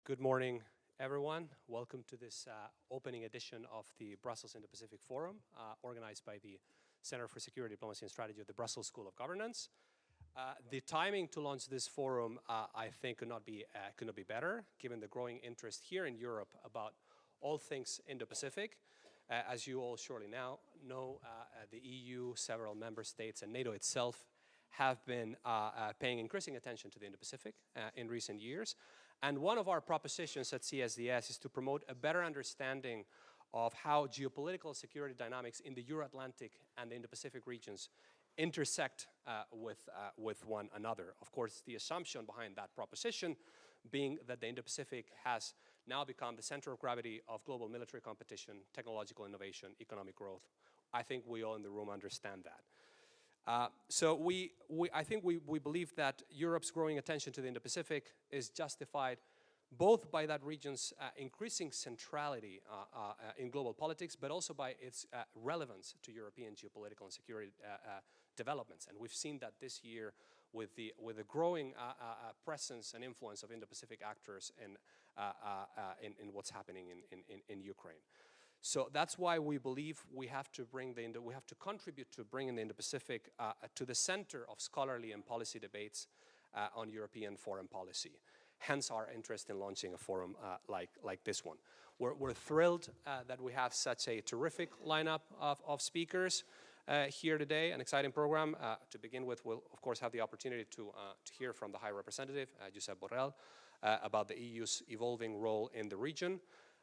Good morning, everyone. Welcome to this opening edition of the Brussels Indo-Pacific Forum, organized by the Center for Security, Diplomacy and Strategy of the Brussels School of Governance. The timing to launch this forum, I think, could not be better, given the growing interest here in Europe about all things Indo-Pacific. As you all surely now know, the EU, several member states, and NATO itself have been paying increasing attention to the Indo-Pacific in recent years. And one of our propositions at CSDS is to promote a better understanding of how geopolitical security dynamics in the Euro-Atlantic and the Indo-Pacific regions intersect with one another. Of course, the assumption behind that proposition being that the Indo-Pacific has now become the center of gravity of global military competition, technological innovation, economic growth. I think we all in the room understand that. I think we believe that Europe's growing attention to the Indo-Pacific is justified both by that region's increasing centrality in global politics, but also by its relevance to European geopolitical and security developments. And we've seen that this year with the growing presence and influence of Indo-Pacific actors in what's happening in Ukraine. So that's why we believe we have to contribute to bringing the Indo-Pacific to the center of scholarly and policy debates on European foreign policy. Hence our interest in launching a forum like this one. We're thrilled that we have such a terrific lineup of speakers here today, an exciting program. To begin with, we'll of course have the opportunity to hear from the High Representative, Josep Borrell, about the EU's evolving role in the region.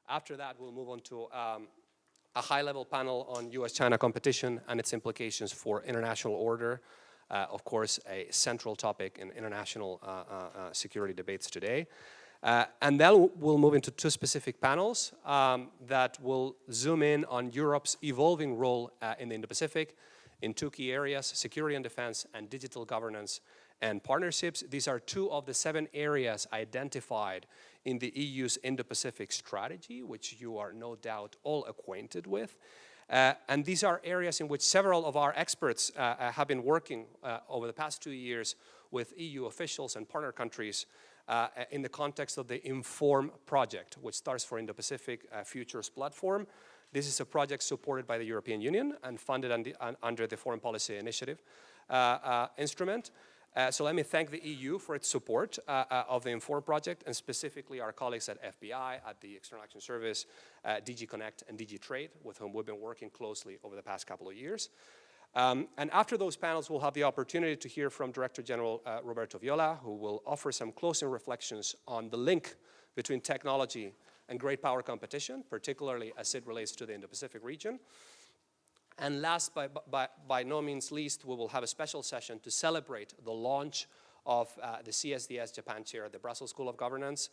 After that, we'll move on to a high-level panel on US-China competition and its implications for international order. Of course, a central topic in international security debates today. And then we'll move into two specific panels that will zoom in on Europe's evolving role in the Indo-Pacific in two key areas: security and defense and digital governance and partnerships. These are two of the 7 areas identified in the EU's Indo-Pacific strategy, which you are no doubt all acquainted with. And these are areas in which several of our experts have been working over the past 2 years with EU officials and partner countries in the context of the INFORM project, which stands for Indo-Pacific Futures Platform. This is a project supported by the European Union and funded under the Foreign Policy Initiative instrument. So let me thank the EU for its support of the INFORM project, and specifically our colleagues at FBI, at the External Action Service, DG Connect and DG Trade, with whom we've been working closely over the past couple of years. And after those panels, we'll have the opportunity to hear from Director General Roberto Viola, who will offer some closing reflections on the link between technology and great power competition, particularly as it relates to the Indo-Pacific region. And last, by no means least, we will have a special session to celebrate the launch of the CSDS Japan Chair at the Brussels School of Governance,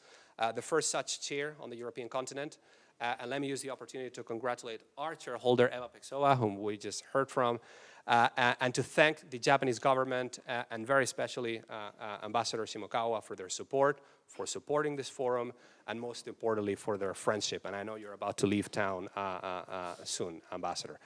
the first such chair on the European continent. And let me use the opportunity to congratulate our chairholder, Eva Pexoa, whom we just heard from, and to thank the Japanese government and very especially Ambassador Shimokawa for their support, for supporting this forum, and most importantly for their friendship. And I know you're about to leave town soon, Ambassador.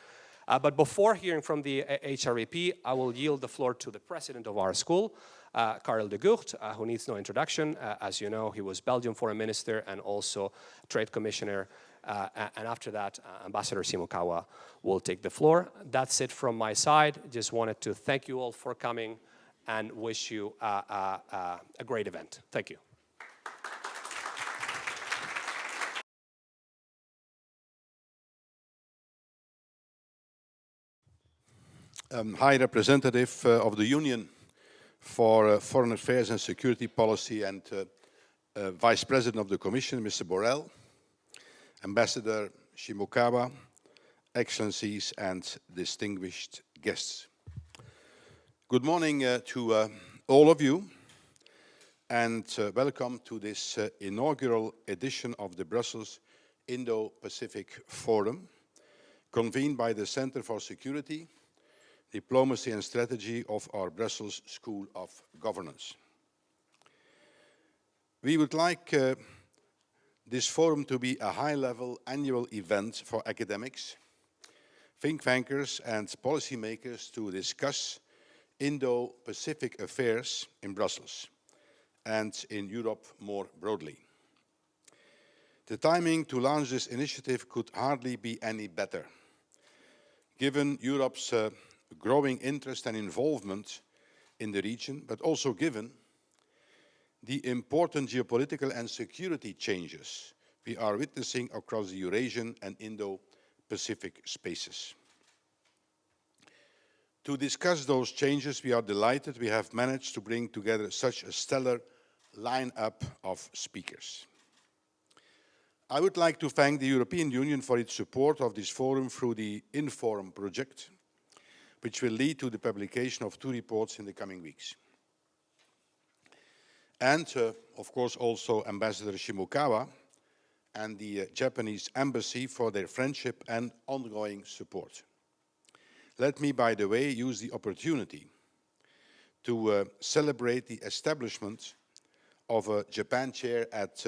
But before hearing from the HREP, I will yield the floor to the president of our school, Karel de Gucht, who needs no introduction. As you know, he was Belgian foreign minister and also trade commissioner. And after that, Ambassador Shimokawa will take the floor. That's it from my side. Just wanted to thank you all for coming and wish you a great event. Thank you. High Representative of the Union for Foreign Affairs and Security Policy and Vice President of the Commission, Mr. Borrell, Ambassador Shimokawa, Excellencies and distinguished guests. Good morning to all of you, and welcome to this inaugural edition of the Brussels Indo-Pacific Forum, convened by the Center for Security, Diplomacy and Strategy of our Brussels School of Governance. We would like this forum to be a high-level annual event for academics, think tankers and policymakers to discuss Indo-Pacific affairs in Brussels and in Europe more broadly. The timing to launch this initiative could hardly be any better, given Europe's growing interest and involvement in the region, but also given the important geopolitical and security changes we are witnessing across the Eurasian and Indo-Pacific spaces. To discuss those changes, we are delighted we have managed to bring together such a stellar line-up of speakers. I would like to thank the European Union for its support of this forum through the Inforum project, which will lead to the publication of 2 reports in the coming weeks. And, of course, also Ambassador Shimokawa and the Japanese Embassy for their friendship and ongoing support. Let me, by the way, use the opportunity to celebrate the establishment of a Japan chair at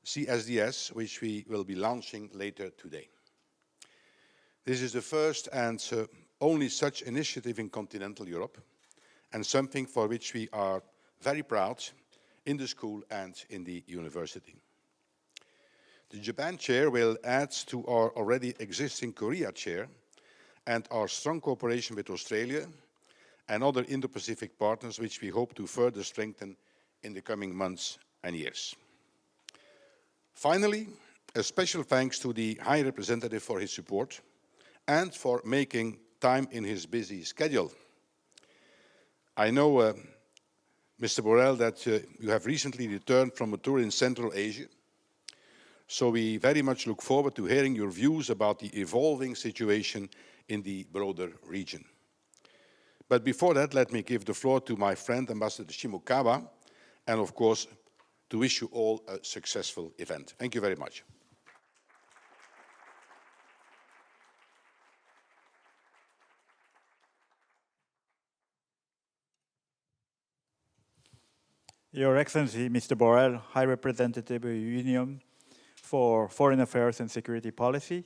CSDS, which we will be launching later today. This is the first and only such initiative in continental Europe, and something for which we are very proud in the school and in the university. The Japan chair will add to our already existing Korea chair and our strong cooperation with Australia and other Indo-Pacific partners, which we hope to further strengthen in the coming months and years. Finally, a special thanks to the High Representative for his support and for making time in his busy schedule. I know, Mr. Borrell, that you have recently returned from a tour in Central Asia, so we very much look forward to hearing your views about the evolving situation in the broader region. But before that, let me give the floor to my friend, Ambassador Shimokawa, and of course, to wish you all a successful event. Thank you very much. Your Excellency, Mr. Borrell, High Representative of the Union for Foreign Affairs and Security Policy,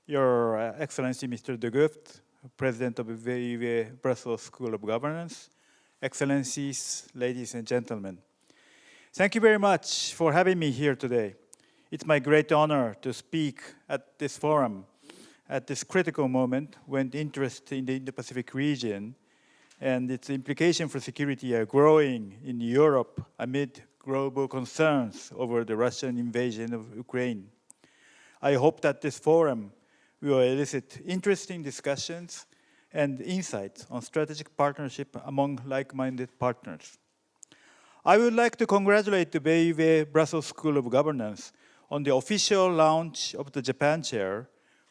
Your Excellency, Mr. de Gucht, President of the BSoG-VUB Brussels School of Governance, Excellencies, ladies and gentlemen. Thank you very much for having me here today. It's my great honor to speak at this forum at this critical moment when the interest in the Indo-Pacific region and its implications for security are growing in Europe amid global concerns over the Russian invasion of Ukraine. I hope that this forum will elicit interesting discussions and insights on strategic partnership among like-minded partners. I would like to congratulate the BSoG-VUB Brussels School of Governance on the official launch of the Japan chair,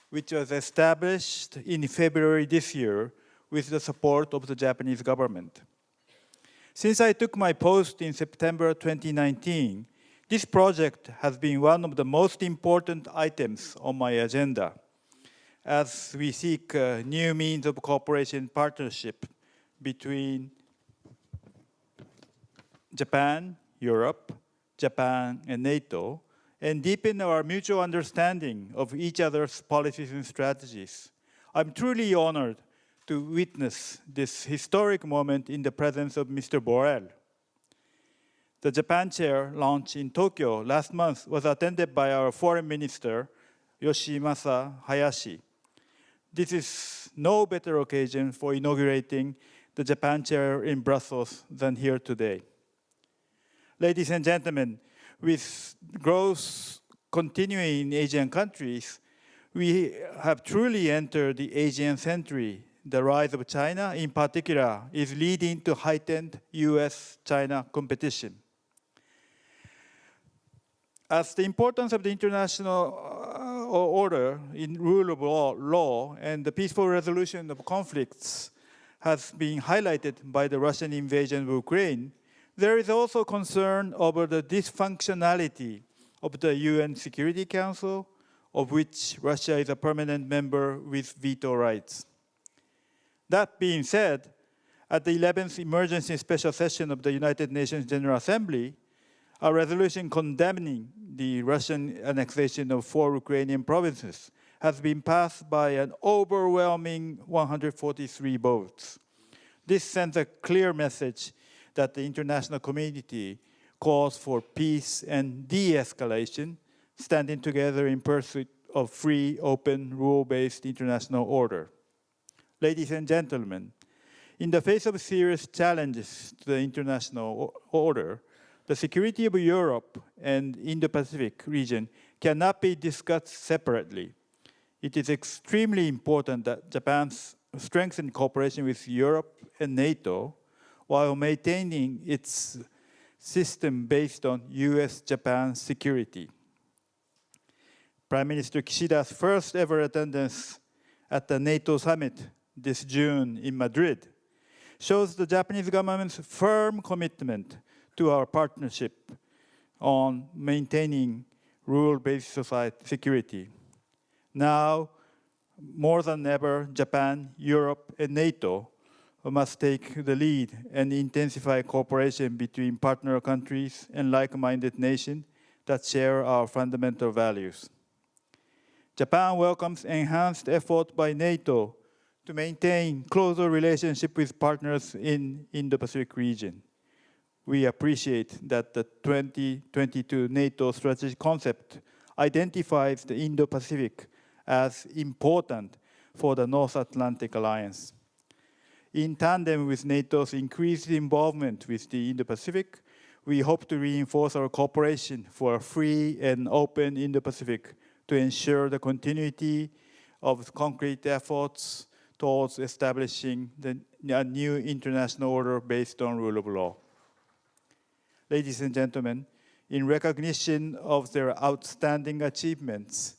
which was established in February this year with the support of the Japanese government. Since I took my post in September 2019, this project has been one of the most important items on my agenda as we seek new means of cooperation and partnership between Japan, Europe, Japan, and NATO, and deepen our mutual understanding of each other's policies and strategies. I'm truly honored to witness this historic moment in the presence of Mr. Borrell. The Japan chair launch in Tokyo last month was attended by our Foreign Minister, Yoshimasa Hayashi. This is no better occasion for inaugurating the Japan chair in Brussels than here today. Ladies and gentlemen, with growth continuing in Asian countries, we have truly entered the Asian century. The rise of China, in particular, is leading to heightened US-China competition. As the importance of the international order in rule of law and the peaceful resolution of conflicts has been highlighted by the Russian invasion of Ukraine, there is also concern over the dysfunctionality of the UN Security Council, of which Russia is a permanent member with veto rights. That being said, at the 11th Emergency Special Session of the United Nations General Assembly, a resolution condemning the Russian annexation of 4 Ukrainian provinces has been passed by an overwhelming 143 votes. This sends a clear message that the international community calls for peace and de-escalation, standing together in pursuit of free, open, rule-based international order. Ladies and gentlemen, in the face of serious challenges to the international order, the security of Europe and Indo-Pacific region cannot be discussed separately. It is extremely important that Japan strengthen cooperation with Europe and NATO while maintaining its system based on US-Japan security. Prime Minister Kishida's first ever attendance at the NATO summit this June in Madrid shows the Japanese government's firm commitment to our partnership on maintaining rule-based society security. Now, more than ever, Japan, Europe, and NATO must take the lead and intensify cooperation between partner countries and like-minded nations that share our fundamental values. Japan welcomes enhanced effort by NATO to maintain closer relationship with partners in Indo-Pacific region. We appreciate that the 2022 NATO strategic concept identifies the Indo-Pacific as important for the North Atlantic Alliance. In tandem with NATO's increased involvement with the Indo-Pacific, we hope to reinforce our cooperation for a free and open Indo-Pacific to ensure the continuity of concrete efforts towards establishing a new international order based on rule of law. Ladies and gentlemen, in recognition of their outstanding achievements,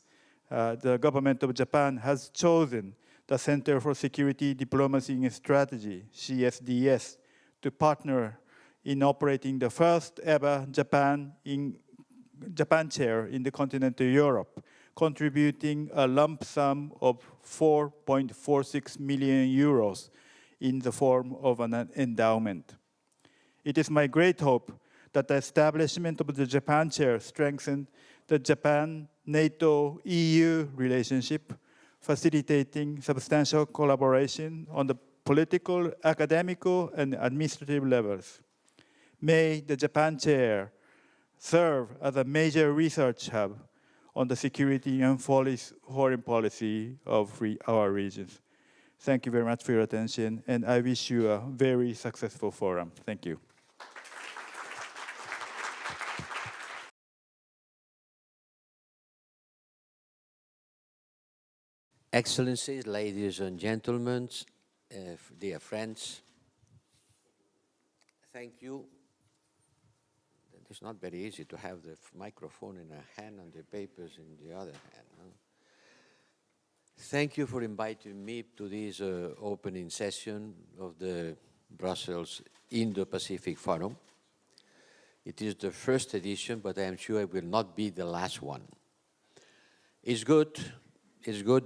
the government of Japan has chosen the Center for Security, Diplomacy and Strategy, CSDS, to partner in operating the first ever Japan chair in the continental Europe, contributing a lump sum of 4.46 million euros in the form of an endowment. It is my great hope that the establishment of the Japan chair strengthens the Japan-NATO-EU relationship, facilitating substantial collaboration on the political, academic, and administrative levels. May the Japan chair serve as a major research hub on the security and foreign policy of our regions. Thank you very much for your attention, and I wish you a very successful forum. Thank you. Excellencies, ladies and gentlemen, dear friends, thank you. It's not very easy to have the microphone in a hand and the papers in the other hand. Huh? Thank you for inviting me to this opening session of the Brussels Indo-Pacific Forum. It is the first edition, but I am sure it will not be the last one. It's good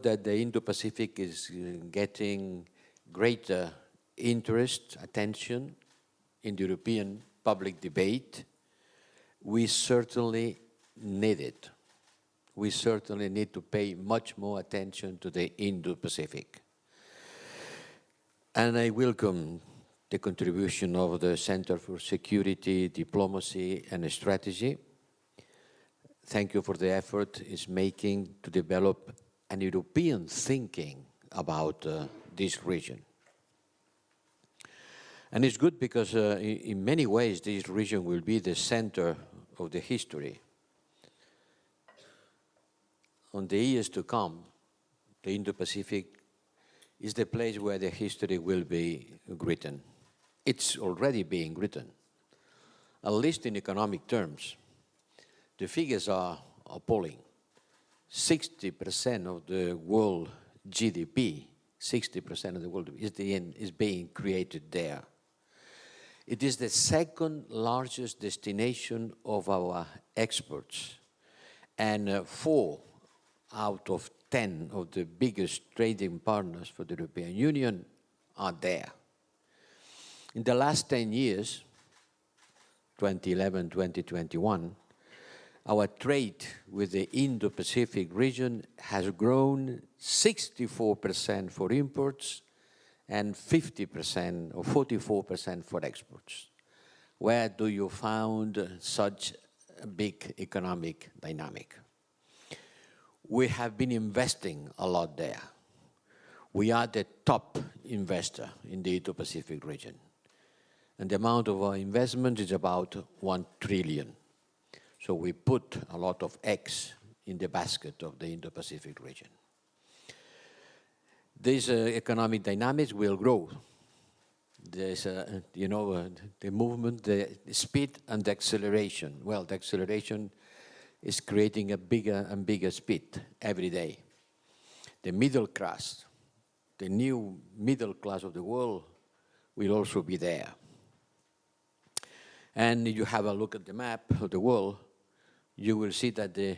that the Indo-Pacific is getting greater interest, attention in the European public debate. We certainly need it. We certainly need to pay much more attention to the Indo-Pacific. And I welcome the contribution of the Center for Security, Diplomacy and Strategy. Thank you for the effort it's making to develop an European thinking about this region. And it's good because in many ways this region will be the center of the history. On the years to come, the Indo-Pacific is the place where the history will be written. It's already being written, at least in economic terms. The figures are appalling. 60% of the world GDP, 60% of the world is being created there. It is the second largest destination of our exports, and 4 out of 10 of the biggest trading partners for the European Union are there. In the last 10 years, 2011, 2021, our trade with the Indo-Pacific region has grown 64% for imports and 50% or 44% for exports. Where do you find such a big economic dynamic? we have been investing a lot there. We are the top investor in the Indo-Pacific region. And the amount of our investment is about 1 trillion. So we put a lot of eggs in the basket of the Indo-Pacific region. These economic dynamics will grow. There's, the movement, the speed and the acceleration. Well, the acceleration is creating a bigger and bigger speed every day. The middle class, the new middle class of the world will also be there. And if you have a look at the map of the world, you will see that the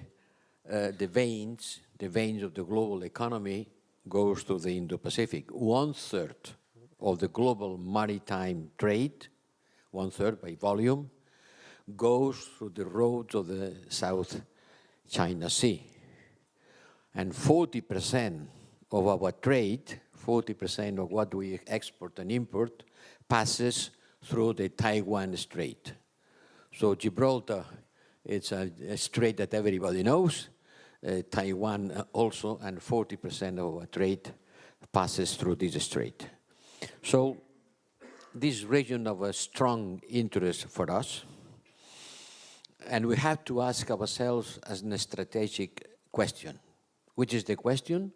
veins of the global economy goes to the Indo-Pacific. 1/3 of the global maritime trade, 1/3 by volume, goes through the roads of the South China Sea. And 40% of our trade, 40% of what we export and import, passes through the Taiwan Strait. So Gibraltar, it's a strait that everybody knows. Taiwan also, and 40% of our trade passes through this strait. So this region of a strong interest for us, and we have to ask ourselves as a strategic question. Which is the question?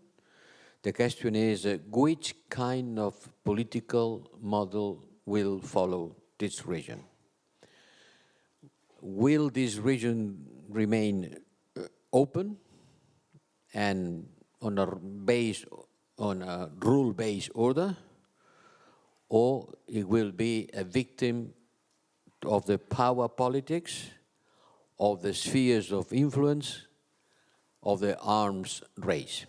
The question is, which kind of political model will follow this region? Will this region remain open and on a rule-based order, or it will be a victim of the power politics, of the spheres of influence, of the arms race?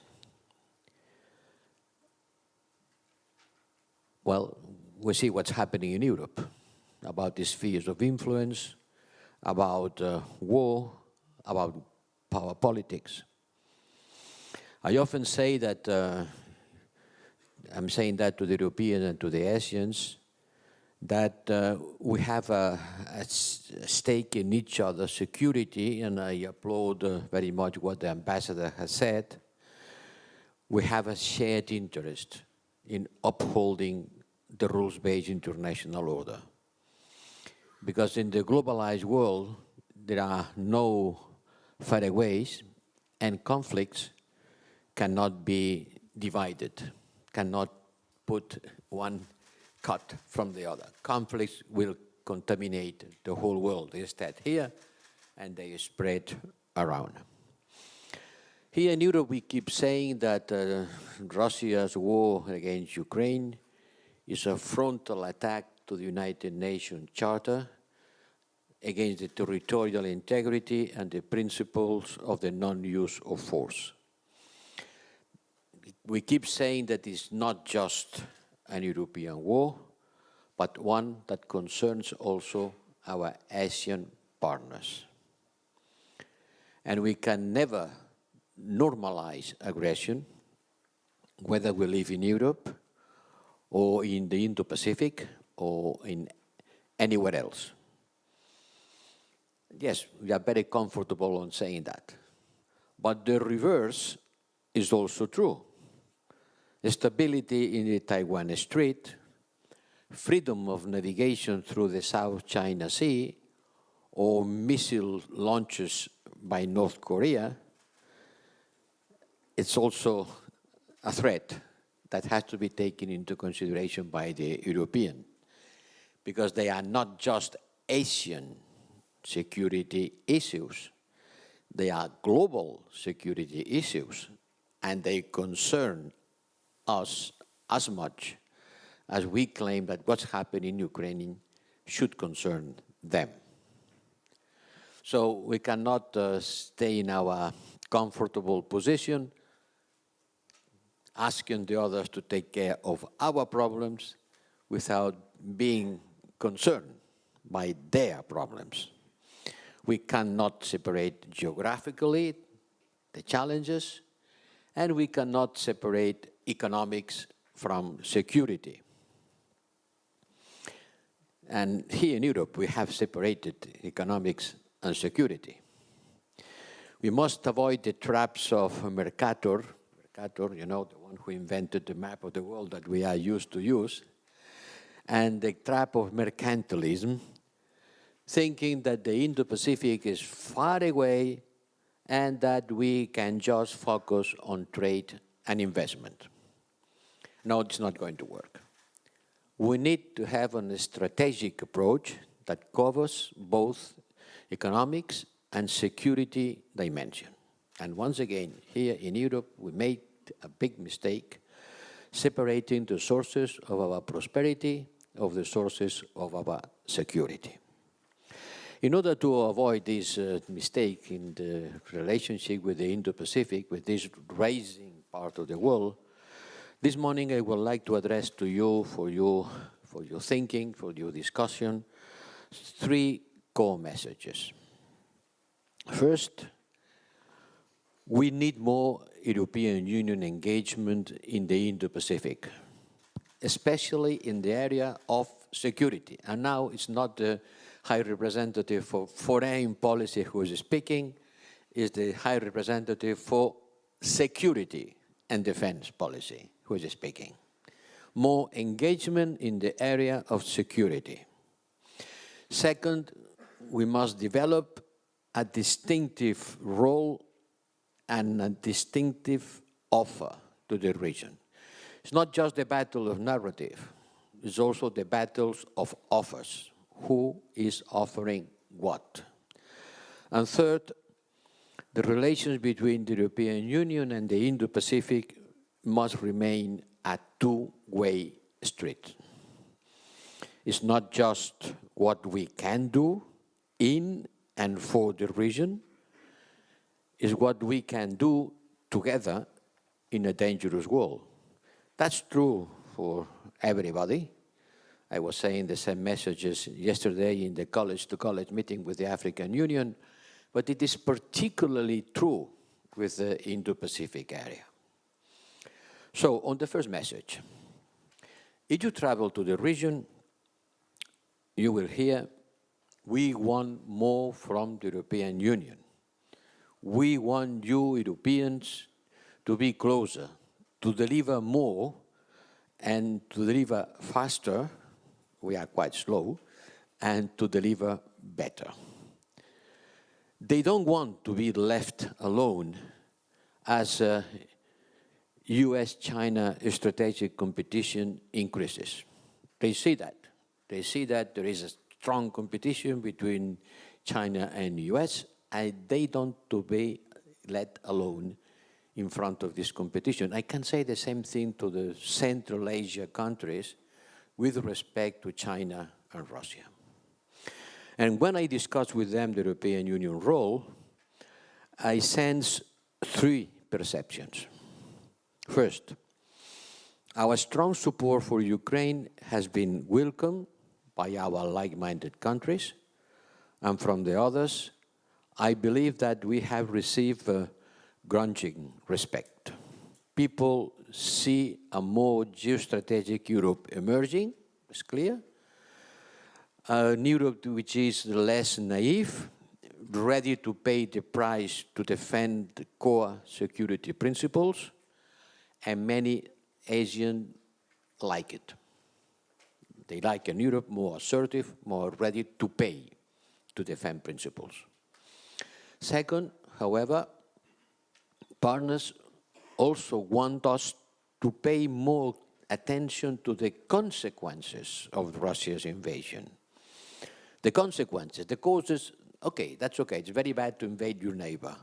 Well, we see what's happening in Europe about the spheres of influence, about war, about power politics. I often say that, I'm saying that to the Europeans and to the Asians, that we have a stake in each other's security, and I applaud very much what the ambassador has said. We have a shared interest in upholding the rules-based international order. Because in the globalized world, there are no fairways, and conflicts cannot be divided, cannot put one cut from the other. Conflicts will contaminate the whole world. They start here, and they spread around. Here in Europe, we keep saying that Russia's war against Ukraine is a frontal attack to the United Nations Charter against the territorial integrity and the principles of the non-use of force. We keep saying that it's not just an European war, but one that concerns also our Asian partners. And we can never normalize aggression, whether we live in Europe or in the Indo-Pacific or in anywhere else. Yes, we are very comfortable on saying that. But the reverse is also true. Stability in the Taiwan Strait, freedom of navigation through the South China Sea, or missile launches by North Korea, it's also a threat that has to be taken into consideration by the European, because they are not just Asian security issues, they are global security issues, and they concern us as much as we claim that what's happening in Ukraine should concern them. So we cannot stay in our comfortable position, asking the others to take care of our problems without being concerned by their problems. We cannot separate geographically the challenges, and we cannot separate economics from security. And here in Europe, we have separated economics and security. We must avoid the traps of Mercator, you know, the one who invented the map of the world that we are used to use, and the trap of mercantilism, thinking that the Indo-Pacific is far away and that we can just focus on trade and investment. No, it's not going to work. We need to have a strategic approach that covers both economics and security dimension. And once again, here in Europe, we made a big mistake separating the sources of our prosperity of the sources of our security. In order to avoid this mistake in the relationship with the Indo-Pacific, with this rising part of the world, this morning I would like to address to you, for your thinking, for your discussion, 3 core messages. First, we need more European Union engagement in the Indo-Pacific, especially in the area of security. And now it's not the High Representative for Foreign Policy who is speaking, it's the High Representative for Security and Defense Policy who is speaking. More engagement in the area of security. Second, we must develop a distinctive role and a distinctive offer to the region. It's not just the battle of narrative, it's also the battles of offers. Who is offering what? And third, the relations between the European Union and the Indo-Pacific must remain a two-way street. It's not just what we can do in and for the region, it's what we can do together in a dangerous world. That's true for everybody. I was saying the same messages yesterday in the college-to-college meeting with the African Union, but it is particularly true with the Indo-Pacific area. So, on the first message, if you travel to the region, you will hear, we want more from the European Union. We want you Europeans to be closer, to deliver more, and to deliver faster. We are quite slow, and to deliver better. They don't want to be left alone as US-China strategic competition increases. They see that. They see that there is a strong competition between China and US, and they don't want to be let alone in front of this competition. I can say the same thing to the Central Asia countries with respect to China and Russia. And when I discuss with them the European Union role, I sense 3 perceptions. First, our strong support for Ukraine has been welcomed by our like-minded countries, and from the others, I believe that we have received grudging respect. People see a more geostrategic Europe emerging, it's clear. An Europe which is less naive, ready to pay the price to defend the core security principles, and many Asians like it. They like a Europe more assertive, more ready to pay to defend principles. Second, however, partners also want us to pay more attention to the consequences of Russia's invasion. The consequences, the causes, okay, that's okay, it's very bad to invade your neighbor.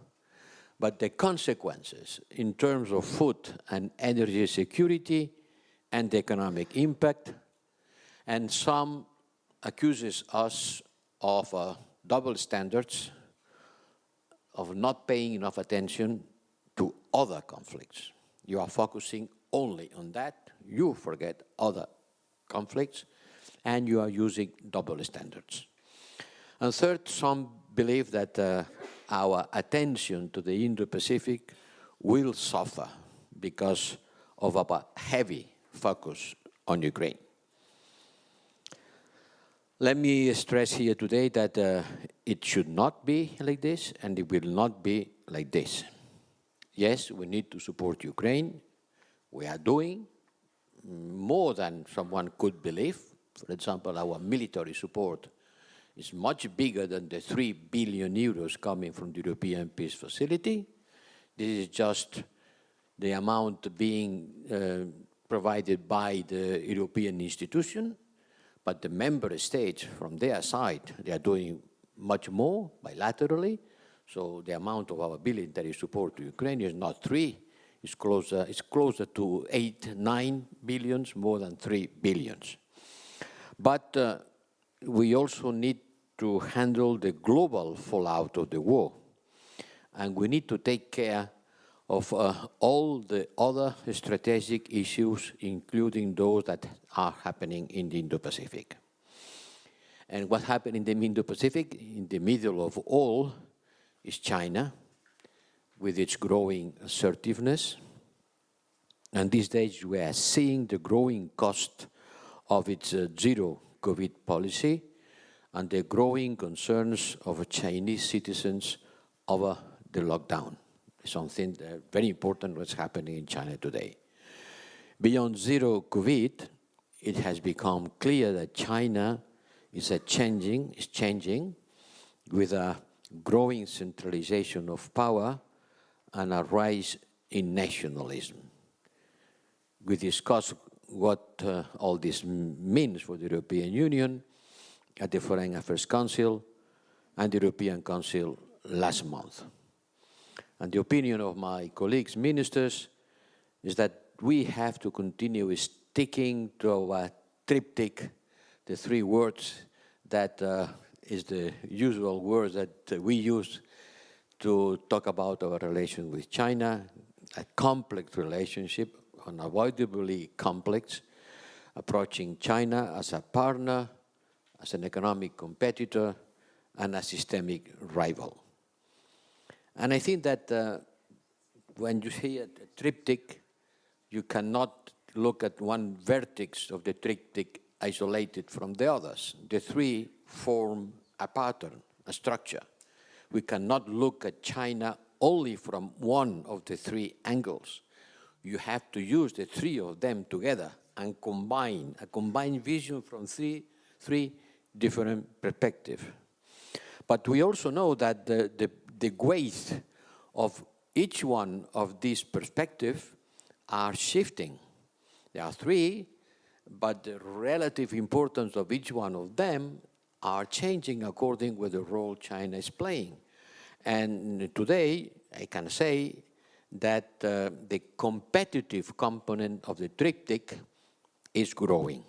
But the consequences in terms of food and energy security and the economic impact, and some accuses us of double standards, of not paying enough attention to other conflicts. You are focusing only on that, you forget other conflicts, and you are using double standards. And third, some believe that our attention to the Indo-Pacific will suffer because of our heavy focus on Ukraine. Let me stress here today that it should not be like this, and it will not be like this. Yes, we need to support Ukraine. We are doing more than someone could believe. For example, our military support is much bigger than the 3 billion euros coming from the European Peace Facility. This is just the amount being provided by the European institution, but the member states from their side, they are doing much more bilaterally. So the amount of our military support to Ukraine is not 3, it's closer to 8, 9 billions, more than 3 billions. But we also need to handle the global fallout of the war. And we need to take care of all the other strategic issues, including those that are happening in the Indo-Pacific. And what happened in the Indo-Pacific, in the middle of all, is China, with its growing assertiveness. And these days we are seeing the growing cost of its zero-COVID policy and the growing concerns of Chinese citizens over the lockdown. Something very important what's happening in China today. Beyond zero COVID, it has become clear that China is changing with a growing centralization of power and a rise in nationalism. We discussed what all this means for the European Union at the Foreign Affairs Council and the European Council last month. And the opinion of my colleagues, ministers, is that we have to continue sticking to our triptych, the 3 words that is the usual words that we use to talk about our relation with China, a complex relationship, unavoidably complex, approaching China as a partner, as an economic competitor, and a systemic rival. And I think that when you see a triptych, you cannot look at one vertex of the triptych isolated from the others. The 3 form a pattern, a structure. We cannot look at China only from one of the 3 angles. You have to use the 3 of them together and combine, a combined vision from three different perspectives. But we also know that the weight of each one of these perspectives are shifting. There are 3, but the relative importance of each one of them are changing according with the role China is playing. And today, I can say that the competitive component of the triptych is growing.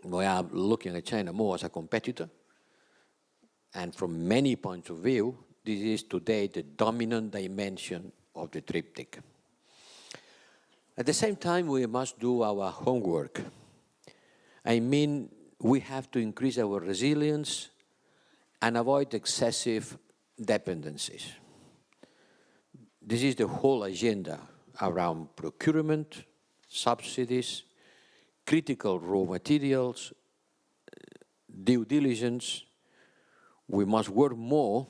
We are looking at China more as a competitor. And from many points of view, this is today the dominant dimension of the triptych. At the same time, we must do our homework. I mean, we have to increase our resilience and avoid excessive dependencies. This is the whole agenda around procurement, subsidies, critical raw materials, due diligence. We must work more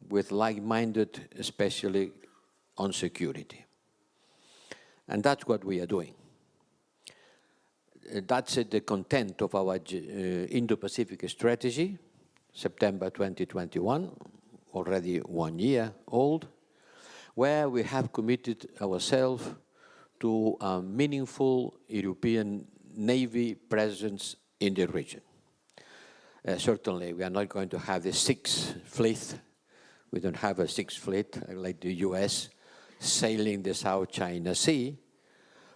with like-minded, especially on security. And that's what we are doing. That's the content of our Indo-Pacific strategy, September 2021, already 1 year old, where we have committed ourselves to a meaningful European Navy presence in the region. Certainly, we are not going to have the 6th fleet. We don't have a 6th fleet like the US sailing the South China Sea.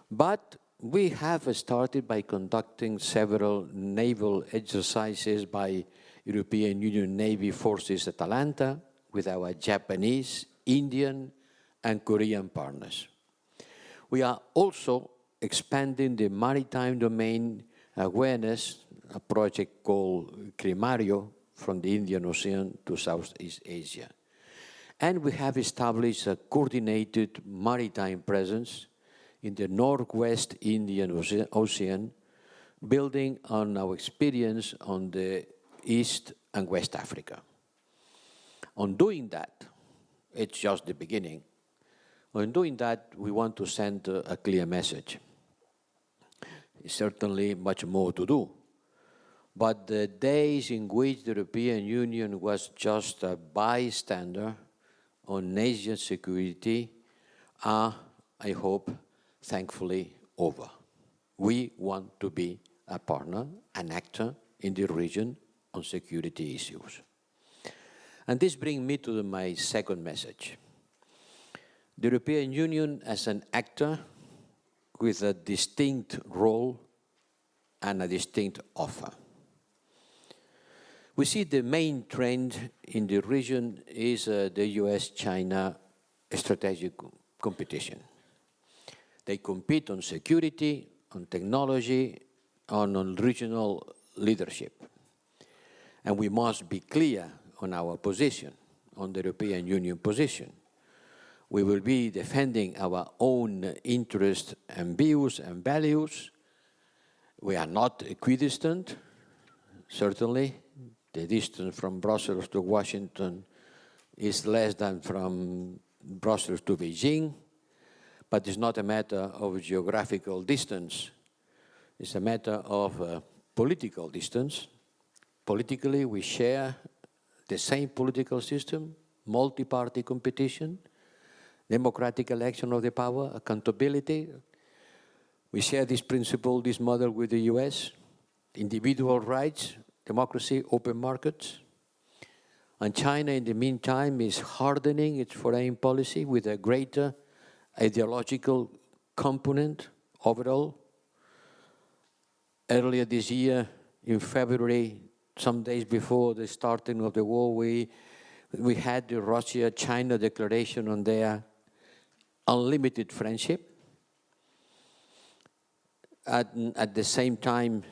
But we have started by conducting several naval exercises by European Union Navy forces at Atlanta with our Japanese, Indian, and Korean partners. We are also expanding the maritime domain awareness, a project called CRIMARIO, from the Indian Ocean to Southeast Asia. And we have established a coordinated maritime presence in the Northwest Indian Ocean, building on our experience on the East and West Africa. On doing that, it's just the beginning. On doing that, we want to send a clear message. There's certainly much more to do. But the days in which the European Union was just a bystander on Asian security are, I hope, thankfully over. We want to be a partner, an actor in the region on security issues. And this brings me to my second message. The European Union as an actor with a distinct role and a distinct offer. We see the main trend in the region is the US-China strategic competition. They compete on security, on technology, on regional leadership. And we must be clear on our position, on the European Union position. We will be defending our own interests and views and values. We are not equidistant, certainly. The distance from Brussels to Washington is less than from Brussels to Beijing, but it's not a matter of geographical distance. It's a matter of political distance. Politically, we share the same political system, multi-party competition, democratic election of the power, accountability. We share this principle, this model with the US, individual rights, democracy, open markets. And China, in the meantime, is hardening its foreign policy with a greater ideological component overall. Earlier this year, in February, some days before the starting of the war, we had the Russia-China declaration on their unlimited friendship. At the same time,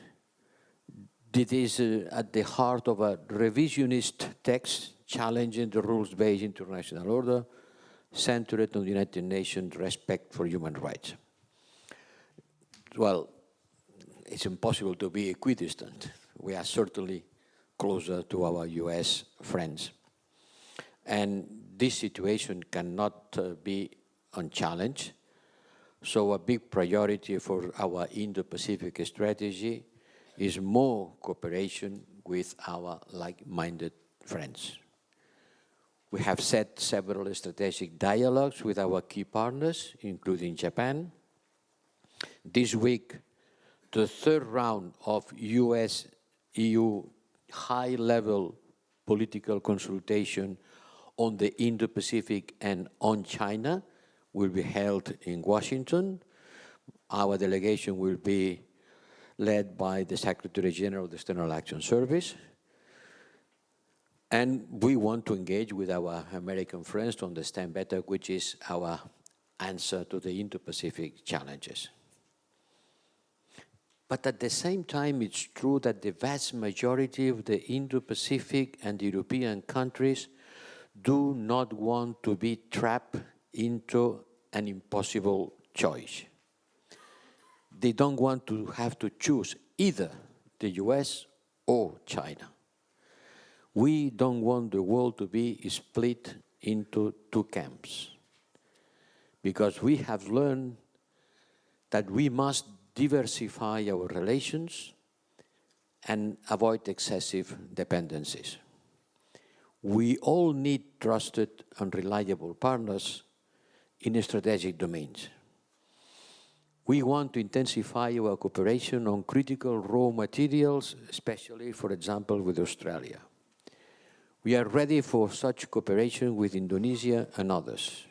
it is at the heart of a revisionist text challenging the rules-based international order centered on the United Nations respect for human rights. Well, it's impossible to be equidistant. We are certainly closer to our US friends. And this situation cannot be unchallenged. So a big priority for our Indo-Pacific strategy is more cooperation with our like-minded friends. We have set several strategic dialogues with our key partners, including Japan. This week, the third round of US-EU high-level political consultation on the Indo-Pacific and on China will be held in Washington. Our delegation will be led by the Secretary General of the External Action Service. And we want to engage with our American friends to understand better which is our answer to the Indo-Pacific challenges. But at the same time, it's true that the vast majority of the Indo-Pacific and European countries do not want to be trapped into an impossible choice. They don't want to have to choose either the US or China. We don't want the world to be split into two camps, because we have learned that we must diversify our relations and avoid excessive dependencies. We all need trusted and reliable partners in strategic domains. We want to intensify our cooperation on critical raw materials, especially, for example, with Australia. We are ready for such cooperation with Indonesia and others.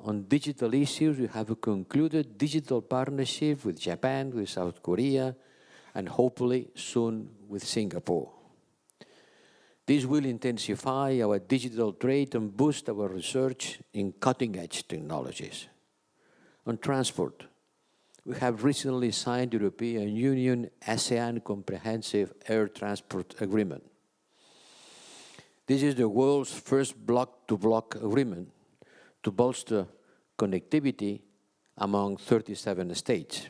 On digital issues, we have a concluded digital partnership with Japan, with South Korea, and hopefully soon with Singapore. This will intensify our digital trade and boost our research in cutting-edge technologies. On transport, we have recently signed the European Union ASEAN Comprehensive Air Transport Agreement. This is the world's first bloc-to-bloc agreement to bolster connectivity among 37 states.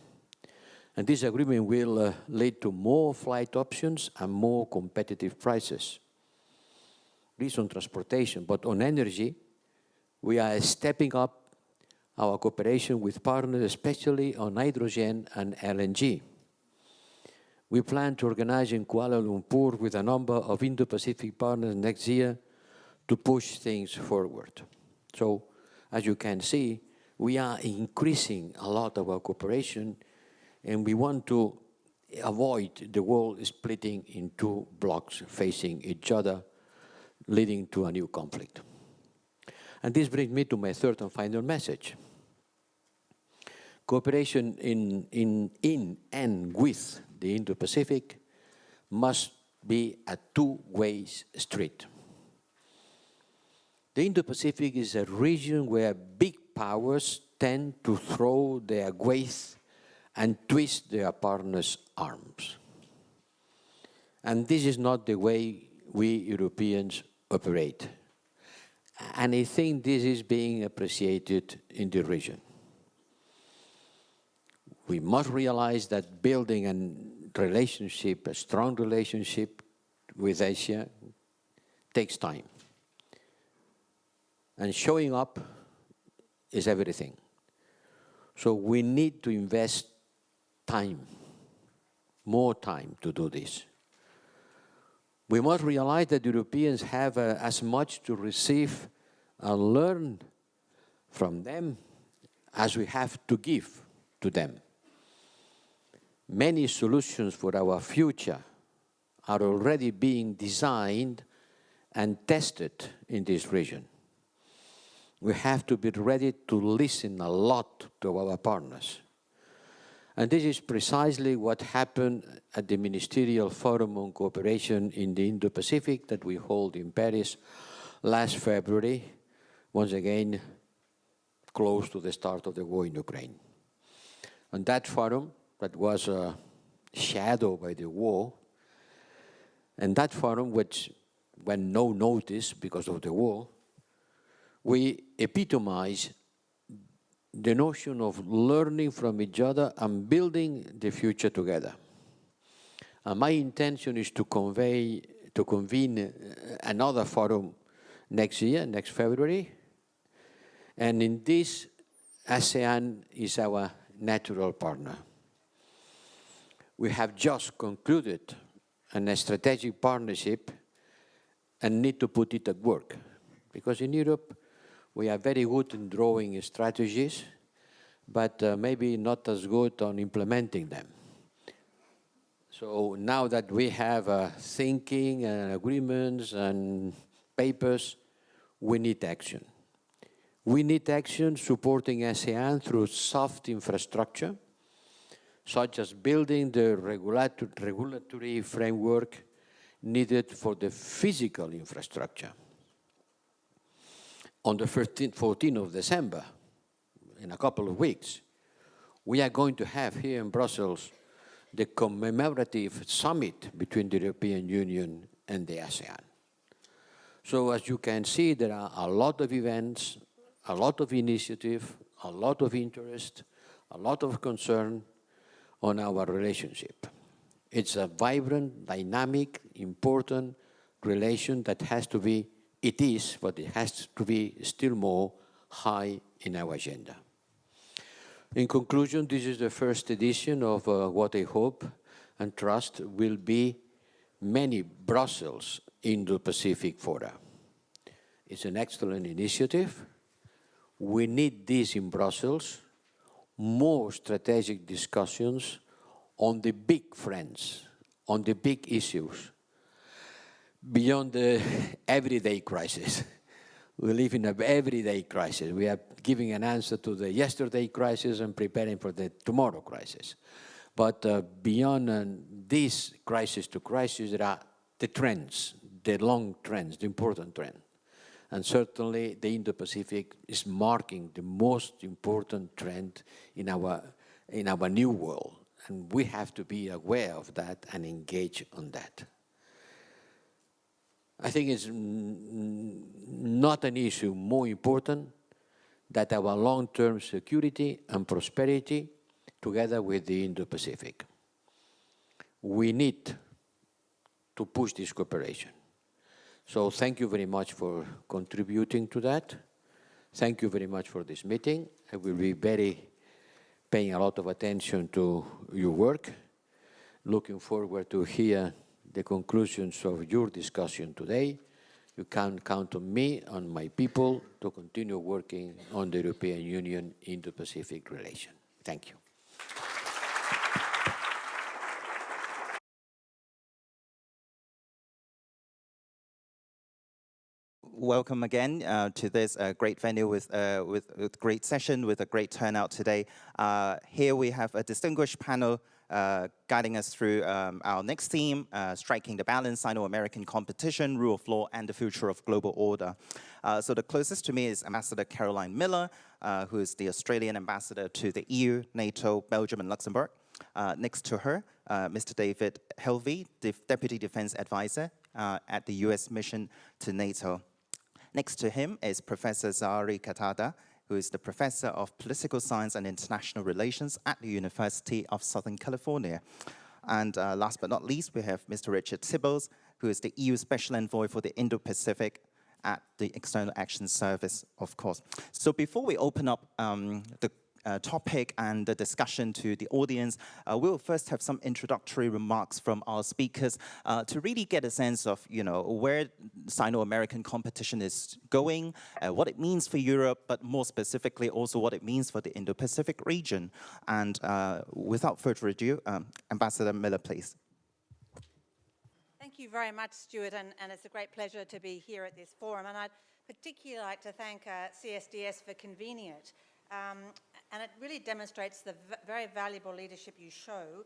And this agreement will lead to more flight options and more competitive prices. least on transportation, but on energy, we are stepping up our cooperation with partners, especially on hydrogen and LNG. We plan to organize in Kuala Lumpur with a number of Indo-Pacific partners next year to push things forward. So, as you can see, we are increasing a lot of our cooperation, and we want to avoid the world splitting in two blocks facing each other, leading to a new conflict. And this brings me to my third and final message. Cooperation in and with the Indo-Pacific must be a two-way street. The Indo-Pacific is a region where big powers tend to throw their weight and twist their partners' arms. And this is not the way we Europeans operate. And I think this is being appreciated in the region. We must realize that building a relationship, a strong relationship with Asia takes time. And showing up is everything. So we need to invest time, more time to do this. We must realize that Europeans have as much to receive and learn from them as we have to give to them. Many solutions for our future are already being designed and tested in this region. We have to be ready to listen a lot to our partners. And this is precisely what happened at the Ministerial Forum on Cooperation in the Indo-Pacific that we hold in Paris last February, once again, close to the start of the war in Ukraine. And that forum, that was shadowed by the war, and that forum, which went no notice because of the war, we epitomize the notion of learning from each other and building the future together. And my intention is to convene another forum next year, next February. And in this, ASEAN is our natural partner. We have just concluded a strategic partnership and need to put it at work. Because in Europe, we are very good in drawing strategies, but maybe not as good on implementing them. So now that we have thinking and agreements and papers, we need action. We need action supporting ASEAN through soft infrastructure, such as building the regulatory framework needed for the physical infrastructure. On the 14th of December, in a couple of weeks, we are going to have here in Brussels the commemorative summit between the European Union and the ASEAN. So as you can see, there are a lot of events, a lot of initiative, a lot of interest, a lot of concern on our relationship. It's a vibrant, dynamic, important relation that has to be, it is, but it has to be still more high in our agenda. In conclusion, this is the first edition of what I hope and trust will be many Brussels Indo-Pacific Fora. It's an excellent initiative. We need this in Brussels, more strategic discussions on the big friends, on the big issues, beyond the everyday crisis. We live in an everyday crisis. We are giving an answer to the yesterday crisis and preparing for the tomorrow crisis. But beyond this crisis to crisis, there are the trends, the long trends, the important trend. And certainly the Indo-Pacific is marking the most important trend in our new world. And we have to be aware of that and engage on that. I think it's not an issue more important than our long-term security and prosperity together with the Indo-Pacific. We need to push this cooperation. So thank you very much for contributing to that. Thank you very much for this meeting. I will be paying a lot of attention to your work. Looking forward to hear the conclusions of your discussion today. You can count on me, on my people, to continue working on the European Union Indo-Pacific relation. Thank you. Welcome again to this great venue with great session, with a great turnout today. Here we have a distinguished panel guiding us through our next theme, striking the balance, Sino-American competition, rule of law, and the future of global order. So the closest to me is Ambassador Caroline Miller, who is the Australian ambassador to the EU, NATO, Belgium, and Luxembourg. Next to her, Mr. David Helvey, Deputy Defense Advisor at the US mission to NATO. Next to him is Professor Zahari Katada, who is the Professor of Political Science and International Relations at the University of Southern California. And last but not least, we have Mr. Richard Tibbles, who is the EU Special Envoy for the Indo-Pacific at the External Action Service, of course. So before we open up the topic and the discussion to the audience, we'll first have some introductory remarks from our speakers to really get a sense of, where Sino-American competition is going, what it means for Europe, but more specifically also what it means for the Indo-Pacific region. And without further ado, Ambassador Miller, please. Thank you very much, Stuart, and it's a great pleasure to be here at this forum. And I'd particularly like to thank CSDS for convening it. And it really demonstrates the very valuable leadership you show,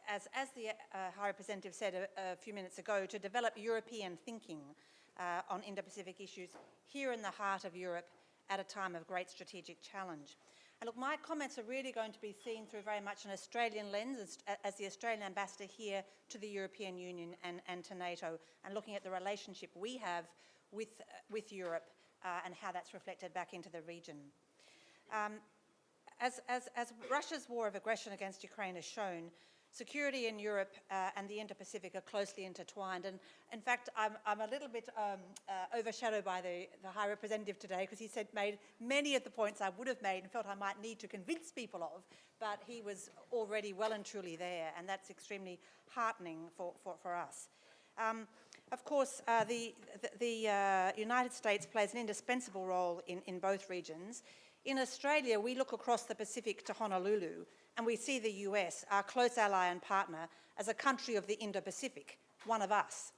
as the High Representative said a few minutes ago, to develop European thinking on Indo-Pacific issues here in the heart of Europe at a time of great strategic challenge. And look, my comments are really going to be seen through very much an Australian lens as the Australian ambassador here to the European Union and to NATO, and looking at the relationship we have with Europe and how that's reflected back into the region. As Russia's war of aggression against Ukraine has shown, security in Europe and the Indo-Pacific are closely intertwined. And in fact, I'm a little bit overshadowed by the High Representative today, because he made many of the points I would have made and felt I might need to convince people of, but he was already well and truly there, and that's extremely heartening for us. Of course, the United States plays an indispensable role in both regions. In Australia, we look across the Pacific to Honolulu, and we see the US, our close ally and partner, as a country of the Indo-Pacific, one of us.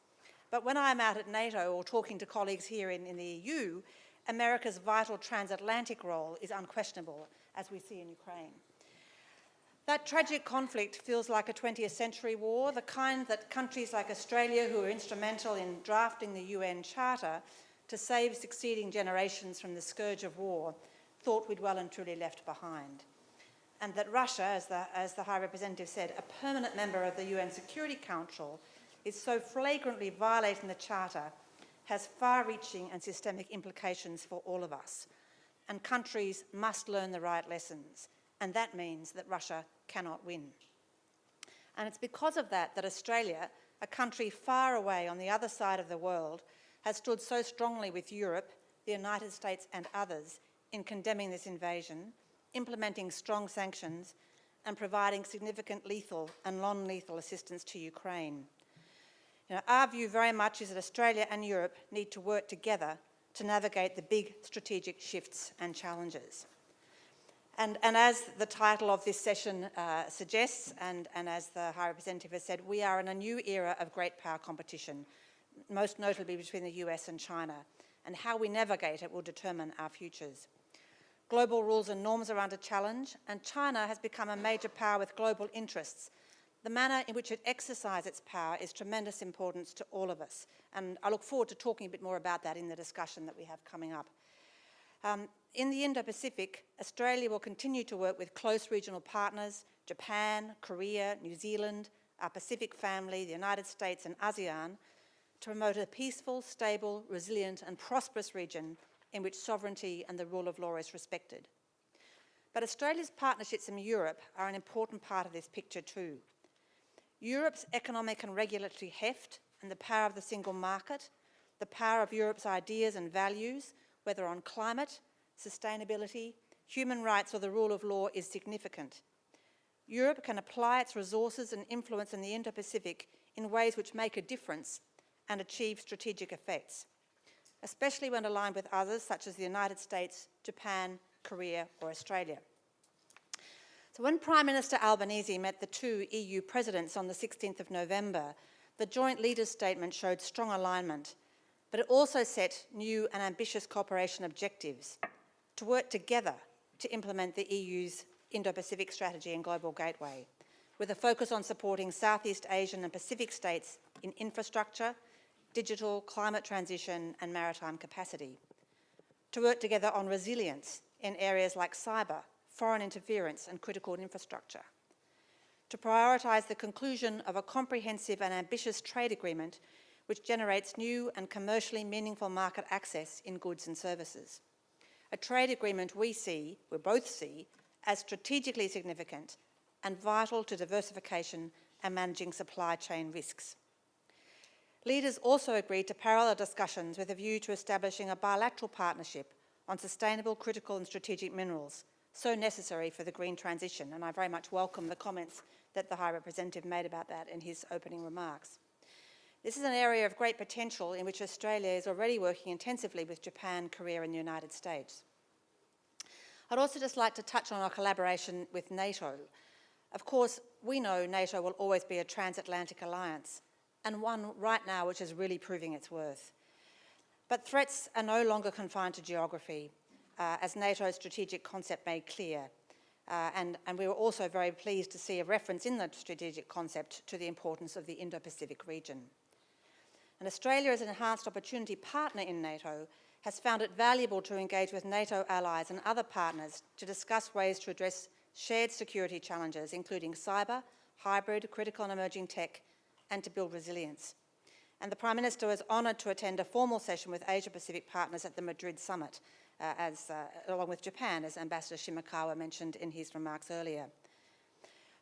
But when I'm out at NATO or talking to colleagues here in the EU, America's vital transatlantic role is unquestionable, as we see in Ukraine. That tragic conflict feels like a 20th century war, the kind that countries like Australia, who were instrumental in drafting the UN Charter to save succeeding generations from the scourge of war, thought we'd well and truly left behind. And that Russia, as the High Representative said, a permanent member of the UN Security Council, is so flagrantly violating the Charter, has far-reaching and systemic implications for all of us. And countries must learn the right lessons, and that means that Russia cannot win. And it's because of that that Australia, a country far away on the other side of the world, has stood so strongly with Europe, the United States and others in condemning this invasion, implementing strong sanctions, and providing significant lethal and non-lethal assistance to Ukraine. Our view very much is that Australia and Europe need to work together to navigate the big strategic shifts and challenges. And as the title of this session suggests, and as the High Representative has said, we are in a new era of great power competition, most notably between the US and China, and how we navigate it will determine our futures. Global rules and norms are under challenge, and China has become a major power with global interests. The manner in which it exercises its power is tremendous importance to all of us, and I look forward to talking a bit more about that in the discussion that we have coming up. In the Indo-Pacific, Australia will continue to work with close regional partners, Japan, Korea, New Zealand, our Pacific family, the United States and ASEAN, to promote a peaceful, stable, resilient and prosperous region in which sovereignty and the rule of law is respected. But Australia's partnerships in Europe are an important part of this picture too. Europe's economic and regulatory heft and the power of the single market, the power of Europe's ideas and values, whether on climate, sustainability, human rights or the rule of law, is significant. Europe can apply its resources and influence in the Indo-Pacific in ways which make a difference and achieve strategic effects, especially when aligned with others such as the United States, Japan, Korea or Australia. So when Prime Minister Albanese met the two EU presidents on the 16th of November, the joint leaders' statement showed strong alignment, but it also set new and ambitious cooperation objectives to work together to implement the EU's Indo-Pacific strategy and global gateway, with a focus on supporting Southeast Asian and Pacific states in infrastructure, digital, climate transition and maritime capacity. To work together on resilience in areas like cyber, foreign interference and critical infrastructure. To prioritise the conclusion of a comprehensive and ambitious trade agreement which generates new and commercially meaningful market access in goods and services. A trade agreement we both see, as strategically significant and vital to diversification and managing supply chain risks. Leaders also agreed to parallel discussions with a view to establishing a bilateral partnership on sustainable, critical and strategic minerals, so necessary for the green transition, and I very much welcome the comments that the High Representative made about that in his opening remarks. This is an area of great potential in which Australia is already working intensively with Japan, Korea and the United States. I'd also just like to touch on our collaboration with NATO. Of course, we know NATO will always be a transatlantic alliance, and one right now which is really proving its worth. But threats are no longer confined to geography, as NATO's strategic concept made clear. And we were also very pleased to see a reference in the strategic concept to the importance of the Indo-Pacific region. And Australia, as an enhanced opportunity partner in NATO, has found it valuable to engage with NATO allies and other partners to discuss ways to address shared security challenges, including cyber, hybrid, critical and emerging tech, and to build resilience. And the Prime Minister was honoured to attend a formal session with Asia-Pacific partners at the Madrid summit, along with Japan, as Ambassador Shimakawa mentioned in his remarks earlier.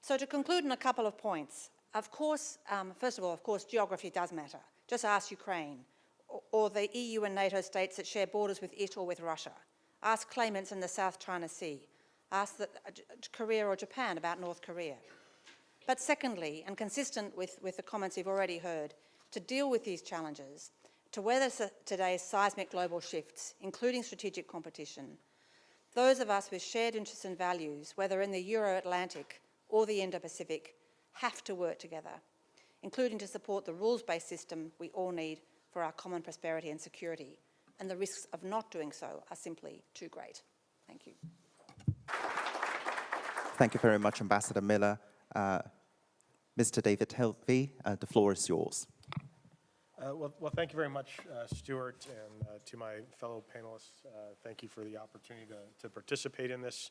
So to conclude on a couple of points, of course, first of all, of course, geography does matter. Just ask Ukraine, or the EU and NATO states that share borders with it or with Russia. Ask claimants in the South China Sea. Ask Korea or Japan about North Korea. But secondly, and consistent with the comments you've already heard, to deal with these challenges, to weather today's seismic global shifts, including strategic competition, those of us with shared interests and values, whether in the Euro-Atlantic or the Indo-Pacific, have to work together, including to support the rules-based system we all need for our common prosperity and security. And the risks of not doing so are simply too great. Thank you. Thank you very much, Ambassador Miller. Mr. David Helvey, the floor is yours. Well, thank you very much, Stuart, and to my fellow panelists. Thank you for the opportunity to participate in this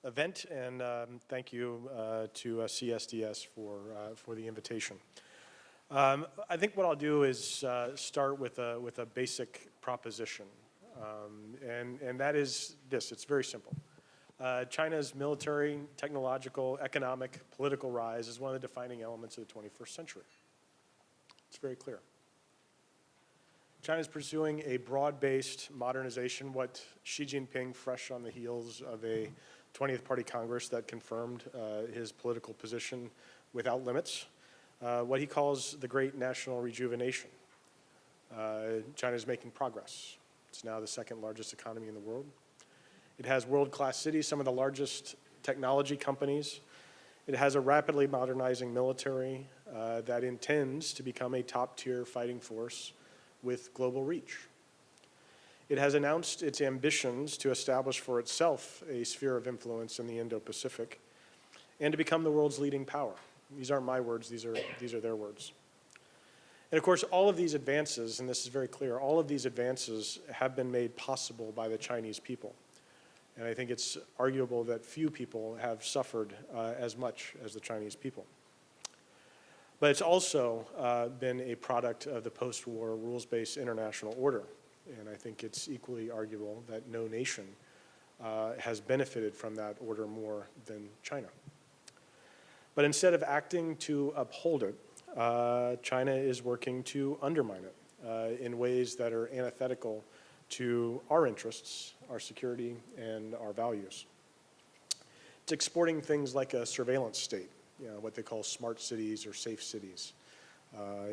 event, and thank you to CSDS for the invitation. I think what I'll do is start with a basic proposition, and that is this. It's very simple. China's military, technological, economic, political rise is one of the defining elements of the 21st century. It's very clear. China is pursuing a broad-based modernization, what Xi Jinping, fresh on the heels of a 20th Party Congress that confirmed his political position without limits, what he calls the Great National Rejuvenation. China is making progress. It's now the second largest economy in the world. It has world-class cities, some of the largest technology companies. It has a rapidly modernizing military that intends to become a top-tier fighting force with global reach. It has announced its ambitions to establish for itself a sphere of influence in the Indo-Pacific and to become the world's leading power. These aren't my words, these are their words. And of course, all of these advances, and this is very clear, all of these advances have been made possible by the Chinese people. And I think it's arguable that few people have suffered as much as the Chinese people. But it's also been a product of the post-war rules-based international order. And I think it's equally arguable that no nation has benefited from that order more than China. But instead of acting to uphold it, China is working to undermine it. in ways that are antithetical to our interests, our security, and our values. It's exporting things like a surveillance state, what they call smart cities or safe cities.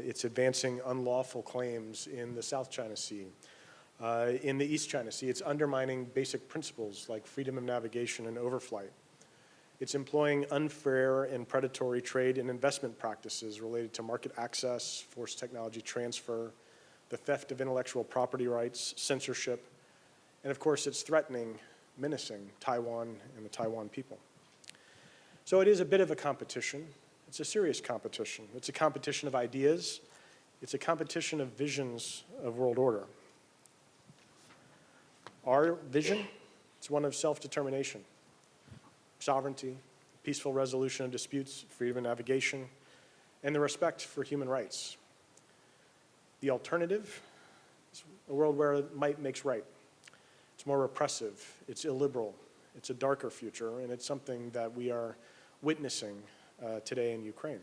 It's advancing unlawful claims in the South China Sea. In the East China Sea, it's undermining basic principles like freedom of navigation and overflight. It's employing unfair and predatory trade and investment practices related to market access, forced technology transfer, the theft of intellectual property rights, censorship, and of course it's threatening, menacing Taiwan and the Taiwan people. So it is a bit of a competition. It's a serious competition. It's a competition of ideas. It's a competition of visions of world order. Our vision, it's one of self-determination, sovereignty, peaceful resolution of disputes, freedom of navigation, and the respect for human rights. The alternative is a world where might makes right. It's more repressive, it's illiberal, it's a darker future, and it's something that we are witnessing today in Ukraine.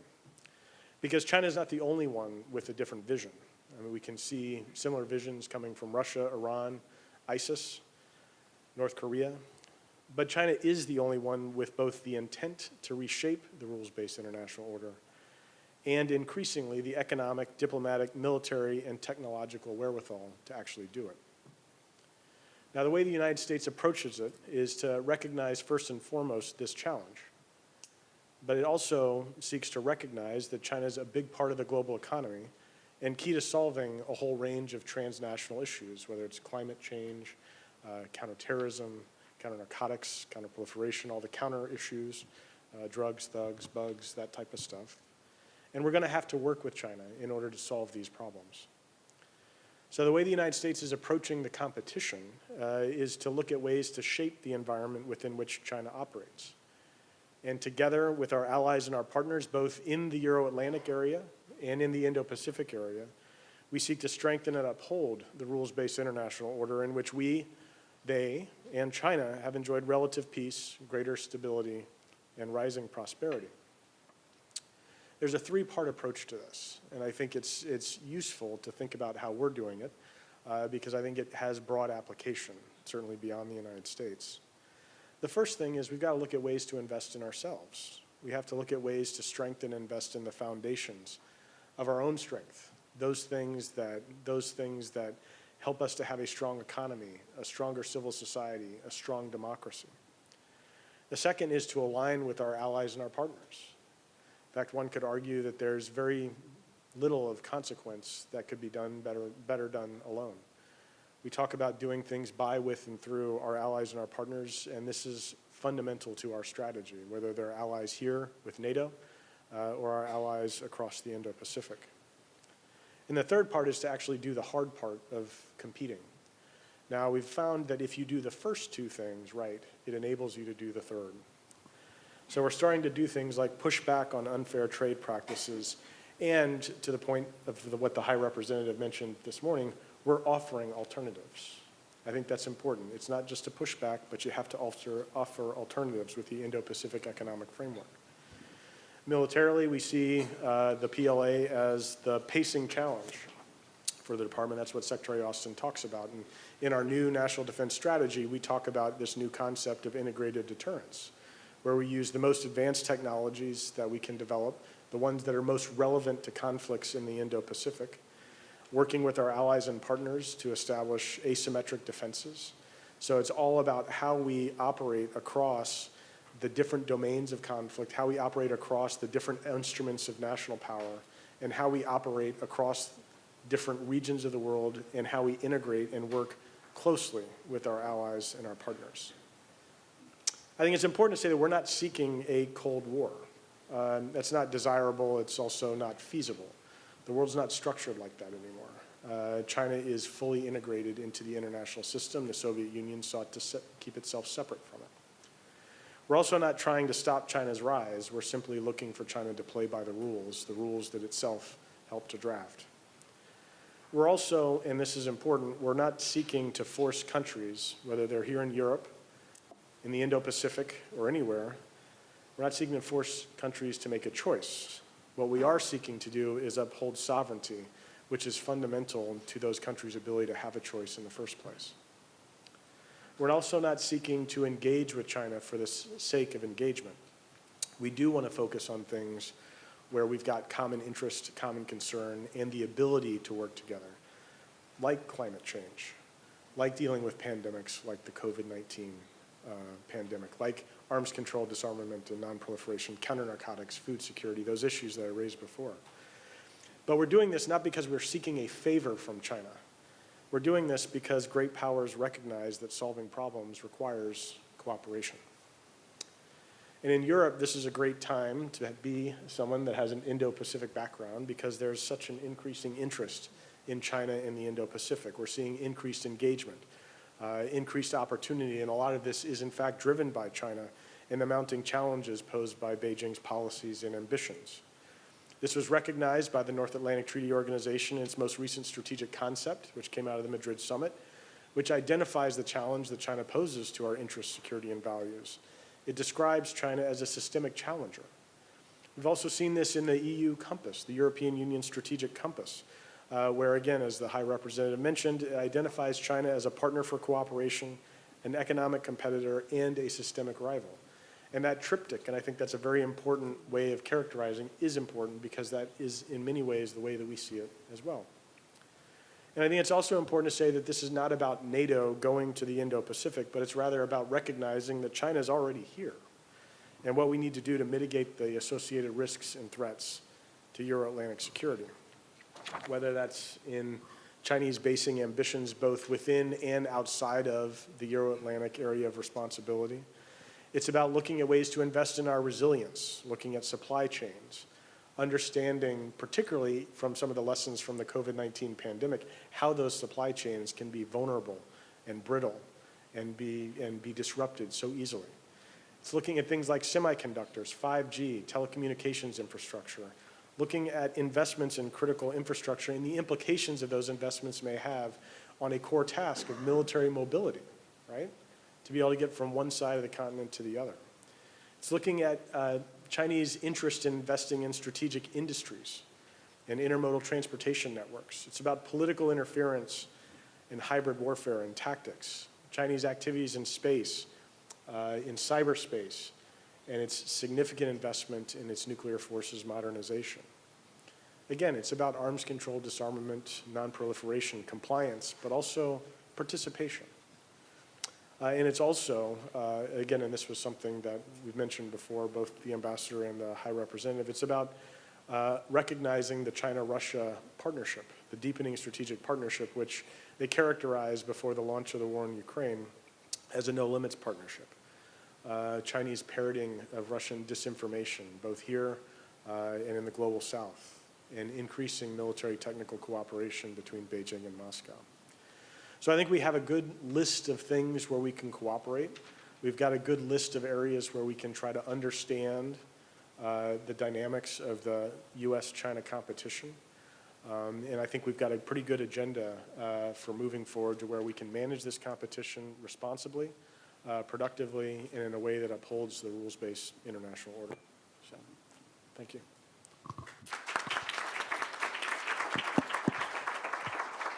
Because China is not the only one with a different vision. I mean, we can see similar visions coming from Russia, Iran, ISIS, North Korea. But China is the only one with both the intent to reshape the rules-based international order and increasingly the economic, diplomatic, military, and technological wherewithal to actually do it. Now, the way the United States approaches it is to recognize first and foremost this challenge. But it also seeks to recognize that China is a big part of the global economy and key to solving a whole range of transnational issues, whether it's climate change, counterterrorism, counter-narcotics, counter-proliferation, all the counter issues, drugs, thugs, bugs, that type of stuff. And we're going to have to work with China in order to solve these problems. So the way the United States is approaching the competition is to look at ways to shape the environment within which China operates. And together with our allies and our partners, both in the Euro-Atlantic area and in the Indo-Pacific area, we seek to strengthen and uphold the rules-based international order in which we, they, and China have enjoyed relative peace, greater stability, and rising prosperity. There's a three-part approach to this, and I think it's useful to think about how we're doing it because I think it has broad application, certainly beyond the United States. The first thing is we've got to look at ways to invest in ourselves. We have to look at ways to strengthen and invest in the foundations of our own strength, those things that help us to have a strong economy, a stronger civil society, a strong democracy. The second is to align with our allies and our partners. In fact, one could argue that there's very little of consequence that could be done better done alone. We talk about doing things by, with, and through our allies and our partners, and this is fundamental to our strategy, whether they're allies here with NATO or our allies across the Indo-Pacific. And the third part is to actually do the hard part of competing. Now, we've found that if you do the first two things right, it enables you to do the third. So we're starting to do things like push back on unfair trade practices, and to the point of what the High Representative mentioned this morning, we're offering alternatives. I think that's important. It's not just a pushback, but you have to offer alternatives with the Indo-Pacific Economic Framework. Militarily, we see the PLA as the pacing challenge for the department. That's what Secretary Austin talks about. And in our new national defense strategy, we talk about this new concept of integrated deterrence, where we use the most advanced technologies that we can develop, the ones that are most relevant to conflicts in the Indo-Pacific, working with our allies and partners to establish asymmetric defenses. So it's all about how we operate across the different domains of conflict, how we operate across the different instruments of national power, and how we operate across different regions of the world, and how we integrate and work closely with our allies and our partners. I think it's important to say that we're not seeking a Cold War. That's not desirable. It's also not feasible. The world's not structured like that anymore. China is fully integrated into the international system. The Soviet Union sought to keep itself separate from it. We're also not trying to stop China's rise. We're simply looking for China to play by the rules that itself helped to draft. We're also, and this is important, we're not seeking to force countries, whether they're here in Europe, in the Indo-Pacific, or anywhere, we're not seeking to force countries to make a choice. What we are seeking to do is uphold sovereignty which is fundamental to those countries' ability to have a choice in the first place. We're also not seeking to engage with China for the sake of engagement. We do want to focus on things where we've got common interest, common concern, and the ability to work together, like climate change, like dealing with pandemics like the COVID-19 pandemic, like arms control, disarmament, and non-proliferation, counter-narcotics, food security, those issues that I raised before. But we're doing this not because we're seeking a favor from China. We're doing this because great powers recognize that solving problems requires cooperation. And in Europe, this is a great time to be someone that has an Indo-Pacific background because there's such an increasing interest in China and the Indo-Pacific. We're seeing increased engagement, increased opportunity, and a lot of this is in fact driven by China and the mounting challenges posed by Beijing's policies and ambitions. This was recognized by the North Atlantic Treaty Organization in its most recent strategic concept, which came out of the Madrid summit, which identifies the challenge that China poses to our interests, security, and values. It describes China as a systemic challenger. We've also seen this in the EU compass, the European Union strategic compass, where again, as the High Representative mentioned, it identifies China as a partner for cooperation, an economic competitor, and a systemic rival. And that triptych, and I think that's a very important way of characterizing, is important because that is in many ways the way that we see it as well. And I think it's also important to say that this is not about NATO going to the Indo-Pacific, but it's rather about recognizing that China is already here and what we need to do to mitigate the associated risks and threats to Euro-Atlantic security, whether that's in Chinese basing ambitions both within and outside of the Euro-Atlantic area of responsibility. It's about looking at ways to invest in our resilience, looking at supply chains, understanding, particularly from some of the lessons from the COVID-19 pandemic, how those supply chains can be vulnerable and brittle and be disrupted so easily. It's looking at things like semiconductors, 5G, telecommunications infrastructure, looking at investments in critical infrastructure and the implications of those investments may have on a core task of military mobility, right? To be able to get from one side of the continent to the other. It's looking at Chinese interest in investing in strategic industries and intermodal transportation networks. It's about political interference in hybrid warfare and tactics, Chinese activities in space, in cyberspace, and its significant investment in its nuclear forces modernization. Again, it's about arms control, disarmament, non-proliferation, compliance, but also participation. And it's also, again, and this was something that we've mentioned before, both the ambassador and the high representative, it's about recognizing the China-Russia partnership, the deepening strategic partnership, which they characterized before the launch of the war in Ukraine as a no-limits partnership. Chinese parroting of Russian disinformation, both here and in the global south, and increasing military technical cooperation between Beijing and Moscow. So I think we have a good list of things where we can cooperate. We've got a good list of areas where we can try to understand the dynamics of the US-China competition. And I think we've got a pretty good agenda for moving forward to where we can manage this competition responsibly, productively, and in a way that upholds the rules-based international order. So, thank you.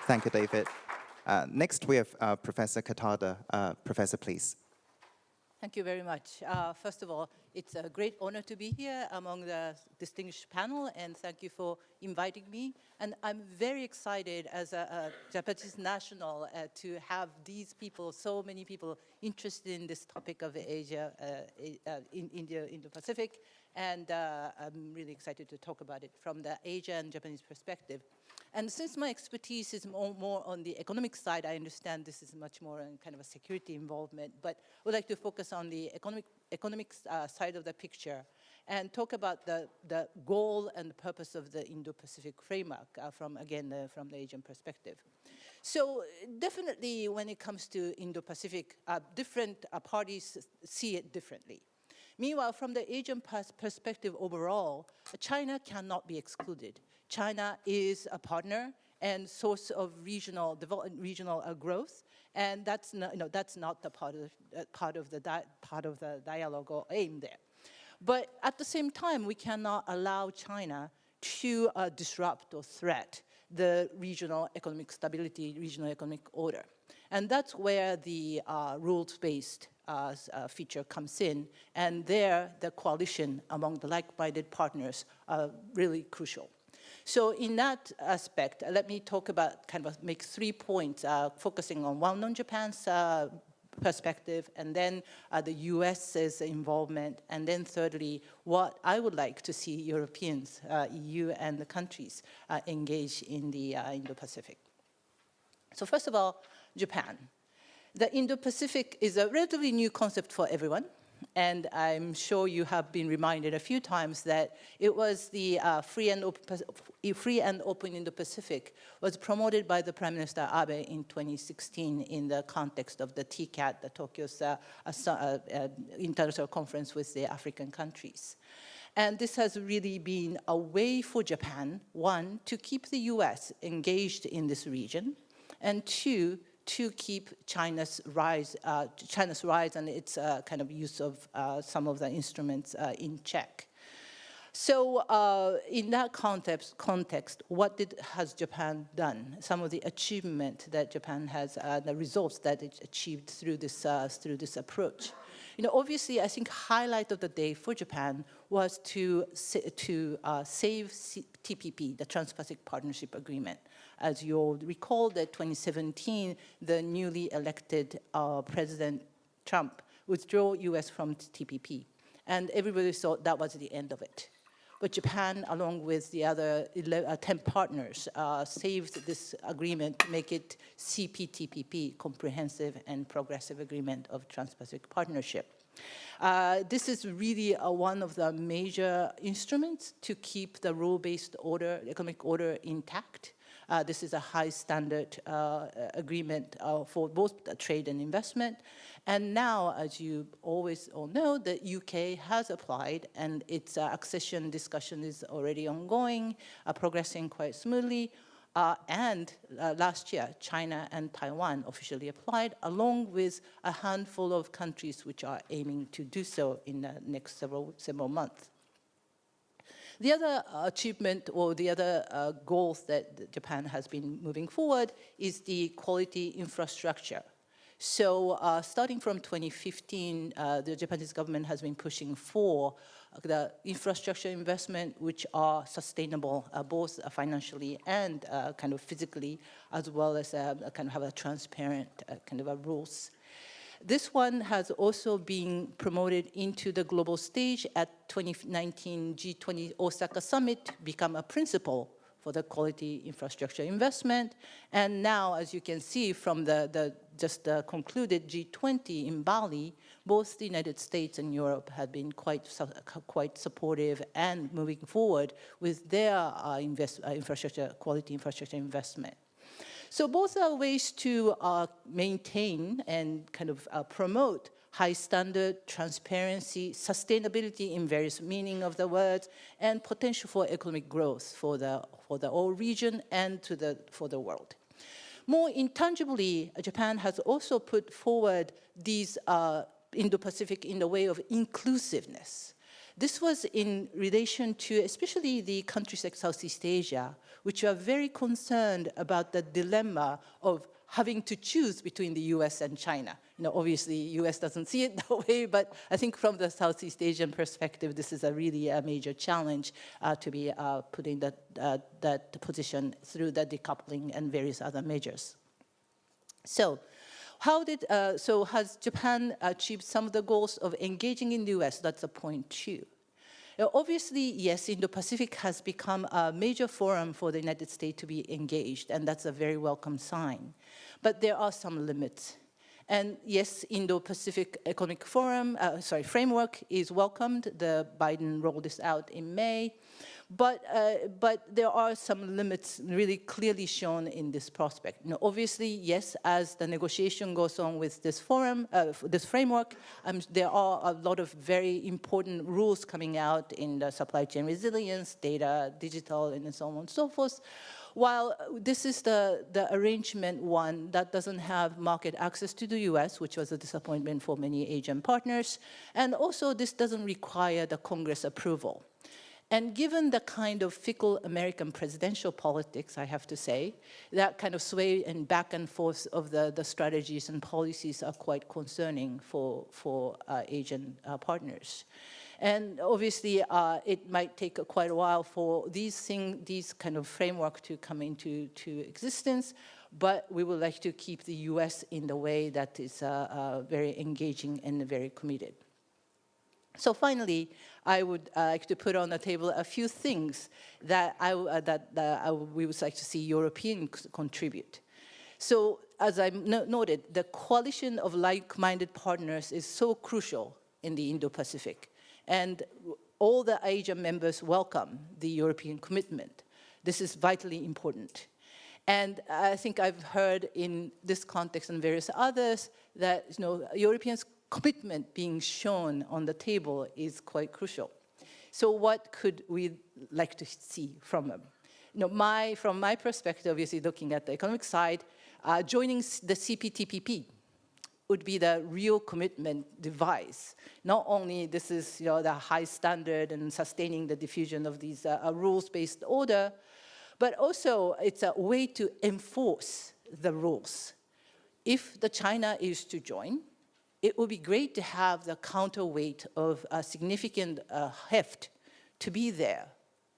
Thank you, David. Next, we have Professor Katada. Professor, please. Thank you very much. First of all, it's a great honor to be here among the distinguished panel, and thank you for inviting me. And I'm very excited as a Japanese national to have these people, so many people interested in this topic of Asia, Indo-Pacific, and I'm really excited to talk about it from the Asia and Japanese perspective. And since my expertise is more on the economic side, I understand this is much more in kind of a security involvement, but I would like to focus on the economic side of the picture and talk about the goal and the purpose of the Indo-Pacific framework from the Asian perspective. So definitely when it comes to Indo-Pacific, different parties see it differently. Meanwhile, from the Asian perspective overall, China cannot be excluded. China is a partner and source of regional growth, and that's not the part of the dialogue or aim there. But at the same time, we cannot allow China to disrupt or threat the regional economic stability, regional economic order. And that's where the rules-based feature comes in, and there the coalition among the like-minded partners are really crucial. So in that aspect, let me talk about, make 3 points, focusing on one on Japan's perspective, and then the US's involvement, and then thirdly, what I would like to see Europeans, EU and the countries engage in the Indo-Pacific. So first of all, Japan. The Indo-Pacific is a relatively new concept for everyone, and I'm sure you have been reminded a few times that it was the free and open Indo-Pacific was promoted by the Prime Minister Abe in 2016 in the context of the TCAT, the Tokyo's international conference with the African countries. And this has really been a way for Japan, one, to keep the US engaged in this region, and two, to keep China's rise and its use of some of the instruments in check. So in that context, what has Japan done? Some of the achievement that Japan has, the results that it achieved through this approach. Obviously, I think highlight of the day for Japan was to save TPP, the Trans-Pacific Partnership Agreement. As you all recall, that 2017, the newly elected President Trump withdrew US from TPP. And everybody thought that was the end of it. But Japan, along with the other 10 partners, saved this agreement to make it CPTPP, Comprehensive and Progressive Agreement of Trans-Pacific Partnership. This is really one of the major instruments to keep the rule-based order, economic order intact. This is a high standard agreement for both trade and investment. And now, as you always all know, the UK has applied, and its accession discussion is already ongoing, progressing quite smoothly. And last year, China and Taiwan officially applied, along with a handful of countries which are aiming to do so in the next several months. The other achievement or the other goals that Japan has been moving forward is the quality infrastructure. So starting from 2015, the Japanese government has been pushing for the infrastructure investment which are sustainable, both financially and physically, as well as have a transparent rules. This one has also been promoted into the global stage at 2019 G20 Osaka Summit, become a principle for the quality infrastructure investment. And now, as you can see from the just concluded G20 in Bali, both the United States and Europe have been quite supportive and moving forward with their quality infrastructure investment. So both are ways to maintain and promote high standard, transparency, sustainability in various meaning of the words, and potential for economic growth for the whole region and for the world. More intangibly, Japan has also put forward these Indo-Pacific in the way of inclusiveness. This was in relation to especially the countries like Southeast Asia, which are very concerned about the dilemma of having to choose between the US and China. Obviously, US doesn't see it that way, but I think from the Southeast Asian perspective, this is really a major challenge to be put in that position through the decoupling and various other measures. So, has Japan achieved some of the goals of engaging in the US? That's a point too. Obviously, yes, Indo-Pacific has become a major forum for the United States to be engaged, and that's a very welcome sign. But there are some limits. And yes, Indo-Pacific Economic Forum, framework is welcomed. The Biden rolled this out in May. But there are some limits really clearly shown in this prospect. Obviously, yes, as the negotiation goes on with this forum, this framework, there are a lot of very important rules coming out in the supply chain resilience, data, digital, and so on and so forth. While this is the arrangement one that doesn't have market access to the US, which was a disappointment for many Asian partners, and also this doesn't require the Congress approval. And given the kind of fickle American presidential politics, I have to say, that kind of sway and back and forth of the strategies and policies are quite concerning for Asian partners. And obviously, it might take quite a while for these kind of framework to come into existence, but we would like to keep the US in the way that is very engaging and very committed. So finally, I would like to put on the table a few things that we would like to see Europeans contribute. So as I noted, the coalition of like-minded partners is so crucial in the Indo-Pacific. And all the Asian members welcome the European commitment. This is vitally important. And I think I've heard in this context and various others that Europeans' commitment being shown on the table is quite crucial. So what could we like to see from them? From my perspective, obviously looking at the economic side, joining the CPTPP would be the real commitment device. Not only this is the high standard and sustaining the diffusion of these rules-based order, but also it's a way to enforce the rules. If the China is to join, it would be great to have the counterweight of a significant heft to be there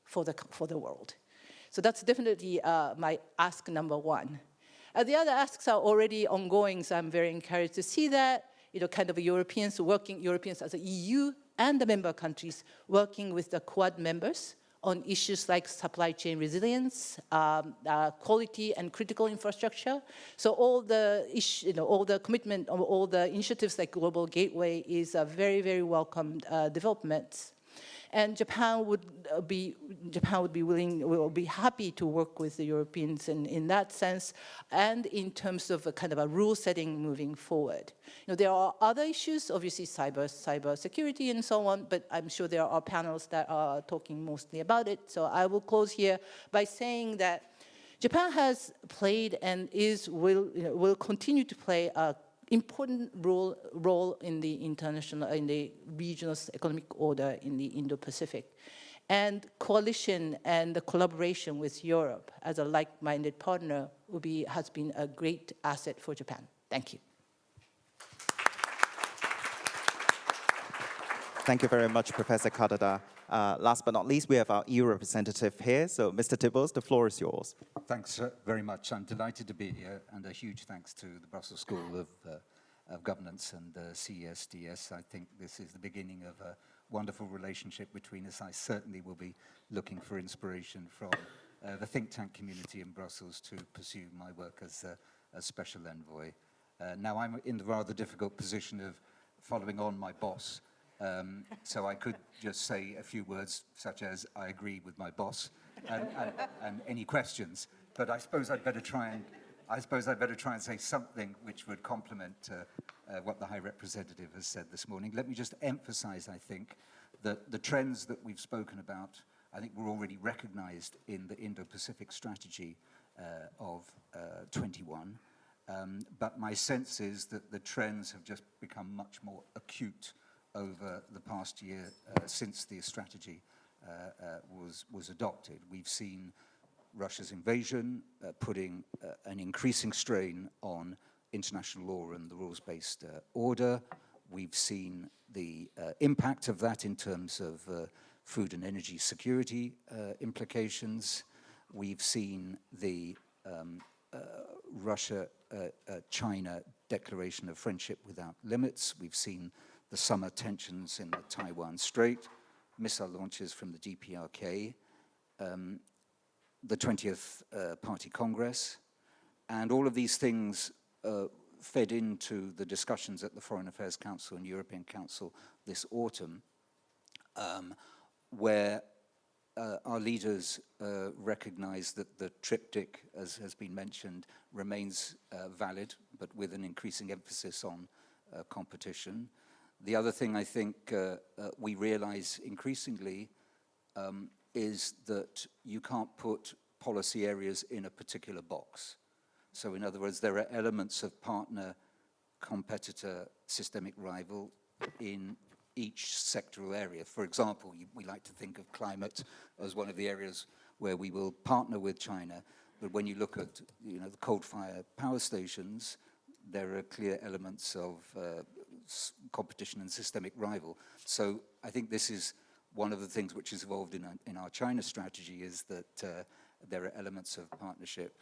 for the world. So that's definitely my ask number one. The other asks are already ongoing, so I'm very encouraged to see that, kind of Europeans as a EU and the member countries working with the Quad members on issues like supply chain resilience, quality and critical infrastructure. So all the all the commitment, all the initiatives like Global Gateway is a very, very welcome development. And Japan will be happy to work with the Europeans in that sense, and in terms of a kind of a rule setting moving forward. There are other issues, obviously cyber security and so on, but I'm sure there are panels that are talking mostly about it. So I will close here by saying that Japan has played and will continue to play a important role in the regional economic order in the Indo-Pacific. And coalition and the collaboration with Europe as a like-minded partner has been a great asset for Japan. Thank you. Thank you very much, Professor Kadada. Last but not least, we have our EU representative here. So, Mr. Tibbles, the floor is yours. Thanks very much. I'm delighted to be here, and a huge thanks to the Brussels School of Governance and CSDS. I think this is the beginning of a wonderful relationship between us. I certainly will be looking for inspiration from the think tank community in Brussels to pursue my work as a special envoy. Now, I'm in the rather difficult position of following on my boss. So I could just say a few words, such as, I agree with my boss, and any questions. But I suppose I'd better try and say something which would complement what the High Representative has said this morning. Let me just emphasize, I think, that the trends that we've spoken about, I think were already recognized in the Indo-Pacific strategy of 21. But my sense is that the trends have just become much more acute over the past year since the strategy was adopted. We've seen Russia's invasion putting an increasing strain on international law and the rules-based order. We've seen the impact of that in terms of food and energy security implications. We've seen the Russia-China declaration of friendship without limits. We've seen the summer tensions in the Taiwan Strait, missile launches from the DPRK, the 20th Party Congress, and all of these things fed into the discussions at the Foreign Affairs Council and European Council this autumn, where our leaders recognize that the triptych, as has been mentioned, remains valid, but with an increasing emphasis on competition. The other thing I think we realize increasingly is that you can't put policy areas in a particular box. So in other words, there are elements of partner, competitor, systemic rival in each sectoral area. For example, we like to think of climate as one of the areas where we will partner with China. But when you look at the coal-fired power stations, there are clear elements of competition and systemic rival. So I think this is one of the things which has evolved in our China strategy, is that there are elements of partnership,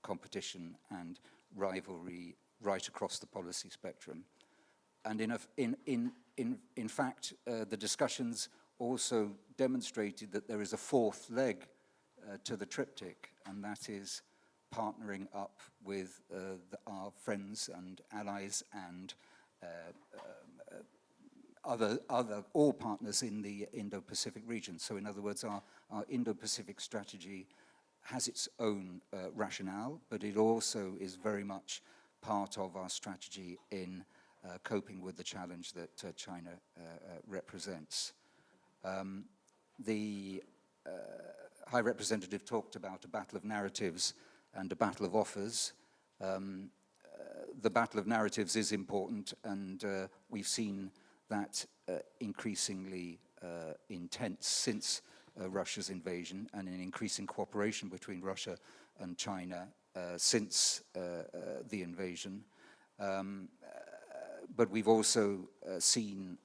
competition and rivalry right across the policy spectrum. And in fact, the discussions also demonstrated that there is a fourth leg to the triptych, and that is partnering up with our friends and allies and all partners in the Indo-Pacific region. So in other words, our Indo-Pacific strategy has its own rationale, but it also is very much part of our strategy in coping with the challenge that China represents. The High Representative talked about a battle of narratives and a battle of offers. The battle of narratives is important, and we've seen that increasingly intense since Russia's invasion, and an increasing cooperation between Russia and China since the invasion. But we've also seen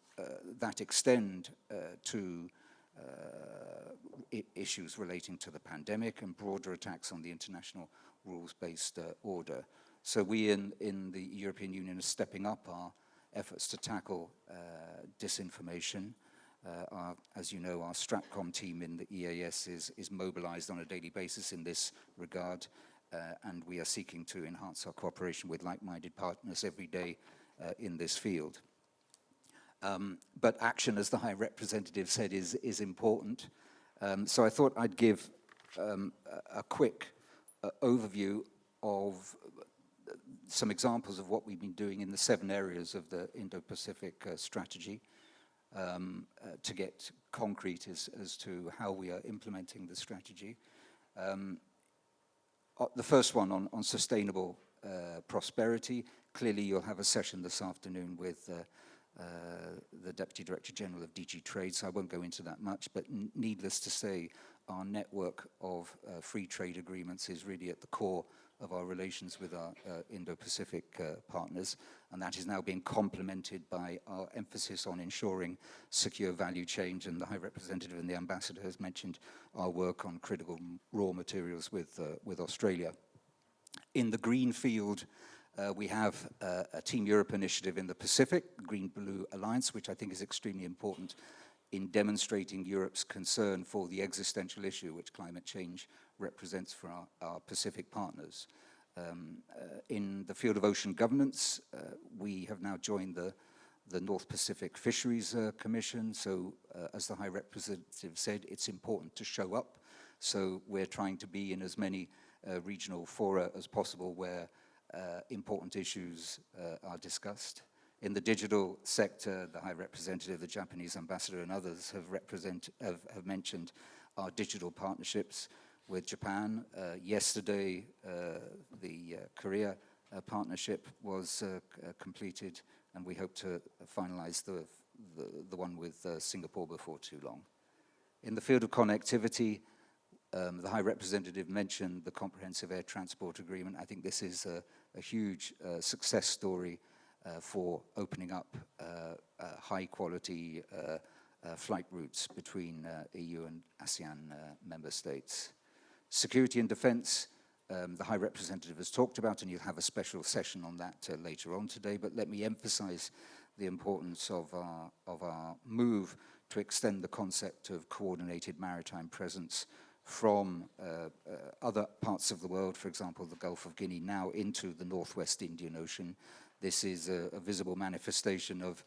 that extend to issues relating to the pandemic and broader attacks on the international rules-based order. So we in the European Union are stepping up our efforts to tackle disinformation. As you know, our STRATCOM team in the EAS is mobilized on a daily basis in this regard, and we are seeking to enhance our cooperation with like-minded partners every day in this field. But action, as the High Representative said, is important. So I thought I'd give a quick overview of some examples of what we've been doing in the 7 areas of the Indo-Pacific strategy to get concrete as to how we are implementing the strategy. The first one on sustainable prosperity. Clearly, you'll have a session this afternoon with the Deputy Director General of DG Trade, so I won't go into that much, but needless to say, our network of free trade agreements is really at the core of our relations with our Indo-Pacific partners, and that is now being complemented by our emphasis on ensuring secure value chains, and the High Representative and the Ambassador has mentioned our work on critical raw materials with Australia. In the green field, we have a Team Europe initiative in the Pacific, Green-Blue Alliance, which I think is extremely important in demonstrating Europe's concern for the existential issue which climate change represents for our Pacific partners. In the field of ocean governance, we have now joined the North Pacific Fisheries Commission, so as the High Representative said, it's important to show up. So we're trying to be in as many regional fora as possible where important issues are discussed. In the digital sector, the High Representative, the Japanese Ambassador and others have mentioned our digital partnerships with Japan. Yesterday, the Korea partnership was completed, and we hope to finalize the one with Singapore before too long. In the field of connectivity, the High Representative mentioned the Comprehensive Air Transport Agreement. I think this is a huge success story for opening up high-quality flight routes between EU and ASEAN member states. Security and defense, the High Representative has talked about, and you'll have a special session on that later on today, but let me emphasize the importance of our move to extend the concept of coordinated maritime presence from other parts of the world, for example, the Gulf of Guinea, now into the Northwest Indian Ocean. This is a visible manifestation of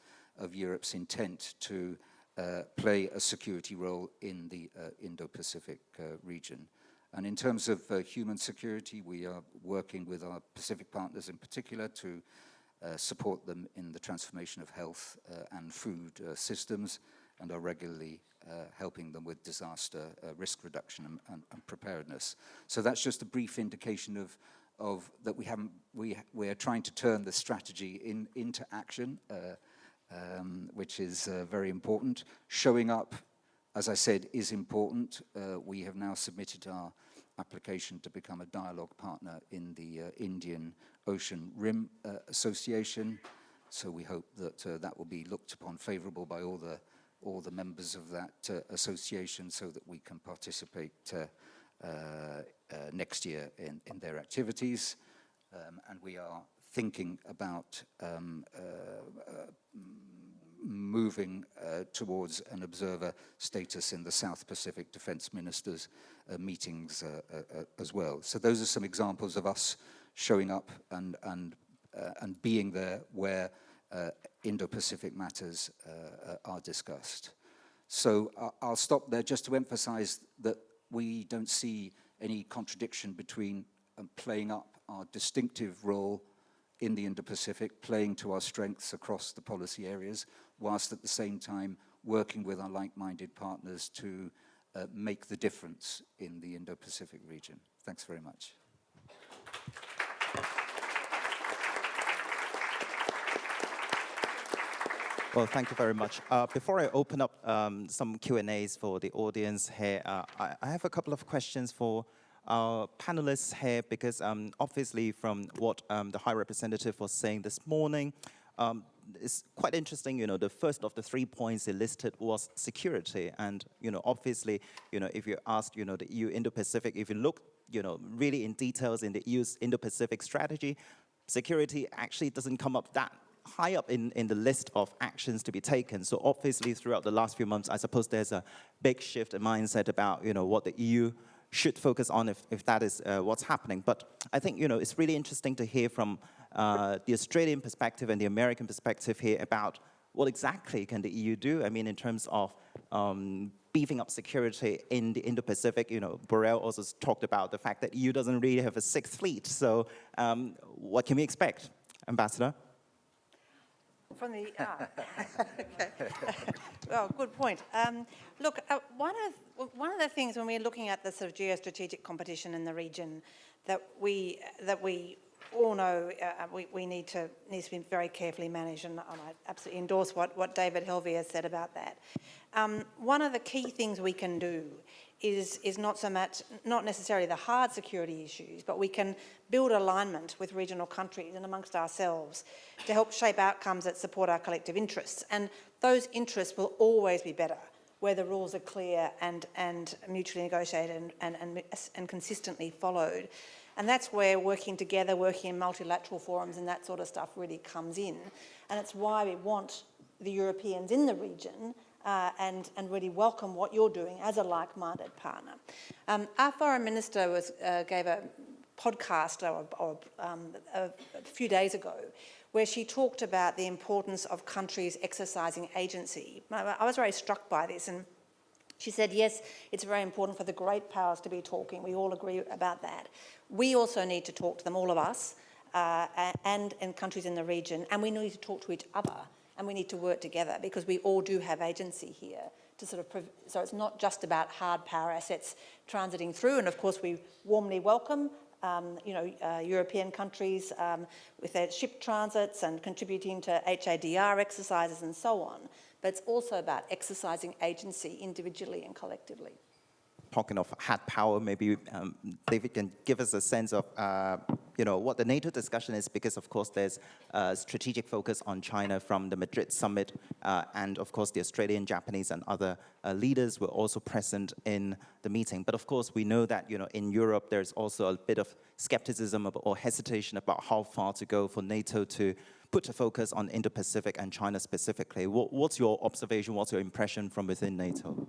Europe's intent to play a security role in the Indo-Pacific region. And in terms of human security, we are working with our Pacific partners in particular to support them in the transformation of health and food systems, and are regularly helping them with disaster risk reduction and preparedness. So that's just a brief indication of that we are trying to turn the strategy into action which is very important. Showing up, as I said, is important. We have now submitted our application to become a dialogue partner in the Indian Ocean Rim Association. So we hope that that will be looked upon favorable by all the members of that association, so that we can participate next year in their activities. And we are thinking about moving towards an observer status in the South Pacific Defense Ministers meetings as well. So those are some examples of us showing up and being there where Indo-Pacific matters are discussed. So I'll stop there just to emphasize that we don't see any contradiction between playing up our distinctive role in the Indo-Pacific, playing to our strengths across the policy areas, whilst at the same time working with our like-minded partners to make the difference in the Indo-Pacific region. Thanks very much. Well, thank you very much. Before I open up some Q&As for the audience here, I have a couple of questions for our panelists here, because obviously from what the High Representative was saying this morning, it's quite interesting, you know, the first of the 3 points he listed was security. And, you know, obviously, you know, if you ask, you know, the EU Indo-Pacific, if you look, you know, really in details in the EU's Indo-Pacific strategy, security actually doesn't come up that high up in the list of actions to be taken. So obviously throughout the last few months, I suppose there's a big shift in mindset about, you know, what the EU should focus on if that is what's happening. But I think, you know, it's really interesting to hear from the Australian perspective and the American perspective here about what exactly can the EU do. I mean, in terms of beefing up security in the Indo-Pacific. You know, Borrell also talked about the fact that EU doesn't really have a sixth fleet. So what can we expect, Ambassador? From the, okay. Well, good point. Look, one of the things when we're looking at the sort of geostrategic competition in the region that we all know we need to be very carefully managed, and I absolutely endorse what David Helvey has said about that. One of the key things we can do is not necessarily the hard security issues, but we can build alignment with regional countries and amongst ourselves to help shape outcomes that support our collective interests. And those interests will always be better where the rules are clear and mutually negotiated and consistently followed. And that's where working together, working in multilateral forums and that sort of stuff really comes in. And it's why we want the Europeans in the region and really welcome what you're doing as a like-minded partner. Our foreign minister gave a podcast a few days ago where she talked about the importance of countries exercising agency. I was very struck by this, and she said, yes, it's very important for the great powers to be talking. We all agree about that. We also need to talk to them, all of us, and countries in the region, and we need to talk to each other. And we need to work together because we all do have agency here to sort of, so it's not just about hard power assets transiting through. And of course, we warmly welcome, European countries with their ship transits and contributing to HADR exercises and so on. But it's also about exercising agency individually and collectively. Talking of hard power, maybe David can give us a sense of, what the NATO discussion is, because of course there's a strategic focus on China from the Madrid summit, and of course the Australian, Japanese and other leaders were also present in the meeting. But of course we know that, in Europe there's also a bit of skepticism or hesitation about how far to go for NATO to put a focus on Indo-Pacific and China specifically. What's your observation, what's your impression from within NATO?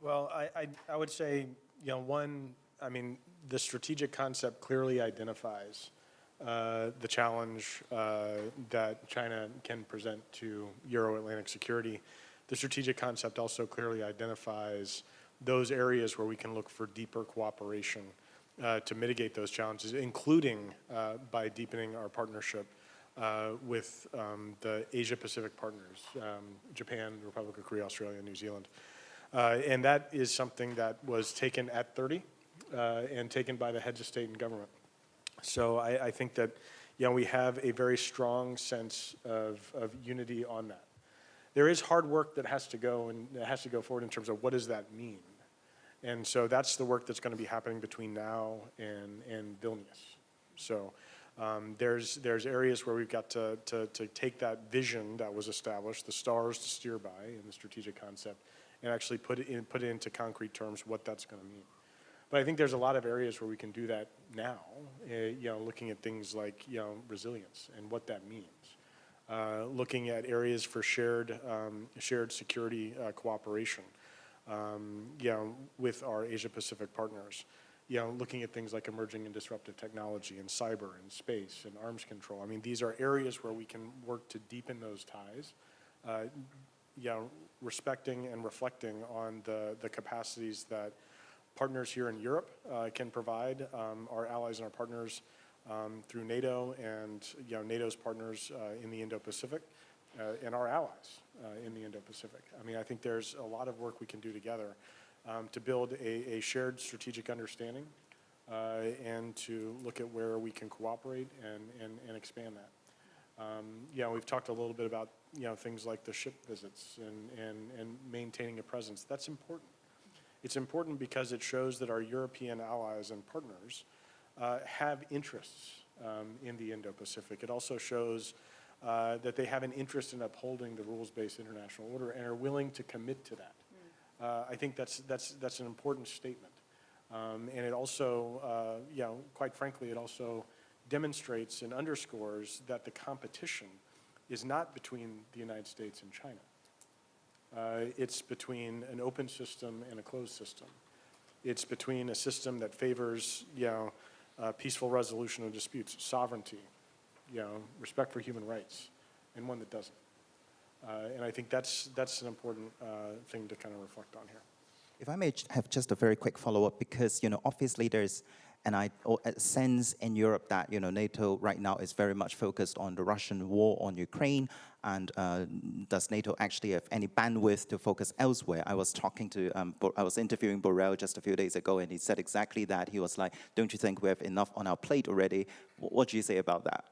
Well, I would say, the strategic concept clearly identifies the challenge that China can present to Euro-Atlantic security. The strategic concept also clearly identifies those areas where we can look for deeper cooperation to mitigate those challenges, including by deepening our partnership with the Asia-Pacific partners, Japan, Republic of Korea, Australia, New Zealand. And that is something that was taken at 30 and taken by the heads of state and government. So I think that, we have a very strong sense of unity on that. There is hard work that has to go forward in terms of what does that mean. And so that's the work that's going to be happening between now and Vilnius. So there's areas where we've got to take that vision that was established, the stars to steer by in the strategic concept, and actually put it into concrete terms what that's going to mean. But I think there's a lot of areas where we can do that now, looking at things like resilience and what that means. Looking at areas for shared security cooperation. With our Asia-Pacific partners, looking at things like emerging and disruptive technology and cyber and space and arms control. I mean, these are areas where we can work to deepen those ties, respecting and reflecting on the capacities that partners here in Europe can provide, our allies and our partners through NATO and NATO's partners in the Indo-Pacific, and our allies in the Indo-Pacific. I mean, I think there's a lot of work we can do together to build a shared strategic understanding and to look at where we can cooperate and expand that. We've talked a little bit about things like the ship visits and maintaining a presence. That's important. It's important because it shows that our European allies and partners have interests in the Indo-Pacific. It also shows that they have an interest in upholding the rules-based international order and are willing to commit to that. I think that's an important statement. And it also, quite frankly, it also demonstrates and underscores that the competition is not between the United States and China. It's between an open system and a closed system. It's between a system that favors, peaceful resolution of disputes, sovereignty, respect for human rights, and one that doesn't. And I think that's an important thing to kind of reflect on here. If I may have just a very quick follow-up, because obviously there's a sense in Europe that NATO right now is very much focused on the Russian war on Ukraine, and does NATO actually have any bandwidth to focus elsewhere? I was interviewing Borrell just a few days ago, and he said exactly that. He was like, "Don't you think we have enough on our plate already?" What do you say about that?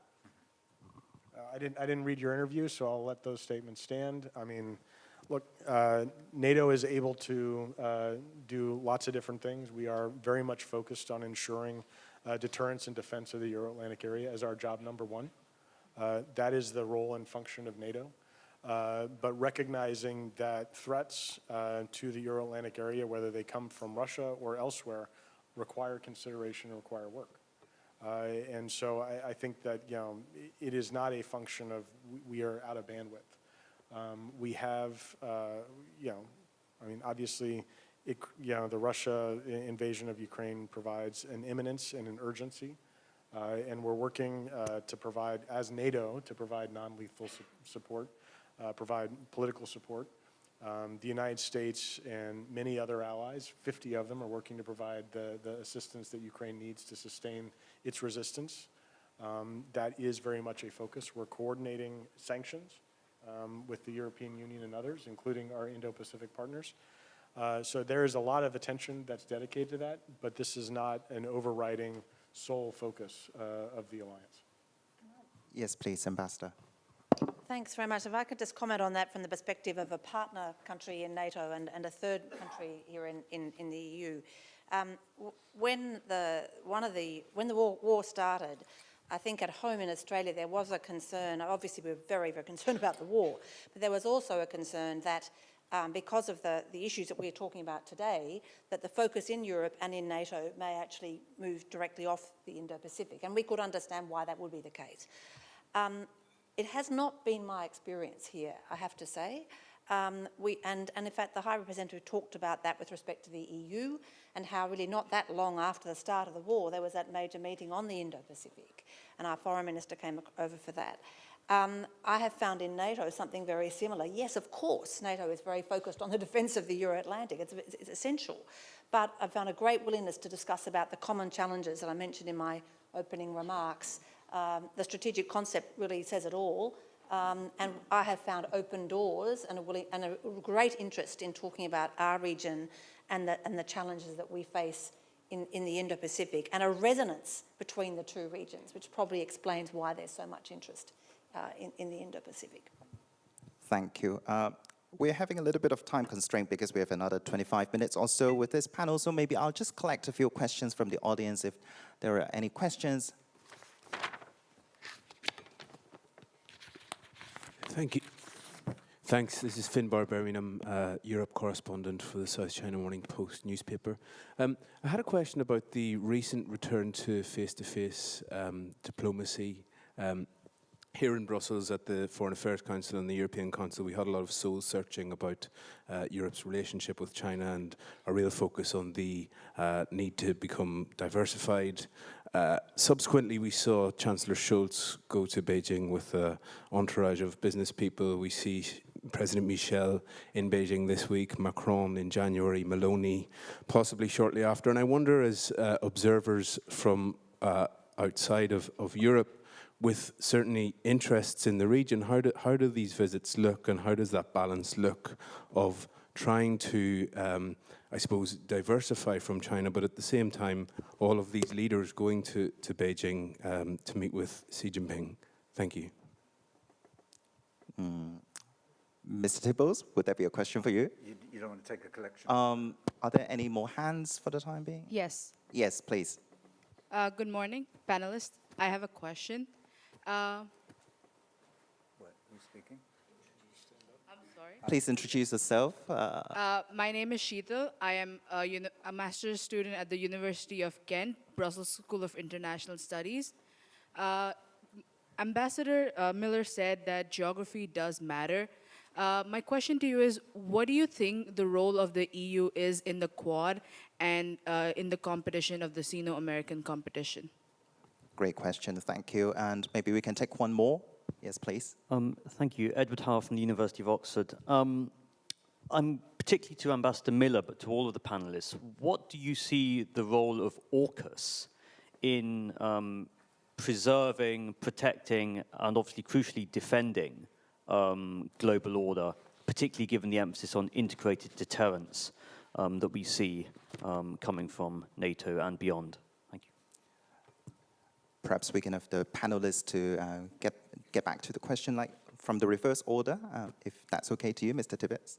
I didn't read your interview, so I'll let those statements stand. I mean, look, NATO is able to do lots of different things. We are very much focused on ensuring deterrence and defense of the Euro-Atlantic area as our job number one. That is the role and function of NATO. But recognizing that threats to the Euro-Atlantic area, whether they come from Russia or elsewhere, require consideration and require work. And so I think that it is not a function of we are out of bandwidth. We have, I mean, obviously, the Russia invasion of Ukraine provides an imminence and an urgency, and we're working to provide, as NATO, to provide non-lethal support, provide political support. The United States and many other allies, 50 of them, are working to provide the assistance that Ukraine needs to sustain its resistance. That is very much a focus. We're coordinating sanctions with the European Union and others, including our Indo-Pacific partners. So there is a lot of attention that's dedicated to that, but this is not an overriding sole focus of the alliance. Yes, please, Ambassador. Thanks very much. If I could just comment on that from the perspective of a partner country in NATO and a third country here in the EU. When the war started, I think at home in Australia there was a concern. Obviously we were very, very concerned about the war, but there was also a concern that because of the issues that we're talking about today, that the focus in Europe and in NATO may actually move directly off the Indo-Pacific, and we could understand why that would be the case. It has not been my experience here, I have to say. And in fact, the High Representative talked about that with respect to the EU and how really not that long after the start of the war, there was that major meeting on the Indo-Pacific, and our Foreign Minister came over for that. I have found in NATO something very similar. Yes, of course, NATO is very focused on the defence of the Euro-Atlantic. It's essential. But I've found a great willingness to discuss about the common challenges that I mentioned in my opening remarks. The strategic concept really says it all. And I have found open doors and a great interest in talking about our region and the challenges that we face in the Indo-Pacific and a resonance between the two regions, which probably explains why there's so much interest in the Indo-Pacific. Thank you. We're having a little bit of time constraint because we have another 25 minutes or so with this panel, so maybe I'll just collect a few questions from the audience if there are any questions. Thank you. Thanks. This is Finn Barbarian. I'm Europe correspondent for the South China Morning Post newspaper. I had a question about the recent return to face-to-face diplomacy. Here in Brussels at the Foreign Affairs Council and the European Council, we had a lot of soul searching about Europe's relationship with China and a real focus on the need to become diversified. Subsequently, we saw Chancellor Scholz go to Beijing with an entourage of business people. We see President Michel in Beijing this week, Macron in January, Meloni possibly shortly after. And I wonder, as observers from outside of Europe, with certainly interests in the region, how do these visits look, and how does that balance look of trying to, I suppose, diversify from China, but at the same time, all of these leaders going to Beijing to meet with Xi Jinping? Thank you. Mr. Tibbles, would that be a question for you? You don't want to take a collection? Are there any more hands for the time being? Yes. Yes, please. Good morning, panelists. I have a question. Who's speaking? I'm sorry. Please introduce yourself. My name is Sheetal. I am a master's student at the University of Kent, Brussels School of International Studies. Ambassador Miller said that geography does matter. My question to you is, what do you think the role of the EU is in the Quad and in the competition of the Sino-American competition? Great question, thank you. And maybe we can take one more. Yes, please. Thank you. Edward Howe from the University of Oxford. I'm particularly to Ambassador Miller, but to all of the panelists, what do you see the role of AUKUS in preserving, protecting, and obviously crucially defending global order, particularly given the emphasis on integrated deterrence that we see coming from NATO and beyond? Thank you. Perhaps we can have the panelists to get back to the question, like from the reverse order, if that's okay to you, Mr. Tibbets.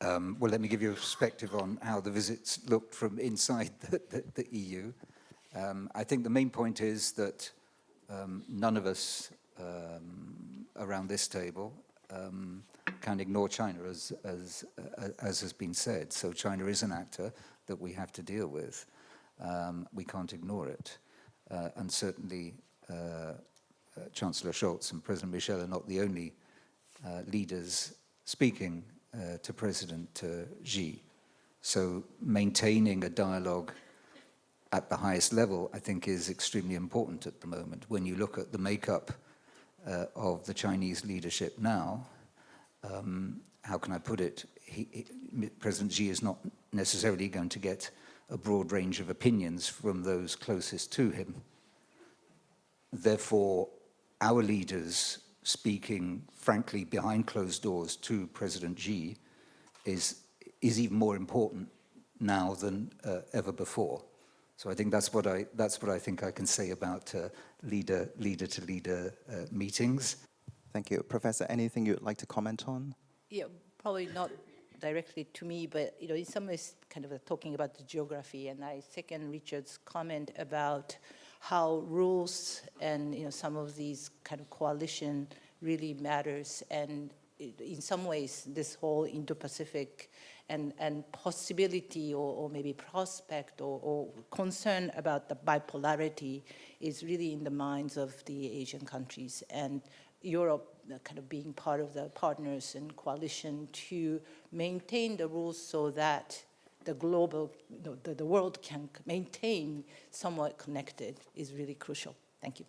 Well, let me give you a perspective on how the visits looked from inside the EU. I think the main point is that none of us around this table can ignore China, as has been said. So China is an actor that we have to deal with. We can't ignore it. And certainly Chancellor Scholz and President Michel are not the only leaders speaking to President Xi. So maintaining a dialogue at the highest level, I think, is extremely important at the moment. When you look at the makeup of the Chinese leadership now, how can I put it? President Xi is not necessarily going to get a broad range of opinions from those closest to him. Therefore, our leaders speaking frankly behind closed doors to President Xi is even more important now than ever before. So I think that's what I think I can say about leader to leader meetings. Thank you, Professor. Anything you'd like to comment on? Yeah, probably not directly to me, but in some ways, kind of talking about the geography. And I second Richard's comment about how rules and some of these kind of coalition really matters. And in some ways, this whole Indo-Pacific and possibility or maybe prospect or concern about the bipolarity is really in the minds of the Asian countries, and Europe kind of being part of the partners and coalition to maintain the rules so that the global, the world can maintain somewhat connected is really crucial. Thank you.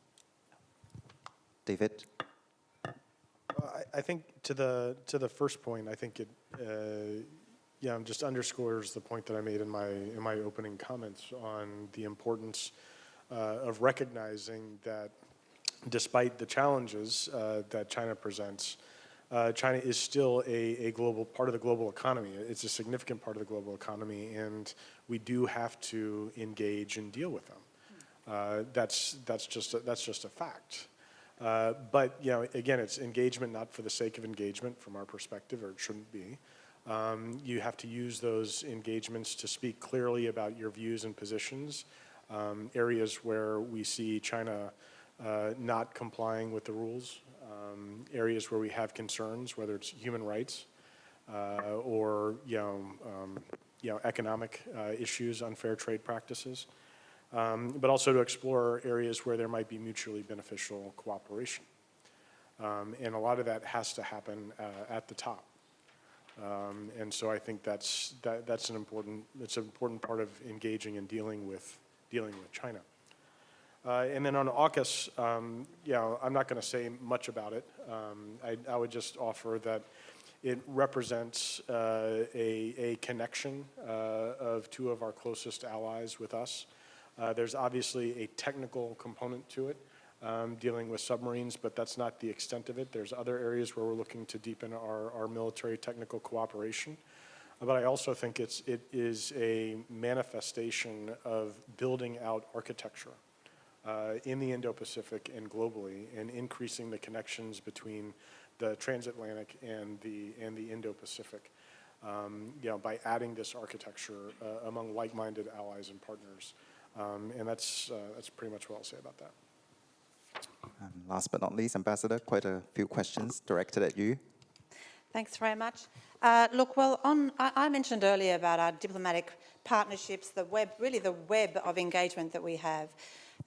David? I think to the first point, I think it just underscores the point that I made in my opening comments on the importance of recognizing that despite the challenges that China presents, China is still a global part of the global economy. It's a significant part of the global economy, and we do have to engage and deal with them. That's just a fact. But you know, again, it's engagement not for the sake of engagement from our perspective, or it shouldn't be. You have to use those engagements to speak clearly about your views and positions. Areas where we see China not complying with the rules, areas where we have concerns, whether it's human rights or economic issues, unfair trade practices, but also to explore areas where there might be mutually beneficial cooperation. And a lot of that has to happen at the top. And so I think that's an important part of engaging and dealing with China. And then on AUKUS, I'm not going to say much about it. I would just offer that it represents a connection of two of our closest allies with us. There's obviously a technical component to it, dealing with submarines, but that's not the extent of it. There's other areas where we're looking to deepen our military technical cooperation. But I also think it is a manifestation of building out architecture in the Indo-Pacific and globally, and increasing the connections between the transatlantic and the Indo-Pacific, by adding this architecture among like-minded allies and partners. And that's pretty much what I'll say about that. And last but not least, Ambassador, quite a few questions directed at you. Thanks very much. Look, well, I mentioned earlier about our diplomatic partnerships, the web of engagement that we have.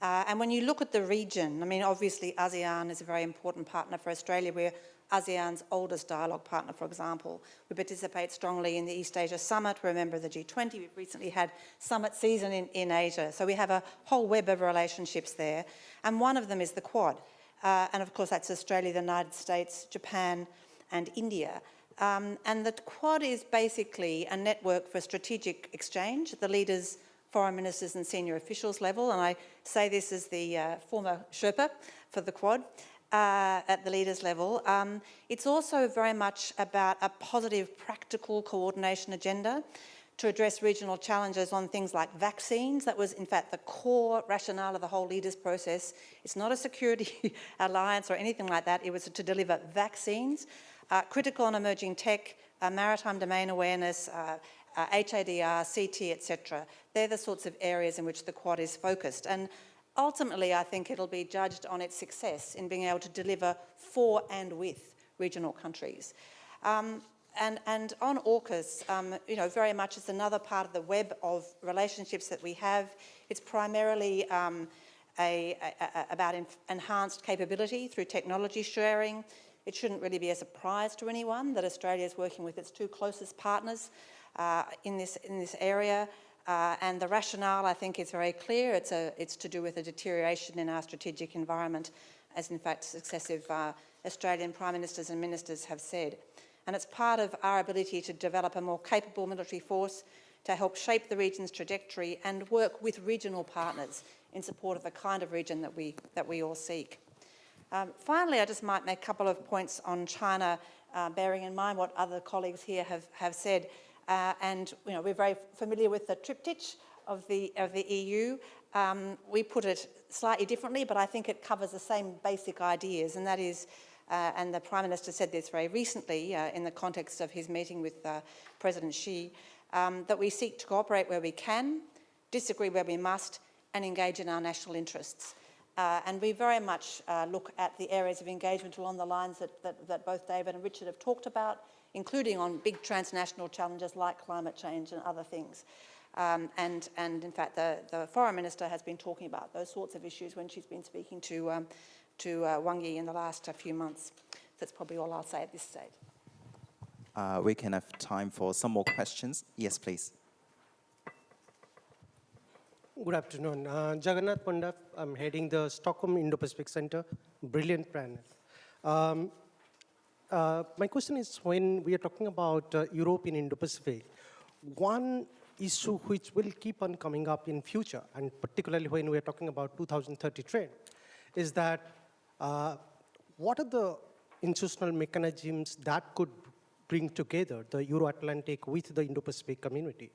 And when you look at the region, I mean, obviously ASEAN is a very important partner for Australia. We're ASEAN's oldest dialogue partner, for example. We participate strongly in the East Asia Summit. We're a member of the G20. We've recently had summit season in Asia. So we have a whole web of relationships there. And one of them is the Quad. And of course, that's Australia, the United States, Japan, and India. And the Quad is basically a network for strategic exchange. The leaders, foreign ministers and senior officials level, and I say this as the former Sherpa for the Quad, at the leaders level. It's also very much about a positive, practical coordination agenda to address regional challenges on things like vaccines. That was, in fact, the core rationale of the whole leaders process. It's not a security alliance or anything like that. It was to deliver vaccines, critical and emerging tech, maritime domain awareness, HADR, CT, etc. They're the sorts of areas in which the Quad is focused. And ultimately, I think it'll be judged on its success in being able to deliver for and with regional countries. And on AUKUS, very much it's another part of the web of relationships that we have. It's primarily about enhanced capability through technology sharing. It shouldn't really be a surprise to anyone that Australia is working with its two closest partners in this area. And the rationale, I think, is very clear. It's to do with a deterioration in our strategic environment, as in fact successive Australian Prime Ministers and Ministers have said. And it's part of our ability to develop a more capable military force to help shape the region's trajectory and work with regional partners in support of the kind of region that we all seek. Finally, I just might make a couple of points on China, bearing in mind what other colleagues here have said. And we're very familiar with the triptych of the EU. We put it slightly differently, but I think it covers the same basic ideas, and that is, and the Prime Minister said this very recently in the context of his meeting with President Xi, that we seek to cooperate where we can, disagree where we must, and engage in our national interests. And we very much look at the areas of engagement along the lines that both David and Richard have talked about, including on big transnational challenges like climate change and other things. And in fact, the Foreign Minister has been talking about those sorts of issues when she's been speaking to Wang Yi in the last few months. That's probably all I'll say at this stage. We can have time for some more questions. Yes, please. Good afternoon. Jagannath Pandap, I'm heading the Stockholm Indo-Pacific Center. Brilliant panel. My question is, when we are talking about Europe in Indo-Pacific, one issue which will keep on coming up in future, and particularly when we are talking about 2030 trend, is that what are the institutional mechanisms that could bring together the Euro-Atlantic with the Indo-Pacific community.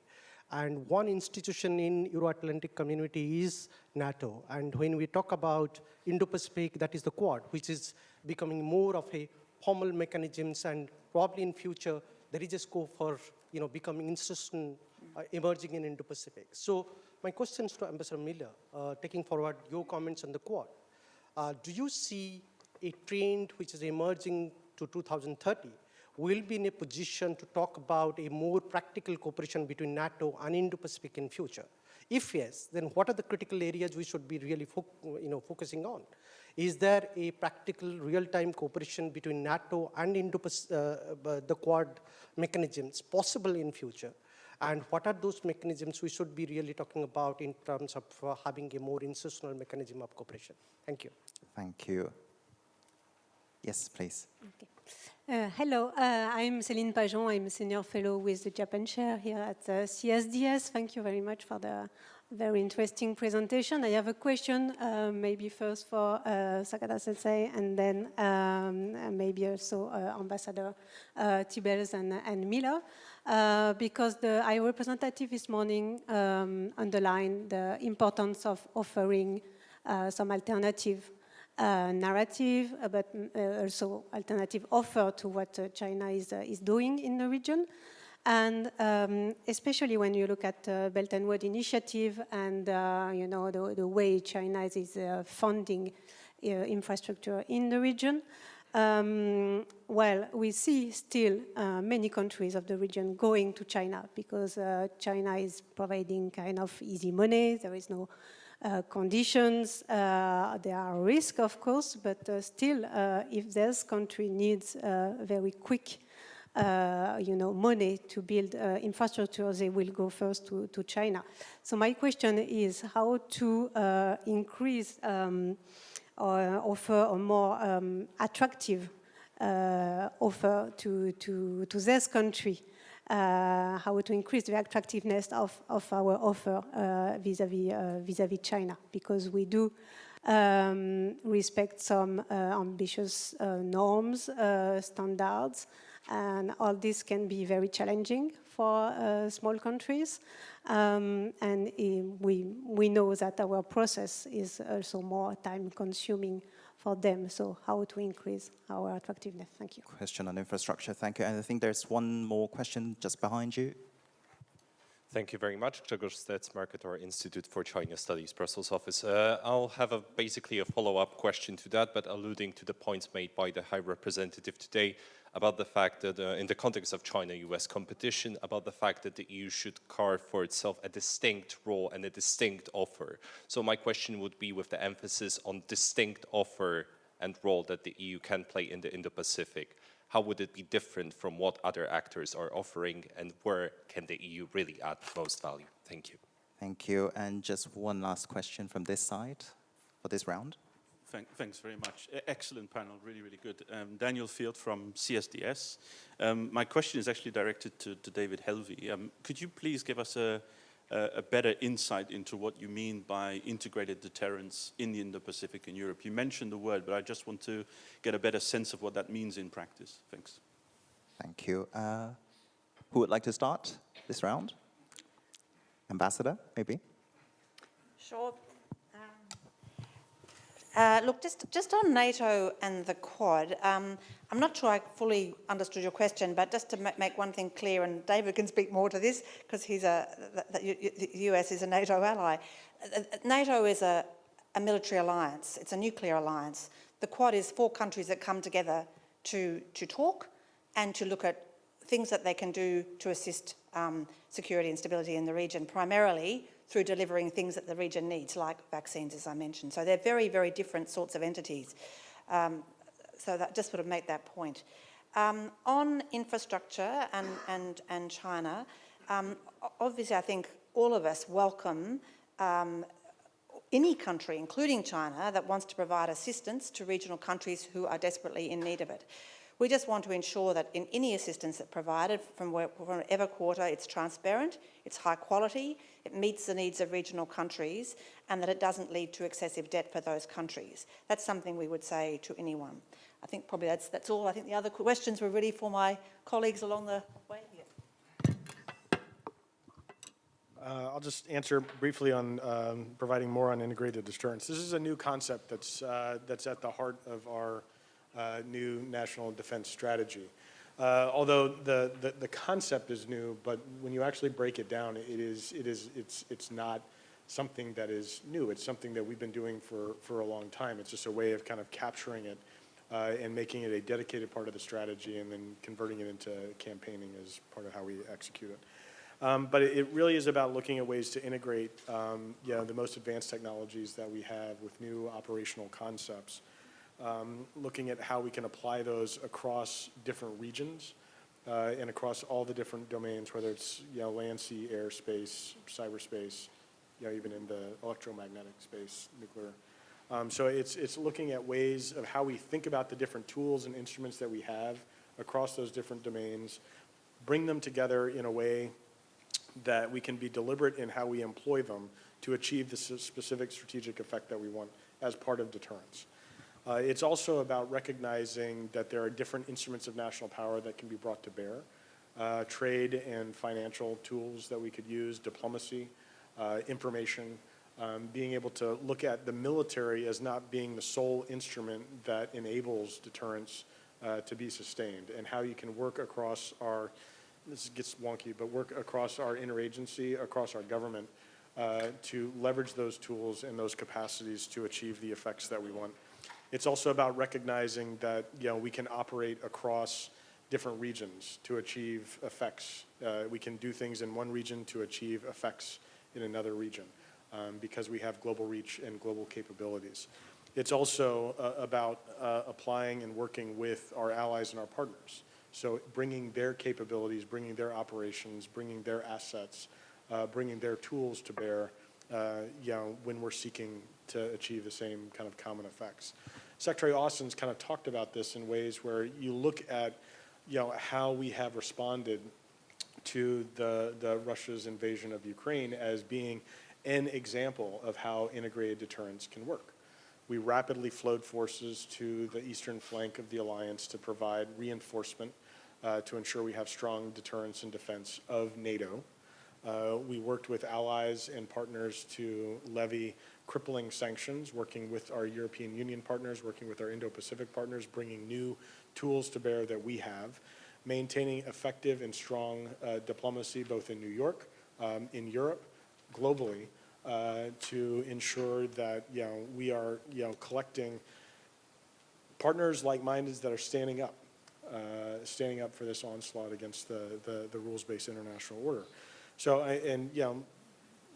And one institution in Euro-Atlantic community is NATO. And when we talk about Indo-Pacific, that is the Quad, which is becoming more of a formal mechanisms, and probably in future, there is a scope for becoming institution emerging in Indo-Pacific. So my questions to Ambassador Miller, taking forward your comments on the Quad. Do you see a trend which is emerging to 2030 will be in a position to talk about a more practical cooperation between NATO and Indo-Pacific in future? If yes, then what are the critical areas we should be really focusing on? Is there a practical real-time cooperation between NATO and the Quad mechanisms possible in future? And what are those mechanisms we should be really talking about in terms of having a more institutional mechanism of cooperation? Thank you. Thank you. Yes, please. Okay. Hello, I'm Céline Pajon. I'm a senior fellow with the Japan chair here at CSDS. Thank you very much for the very interesting presentation. I have a question, maybe first for Sakata Sensei, and then maybe also Ambassador Tibels and Miller, because the High Representative this morning underlined the importance of offering some alternative narrative, but also alternative offer to what China is doing in the region. And especially when you look at Belt and Road Initiative and the way China is funding infrastructure in the region, well, we see still many countries of the region going to China because China is providing kind of easy money. There is no conditions. There are risks, of course, but still, if this country needs very quick money to build infrastructure, they will go first to China. So my question is how to increase or offer a more attractive offer to this country, how to increase the attractiveness of our offer vis-à-vis China, because we do respect some ambitious norms, standards, and all this can be very challenging for small countries. And we know that our process is also more time-consuming for them. So how to increase our attractiveness? Thank you. Question on infrastructure. Thank you. And I think there's one more question just behind you. Thank you very much. Grzegorz Stec, Mercator Institute for China Studies, Brussels office. I'll have basically a follow-up question to that, but alluding to the points made by the High Representative today about the fact that in the context of China-US competition, about the fact that the EU should carve for itself a distinct role and a distinct offer. So my question would be, with the emphasis on distinct offer and role that the EU can play in the Indo-Pacific, how would it be different from what other actors are offering, and where can the EU really add most value? Thank you. Thank you. And just one last question from this side for this round. Thanks very much. Excellent panel, really, really good. Daniel Field from CSDS. My question is actually directed to David Helvey. Could you please give us a better insight into what you mean by integrated deterrence in the Indo-Pacific and Europe? You mentioned the word, but I just want to get a better sense of what that means in practice. Thanks. Thank you. Who would like to start this round? Ambassador, maybe? Sure. Look, just on NATO and the Quad, I'm not sure I fully understood your question, but just to make one thing clear, and David can speak more to this because the US is a NATO ally. NATO is a military alliance. It's a nuclear alliance. The Quad is 4 countries that come together to talk and to look at things that they can do to assist security and stability in the region, primarily through delivering things that the region needs, like vaccines, as I mentioned. So they're very, very different sorts of entities. So that just sort of make that point. On infrastructure and China, obviously I think all of us welcome any country, including China, that wants to provide assistance to regional countries who are desperately in need of it. We just want to ensure that in any assistance that's provided from whatever quarter, it's transparent, it's high quality, it meets the needs of regional countries, and that it doesn't lead to excessive debt for those countries. That's something we would say to anyone. I think probably that's all. I think the other questions were really for my colleagues along the way here. I'll just answer briefly on providing more on integrated deterrence. This is a new concept that's at the heart of our new national defense strategy. Although the concept is new, but when you actually break it down, it's not something that is new. It's something that we've been doing for a long time. It's just a way of kind of capturing it and making it a dedicated part of the strategy and then converting it into campaigning as part of how we execute it. But it really is about looking at ways to integrate the most advanced technologies that we have with new operational concepts, looking at how we can apply those across different regions and across all the different domains, whether it's land, sea, air, space, cyberspace, even in the electromagnetic space, nuclear. So it's looking at ways of how we think about the different tools and instruments that we have across those different domains, bring them together in a way that we can be deliberate in how we employ them to achieve the specific strategic effect that we want as part of deterrence. It's also about recognizing that there are different instruments of national power that can be brought to bear, trade and financial tools that we could use, diplomacy, information, being able to look at the military as not being the sole instrument that enables deterrence to be sustained, and how you can work across our, this gets wonky, but work across our interagency, across our government, to leverage those tools and those capacities to achieve the effects that we want. It's also about recognizing that we can operate across different regions to achieve effects. We can do things in one region to achieve effects in another region because we have global reach and global capabilities. It's also about applying and working with our allies and our partners. So bringing their capabilities, bringing their operations, bringing their assets, bringing their tools to bear when we're seeking to achieve the same kind of common effects. Secretary Austin's kind of talked about this in ways where you look at how we have responded to the Russia's invasion of Ukraine as being an example of how integrated deterrence can work. We rapidly flowed forces to the eastern flank of the alliance to provide reinforcement to ensure we have strong deterrence and defense of NATO. We worked with allies and partners to levy crippling sanctions, working with our European Union partners, working with our Indo-Pacific partners, bringing new tools to bear that we have, maintaining effective and strong diplomacy both in New York, in Europe, globally, to ensure that we are collecting partners like-minded that are standing up for this onslaught against the rules-based international order. So,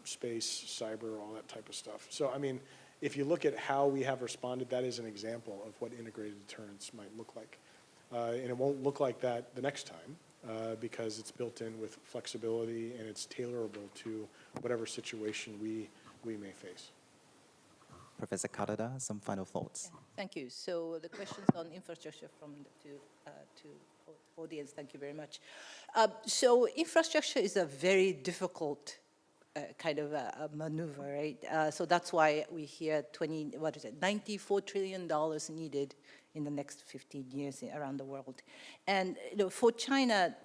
space, cyber, all that type of stuff. So, I mean, if you look at how we have responded, that is an example of what integrated deterrence might look like. And it won't look like that the next time because it's built in with flexibility and it's tailorable to whatever situation we may face. Professor Kadada, some final thoughts. Yeah, thank you. So the questions on infrastructure from the two audience, thank you very much. So infrastructure is a very difficult kind of a maneuver, right? So that's why we hear $94 trillion needed in the next 15 years around the world. And for China,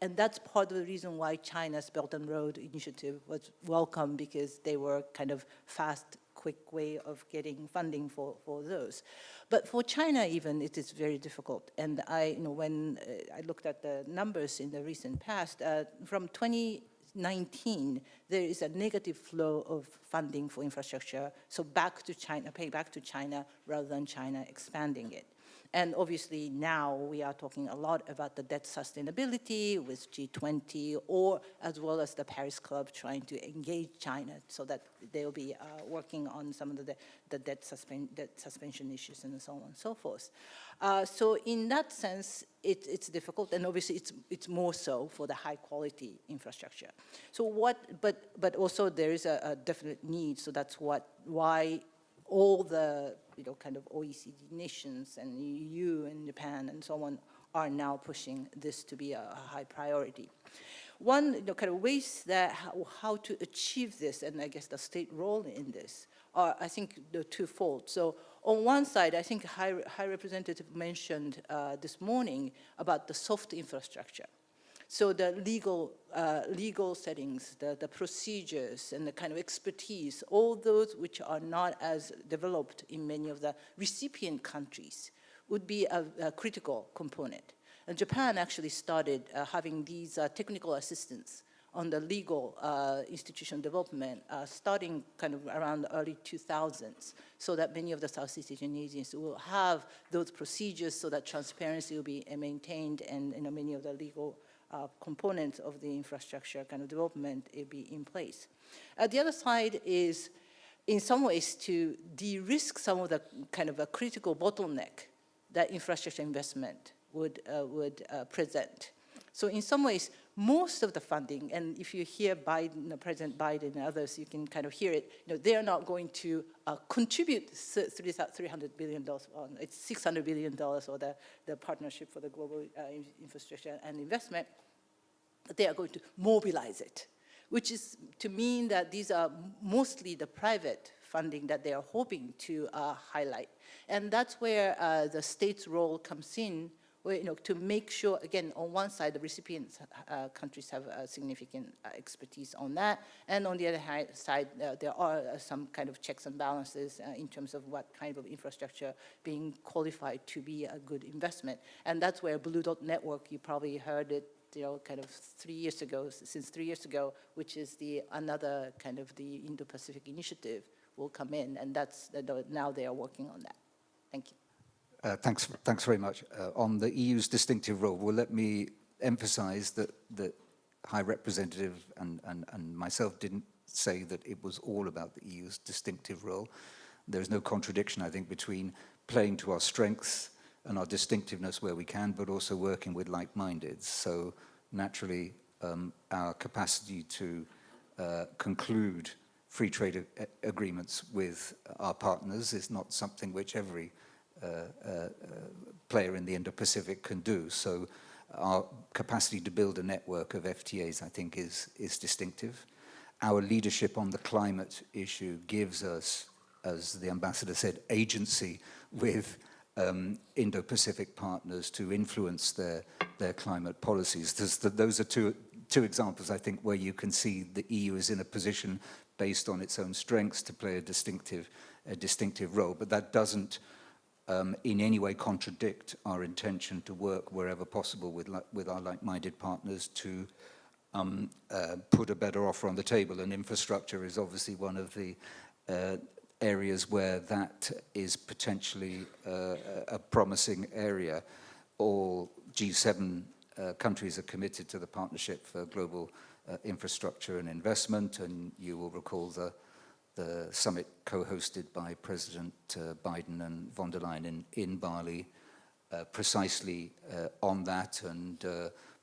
and that's part of the reason why China's Belt and Road Initiative was welcome, because they were kind of fast, quick way of getting funding for those. But for China even, it is very difficult. And when I looked at the numbers in the recent past, from 2019, there is a negative flow of funding for infrastructure, so back to China, pay back to China rather than China expanding it. And obviously now we are talking a lot about the debt sustainability with G20, or as well as the Paris Club trying to engage China so that they'll be working on some of the debt suspension issues and so on and so forth. So in that sense, it's difficult, and obviously it's more so for the high quality infrastructure. So but also there is a definite need, so that's why all the kind of OECD nations and EU and Japan and so on are now pushing this to be a high priority. One kind of ways that how to achieve this, and I guess the state role in this, are I think the twofold. So on one side, I think High Representative mentioned this morning about the soft infrastructure. So the legal settings, the procedures, and the kind of expertise, all those which are not as developed in many of the recipient countries would be a critical component. And Japan actually started having these technical assistance on the legal institution development starting kind of around the early 2000s, so that many of the Southeast Asian agencies will have those procedures so that transparency will be maintained, and many of the legal components of the infrastructure kind of development will be in place. The other side is, in some ways, to de-risk some of the kind of a critical bottleneck that infrastructure investment would present. So in some ways, most of the funding, and if you hear Biden, President Biden and others, you can kind of hear it, they are not going to contribute $300 billion, it's $600 billion, or the Partnership for the Global Infrastructure and Investment. They are going to mobilize it, which is to mean that these are mostly the private funding that they are hoping to highlight. And that's where the state's role comes in, where, to make sure, again, on one side, the recipient countries have significant expertise on that, and on the other side, there are some kind of checks and balances in terms of what kind of infrastructure being qualified to be a good investment. And that's where Blue Dot Network, you probably heard it, kind of 3 years ago, since 3 years ago, which is another kind of the Indo-Pacific initiative will come in, and that's now they are working on that. Thank you. Thanks very much. On the EU's distinctive role, well, let me emphasize that High Representative and myself didn't say that it was all about the EU's distinctive role. There's no contradiction, I think, between playing to our strengths and our distinctiveness where we can, but also working with like-minded. So naturally, our capacity to conclude free trade agreements with our partners is not something which every player in the Indo-Pacific can do. So our capacity to build a network of FTAs, I think, is distinctive. Our leadership on the climate issue gives us, as the ambassador said, agency with Indo-Pacific partners to influence their climate policies. Those are two examples, I think, where you can see the EU is in a position based on its own strengths to play a distinctive role. But that doesn't in any way contradict our intention to work wherever possible with our like-minded partners to put a better offer on the table. And infrastructure is obviously one of the areas where that is potentially a promising area. All G7 countries are committed to the Partnership for Global Infrastructure and Investment, and you will recall the summit co-hosted by President Biden and von der Leyen in Bali, precisely on that, and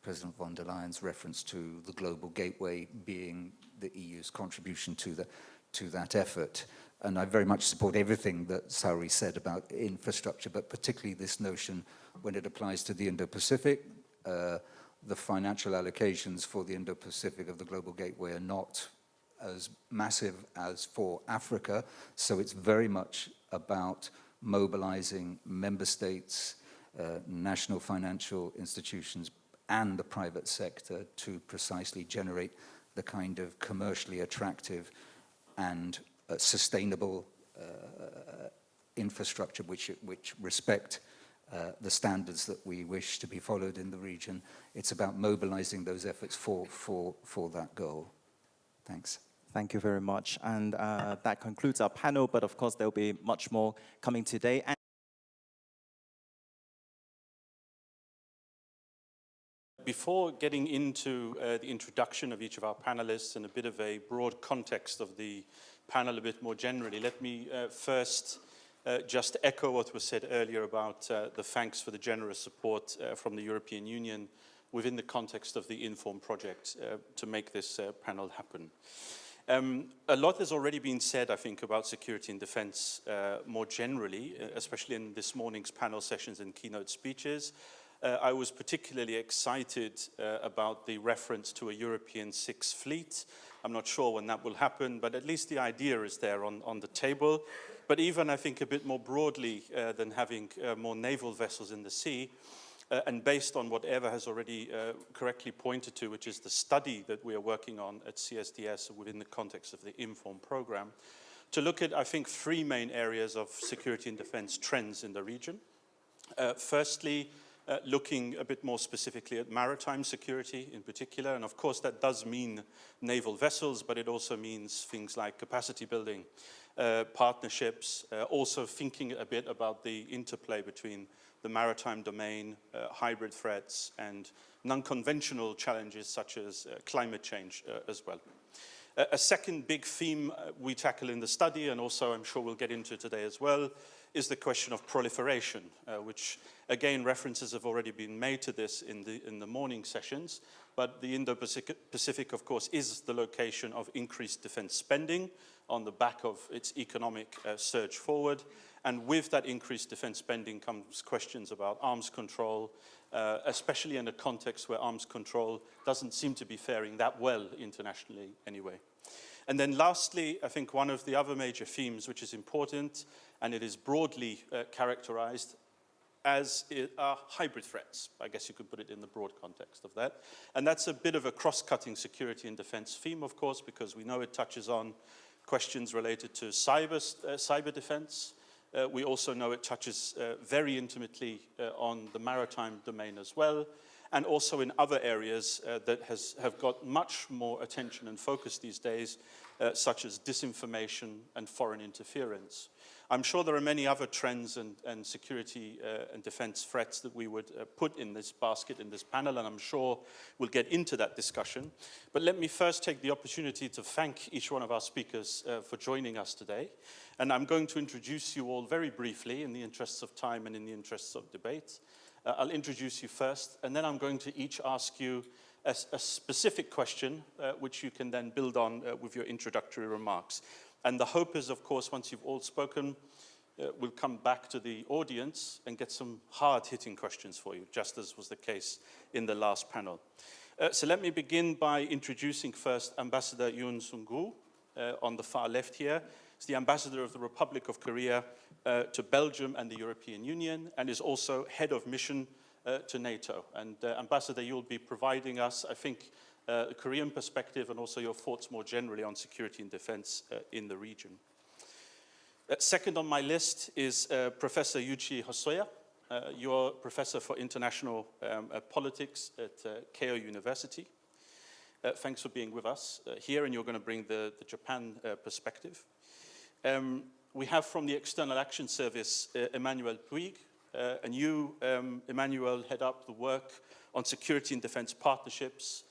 President von der Leyen's reference to the global gateway being the EU's contribution to that effort. And I very much support everything that Saori said about infrastructure, but particularly this notion when it applies to the Indo-Pacific. The financial allocations for the Indo-Pacific of the global gateway are not as massive as for Africa, so it's very much about mobilizing member states, national financial institutions, and the private sector to precisely generate the kind of commercially attractive and sustainable infrastructure which respect the standards that we wish to be followed in the region. It's about mobilizing those efforts for that goal. Thanks. Thank you very much. And that concludes our panel, but of course there'll be much more coming today. Before getting into the introduction of each of our panelists and a bit of a broad context of the panel a bit more generally, let me first just echo what was said earlier about the thanks for the generous support from the European Union within the context of the INFORM project to make this panel happen. A lot has already been said, I think, about security and defense more generally, especially in this morning's panel sessions and keynote speeches. I was particularly excited about the reference to a European Sixth Fleet. I'm not sure when that will happen, but at least the idea is there on the table. But even, I think, a bit more broadly than having more naval vessels in the sea, and based on what Eva has already correctly pointed to, which is the study that we are working on at CSDS within the context of the INFORM program, to look at, I think, three main areas of security and defense trends in the region. Firstly, looking a bit more specifically at maritime security in particular, and of course that does mean naval vessels, but it also means things like capacity building, partnerships, also thinking a bit about the interplay between the maritime domain, hybrid threats, and non-conventional challenges such as climate change as well. A second big theme we tackle in the study, and also I'm sure we'll get into today as well, is the question of proliferation, which again references have already been made to this in the morning sessions, but the Indo-Pacific of course is the location of increased defense spending on the back of its economic surge forward, and with that increased defense spending comes questions about arms control, especially in a context where arms control doesn't seem to be faring that well internationally anyway. And then lastly, I think one of the other major themes which is important, and it is broadly characterized as are hybrid threats. I guess you could put it in the broad context of that. And that's a bit of a cross-cutting security and defense theme, of course, because we know it touches on questions related to cyber defense. We also know it touches very intimately on the maritime domain as well, and also in other areas that have got much more attention and focus these days, such as disinformation and foreign interference. I'm sure there are many other trends and security and defense threats that we would put in this basket in this panel, and I'm sure we'll get into that discussion. But let me first take the opportunity to thank each one of our speakers for joining us today. And I'm going to introduce you all very briefly in the interests of time and in the interests of debate. I'll introduce you first, and then I'm going to each ask you a specific question, which you can then build on with your introductory remarks. And the hope is, of course, once you've all spoken, we'll come back to the audience and get some hard-hitting questions for you, just as was the case in the last panel. So let me begin by introducing first Ambassador Yoon Sung-gu on the far left here. He's the Ambassador of the Republic of Korea to Belgium and the European Union, and is also head of mission to NATO. And Ambassador, you'll be providing us, I think, a Korean perspective and also your thoughts more generally on security and defense in the region. Second on my list is Professor Yuichi Hosoya. You're Professor for International Politics at Keio University. Thanks for being with us here, and you're going to bring the Japan perspective. We have from the External Action Service, Emmanuel Puig, and you, Emmanuel, head up the work on security and defense partnerships,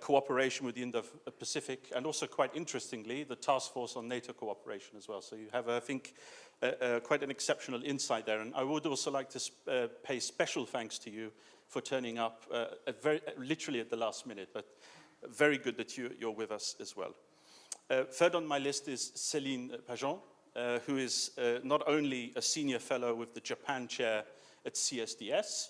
cooperation with the Indo-Pacific, and also quite interestingly, the task force on NATO cooperation as well. So you have, I think, quite an exceptional insight there. And I would also like to pay special thanks to you for turning up literally at the last minute, but very good that you're with us as well. Third on my list is Céline Pajon, who is not only a senior fellow with the Japan chair at CSDS,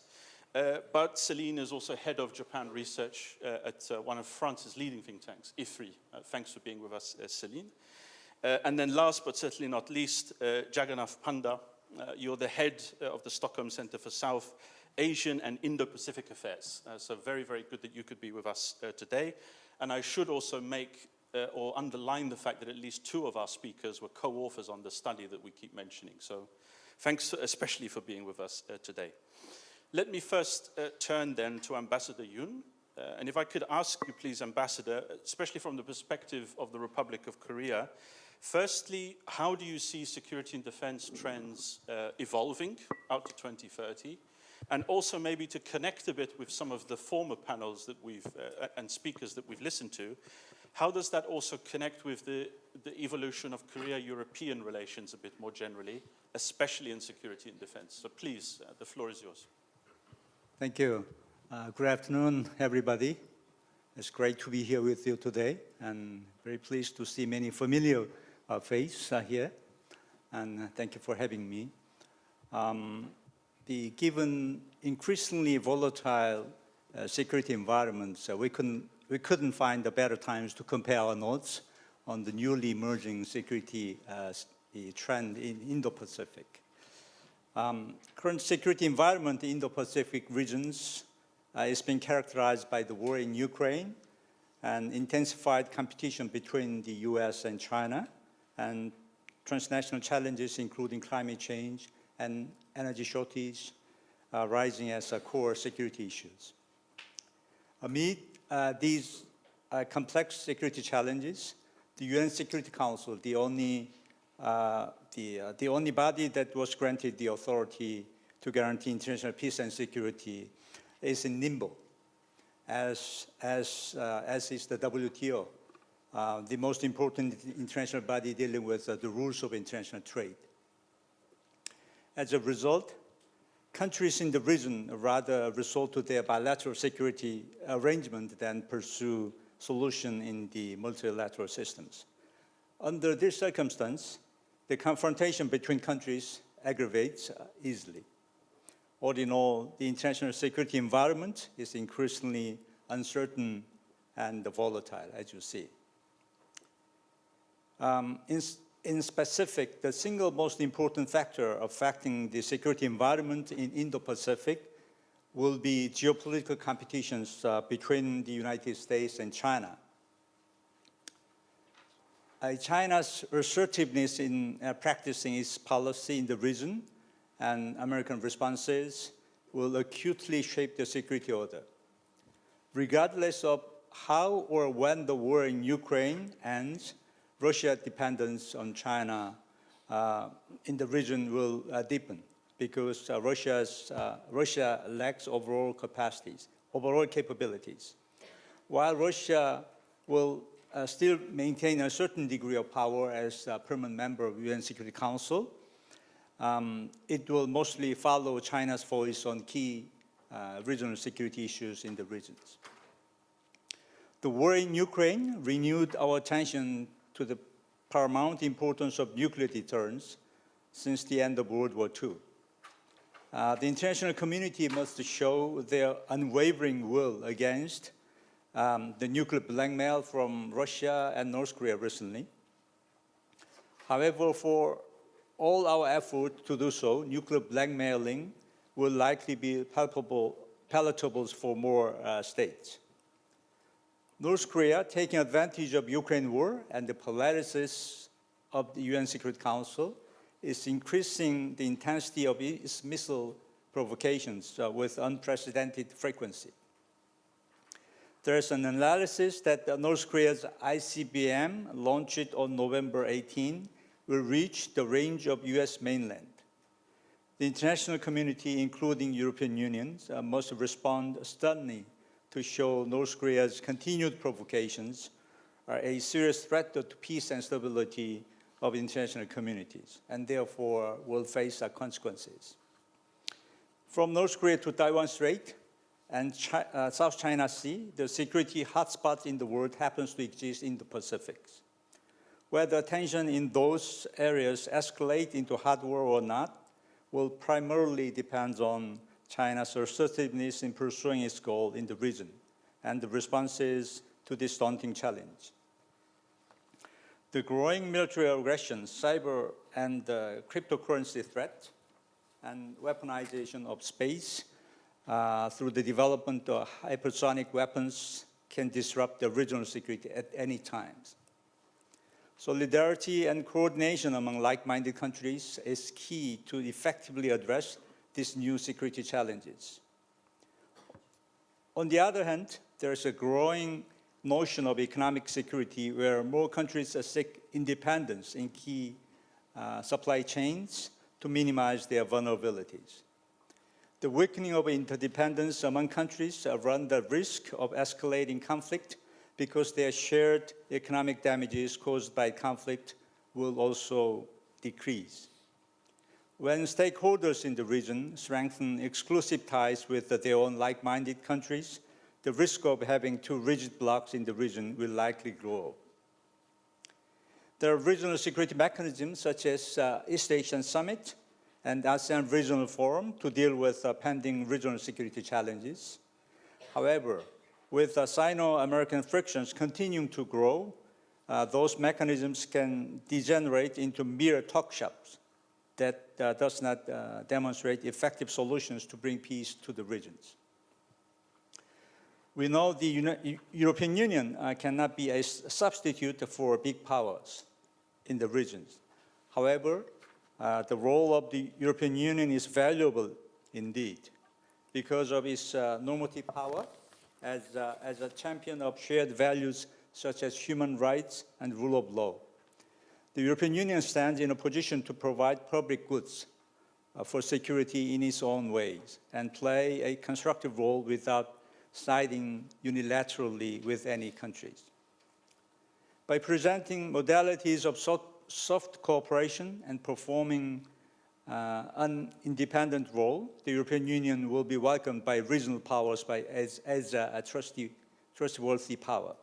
but Céline is also head of Japan research at one of France's leading think tanks, IFRI. Thanks for being with us, Céline. And then last but certainly not least, Jagannath Panda. You're the head of the Stockholm Center for South Asian and Indo-Pacific Affairs. So very, very good that you could be with us today. And I should also make or underline the fact that at least two of our speakers were co-authors on the study that we keep mentioning. So thanks especially for being with us today. Let me first turn then to Ambassador Yoon. And if I could ask you, please, Ambassador, especially from the perspective of the Republic of Korea, firstly, how do you see security and defense trends evolving out to 2030? And also maybe to connect a bit with some of the former panels that we've, and speakers that we've listened to, how does that also connect with the evolution of Korea-European relations a bit more generally, especially in security and defense? So please, the floor is yours. Thank you. Good afternoon, everybody. It's great to be here with you today, and very pleased to see many familiar faces here. And thank you for having me. Given increasingly volatile security environments, we couldn't find better times to compare our notes on the newly emerging security trend in Indo-Pacific. Current security environment in Indo-Pacific regions is being characterized by the war in Ukraine and intensified competition between the US and China, and transnational challenges including climate change and energy shortage rising as core security issues. Amid these complex security challenges, the UN Security Council, the only body that was granted the authority to guarantee international peace and security, is in limbo, as is the WTO, the most important international body dealing with the rules of international trade. As a result, countries in the region rather resort to their bilateral security arrangement than pursue solution in the multilateral systems. Under this circumstance, the confrontation between countries aggravates easily. All in all, the international security environment is increasingly uncertain and volatile, as you see. In specific, the single most important factor affecting the security environment in Indo-Pacific will be geopolitical competitions between the United States and China. China's assertiveness in practicing its policy in the region and American responses will acutely shape the security order. Regardless of how or when the war in Ukraine ends, Russia's dependence on China in the region will deepen because Russia lacks overall capabilities. While Russia will still maintain a certain degree of power as a permanent member of the UN Security Council, it will mostly follow China's voice on key regional security issues in the regions. The war in Ukraine renewed our attention to the paramount importance of nuclear deterrence since the end of World War II. The international community must show their unwavering will against the nuclear blackmail from Russia and North Korea recently. However, for all our effort to do so, nuclear blackmailing will likely be palatable for more states. North Korea, taking advantage of Ukraine war and the paralysis of the UN Security Council, is increasing the intensity of its missile provocations with unprecedented frequency. There is an analysis that North Korea's ICBM, launched on November 18, will reach the range of US mainland. The international community, including European Union, must respond sternly to show North Korea's continued provocations are a serious threat to peace and stability of international communities, and therefore will face consequences. From North Korea to Taiwan Strait and South China Sea, the security hotspot in the world happens to exist in the Pacific. Whether tension in those areas escalate into hot war or not will primarily depend on China's assertiveness in pursuing its goal in the region and the responses to this daunting challenge. The growing military aggression, cyber and cryptocurrency threat, and weaponization of space through the development of hypersonic weapons can disrupt the regional security at any time. Solidarity and coordination among like-minded countries is key to effectively address these new security challenges. On the other hand, there is a growing notion of economic security where more countries seek independence in key supply chains to minimize their vulnerabilities. The weakening of interdependence among countries run the risk of escalating conflict because their shared economic damages caused by conflict will also decrease. When stakeholders in the region strengthen exclusive ties with their own like-minded countries, the risk of having two rigid blocs in the region will likely grow. There are regional security mechanisms such as East Asian Summit and ASEAN Regional Forum to deal with pending regional security challenges. However, with Sino-American frictions continuing to grow, those mechanisms can degenerate into mere talk shops that does not demonstrate effective solutions to bring peace to the regions. We know the European Union cannot be a substitute for big powers in the regions. However, the role of the European Union is valuable indeed because of its normative power as a champion of shared values such as human rights and rule of law. The European Union stands in a position to provide public goods for security in its own ways and play a constructive role without siding unilaterally with any countries. By presenting modalities of soft cooperation and performing an independent role, the European Union will be welcomed by regional powers as a trustworthy power.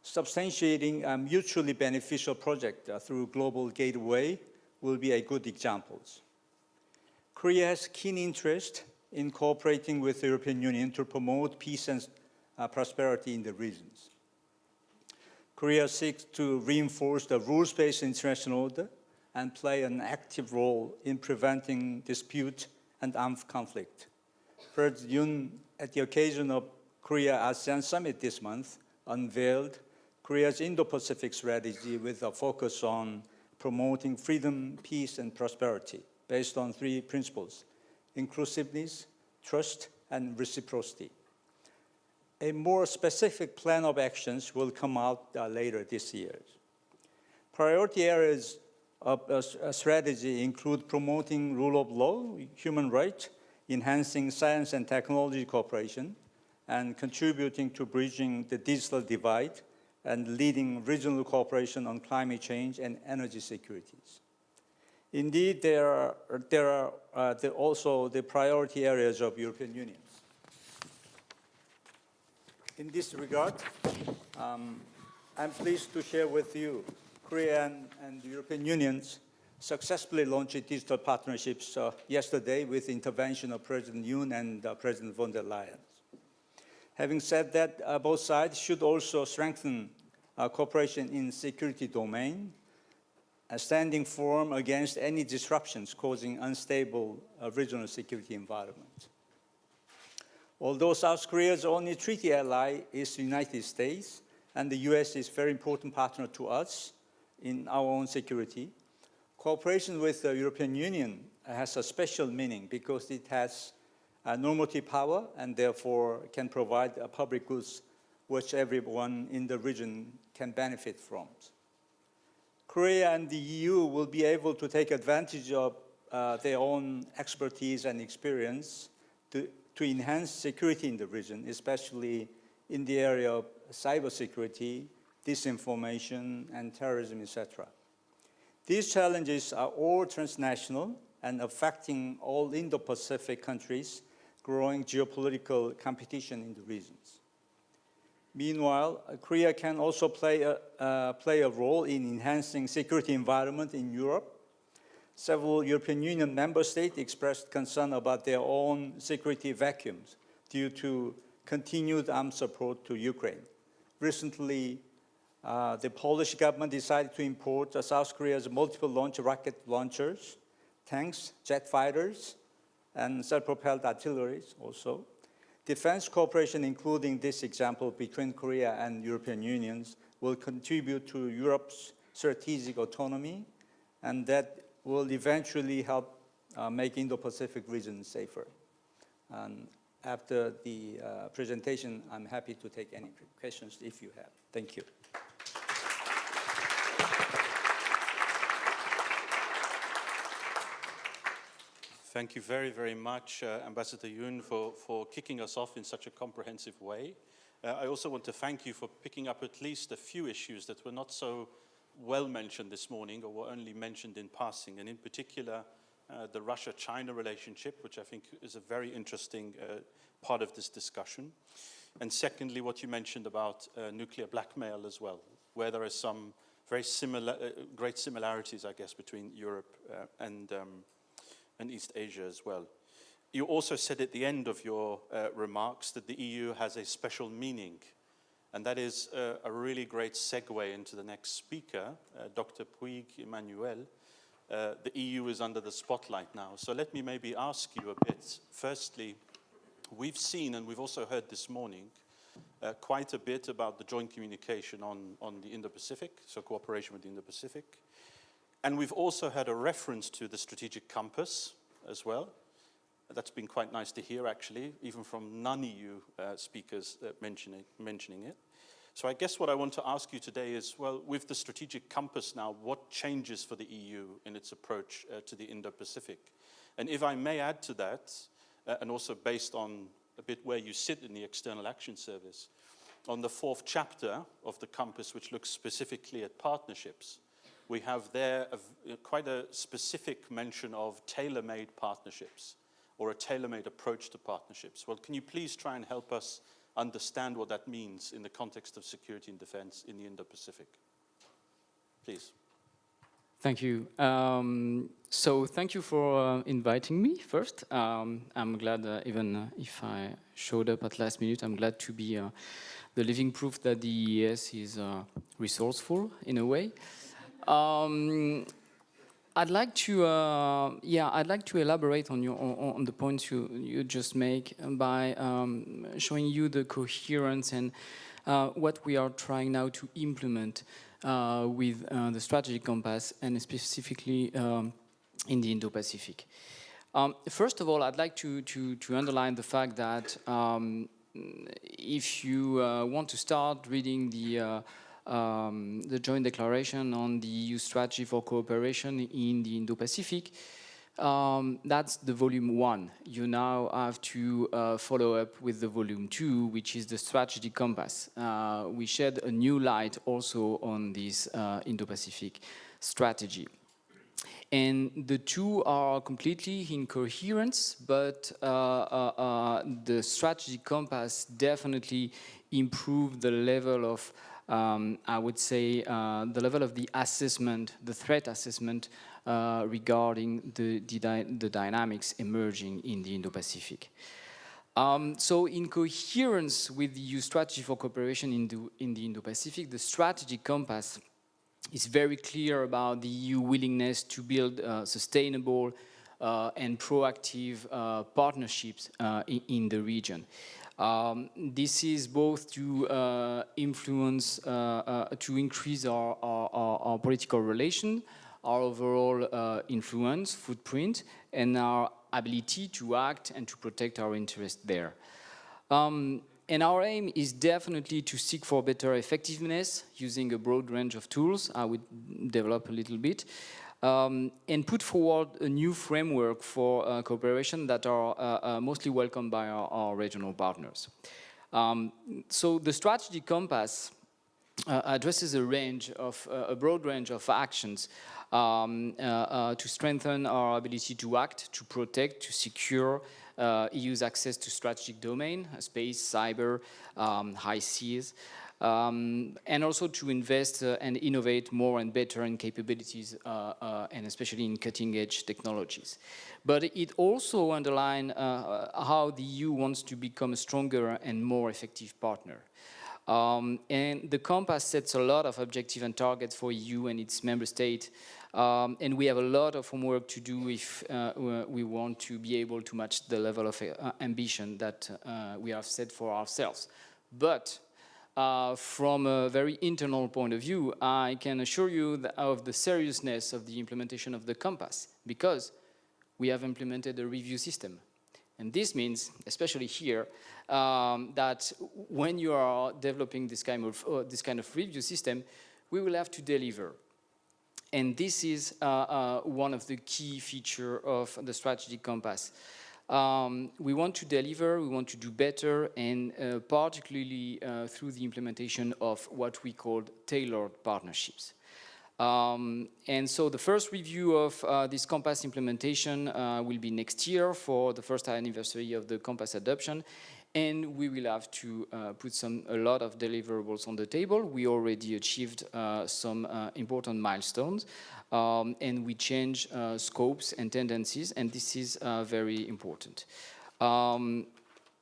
Substantiating a mutually beneficial project through Global Gateway will be a good example. Korea has keen interest in cooperating with the European Union to promote peace and prosperity in the regions. Korea seeks to reinforce the rules-based international order and play an active role in preventing dispute and armed conflict. President Yoon, at the occasion of Korea-ASEAN Summit this month, unveiled Korea's Indo-Pacific strategy with a focus on promoting freedom, peace, and prosperity based on three principles: inclusiveness, trust, and reciprocity. A more specific plan of actions will come out later this year. Priority areas of a strategy include promoting rule of law, human rights, enhancing science and technology cooperation, and contributing to bridging the digital divide and leading regional cooperation on climate change and energy securities. Indeed, there are also the priority areas of European Union. In this regard, I'm pleased to share with you Korea and the European Union successfully launched digital partnerships yesterday with the intervention of President Yoon and President von der Leyen. Having said that, both sides should also strengthen cooperation in security domain, standing firm against any disruptions causing unstable regional security environment. Although South Korea's only treaty ally is the United States, and the US is a very important partner to us in our own security, cooperation with the European Union has a special meaning because it has a normative power and therefore can provide public goods which everyone in the region can benefit from. Korea and the EU will be able to take advantage of their own expertise and experience to enhance security in the region, especially in the area of cybersecurity, disinformation, and terrorism, etc. These challenges are all transnational and affecting all Indo-Pacific countries, growing geopolitical competition in the regions. Meanwhile, Korea can also play a role in enhancing security environment in Europe. Several European Union member states expressed concern about their own security vacuums due to continued armed support to Ukraine. Recently, the Polish government decided to import South Korea's multiple launch rocket launchers, tanks, jet fighters, and self-propelled artilleries also. Defense cooperation, including this example between Korea and European unions, will contribute to Europe's strategic autonomy, and that will eventually help make Indo-Pacific region safer. And after the presentation, I'm happy to take any questions if you have. Thank you. Thank you very, very much, Ambassador Yoon, for kicking us off in such a comprehensive way. I also want to thank you for picking up at least a few issues that were not so well mentioned this morning or were only mentioned in passing, and in particular, the Russia-China relationship, which I think is a very interesting part of this discussion. And secondly, what you mentioned about nuclear blackmail as well, where there are some very similar, great similarities, I guess, between Europe and East Asia as well. You also said at the end of your remarks that the EU has a special meaning, and that is a really great segue into the next speaker, Dr. Puig Emmanuel. The EU is under the spotlight now, so let me maybe ask you a bit. Firstly, we've seen, and we've also heard this morning, quite a bit about the joint communication on the Indo-Pacific, so cooperation with the Indo-Pacific. And we've also had a reference to the strategic compass as well. That's been quite nice to hear, actually, even from non-EU speakers mentioning it. So I guess what I want to ask you today is, well, with the strategic compass now, what changes for the EU in its approach to the Indo-Pacific? And if I may add to that, and also based on a bit where you sit in the External Action Service, on the 4th chapter of the compass, which looks specifically at partnerships, we have there quite a specific mention of tailor-made partnerships, or a tailor-made approach to partnerships. Well, can you please try and help us understand what that means in the context of security and defense in the Indo-Pacific? Please. Thank you. So thank you for inviting me first. I'm glad, even if I showed up at last minute, I'm glad to be the living proof that the EES is resourceful in a way. I'd like to, I'd like to elaborate on on the points you just make by showing you the coherence and what we are trying now to implement with the strategic compass, and specifically in the Indo-Pacific. First of all, I'd like to underline the fact that if you want to start reading the joint declaration on the EU strategy for cooperation in the Indo-Pacific, that's the volume 1. You now have to follow up with the volume 2, which is the strategic compass. We shed a new light also on this Indo-Pacific strategy. And the two are completely in coherence, but the strategic compass definitely improved the level of I would say the level of the assessment, the threat assessment regarding the dynamics emerging in the Indo-Pacific. So in coherence with the EU strategy for cooperation in the Indo-Pacific, the strategic compass is very clear about the EU willingness to build sustainable and proactive partnerships in the region. This is both to influence, to increase our political relation, our overall influence, footprint, and our ability to act and to protect our interests there. And our aim is definitely to seek for better effectiveness using a broad range of tools. I would develop a little bit. And put forward a new framework for cooperation that are mostly welcomed by our regional partners. So the strategic compass addresses a broad range of actions to strengthen our ability to act, to protect, to secure EU's access to strategic domain, space, cyber, high seas, and also to invest and innovate more and better in capabilities, and especially in cutting-edge technologies. But it also underlines how the EU wants to become a stronger and more effective partner. And the compass sets a lot of objectives and targets for EU and its member states, and we have a lot of homework to do if we want to be able to match the level of ambition that we have set for ourselves. But from a very internal point of view, I can assure you of the seriousness of the implementation of the compass, because we have implemented a review system. And this means, especially here, that when you are developing this kind of review system, we will have to deliver. And this is one of the key features of the strategic compass. We want to deliver, we want to do better, and particularly through the implementation of what we call tailored partnerships. And so the first review of this compass implementation will be next year for the first anniversary of the compass adoption. And we will have to put a lot of deliverables on the table. We already achieved some important milestones, and we change scopes and tendencies, and this is very important.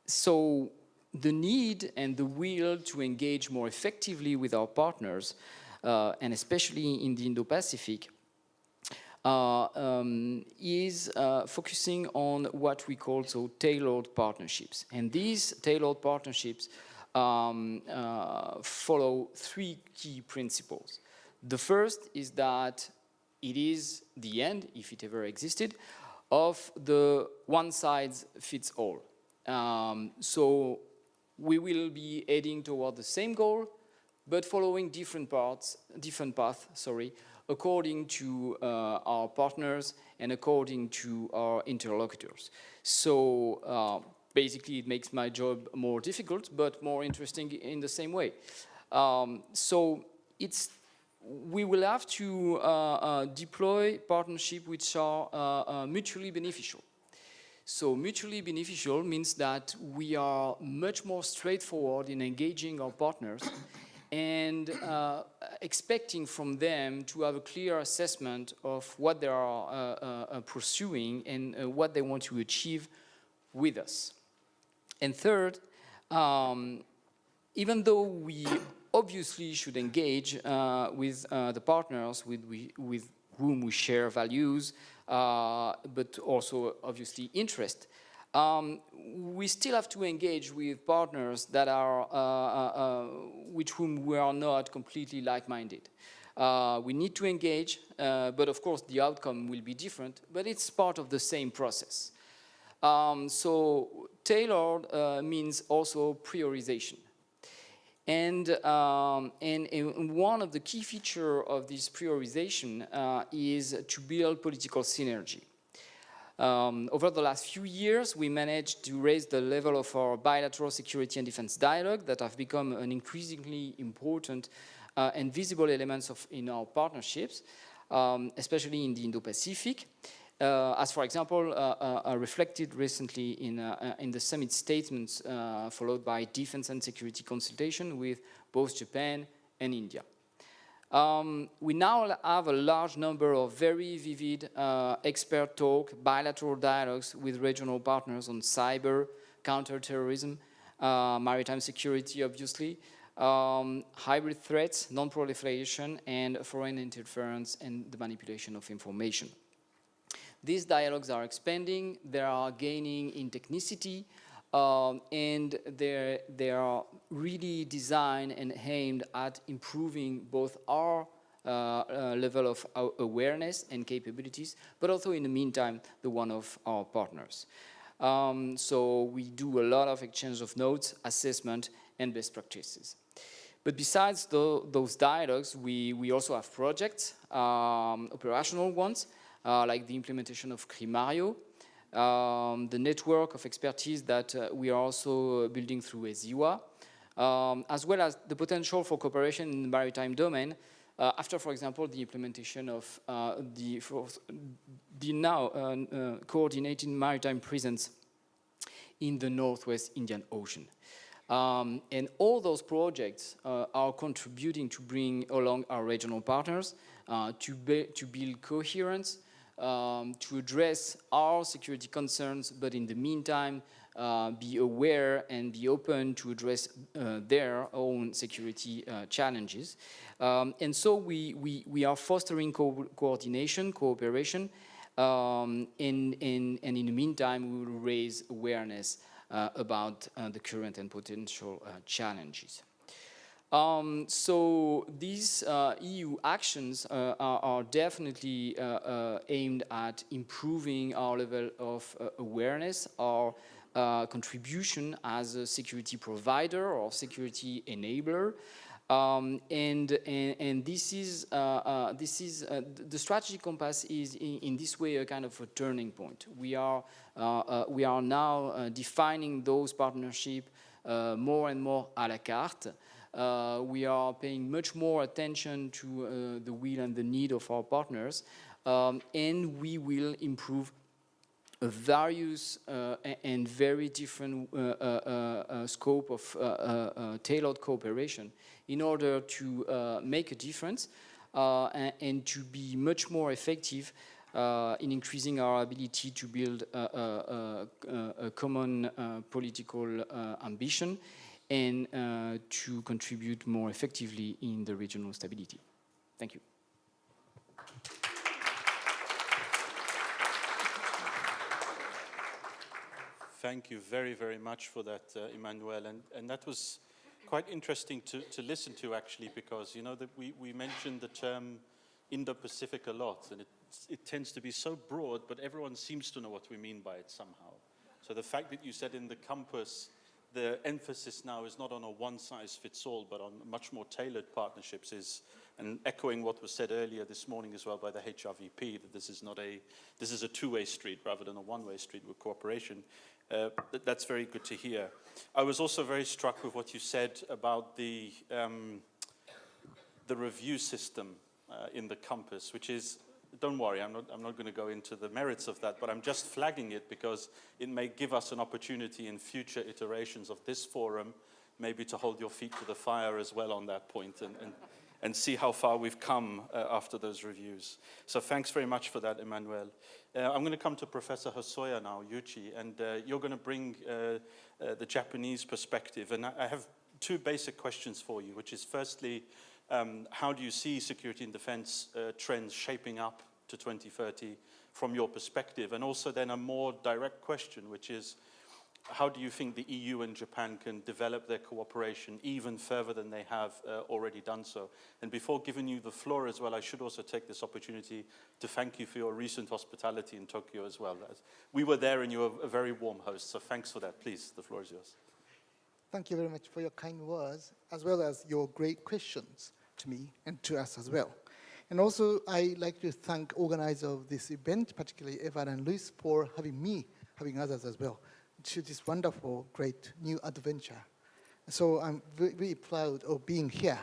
So the need and the will to engage more effectively with our partners, and especially in the Indo-Pacific, is focusing on what we call tailored partnerships. And these tailored partnerships follow three key principles. The first is that it is the end, if it ever existed, of the one size fits all. So we will be heading toward the same goal, but following different paths, according to our partners and according to our interlocutors. So basically it makes my job more difficult, but more interesting in the same way. So we will have to deploy partnerships which are mutually beneficial. So mutually beneficial means that we are much more straightforward in engaging our partners and expecting from them to have a clear assessment of what they are pursuing and what they want to achieve with us. And third, even though we obviously should engage with the partners with whom we share values, but also obviously interest, we still have to engage with partners that are, with whom we are not completely like-minded. We need to engage, but of course the outcome will be different, but it's part of the same process. So tailored means also priorization. And one of the key features of this priorization is to build political synergy. Over the last few years, we managed to raise the level of our bilateral security and defense dialogue that have become an increasingly important and visible elements in our partnerships, especially in the Indo-Pacific. As for example, reflected recently in the summit statements followed by defense and security consultation with both Japan and India. We now have a large number of very vivid expert talk, bilateral dialogues with regional partners on cyber, counterterrorism, maritime security, obviously, hybrid threats, non-proliferation, and foreign interference and the manipulation of information. These dialogues are expanding, they are gaining in technicity, and they are really designed and aimed at improving both our level of awareness and capabilities, but also in the meantime, the one of our partners. So we do a lot of exchange of notes, assessment, and best practices. But besides those dialogues, we also have projects, operational ones, like the implementation of CRIMARIO, the network of expertise that we are also building through ESIWA, as well as the potential for cooperation in the maritime domain after, for example, the implementation of the now coordinated maritime presence in the Northwest Indian Ocean. And all those projects are contributing to bring along our regional partners to build coherence, to address our security concerns, but in the meantime, be aware and be open to address their own security challenges. And so we are fostering coordination, cooperation, and in the meantime, we will raise awareness about the current and potential challenges. So these EU actions are definitely aimed at improving our level of awareness, our contribution as a security provider or security enabler. And this is the strategic compass is in this way a kind of a turning point. We are now defining those partnerships more and more à la carte. We are paying much more attention to the will and the need of our partners, and we will improve various and very different scope of tailored cooperation in order to make a difference and to be much more effective in increasing our ability to build a common political ambition and to contribute more effectively in the regional stability. Thank you. Thank you very, very much for that, Emmanuel. And that was quite interesting to listen to, actually, because, you know, that we mentioned the term Indo-Pacific a lot, and it tends to be so broad, but everyone seems to know what we mean by it somehow. So the fact that you said in the compass, the emphasis now is not on a one-size-fits-all, but on much more tailored partnerships is, and echoing what was said earlier this morning as well by the HRVP, that this is a two-way street rather than a one-way street with cooperation. That's very good to hear. I was also very struck with what you said about the review system in the compass, which is, don't worry, I'm not going to go into the merits of that, but I'm just flagging it because it may give us an opportunity in future iterations of this forum, maybe to hold your feet to the fire as well on that point and see how far we've come after those reviews. So thanks very much for that, Emmanuel. I'm going to come to Professor Hosoya now, Yuchi, and you're going to bring the Japanese perspective. And I have two basic questions for you, which is firstly, how do you see security and defense trends shaping up to 2030 from your perspective? And also then a more direct question, which is, how do you think the EU and Japan can develop their cooperation even further than they have already done so? And before giving you the floor as well, I should also take this opportunity to thank you for your recent hospitality in Tokyo as well. We were there and you were a very warm host, so thanks for that. Please, the floor is yours. Thank you very much for your kind words, as well as your great questions to me and to us as well. And also, I'd like to thank organizers of this event, particularly Evan and Luis, for having others as well, to this wonderful, great new adventure. So I'm very proud of being here,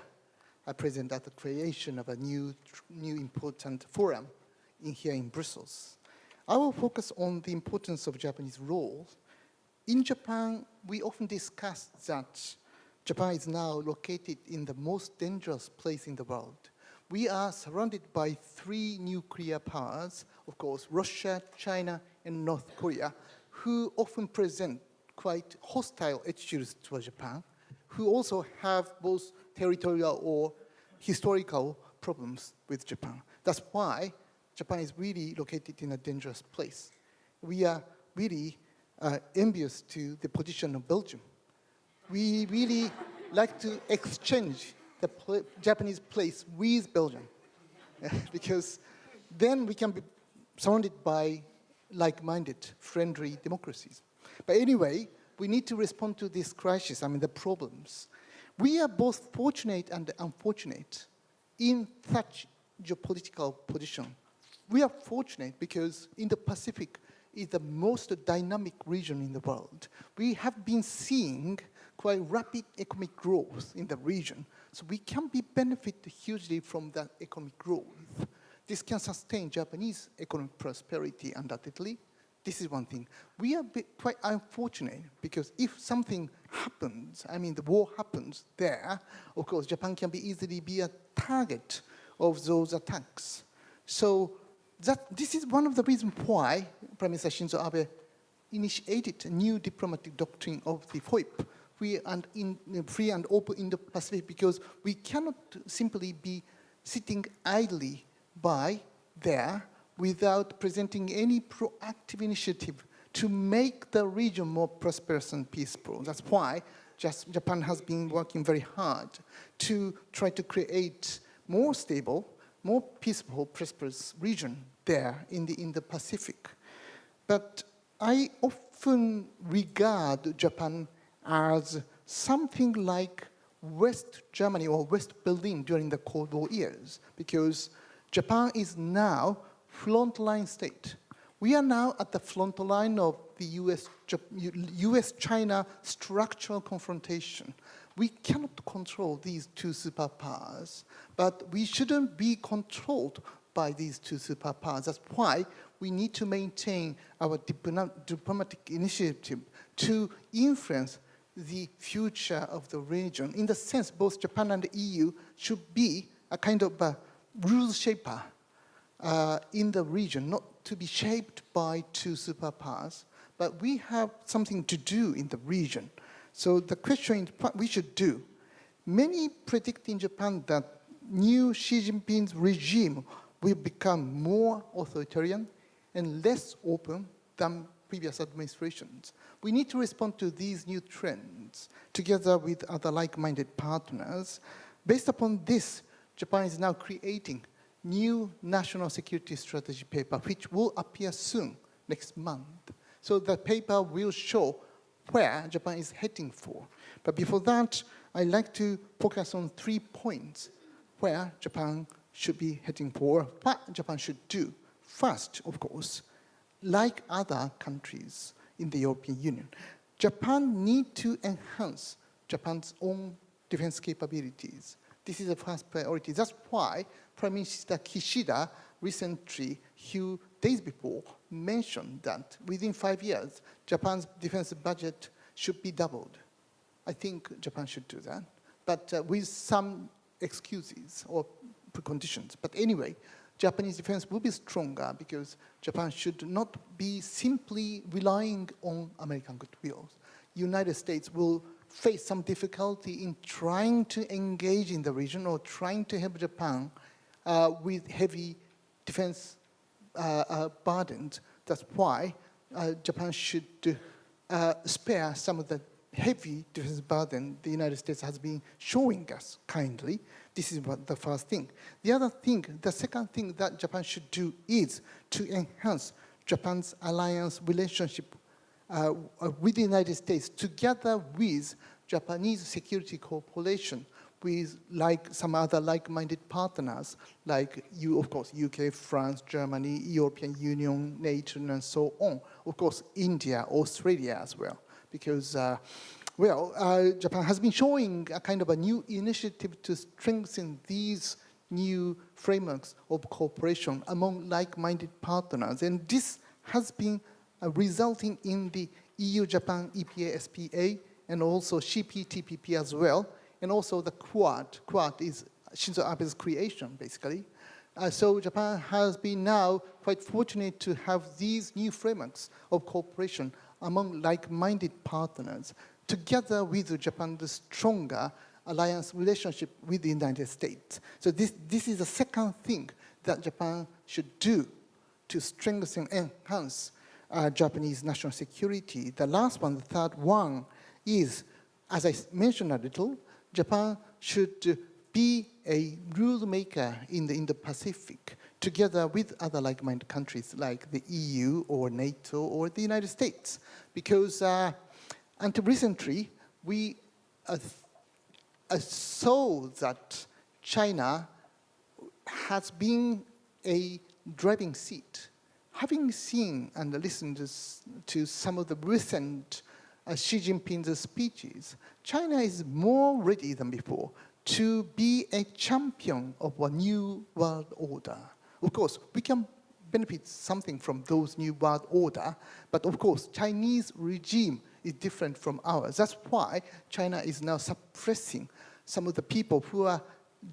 present at the creation of a new important forum here in Brussels. I will focus on the importance of Japanese role. In Japan, we often discuss that Japan is now located in the most dangerous place in the world. We are surrounded by three nuclear powers, of course, Russia, China, and North Korea, who often present quite hostile attitudes towards Japan, who also have both territorial or historical problems with Japan. That's why Japan is really located in a dangerous place. We are really envious to the position of Belgium. We really like to exchange the Japanese place with Belgium because then we can be surrounded by like-minded, friendly democracies. But anyway, we need to respond to this crisis, the problems. We are both fortunate and unfortunate in such geopolitical position. We are fortunate because Indo-Pacific is the most dynamic region in the world. We have been seeing quite rapid economic growth in the region, so we can benefit hugely from that economic growth. This can sustain Japanese economic prosperity, undoubtedly. This is one thing. We are quite unfortunate because if something happens, the war happens there, of course, Japan can easily be a target of those attacks. So this is one of the reasons why Prime Minister Shinzo Abe initiated a new diplomatic doctrine of the FOIP, free and open Indo-Pacific, because we cannot simply be sitting idly by there without presenting any proactive initiative to make the region more prosperous and peaceful. That's why Japan has been working very hard to try to create more stable, more peaceful, prosperous region there in the Pacific. But I often regard Japan as something like West Germany or West Berlin during the Cold War years, because Japan is now frontline state. We are now at the front line of the US-China structural confrontation. We cannot control these two superpowers, but we shouldn't be controlled by these two superpowers. That's why we need to maintain our diplomatic initiative to influence the future of the region. In the sense, both Japan and the EU should be a kind of a rule shaper in the region, not to be shaped by two superpowers, but we have something to do in the region. So the question is what we should do. Many predict in Japan that new Xi Jinping's regime will become more authoritarian and less open than previous administrations. We need to respond to these new trends together with other like-minded partners. Based upon this, Japan is now creating new national security strategy paper, which will appear soon, next month. So the paper will show where Japan is heading for. But before that, I'd like to focus on 3 points where Japan should be heading for, what Japan should do. First, of course, like other countries in the European Union, Japan needs to enhance Japan's own defense capabilities. This is the first priority. That's why Prime Minister Kishida recently, few days before, mentioned that within 5 years, Japan's defense budget should be doubled. I think Japan should do that, but with some excuses or preconditions. But anyway, Japanese defense will be stronger because Japan should not be simply relying on American goodwill. United States will face some difficulty in trying to engage in the region or trying to help Japan with heavy defense burdens. That's why Japan should spare some of the heavy defense burden the United States has been showing us kindly. This is what the first thing. The second thing that Japan should do is to enhance Japan's alliance relationship with the United States together with Japanese security cooperation with some other like-minded partners, like of course, UK, France, Germany, European Union, NATO, and so on. Of course, India, Australia as well, because Japan has been showing a kind of a new initiative to strengthen these new frameworks of cooperation among like-minded partners. And this has been resulting in the EU-Japan EPA-SPA and also CPTPP as well, and also the Quad. Quad is Shinzo Abe's creation, basically. So Japan has been now quite fortunate to have these new frameworks of cooperation among like-minded partners, together with Japan's stronger alliance relationship with the United States. So this is the second thing that Japan should do to strengthen and enhance Japanese national security. The last one, the third one, is, as I mentioned a little, Japan should be a rule maker in the Indo-Pacific, together with other like-minded countries like the EU or NATO or the United States. Because until recently, we saw that China has been a driving seat. Having seen and listened to some of the recent Xi Jinping's speeches, China is more ready than before to be a champion of a new world order. Of course, we can benefit something from those new world order, but of course, Chinese regime is different from ours. That's why China is now suppressing some of the people who are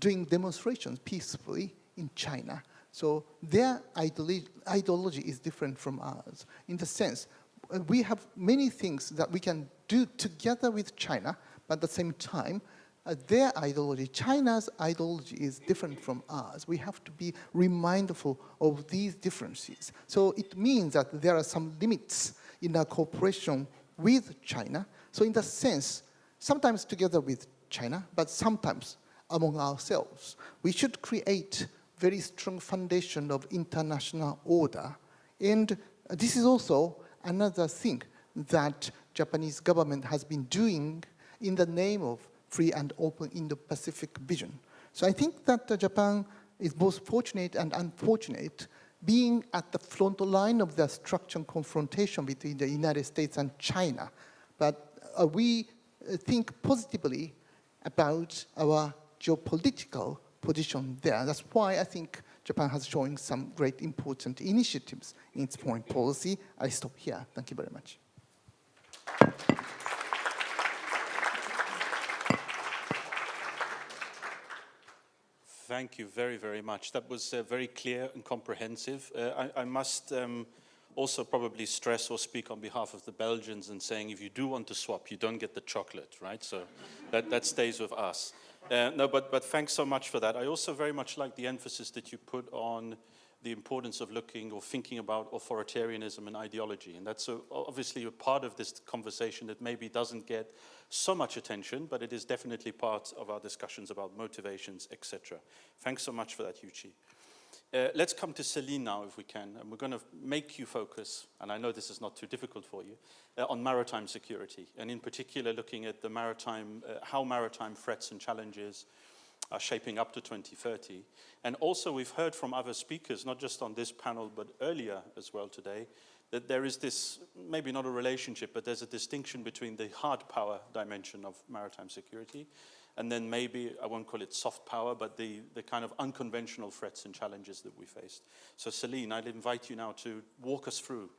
doing demonstrations peacefully in China. So their ideology is different from ours. In the sense, we have many things that we can do together with China, but at the same time, their ideology, China's ideology, is different from ours. We have to be mindful of these differences. So it means that there are some limits in our cooperation with China. So in that sense, sometimes together with China, but sometimes among ourselves, we should create very strong foundation of international order. And this is also another thing that Japanese government has been doing in the name of free and open Indo-Pacific vision. So I think that Japan is both fortunate and unfortunate being at the front line of the structural confrontation between the United States and China. But we think positively about our geopolitical position there. That's why I think Japan has shown some great important initiatives in its foreign policy. I stop here. Thank you very much. Thank you very, very much. That was very clear and comprehensive. I must also probably stress or speak on behalf of the Belgians and saying if you do want to swap, you don't get the chocolate, right? So that stays with us. No, but thanks so much for that. I also very much like the emphasis that you put on the importance of looking or thinking about authoritarianism and ideology. And that's obviously a part of this conversation that maybe doesn't get so much attention, but it is definitely part of our discussions about motivations, etc. Thanks so much for that, Yuchi. Let's come to Celine now, if we can, and we're going to make you focus, and I know this is not too difficult for you, on maritime security, and in particular looking at the maritime, how maritime threats and challenges are shaping up to 2030. And also we've heard from other speakers, not just on this panel, but earlier as well today, that there is this, maybe not a relationship, but there's a distinction between the hard power dimension of maritime security, and then maybe, I won't call it soft power, but the kind of unconventional threats and challenges that we faced. So Celine, I'd invite you now to walk us through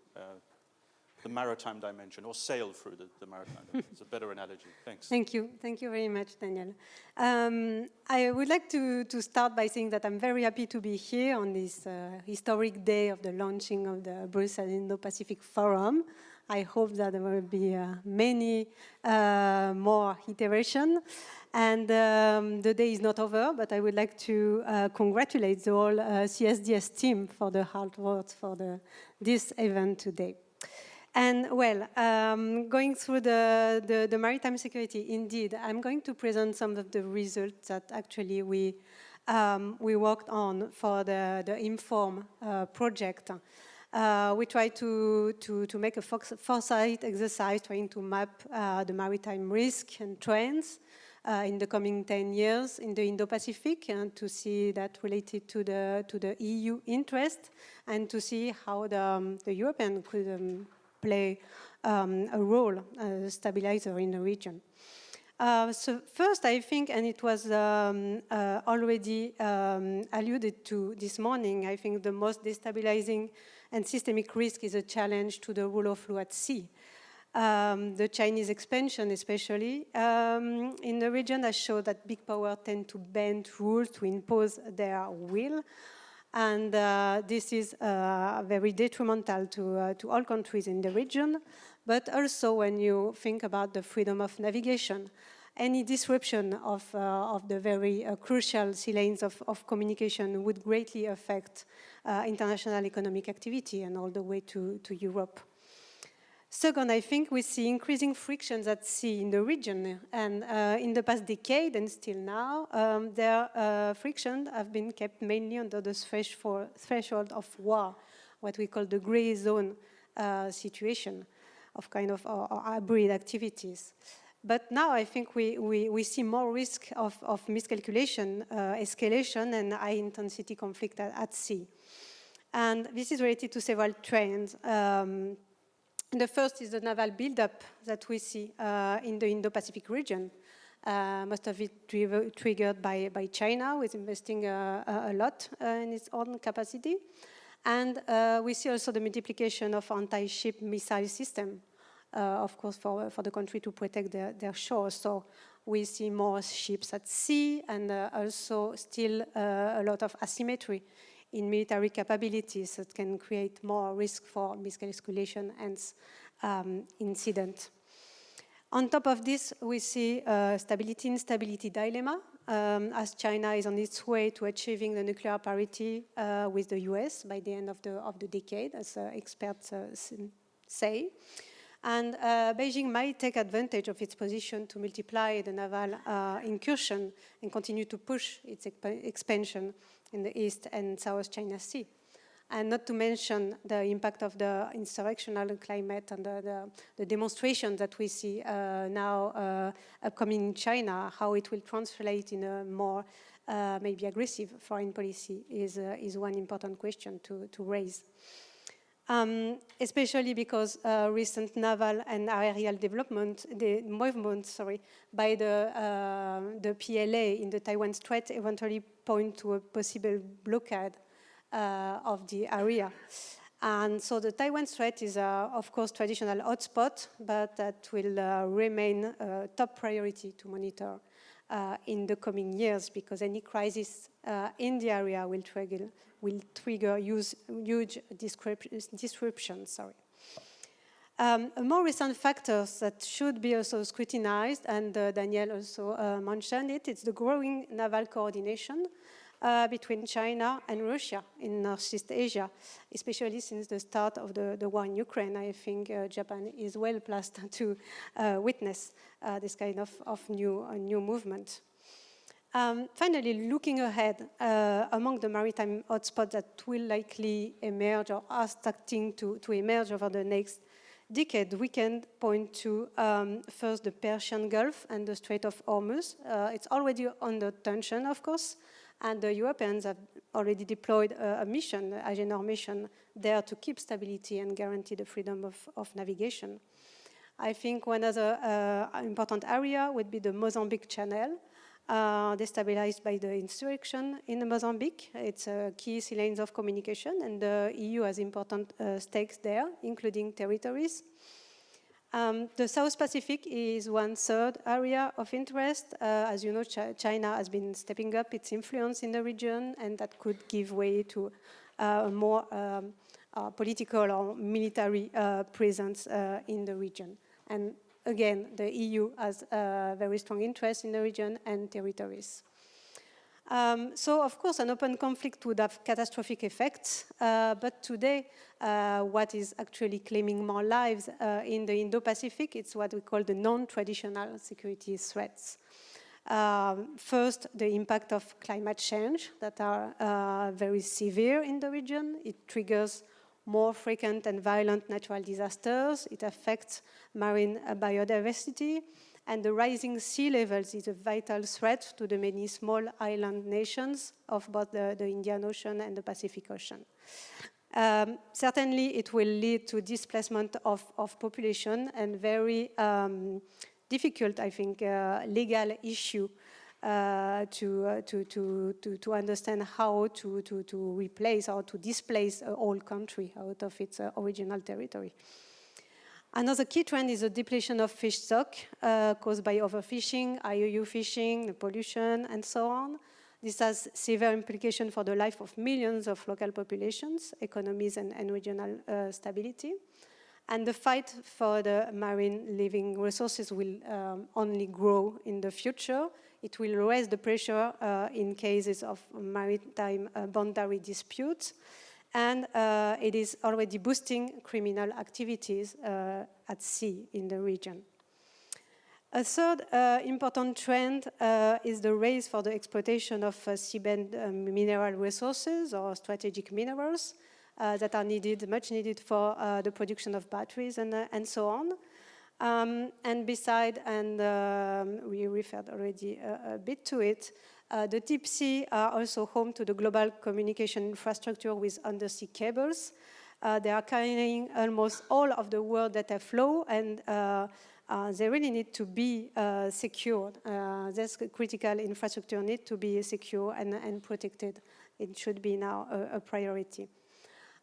the maritime dimension, or sail through the maritime dimension. It's a better analogy. Thanks. Thank you. Thank you very much, Daniel. I would like to start by saying that I'm very happy to be here on this historic day of the launching of the Brussels Indo-Pacific Forum. I hope that there will be many more iterations. And the day is not over, but I would like to congratulate the whole CSDS team for the hard work for this event today. And well, going through the maritime security, indeed, I'm going to present some of the results that actually we worked on for the INFORM project. We try to make a foresight exercise, trying to map the maritime risk and trends in the coming 10 years in the Indo-Pacific, and to see that related to the EU interest, and to see how the European could play a role as a stabilizer in the region. So first, I think, and it was already alluded to this morning, I think the most destabilizing and systemic risk is a challenge to the rule of law at sea. The Chinese expansion, especially in the region, has shown that big power tend to bend rules to impose their will. And this is very detrimental to all countries in the region, but also when you think about the freedom of navigation. Any disruption of the very crucial sea lanes of communication would greatly affect international economic activity and all the way to Europe. Second, I think we see increasing frictions at sea in the region, and in the past decade and still now, their frictions have been kept mainly under the threshold of war, what we call the gray zone situation of kind of hybrid activities. But now I think we see more risk of miscalculation, escalation, and high-intensity conflict at sea. And this is related to several trends. The first is the naval buildup that we see in the Indo-Pacific region. Most of it triggered by China, with investing a lot in its own capacity. And we see also the multiplication of anti-ship missile system, of course, for the country to protect their shores. So we see more ships at sea, and also still a lot of asymmetry in military capabilities that can create more risk for miscalculation and incident. On top of this, we see stability-instability dilemma, as China is on its way to achieving the nuclear parity with the US by the end of the decade, as experts say. And Beijing might take advantage of its position to multiply the naval incursion and continue to push its expansion in the East and South China Sea. And not to mention the impact of the insurrectional climate and the demonstrations that we see now upcoming in China, how it will translate in a more maybe aggressive foreign policy is one important question to raise. Especially because recent naval and aerial development, the movement, by the PLA in the Taiwan Strait eventually point to a possible blockade of the area. And so the Taiwan Strait is, of course, traditional hotspot, but that will remain a top priority to monitor in the coming years, because any crisis in the area will trigger huge disruptions. More recent factors that should be also scrutinized, and Daniel also mentioned it, it's the growing naval coordination between China and Russia in Northeast Asia, especially since the start of the war in Ukraine. I think Japan is well placed to witness this kind of new movement. Finally, looking ahead, among the maritime hotspots that will likely emerge or are starting to emerge over the next decade, we can point to first the Persian Gulf and the Strait of Hormuz. It's already under tension, of course, and the Europeans have already deployed a mission, a Agenor mission, there to keep stability and guarantee the freedom of navigation. I think one other important area would be the Mozambique Channel, destabilized by the insurrection in Mozambique. It's a key sea lanes of communication, and the EU has important stakes there, including territories. The South Pacific is one-third area of interest. As you know, China has been stepping up its influence in the region, and that could give way to more political or military presence in the region. And again, the EU has a very strong interest in the region and territories. So, of course, an open conflict would have catastrophic effects, but today, what is actually claiming more lives in the Indo-Pacific, it's what we call the non-traditional security threats. First, the impact of climate change that are very severe in the region. It triggers more frequent and violent natural disasters. It affects marine biodiversity. And the rising sea levels is a vital threat to the many small island nations of both the Indian Ocean and the Pacific Ocean. Certainly, it will lead to displacement of population and very difficult, I think, legal issue to understand how to replace or to displace a whole country out of its original territory. Another key trend is the depletion of fish stock caused by overfishing, IUU fishing, the pollution, and so on. This has severe implications for the life of millions of local populations, economies, and regional stability. And the fight for the marine living resources will only grow in the future. It will raise the pressure in cases of maritime boundary disputes. And it is already boosting criminal activities at sea in the region. A third important trend is the race for the exploitation of seabed mineral resources or strategic minerals that are needed, much needed for the production of batteries and so on. And beside, and we referred already a bit to it, the deep sea are also home to the global communication infrastructure with undersea cables. They are carrying almost all of the world data flow, and they really need to be secured. This critical infrastructure needs to be secure and protected. It should be now a priority.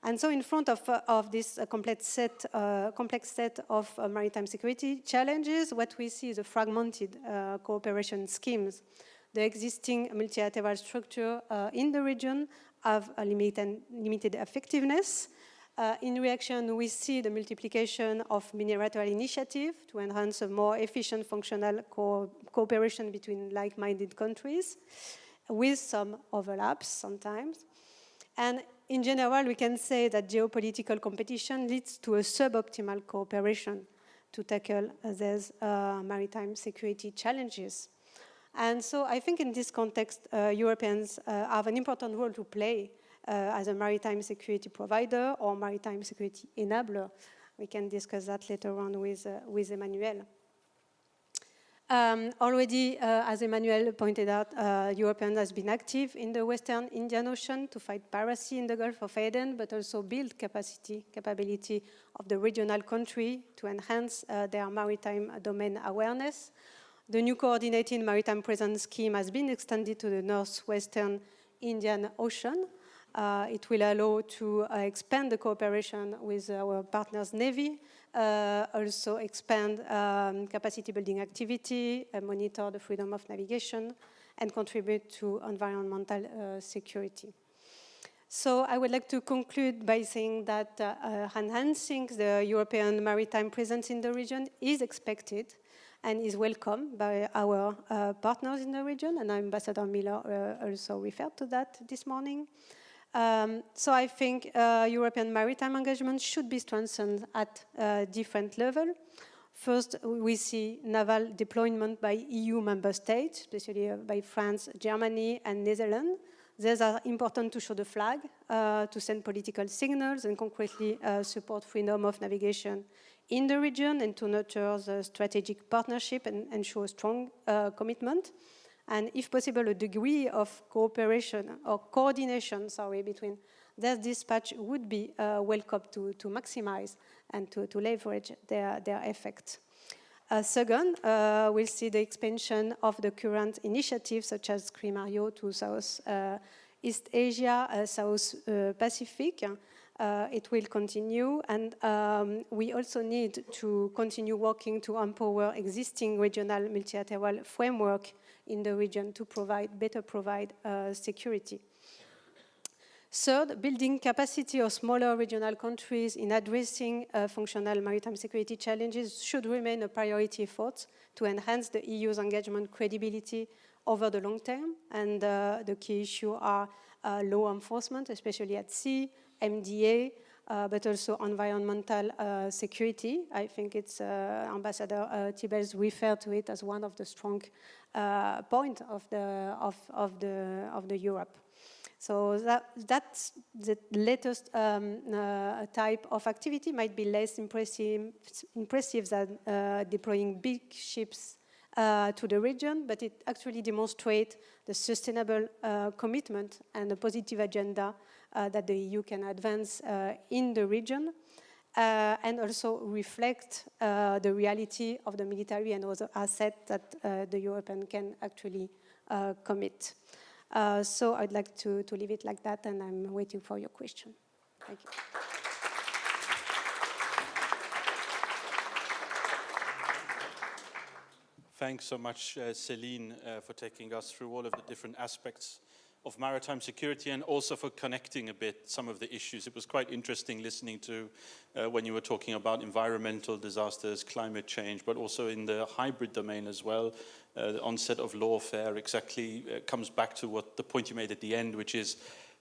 And so in front of this complex set of maritime security challenges, what we see is a fragmented cooperation schemes. The existing multilateral structure in the region have a limited effectiveness. In reaction, we see the multiplication of multilateral initiatives to enhance a more efficient functional cooperation between like-minded countries, with some overlaps sometimes. And in general, we can say that geopolitical competition leads to a suboptimal cooperation to tackle these maritime security challenges. And so I think in this context, Europeans have an important role to play as a maritime security provider or maritime security enabler. We can discuss that later on with Emmanuel. Already, as Emmanuel pointed out, Europeans has been active in the Western Indian Ocean to fight piracy in the Gulf of Aden, but also build capability of the regional country to enhance their maritime domain awareness. The new coordinated maritime presence scheme has been extended to the northwestern Indian Ocean. It will allow to expand the cooperation with our partners' Navy, also expand capacity building activity, monitor the freedom of navigation, and contribute to environmental security. So I would like to conclude by saying that enhancing the European maritime presence in the region is expected and is welcomed by our partners in the region, and Ambassador Miller also referred to that this morning. So I think European maritime engagement should be strengthened at different levels. First, we see naval deployment by EU member states, especially by France, Germany, and Netherlands. These are important to show the flag, to send political signals and concretely support freedom of navigation in the region, and to nurture the strategic partnership and show a strong commitment. And if possible, a degree of cooperation or coordination, between their dispatch would be welcome to maximize and to leverage their effect. Second, we'll see the expansion of the current initiatives such as CRIMARIO to Southeast Asia, South Pacific. It will continue, and we also need to continue working to empower existing regional multilateral framework in the region to better provide security. Third, building capacity of smaller regional countries in addressing functional maritime security challenges should remain a priority effort to enhance the EU's engagement credibility over the long term. And the key issues are law enforcement, especially at sea, MDA, but also environmental security. I think it's Ambassador Tibels referred to it as one of the strong points of the Europe. So that's the latest type of activity. Might be less impressive than deploying big ships to the region, but it actually demonstrates the sustainable commitment and the positive agenda that the EU can advance in the region, and also reflect the reality of the military and other assets that the European can actually commit. So I'd like to leave it like that, and I'm waiting for your question. Thank you. Thanks so much, Céline, for taking us through all of the different aspects of maritime security, and also for connecting a bit some of the issues. It was quite interesting listening to when you were talking about environmental disasters, climate change, but also in the hybrid domain as well. The onset of lawfare exactly comes back to what the point you made at the end, which is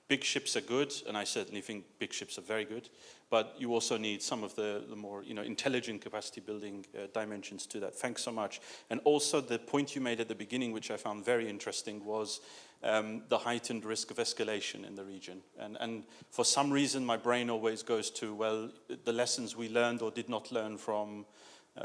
big ships are good, and I certainly think big ships are very good, but you also need some of the more intelligent capacity building dimensions to that. Thanks so much. And also the point you made at the beginning, which I found very interesting, was the heightened risk of escalation in the region. And for some reason, my brain always goes to, well, the lessons we learned or did not learn from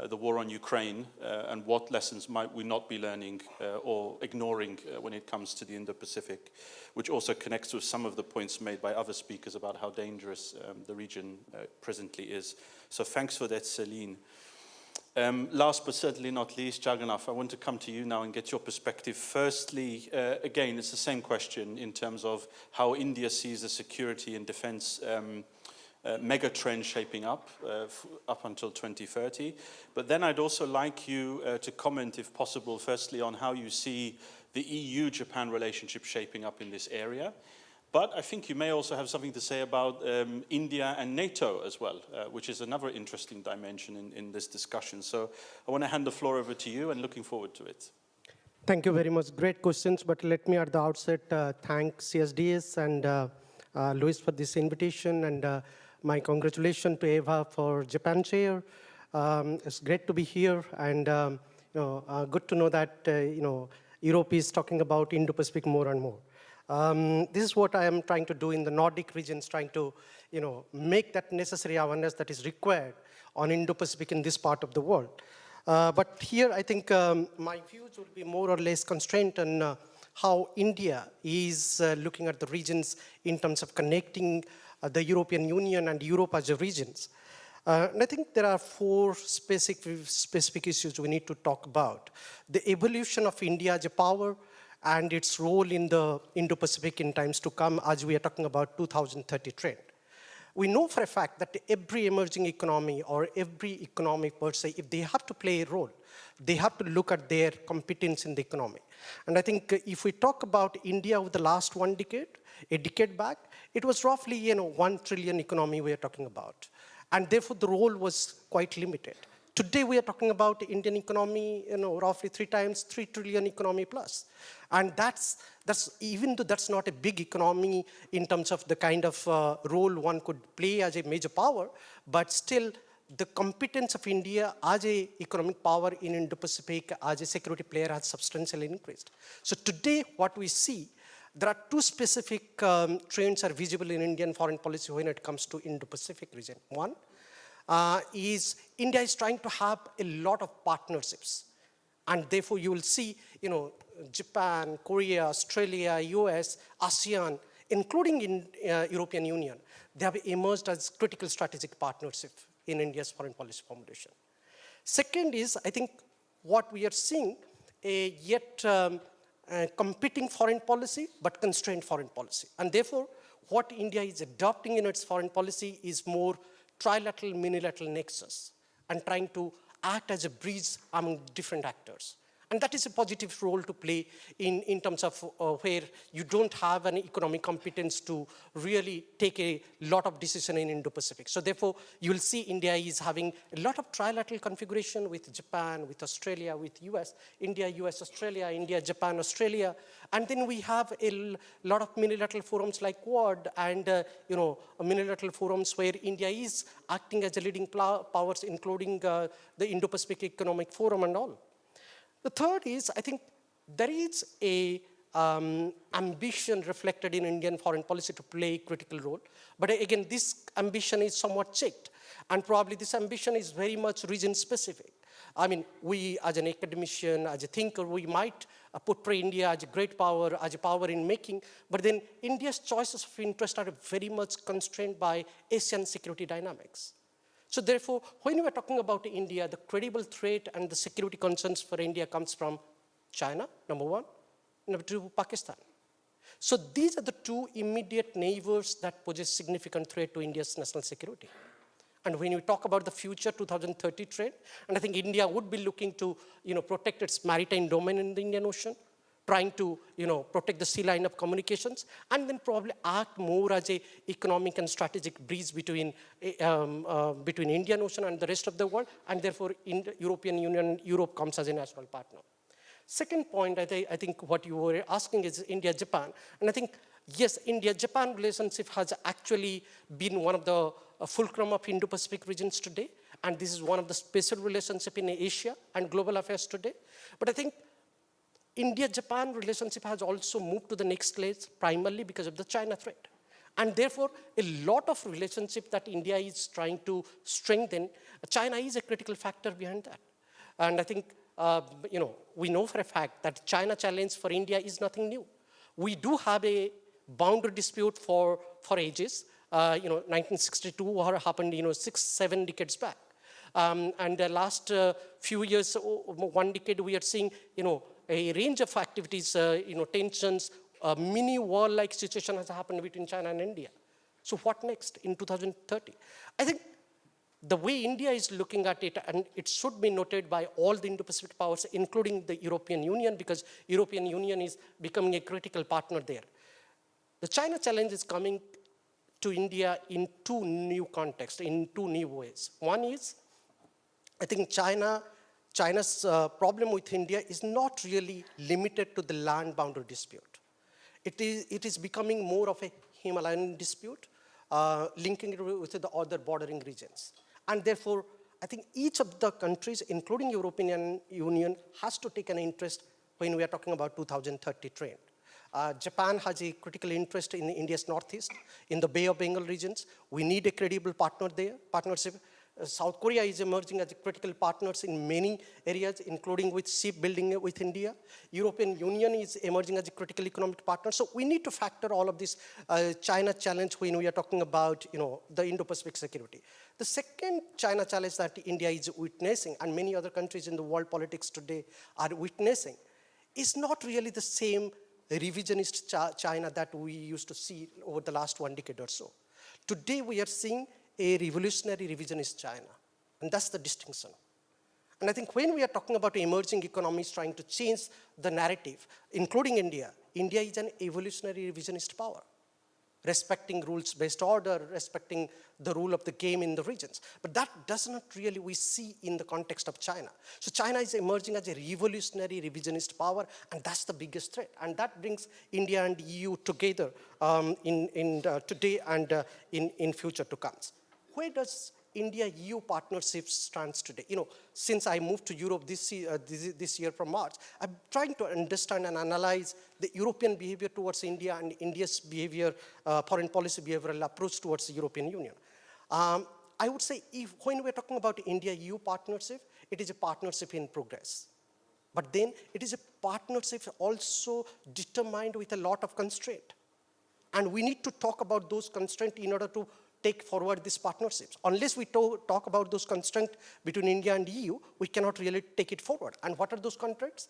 the war on Ukraine, and what lessons might we not be learning or ignoring when it comes to the Indo-Pacific, which also connects with some of the points made by other speakers about how dangerous the region presently is. So thanks for that, Céline. Last but certainly not least, Jagannath, I want to come to you now and get your perspective. Firstly, again, it's the same question in terms of how India sees the security and defense mega trend shaping up until 2030. But then I'd also like you to comment, if possible, firstly on how you see the EU-Japan relationship shaping up in this area. But I think you may also have something to say about India and NATO as well, which is another interesting dimension in this discussion. So I want to hand the floor over to you, and looking forward to it. Thank you very much. Great questions, but let me at the outset thank CSDS and Luis for this invitation, and my congratulations to Eva for Japan chair. It's great to be here, and good to know that Europe is talking about Indo-Pacific more and more. This is what I am trying to do in the Nordic regions, trying to make that necessary awareness that is required on Indo-Pacific in this part of the world. But here I think my views will be more or less constrained on how India is looking at the regions in terms of connecting the European Union and Europe as a regions. And I think there are four specific issues we need to talk about. The evolution of India as a power, and its role in the Indo-Pacific in times to come, as we are talking about 2030 trend. We know for a fact that every emerging economy or every economy per se, if they have to play a role, they have to look at their competence in the economy. And I think if we talk about India over the last a decade back, it was roughly 1 trillion economy we are talking about. And therefore the role was quite limited. Today we are talking about Indian economy, roughly 3 trillion economy plus. And that's even though that's not a big economy in terms of the kind of role one could play as a major power, but still the competence of India as a economic power in Indo-Pacific, as a security player has substantially increased. So today what we see, there are two specific trends are visible in Indian foreign policy when it comes to Indo-Pacific region. One is India is trying to have a lot of partnerships. And therefore you will see, Japan, Korea, Australia, US, ASEAN, including in European Union, they have emerged as critical strategic partnership in India's foreign policy formulation. Second is, I think, what we are seeing, a yet competing foreign policy, but constrained foreign policy. And therefore, what India is adopting in its foreign policy is more trilateral, minilateral nexus, and trying to act as a bridge among different actors. And that is a positive role to play in terms of where you don't have an economic competence to really take a lot of decision in Indo-Pacific. So therefore, you will see India is having a lot of trilateral configuration with Japan, with Australia, with US, India, US, Australia, India, Japan, Australia. And then we have a lot of minilateral forums like Quad and minilateral forums where India is acting as a leading powers, including the Indo-Pacific Economic Forum and all. The third is, I think there is a ambition reflected in Indian foreign policy to play a critical role. But again, this ambition is somewhat checked. And probably this ambition is very much region specific. I mean, we as an academician, as a thinker, we might portray India as a great power, as a power in making, but then India's choices of interest are very much constrained by Asian security dynamics. So therefore, when we are talking about India, the credible threat and the security concerns for India comes from China, number one, number two, Pakistan. So these are the two immediate neighbors that pose a significant threat to India's national security. And when we talk about the future 2030 trend, and I think India would be looking to protect its maritime domain in the Indian Ocean, trying to protect the sea line of communications, and then probably act more as a economic and strategic bridge between Indian Ocean and the rest of the world, and therefore in the European Union, Europe comes as a natural partner. Second point, I think what you were asking is India-Japan, and I think yes, India-Japan relationship has actually been one of the fulcrum of Indo-Pacific regions today, and this is one of the special relationship in Asia and global affairs today. But I think India-Japan relationship has also moved to the next stage primarily because of the China threat. And therefore, a lot of relationship that India is trying to strengthen, China is a critical factor behind that. And I think, we know for a fact that China challenge for India is nothing new. We do have a boundary dispute for ages. 1962 happened, 6-7 decades back. And the last few years, 1 decade, we are seeing, a range of activities, tensions, a mini war-like situation has happened between China and India. So what next in 2030? I think the way India is looking at it, and it should be noted by all the Indo-Pacific powers, including the European Union, because European Union is becoming a critical partner there. The China challenge is coming to India in two new contexts, in two new ways. One is, I think China's problem with India is not really limited to the land boundary dispute. It is becoming more of a Himalayan dispute, linking it with the other bordering regions. And therefore, I think each of the countries, including European Union, has to take an interest when we are talking about 2030 trend. Japan has a critical interest in India's northeast, in the Bay of Bengal regions. We need a credible partnership. South Korea is emerging as critical partners in many areas, including with shipbuilding with India. European Union is emerging as a critical economic partner. So we need to factor all of this China challenge when we are talking about the Indo-Pacific security. The second China challenge that India is witnessing, and many other countries in the world politics today are witnessing, is not really the same revisionist China that we used to see over the last 1 decade or so. Today we are seeing a revolutionary revisionist China, and that's the distinction. And I think when we are talking about emerging economies trying to change the narrative, including India, India is an evolutionary revisionist power, respecting rules-based order, respecting the rule of the game in the regions. But that does not really we see in the context of China. So China is emerging as a revolutionary revisionist power, and that's the biggest threat. And that brings India and EU together today and in future to come. Where does India-EU partnership stands today? You know, since I moved to Europe this year from March, I'm trying to understand and analyze the European behavior towards India and India's behavior, foreign policy behavioral approach towards the European Union. I would say when we're talking about India-EU partnership, it is a partnership in progress. But then it is a partnership also determined with a lot of constraint. And we need to talk about those constraints in order to take forward these partnerships. Unless we talk about those constraints between India and EU, we cannot really take it forward. And what are those constraints?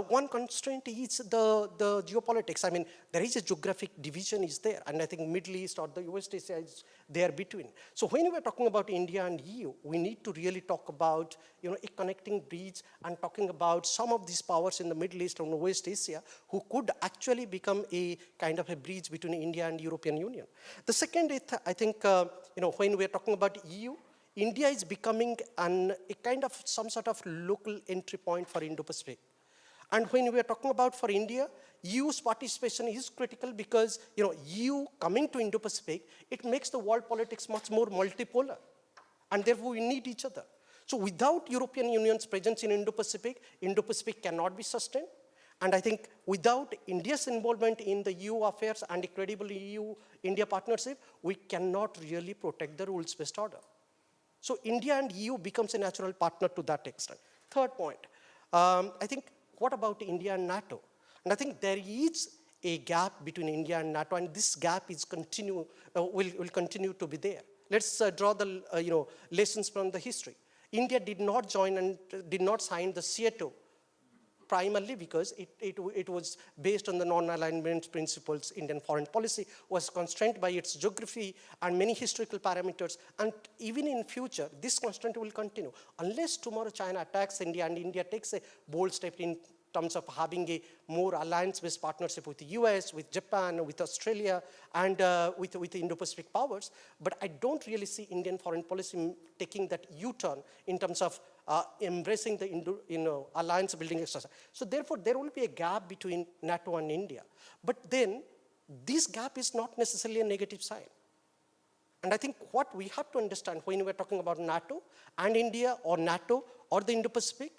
One constraint is the geopolitics. I mean, there is a geographic division is there, and I think Middle East or the West Asia is there between. So when we're talking about India and EU, we need to really talk about, you know, a connecting bridge and talking about some of these powers in the Middle East and West Asia who could actually become a kind of a bridge between India and European Union. The second is, I think, you know, when we're talking about EU, India is becoming a kind of some sort of local entry point for Indo-Pacific. And when we're talking about for India, EU's participation is critical because, you know, EU coming to Indo-Pacific, it makes the world politics much more multipolar. And therefore we need each other. So without European Union's presence in Indo-Pacific, Indo-Pacific cannot be sustained. And I think without India's involvement in the EU affairs and a credible EU-India partnership, we cannot really protect the rules-based order. So India and EU becomes a natural partner to that extent. Third point, I think, what about India and NATO? And I think there is a gap between India and NATO, and this gap is will continue to be there. Let's draw the lessons from the history. India did not join and did not sign the CETO primarily because it was based on the non-alignment principles. Indian foreign policy was constrained by its geography and many historical parameters, and even in future, this constraint will continue. Unless tomorrow China attacks India and India takes a bold step in terms of having a more alliance-based partnership with the US, with Japan, with Australia, and with the Indo-Pacific powers. But I don't really see Indian foreign policy taking that U-turn in terms of embracing the alliance-building exercise. So therefore, there will be a gap between NATO and India. But then, this gap is not necessarily a negative sign. And I think what we have to understand when we're talking about NATO and India or NATO or the Indo-Pacific,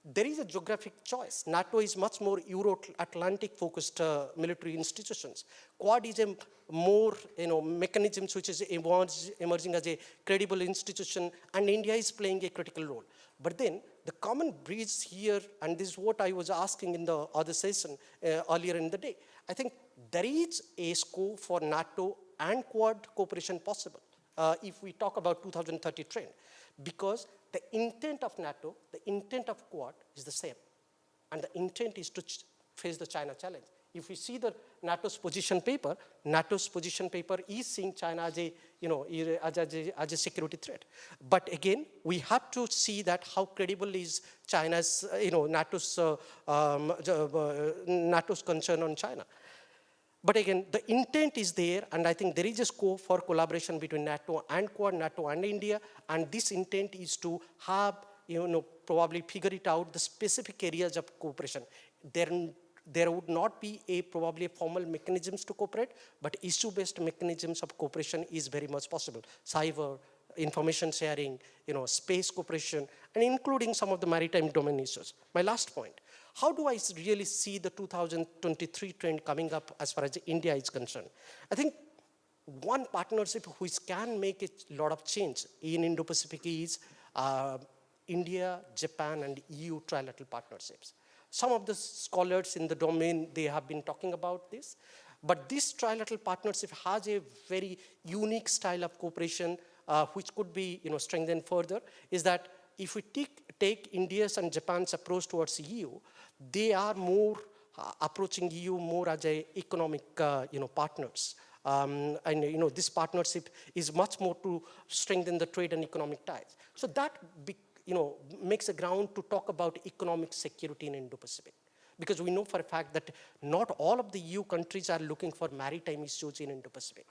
there is a geographic choice. NATO is much more Euro-Atlantic focused military institutions. Quad is a more mechanisms which is emerging as a credible institution, and India is playing a critical role. But then the common bridge here, and this is what I was asking in the other session earlier in the day, I think there is a scope for NATO and Quad cooperation possible if we talk about 2030 trend, because the intent of NATO, the intent of Quad is the same. And the intent is to face the China challenge. If we see the NATO's position paper is seeing China as a, as a security threat. But again, we have to see that how credible is China's, NATO's concern on China. But again, the intent is there, and I think there is a scope for collaboration between NATO and Quad, NATO and India, and this intent is to have, probably figure it out, the specific areas of cooperation. There would not be probably formal mechanisms to cooperate, but issue-based mechanisms of cooperation is very much possible. Cyber, information sharing, space cooperation, and including some of the maritime domain issues. My last point. How do I really see the 2023 trend coming up as far as India is concerned? I think one partnership which can make a lot of change in Indo-Pacific is India, Japan, and EU trilateral partnerships. Some of the scholars in the domain, they have been talking about this, but this trilateral partnership has a very unique style of cooperation which could be strengthened further, is that if we take India's and Japan's approach towards EU, they are more approaching EU more as a economic partners. And this partnership is much more to strengthen the trade and economic ties. So that makes a ground to talk about economic security in Indo-Pacific. Because we know for a fact that not all of the EU countries are looking for maritime issues in Indo-Pacific.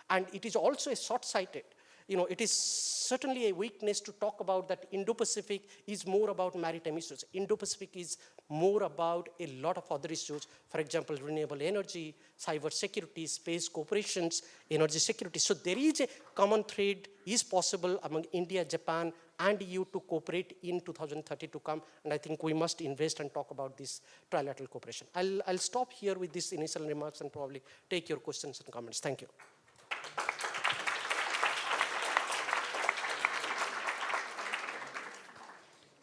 And it is also a short-sighted. It is certainly a weakness to talk about that Indo-Pacific is more about maritime issues. Indo-Pacific is more about a lot of other issues, for example, renewable energy, cyber security, space cooperations, energy security. So there is a common thread is possible among India, Japan, and EU to cooperate in 2030 to come. And I think we must invest and talk about this trilateral cooperation. I'll stop here with these initial remarks and probably take your questions and comments. Thank you.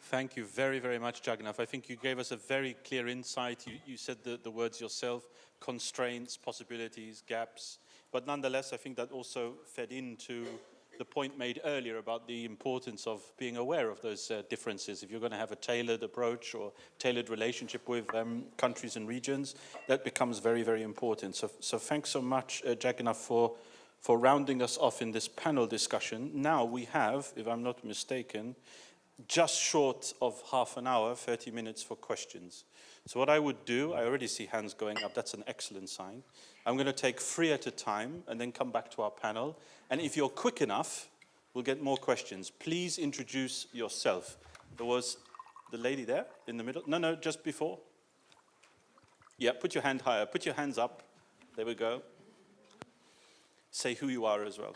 Thank you very, very much, Jagannath. I think you gave us a very clear insight. You said the words yourself, constraints, possibilities, gaps. But nonetheless, I think that also fed into the point made earlier about the importance of being aware of those differences. If you're going to have a tailored approach or tailored relationship with countries and regions, that becomes very, very important. So thanks so much, Jagannath, for rounding us off in this panel discussion. Now we have, if I'm not mistaken, just short of half an hour, 30 minutes for questions. So what I would do, I already see hands going up, that's an excellent sign. I'm going to take 3 at a time and then come back to our panel. And if you're quick enough, we'll get more questions. Please introduce yourself. There was the lady there in the middle. No, just before. Yeah, put your hand higher. Put your hands up. There we go. Say who you are as well.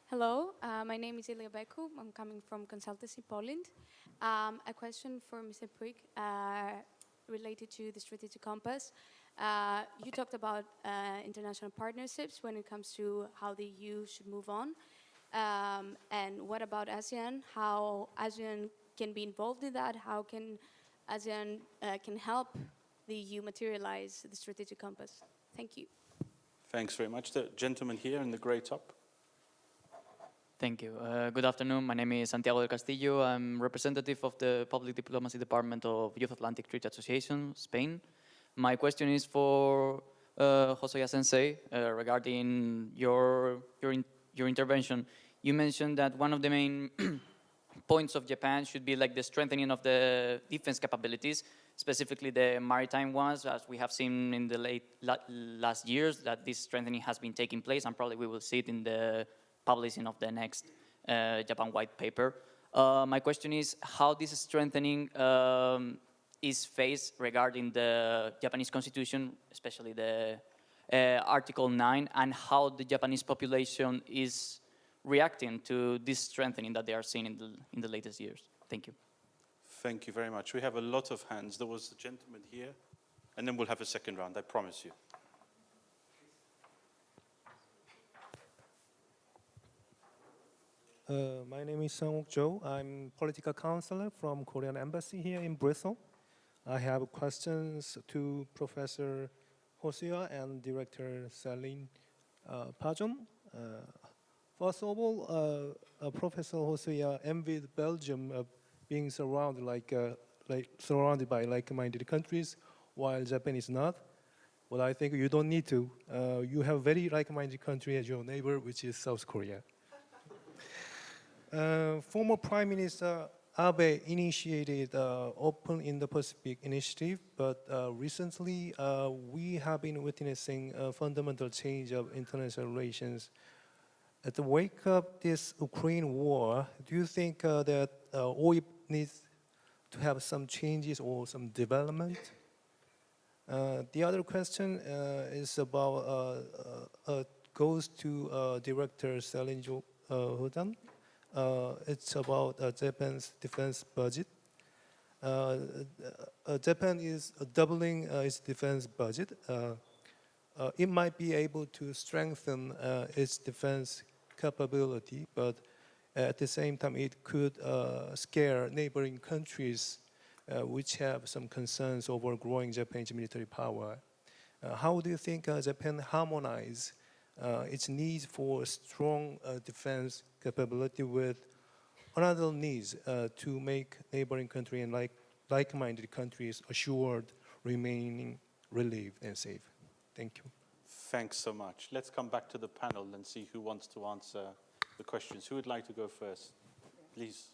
Hello, my name is Ilia Beku. I'm coming from Consultancy Poland. A question for Mr. Puig related to the strategic compass. You talked about international partnerships when it comes to how the EU should move on. And what about ASEAN? How ASEAN can be involved in that? How can ASEAN can help the EU materialize the strategic compass? Thank you. Thanks very much. The gentleman here in the grey top. Thank you. Good afternoon. My name is Santiago del Castillo. I'm representative of the Public Diplomacy Department of Youth Atlantic Treaty Association, Spain. My question is for Hosoya Sensei regarding your intervention. You mentioned that one of the main points of Japan should be like the strengthening of the defense capabilities, specifically the maritime ones, as we have seen in the last years, that this strengthening has been taking place, and probably we will see it in the publishing of the next Japan White Paper. My question is how this strengthening is faced regarding the Japanese Constitution, especially the Article 9, and how the Japanese population is reacting to this strengthening that they are seeing in the latest years. Thank you. Thank you very much. We have a lot of hands. There was a gentleman here, and then we'll have a second round, I promise you. My name is Sang-wook Jo. I'm political counselor from Korean Embassy here in Brussels. I have questions to Professor Hosoya and Director Céline Pajon. First of all, Professor Hosoya envied Belgium being surrounded surrounded by like-minded countries, while Japan is not. But I think you don't need to. You have a very like-minded country as your neighbor, which is South Korea. Former Prime Minister Abe initiated Open Indo-Pacific initiative, but recently we have been witnessing a fundamental change of international relations. At the wake of this Ukraine war, do you think that OIP needs to have some changes or some development? The other question is about goes to Director Céline Pajon. It's about Japan's defense budget. Japan is doubling its defense budget. It might be able to strengthen its defense capability, but at the same time it could scare neighboring countries which have some concerns over growing Japanese military power. How do you think Japan harmonize its needs for strong defense capability with another needs to make neighboring country and like-minded countries assured remaining relieved and safe. Thank you. Thanks so much. Let's come back to the panel and see who wants to answer the questions. Who would like to go first? Please.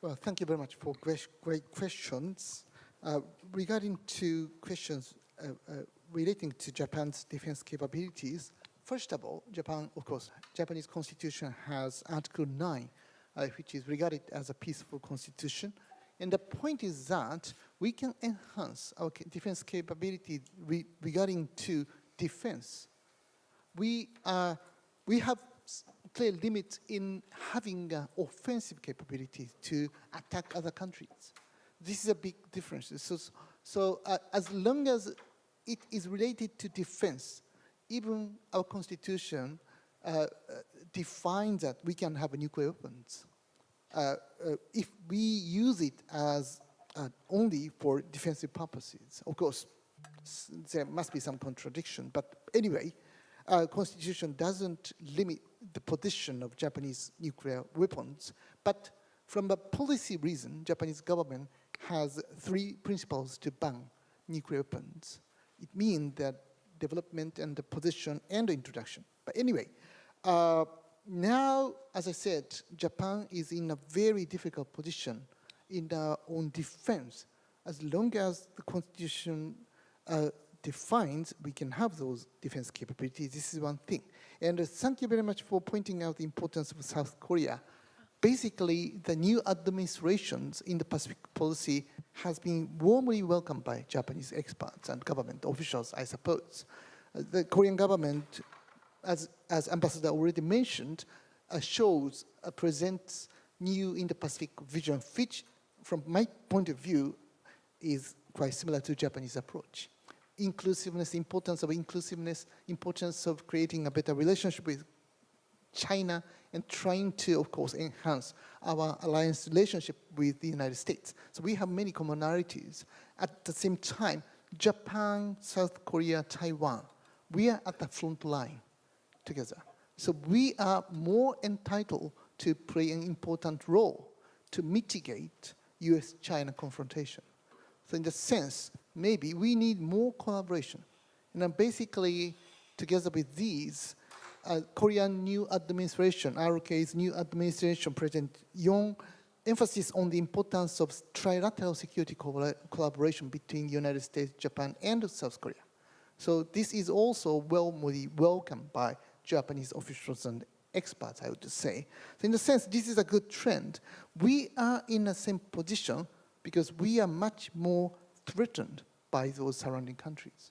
Well, thank you very much for great questions. Regarding to questions relating to Japan's defense capabilities, first of all, Japan, of course, Japanese constitution has Article 9, which is regarded as a peaceful constitution. And the point is that we can enhance our defense capability regarding to defense. We have clear limits in having offensive capability to attack other countries. This is a big difference. So as long as it is related to defense, even our constitution defines that we can have nuclear weapons. If we use it as only for defensive purposes, of course, there must be some contradiction. But anyway, our constitution doesn't limit the position of Japanese nuclear weapons. But from a policy reason, Japanese government has 3 principles to ban nuclear weapons. It means that development and the position and the introduction. But anyway, now, as I said, Japan is in a very difficult position in their own defense. As long as the constitution defines we can have those defense capabilities, this is one thing. And thank you very much for pointing out the importance of South Korea. Basically, the new administration's Indo-Pacific policy has been warmly welcomed by Japanese experts and government officials, I suppose. The Korean government, as Ambassador already mentioned, presents new Indo-Pacific vision, which, from my point of view, is quite similar to Japanese approach. Inclusiveness, importance of creating a better relationship with China, and trying to, of course, enhance our alliance relationship with the United States. So we have many commonalities. At the same time, Japan, South Korea, Taiwan, we are at the front line together. So we are more entitled to play an important role to mitigate US-China confrontation. So in the sense, maybe we need more collaboration. And then basically, together with these, Korean new administration, RK's new administration, President Yoon, emphasis on the importance of trilateral security collaboration between the United States, Japan, and South Korea. So this is also welcomed by Japanese officials and experts, I would say. So in a sense, this is a good trend. We are in the same position because we are much more threatened by those surrounding countries.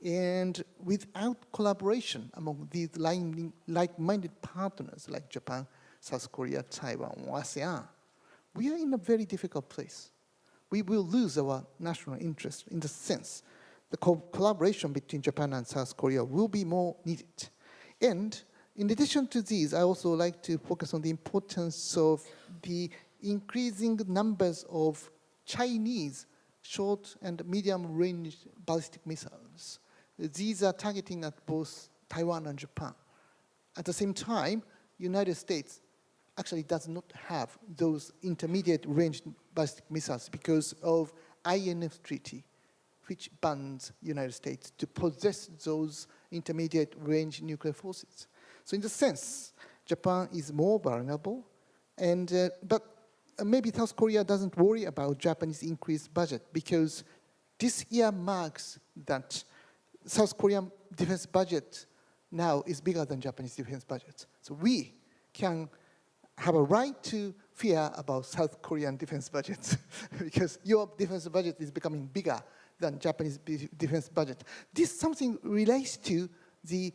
And without collaboration among these like-minded partners like Japan, South Korea, Taiwan, or ASEAN, we are in a very difficult place. We will lose our national interest in the sense the collaboration between Japan and South Korea will be more needed. And in addition to these, I also like to focus on the importance of the increasing numbers of Chinese short and medium-range ballistic missiles. These are targeting at both Taiwan and Japan. At the same time, United States actually does not have those intermediate-range ballistic missiles because of INF Treaty, which bans United States to possess those intermediate-range nuclear forces. So in the sense, Japan is more vulnerable, and but maybe South Korea doesn't worry about Japanese increased budget because this year marks that South Korean defense budget now is bigger than Japanese defense budget. So we can have a right to fear about South Korean defense budgets because your defense budget is becoming bigger than Japanese defense budget. This something relates to the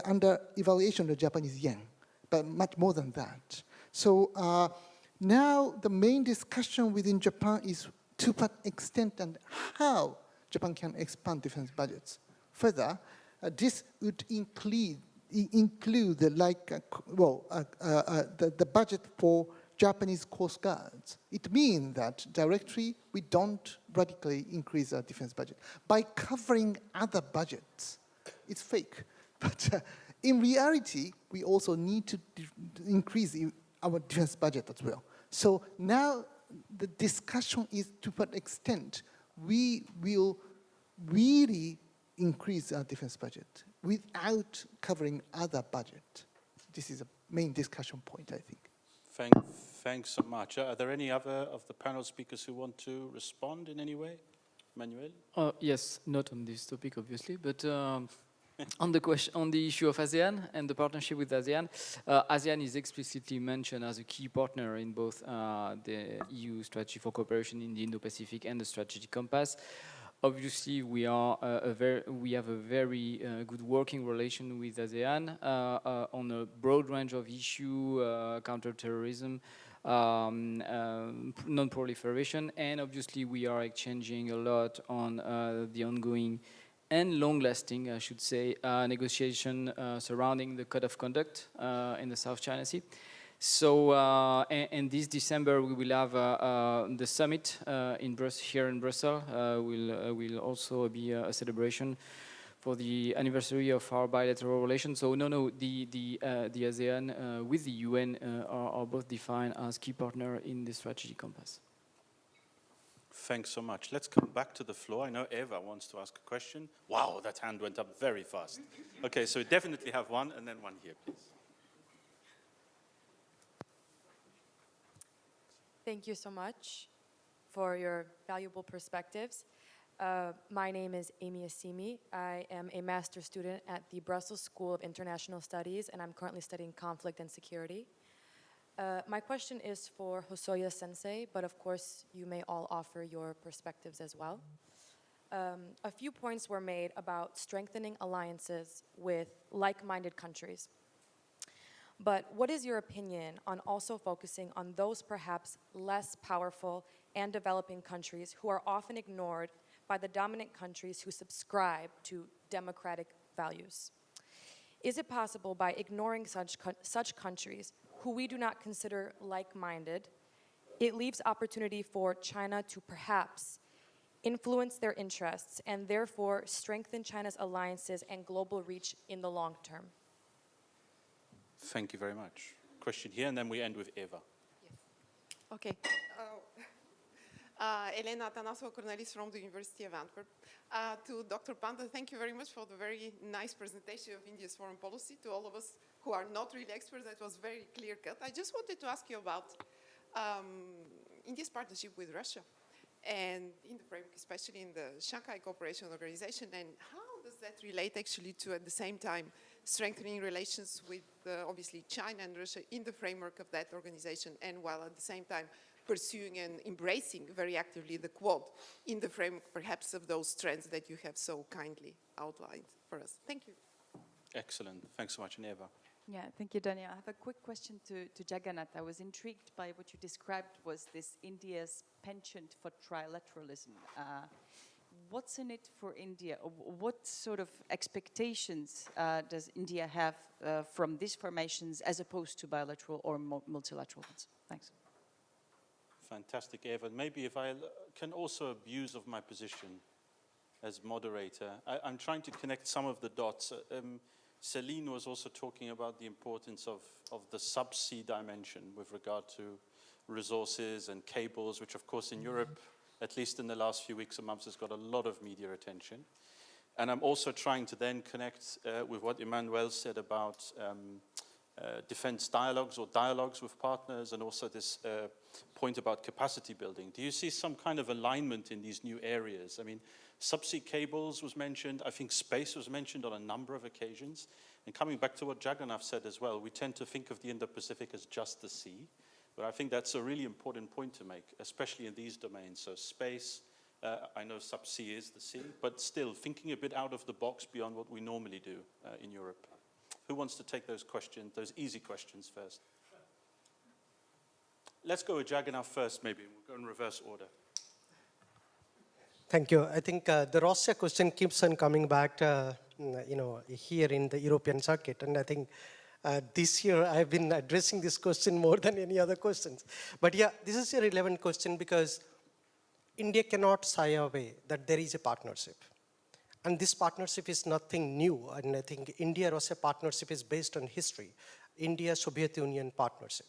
under-evaluation of Japanese yen, but much more than that. So now the main discussion within Japan is to what extent and how Japan can expand defense budgets. Further, this would include the budget for Japanese Coast Guards. It means that directly we don't radically increase our defense budget. By covering other budgets, it's fake. But in reality, we also need to increase our defense budget as well. So now the discussion is to what extent we will really increase our defense budget without covering other budget. This is a main discussion point, I think. Thanks so much. Are there any other of the panel speakers who want to respond in any way? Manuel? Yes, not on this topic, obviously, but on the issue of ASEAN and the partnership with ASEAN, ASEAN is explicitly mentioned as a key partner in both the EU strategy for cooperation in the Indo-Pacific and the strategic compass. Obviously, we have a very good working relation with ASEAN on a broad range of issues, counterterrorism, non-proliferation, and obviously we are exchanging a lot on the ongoing and long-lasting, I should say, negotiation surrounding the Code of Conduct in the South China Sea. So, and this December we will have the summit here in Brussels. Will also be a celebration for the anniversary of our bilateral relations. So the ASEAN with the UN are both defined as key partner in the strategic compass. Thanks so much. Let's come back to the floor. I know Eva wants to ask a question. Wow, that hand went up very fast. Okay, so we definitely have one, and then one here, please. Thank you so much for your valuable perspectives. My name is Amy Assimi. I am a master's student at the Brussels School of International Studies, and I'm currently studying conflict and security. My question is for Hosoya Sensei, but of course you may all offer your perspectives as well. A few points were made about strengthening alliances with like-minded countries. But what is your opinion on also focusing on those perhaps less powerful and developing countries who are often ignored by the dominant countries who subscribe to democratic values? Is it possible, by ignoring such countries who we do not consider like-minded, it leaves opportunity for China to perhaps influence their interests and therefore strengthen China's alliances and global reach in the long term? Thank you very much. Question here, and then we end with Eva. Yes. Okay. Elena Atanasso, journalist from the University of Antwerp. To Dr. Panda, thank you very much for the very nice presentation of India's foreign policy. To all of us who are not really experts, that was very clear-cut. I just wanted to ask you about India's partnership with Russia, and in the framework, especially in the Shanghai Cooperation Organization, and how does that relate actually to, at the same time, strengthening relations with, obviously, China and Russia in the framework of that organization, and while at the same time pursuing and embracing very actively the Quad in the framework, perhaps, of those trends that you have so kindly outlined for us. Thank you. Excellent. Thanks so much, and Eva. Yeah, thank you, Daniel. I have a quick question to Jagannath. I was intrigued by what you described was this India's penchant for trilateralism. What's in it for India? What sort of expectations does India have from these formations as opposed to bilateral or multilateral ones? Thanks. Fantastic, Eva. Maybe if I can also abuse of my position as moderator. I'm trying to connect some of the dots. Celine was also talking about the importance of the subsea dimension with regard to resources and cables, which of course in Europe, at least in the last few weeks and months, has got a lot of media attention. And I'm also trying to then connect with what Emmanuel said about defense dialogues or dialogues with partners, and also this point about capacity building. Do you see some kind of alignment in these new areas? I mean, subsea cables was mentioned. I think space was mentioned on a number of occasions. And coming back to what Jagannath said as well, we tend to think of the Indo-Pacific as just the sea. But I think that's a really important point to make, especially in these domains. So space, I know subsea is the sea, but still thinking a bit out of the box beyond what we normally do in Europe. Who wants to take those questions, those easy questions first? Let's go with Jagannath first, maybe. We'll go in reverse order. Thank you. I think the Russia question keeps on coming back, here in the European circuit, and I think this year I've been addressing this question more than any other questions. But yeah, this is a relevant question because India cannot shy away that there is a partnership. And this partnership is nothing new. And I think India-Russia partnership is based on history. India-Soviet Union partnership.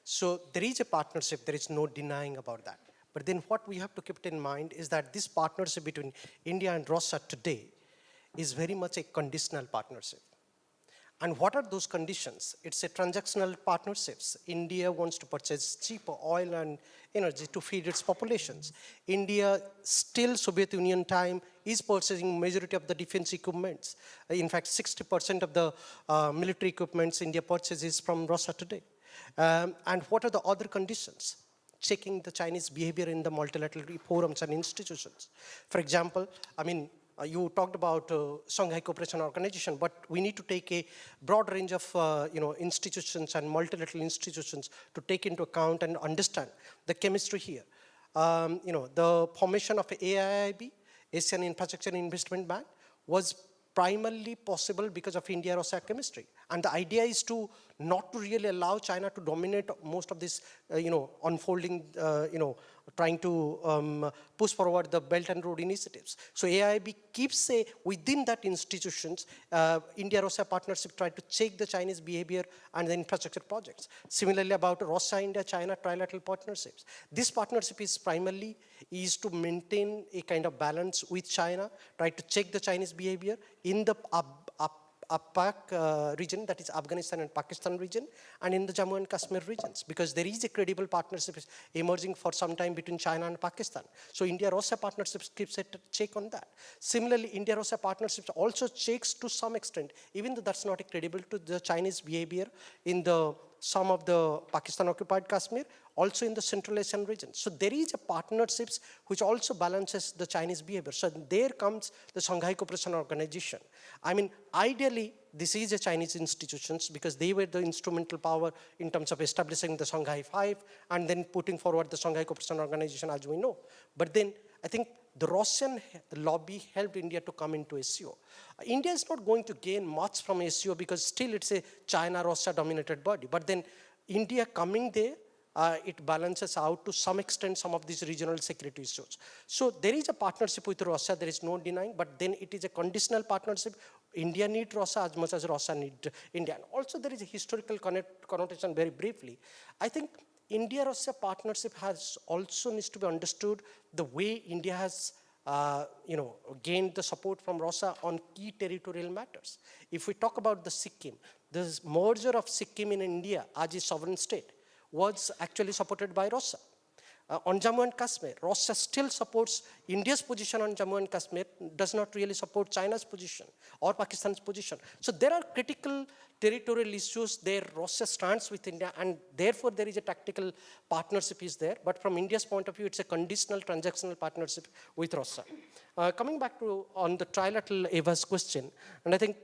So there is a partnership, there is no denying about that. But then what we have to keep in mind is that this partnership between India and Russia today is very much a conditional partnership. And what are those conditions? It's a transactional partnerships. India wants to purchase cheaper oil and energy to feed its populations. India, still Soviet Union time, is purchasing majority of the defense equipments. In fact, 60% of the military equipments India purchases from Russia today. And what are the other conditions? Checking the Chinese behavior in the multilateral forums and institutions. For example, I mean, you talked about Shanghai Cooperation Organization, but we need to take a broad range of institutions and multilateral institutions to take into account and understand the chemistry here. The formation of AIIB, Asian Infrastructure Investment Bank, was primarily possible because of India-Russia chemistry. And the idea is to not to really allow China to dominate most of this, unfolding, trying to push forward the Belt and Road initiatives. So AIIB keeps within that institutions, India-Russia partnership try to check the Chinese behavior and the infrastructure projects. Similarly about Russia-India-China trilateral partnerships. This partnership is primarily to maintain a kind of balance with China, try to check the Chinese behavior in the APAC region, that is Afghanistan and Pakistan region, and in the Jammu and Kashmir regions, because there is a credible partnership emerging for some time between China and Pakistan. So India-Russia partnerships keeps a check on that. Similarly, India-Russia partnerships also checks to some extent, even though that's not credible to the Chinese behavior in some of the Pakistan-occupied Kashmir, also in the Central Asian region. So there is a partnerships which also balances the Chinese behavior. So there comes the Shanghai Cooperation Organization. I mean, ideally, this is a Chinese institutions because they were the instrumental power in terms of establishing the Shanghai Five and then putting forward the Shanghai Cooperation Organization as we know. But then I think the Russian lobby helped India to come into SCO. India is not going to gain much from SCO because still it's a China-Russia dominated body. But then India coming there, it balances out to some extent some of these regional security issues. So there is a partnership with Russia, there is no denying, but then it is a conditional partnership. India needs Russia as much as Russia needs India. And also there is a historical connotation very briefly. I think India-Russia partnership also needs to be understood the way India has gained the support from Russia on key territorial matters. If we talk about the Sikkim, the merger of Sikkim in India as a sovereign state was actually supported by Russia. On Jammu and Kashmir, Russia still supports India's position on Jammu and Kashmir, does not really support China's position or Pakistan's position. So there are critical territorial issues there. Russia stands with India, and therefore there is a tactical partnership is there. But from India's point of view, it's a conditional transactional partnership with Russia. Coming back to on the trilateral Eva's question, and I think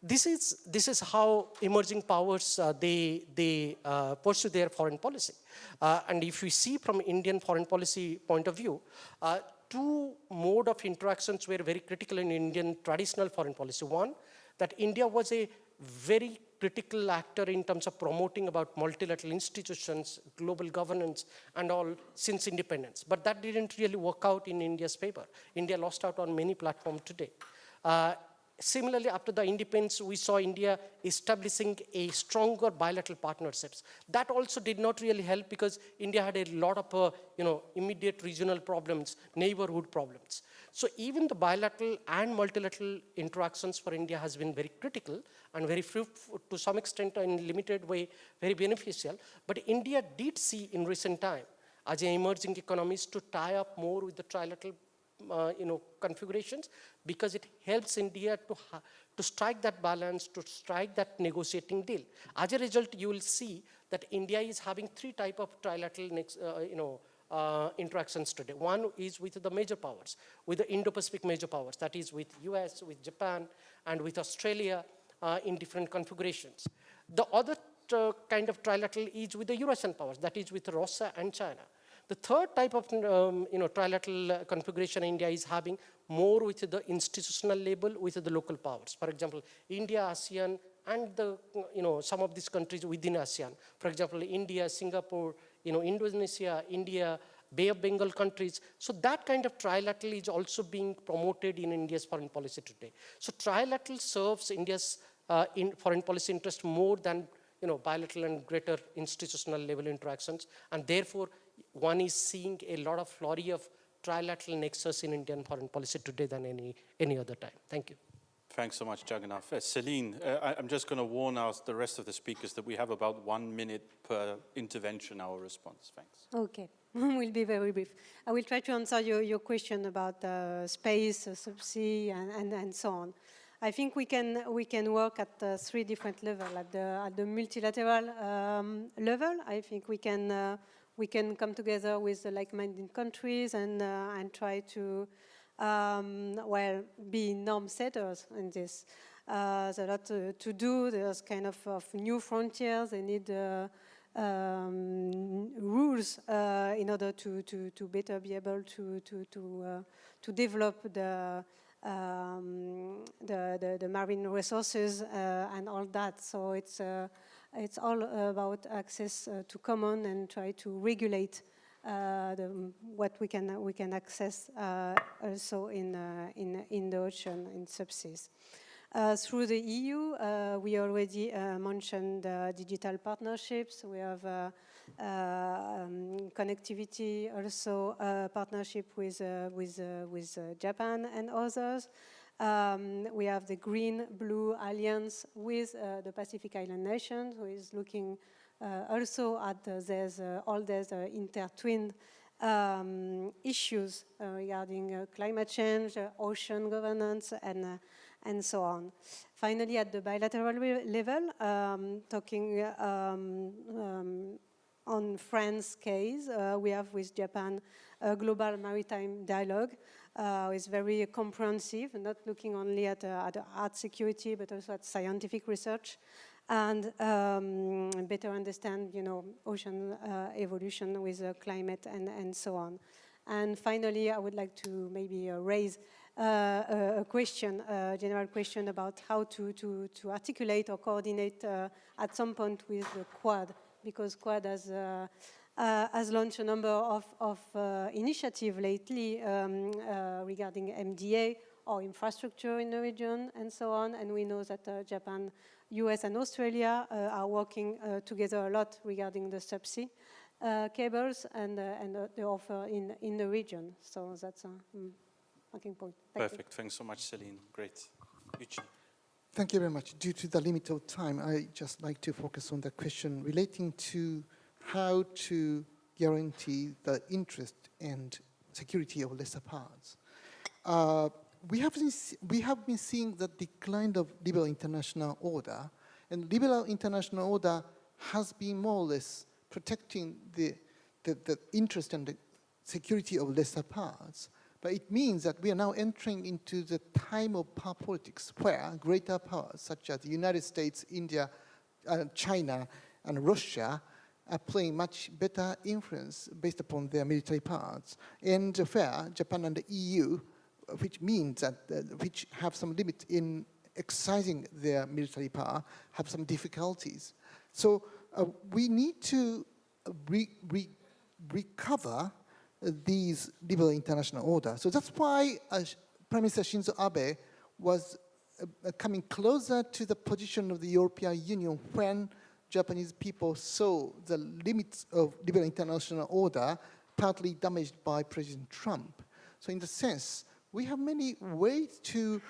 this is how emerging powers they pursue their foreign policy. And if we see from Indian foreign policy point of view, two mode of interactions were very critical in Indian traditional foreign policy. One, that India was a very critical actor in terms of promoting about multilateral institutions, global governance, and all since independence. But that didn't really work out in India's favor. India lost out on many platforms today. Similarly, after the independence, we saw India establishing a stronger bilateral partnerships. That also did not really help because India had a lot of immediate regional problems, neighborhood problems. So even the bilateral and multilateral interactions for India has been very critical and very fruitful, to some extent in limited way, very beneficial. But India did see in recent time as an emerging economies to tie up more with the trilateral configurations, because it helps India to strike that balance, to strike that negotiating deal. As a result, you will see that India is having three types of trilateral interactions today. One is with the major powers, with the Indo-Pacific major powers, that is with US, with Japan, and with Australia in different configurations. The other kind of trilateral is with the Eurasian powers, that is with Russia and China. The third type of trilateral configuration India is having more with the institutional level, with the local powers. For example, India, ASEAN, and the some of these countries within ASEAN. For example, India, Singapore, Indonesia, India, Bay of Bengal countries. So that kind of trilateral is also being promoted in India's foreign policy today. So trilateral serves India's in foreign policy interest more than bilateral and greater institutional level interactions, and therefore one is seeing a lot of flurry of trilateral nexus in Indian foreign policy today than any other time. Thank you. Thanks so much, Jagannath. Celine, I'm just going to warn the rest of the speakers that we have about 1 minute per intervention, our response. Thanks. Okay, we'll be very brief. I will try to answer your question about space, subsea, and so on. I think we can work at 3 different levels. At the multilateral level, I think we can come together with the like-minded countries and try to be norm setters in this. There's a lot to do. There's kind of new frontiers. They need rules in order to better be able to develop the marine resources and all that. So it's all about access to common and try to regulate what we can access also in the ocean, in subseas. Through the EU, we already mentioned digital partnerships. We have connectivity, also partnership with Japan and others. We have the Green-Blue Alliance with the Pacific Island nations, who is looking also at all these intertwined issues regarding climate change, ocean governance, and so on. Finally, at the bilateral level, talking on France's case, we have with Japan a global maritime dialogue. It's very comprehensive, not looking only at art security, but also at scientific research, and better understand, ocean evolution with climate and so on. And finally, I would like to maybe raise a question, a general question about how to articulate or coordinate at some point with the Quad, because Quad has launched a number of initiatives lately regarding MDA or infrastructure in the region and so on. And we know that Japan, US, and Australia are working together a lot regarding the subsea cables and the offer in the region. So that's a marking point. Perfect. Thanks so much, Celine. Great. Yuchi. Thank you very much. Due to the limit of time, I just like to focus on the question relating to how to guarantee the interest and security of lesser powers. We have been seeing the decline of liberal international order, and liberal international order has been more or less protecting the interest and the security of lesser powers. But it means that we are now entering into the time of power politics, where greater powers such as the United States, India, China, and Russia are playing much better influence based upon their military powers. And where Japan and the EU, which means that which have some limit in exercising their military power, have some difficulties. So we need to recover these liberal international order. So that's why Prime Minister Shinzo Abe was coming closer to the position of the European Union when Japanese people saw the limits of liberal international order partly damaged by President Trump. So in the sense, we have many ways to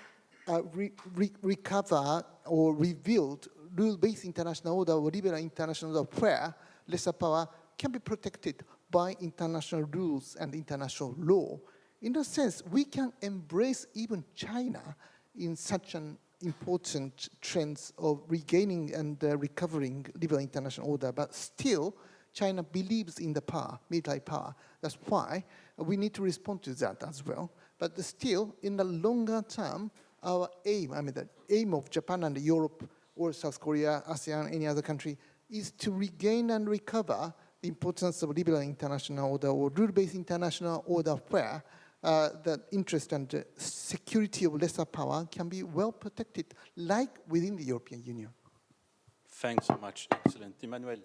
recover or rebuild rule-based international order or liberal international order where lesser power can be protected by international rules and international law. In a sense, we can embrace even China in such an important trends of regaining and recovering liberal international order, but still China believes in the power, military power. That's why we need to respond to that as well. But still, in the longer term, our aim, the aim of Japan and Europe or South Korea, ASEAN, any other country, is to regain and recover the importance of liberal international order or rule-based international order where the interest and security of lesser power can be well protected, like within the European Union. Thanks so much. Excellent. Emmanuel.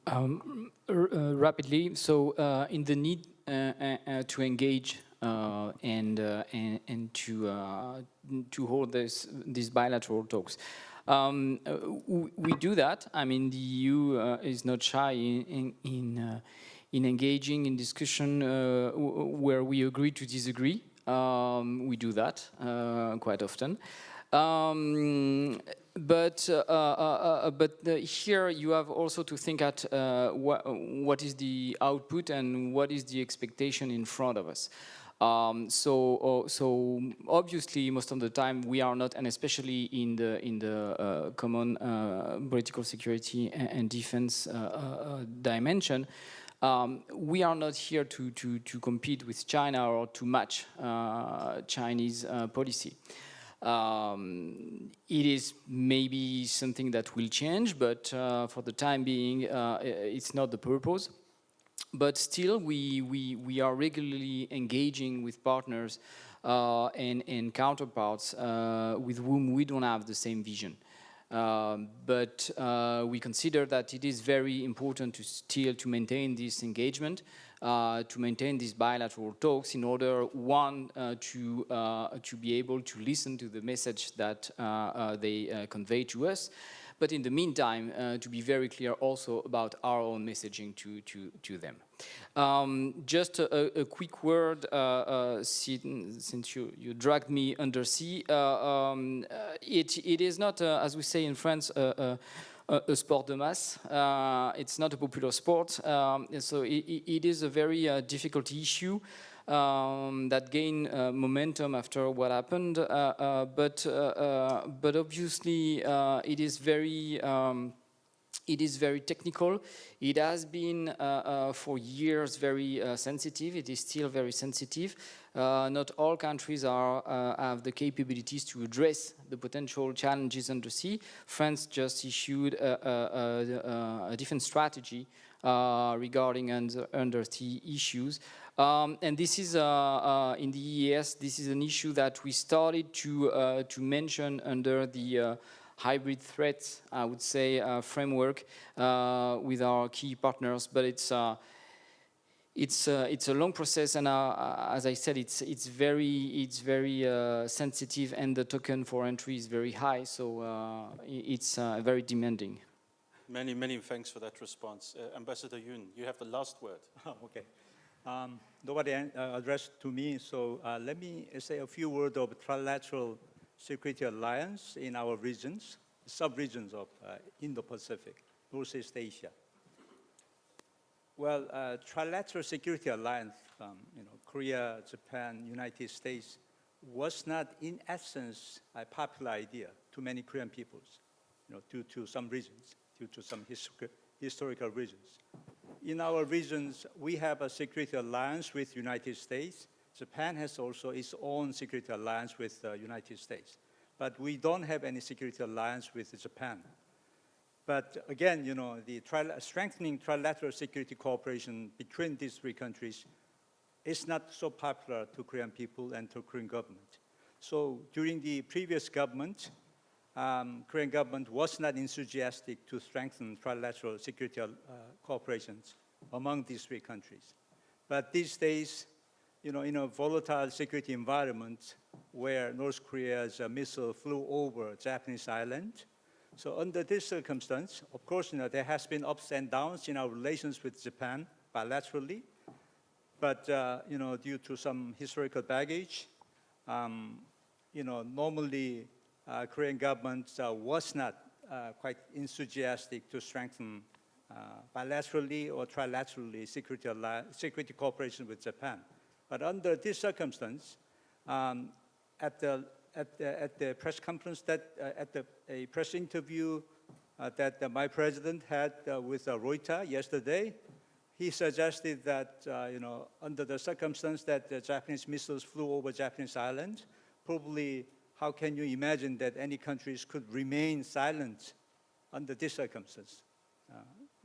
Rapidly, so in the need to engage and to hold these bilateral talks. We do that. I mean, the EU is not shy in engaging in discussion where we agree to disagree. We do that quite often. But here you have also to think at what is the output and what is the expectation in front of us. So obviously most of the time we are not, and especially in the common political security and defense dimension, we are not here to compete with China or to match Chinese policy. It is maybe something that will change, but for the time being, it's not the purpose. But still, we are regularly engaging with partners and counterparts with whom we don't have the same vision. But we consider that it is very important to still to maintain this engagement, to maintain these bilateral talks in order, one, to be able to listen to the message that they convey to us, but in the meantime, to be very clear also about our own messaging to them. Just a quick word, since you dragged me undersea, it is not, as we say in France, a sport de masse. It's not a popular sport, so it is a very difficult issue that gained momentum after what happened. But obviously, it is very technical. It has been for years very sensitive. It is still very sensitive. Not all countries have the capabilities to address the potential challenges undersea. France just issued a different strategy regarding undersea issues. And this is, in the EES, this is an issue that we started to mention under the hybrid threats, I would say, framework with our key partners, but it's a long process, and as I said, it's very sensitive, and the token for entry is very high, so it's very demanding. Many thanks for that response. Ambassador Yun, you have the last word. Oh, okay. Nobody addressed to me, so let me say a few words of trilateral security alliance in our regions, sub-regions of Indo-Pacific, Northeast Asia. Well, trilateral security alliance, Korea, Japan, United States, was not in essence a popular idea to many Korean peoples, due to some reasons, due to some historical reasons. In our regions, we have a security alliance with United States. Japan has also its own security alliance with the United States. But we don't have any security alliance with Japan. But again, the strengthening trilateral security cooperation between these three countries is not so popular to Korean people and to Korean government. So during the previous government, Korean government was not enthusiastic to strengthen trilateral security cooperations among these three countries. But these days, in a volatile security environment where North Korea's missile flew over Japanese island, so under this circumstance, of course, there has been ups and downs in our relations with Japan bilaterally, but due to some historical baggage, normally Korean government was not quite enthusiastic to strengthen bilaterally or trilaterally security cooperation with Japan. But under this circumstance, at the press conference a press interview that my president had with Reuters yesterday, he suggested that under the circumstance that the Japanese missiles flew over Japanese island, probably how can you imagine that any countries could remain silent under this circumstance,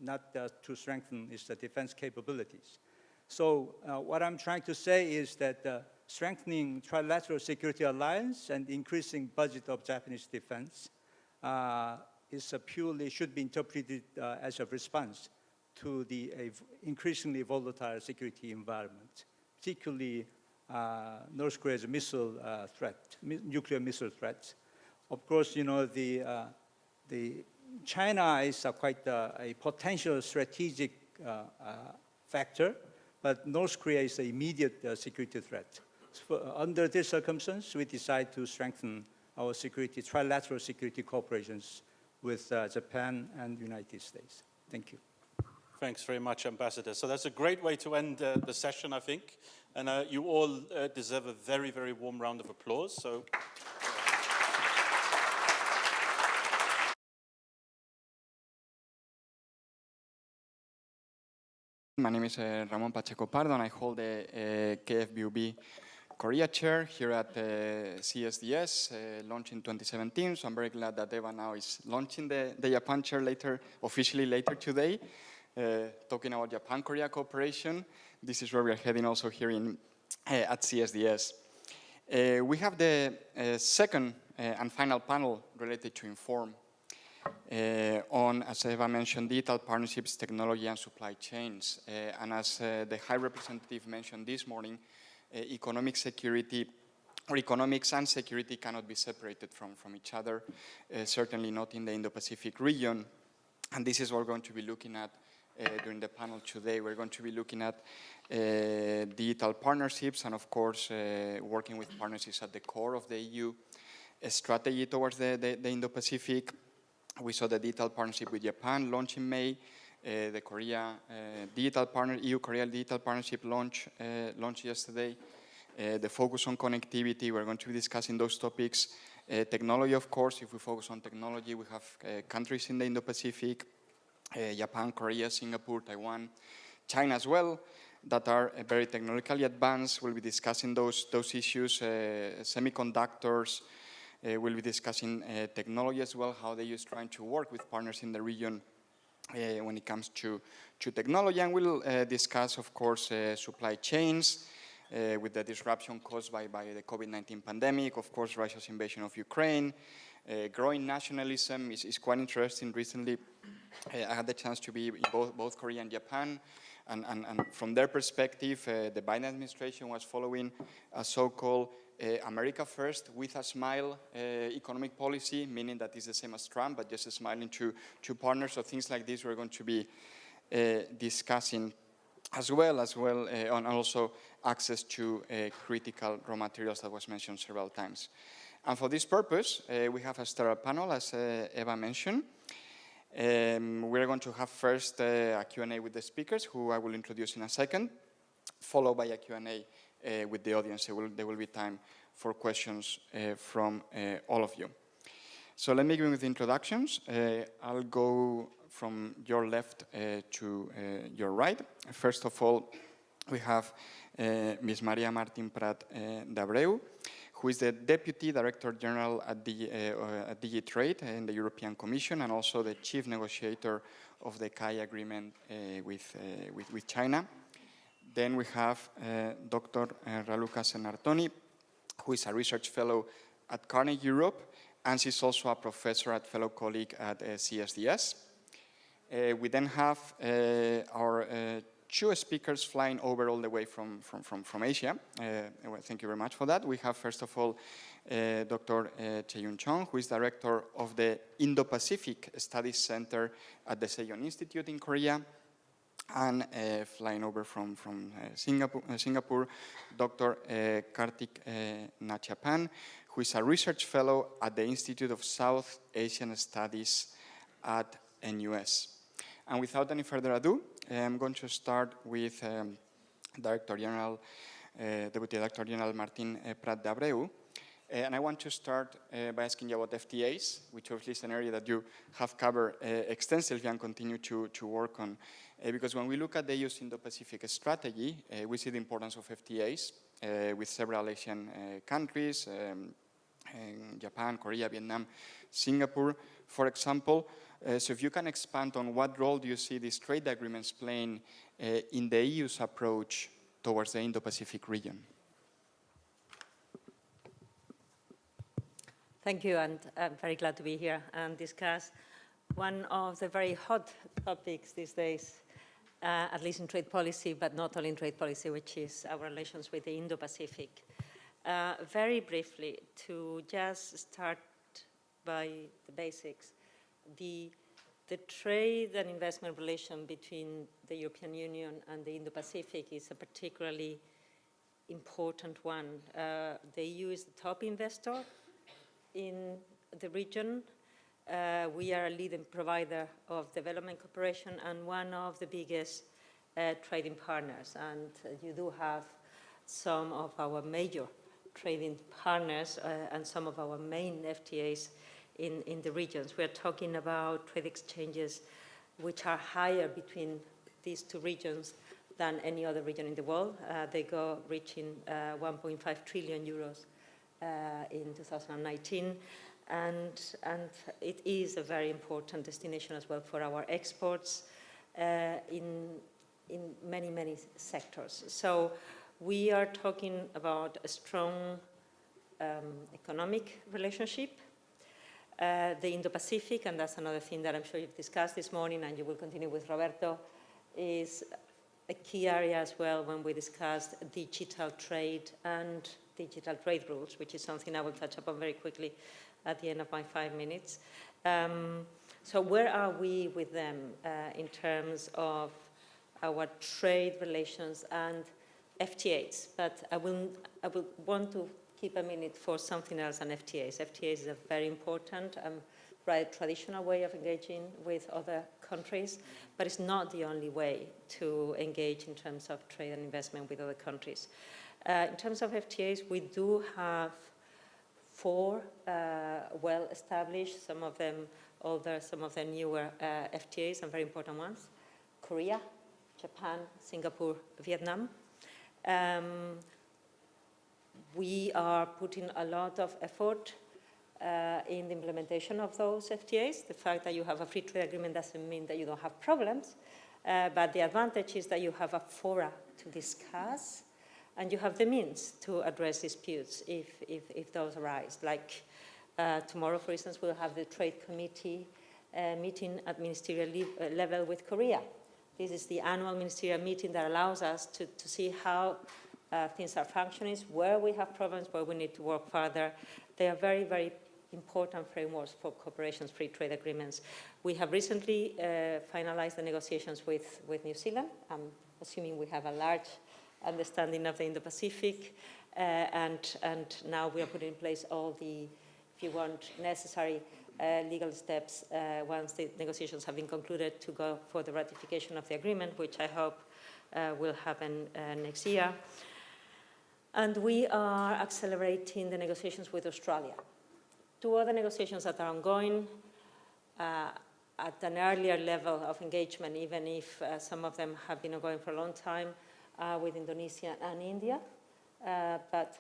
not to strengthen its defense capabilities. So what I'm trying to say is that strengthening trilateral security alliance and increasing budget of Japanese defense should be interpreted as a response to the increasingly volatile security environment, particularly North Korea's missile threat, nuclear missile threat. Of course, you know, the China is quite a potential strategic factor, but North Korea is an immediate security threat. So under this circumstance, we decide to strengthen our trilateral security cooperations with Japan and the United States. Thank you. Thanks very much, Ambassador. So that's a great way to end the session, I think. And you all deserve a very, very warm round of applause. So. My name is Ramon Pacheco Pardo, and I hold the KF-VUB Korea chair here at CSDS, launched in 2017. So I'm very glad that Eva now is launching the Japan chair officially later today, talking about Japan-Korea cooperation. This is where we are heading also here at CSDS. We have the second and final panel related to Inform on, as Eva mentioned, digital partnerships, technology, and supply chains. And as the High Representative mentioned this morning, economic security, or economics and security cannot be separated from each other, certainly not in the Indo-Pacific region. And this is what we're going to be looking at during the panel today. We're going to be looking at digital partnerships and, of course, working with partnerships at the core of the EU strategy towards the Indo-Pacific. We saw the digital partnership with Japan launch in May. The EU-Korea digital partnership launched yesterday. The focus on connectivity, we're going to be discussing those topics. Technology, of course, if we focus on technology, we have countries in the Indo-Pacific, Japan, Korea, Singapore, Taiwan, China as well, that are very technologically advanced. We'll be discussing those issues, semiconductors. We'll be discussing technology as well, how the EU is trying to work with partners in the region when it comes to technology. And we'll discuss, of course, supply chains with the disruption caused by the COVID-19 pandemic, of course, Russia's invasion of Ukraine. Growing nationalism is quite interesting. Recently, I had the chance to be in both Korea and Japan. And from their perspective, the Biden administration was following a so-called America First with a smile economic policy, meaning that it's the same as Trump, but just smiling to partners. So things like this we're going to be discussing as well on also access to critical raw materials that was mentioned several times. And for this purpose, we have a stellar panel, as Eva mentioned. We're going to have first a Q&A with the speakers, who I will introduce in a second, followed by a Q&A with the audience. There will be time for questions from all of you. So let me begin with the introductions. I'll go from your left to your right. First of all, we have Ms. Maria Martín Prat de Abreu, who is the Deputy Director General at DigiTrade in the European Commission, and also the Chief Negotiator of the CAI agreement with China. Then we have Dr. Raluca Senartoni, who is a research fellow at Carnegie Europe, and she's also a professor and fellow colleague at CSDS. We then have our two speakers flying over all the way from Asia. Thank you very much for that. We have, first of all, Dr. Chae-Yun Chung, who is director of the Indo-Pacific Studies Center at the Sejong Institute in Korea. And flying over from Singapore, Dr. Kartik Nachapan, who is a research fellow at the Institute of South Asian Studies at NUS. And without any further ado, I'm going to start with Director General, Deputy Director General Martín Prat de Abreu. And I want to start by asking you about FTAs, which obviously is an area that you have covered extensively and continue to work on. Because when we look at the EU's Indo-Pacific strategy, we see the importance of FTAs with several Asian countries, Japan, Korea, Vietnam, Singapore, for example. So if you can expand on what role do you see these trade agreements playing in the EU's approach towards the Indo-Pacific region? Thank you, and I'm very glad to be here and discuss one of the very hot topics these days, at least in trade policy, but not only in trade policy, which is our relations with the Indo-Pacific. Very briefly, to just start by the basics, the trade and investment relation between the European Union and the Indo-Pacific is a particularly important one. The EU is the top investor in the region. We are a leading provider of development cooperation and one of the biggest trading partners. And you do have some of our major trading partners and some of our main FTAs in the regions. We are talking about trade exchanges which are higher between these two regions than any other region in the world. They go reaching 1.5 trillion euros in 2019. And it is a very important destination as well for our exports in many, many sectors. So we are talking about a strong economic relationship. The Indo-Pacific, and that's another thing that I'm sure you've discussed this morning and you will continue with Roberto, is a key area as well when we discussed digital trade and digital trade rules, which is something I will touch upon very quickly at the end of my 5 minutes. So where are we with them in terms of our trade relations and FTAs? But I will want to keep a minute for something else than FTAs. FTAs is a very important right, traditional way of engaging with other countries, but it's not the only way to engage in terms of trade and investment with other countries. In terms of FTAs, we do have 4 well-established, some of them older, some of them newer FTAs, and very important ones: Korea, Japan, Singapore, Vietnam. We are putting a lot of effort in the implementation of those FTAs. The fact that you have a free trade agreement doesn't mean that you don't have problems, but the advantage is that you have a fora to discuss and you have the means to address disputes if those arise. Like tomorrow, for instance, we'll have the Trade Committee meeting at ministerial level with Korea. This is the annual ministerial meeting that allows us to see how things are functioning, where we have problems, where we need to work further. They are very, very important frameworks for cooperation, free trade agreements. We have recently finalized the negotiations with New Zealand. I'm assuming we have a large understanding of the Indo-Pacific, and now we are putting in place all the, if you want, necessary legal steps once the negotiations have been concluded to go for the ratification of the agreement, which I hope will happen next year. And we are accelerating the negotiations with Australia. 2 other negotiations that are ongoing at an earlier level of engagement, even if some of them have been ongoing for a long time, with Indonesia and India. But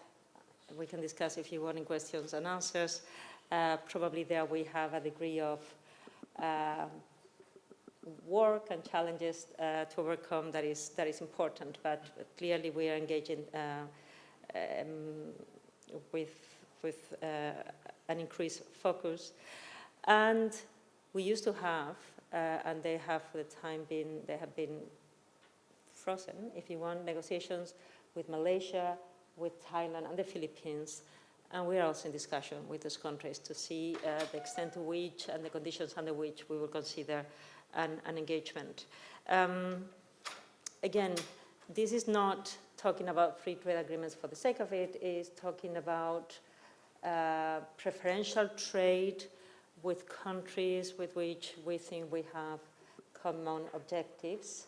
we can discuss if you want in questions and answers. Probably there we have a degree of work and challenges to overcome that is important, but clearly we are engaging with an increased focus. And we used to have, and they have for the time been, they have been frozen, if you want, negotiations with Malaysia, with Thailand and the Philippines. And we are also in discussion with those countries to see the extent to which and the conditions under which we will consider an engagement. Again, this is not talking about free trade agreements for the sake of it. It is talking about preferential trade with countries with which we think we have common objectives.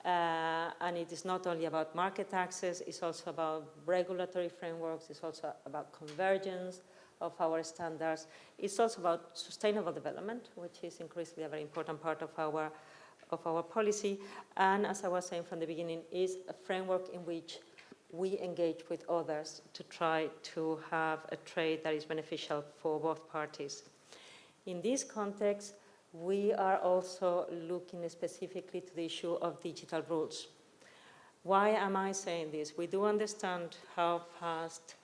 And it is not only about market access, it's also about regulatory frameworks, it's also about convergence of our standards. It's also about sustainable development, which is increasingly a very important part of our policy. And as I was saying from the beginning, is a framework in which we engage with others to try to have a trade that is beneficial for both parties. In this context, we are also looking specifically to the issue of digital rules. Why am I saying this? We do understand how fast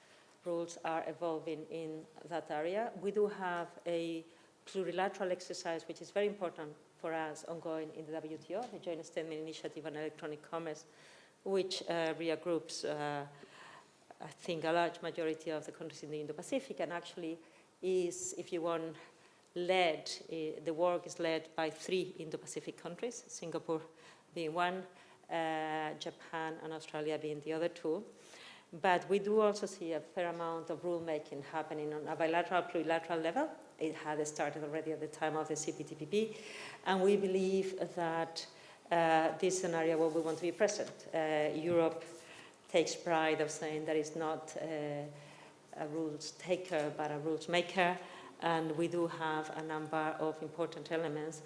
rules are evolving in that area. We do have a plurilateral exercise, which is very important for us, ongoing in the WTO, the Joint Statement Initiative on Electronic Commerce, which regroups, I think, a large majority of the countries in the Indo-Pacific, and actually is, if you want, led, the work is led by 3 Indo-Pacific countries, Singapore being one, Japan and Australia being the other 2. But we do also see a fair amount of rulemaking happening on a bilateral, plurilateral level. It had started already at the time of the CPTPP, and we believe that this is an area where we want to be present. Europe takes pride of saying that it's not a rules taker, but a rules maker, and we do have a number of important elements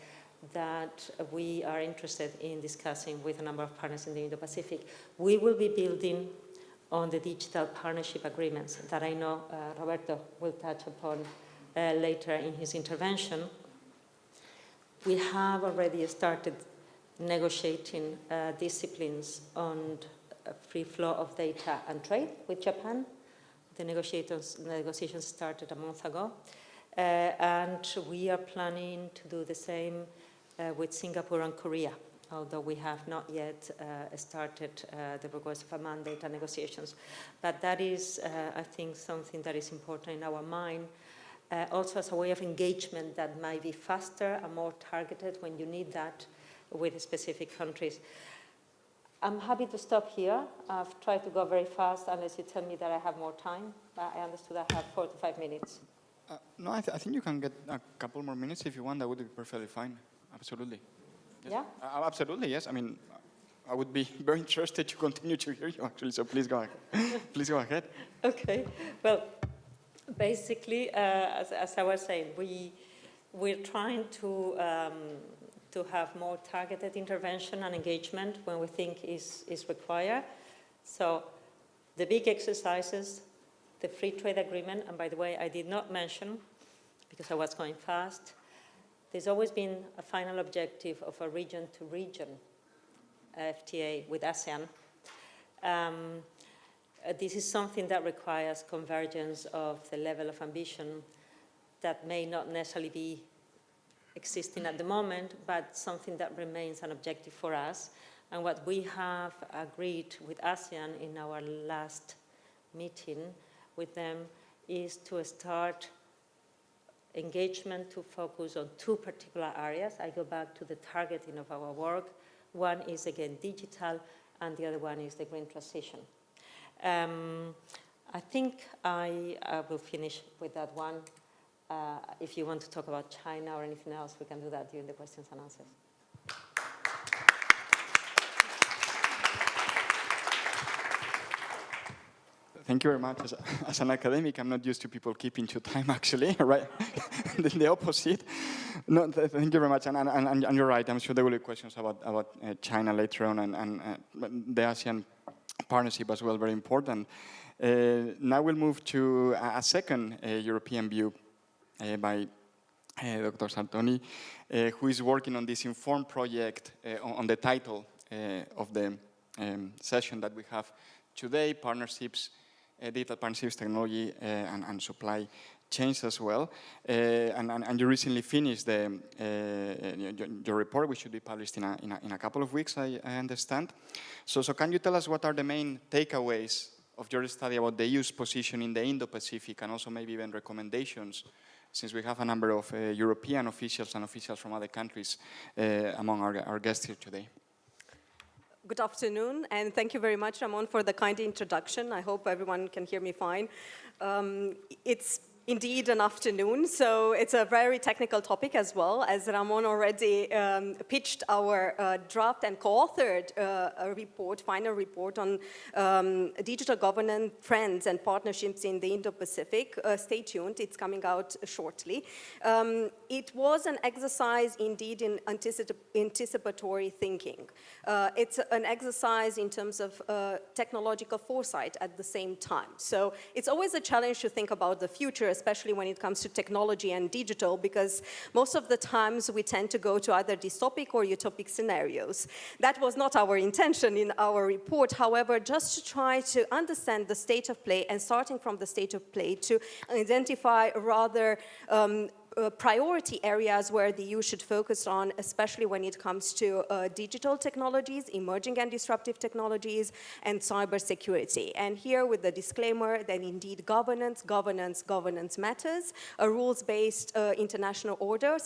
that we are interested in discussing with a number of partners in the Indo-Pacific. We will be building on the digital partnership agreements that I know Roberto will touch upon later in his intervention. We have already started negotiating disciplines on free flow of data and trade with Japan. The negotiations started a month ago. And we are planning to do the same with Singapore and Korea, although we have not yet started the request of a mandate and negotiations. But that is, I think, something that is important in our mind, also as a way of engagement that might be faster and more targeted when you need that with specific countries. I'm happy to stop here. I've tried to go very fast unless you tell me that I have more time, but I understood I have 4 to 5 minutes. No, I think you can get a couple more minutes if you want. That would be perfectly fine. Absolutely. Yes. Yeah? Absolutely, yes. I mean, I would be very interested to continue to hear you, actually, so please go ahead. Please go ahead. Okay. Well, basically, as I was saying, we're trying to have more targeted intervention and engagement when we think is required. So the big exercises, the free trade agreement, and by the way, I did not mention, because I was going fast, there's always been a final objective of a region-to-region FTA with ASEAN. This is something that requires convergence of the level of ambition that may not necessarily be existing at the moment, but something that remains an objective for us. And what we have agreed with ASEAN in our last meeting with them is to start engagement to focus on 2 particular areas. I go back to the targeting of our work. One is, again, digital, and the other one is the green transition. I think I will finish with that one. If you want to talk about China or anything else, we can do that during the questions and answers. Thank you very much. As an academic, I'm not used to people keeping to time, actually, right? The opposite. No, thank you very much. And you're right. I'm sure there will be questions about China later on and the ASEAN partnership as well, very important. Now we'll move to a second European view by Dr. Sartoni, who is working on this informed project on the title of the session that we have today, partnerships, digital partnerships, technology, and supply chains as well. And you recently finished your report, which should be published in a couple of weeks, I understand. So can you tell us what are the main takeaways of your study about the EU's position in the Indo-Pacific, and also maybe even recommendations, since we have a number of European officials and officials from other countries among our guests here today? Good afternoon, and thank you very much, Ramon, for the kind introduction. I hope everyone can hear me fine. It's indeed an afternoon, so it's a very technical topic as well, as Ramon already pitched our draft and co-authored final report on digital governance trends and partnerships in the Indo-Pacific. Stay tuned, it's coming out shortly. It was an exercise indeed in anticipatory thinking. It's an exercise in terms of technological foresight at the same time. So it's always a challenge to think about the future, especially when it comes to technology and digital, because most of the times we tend to go to either dystopic or utopic scenarios. That was not our intention in our report. However, just to try to understand the state of play, and starting from the state of play to identify rather priority areas where the EU should focus on, especially when it comes to digital technologies, emerging and disruptive technologies, and cybersecurity. And here with the disclaimer that indeed governance matters. A rules-based international order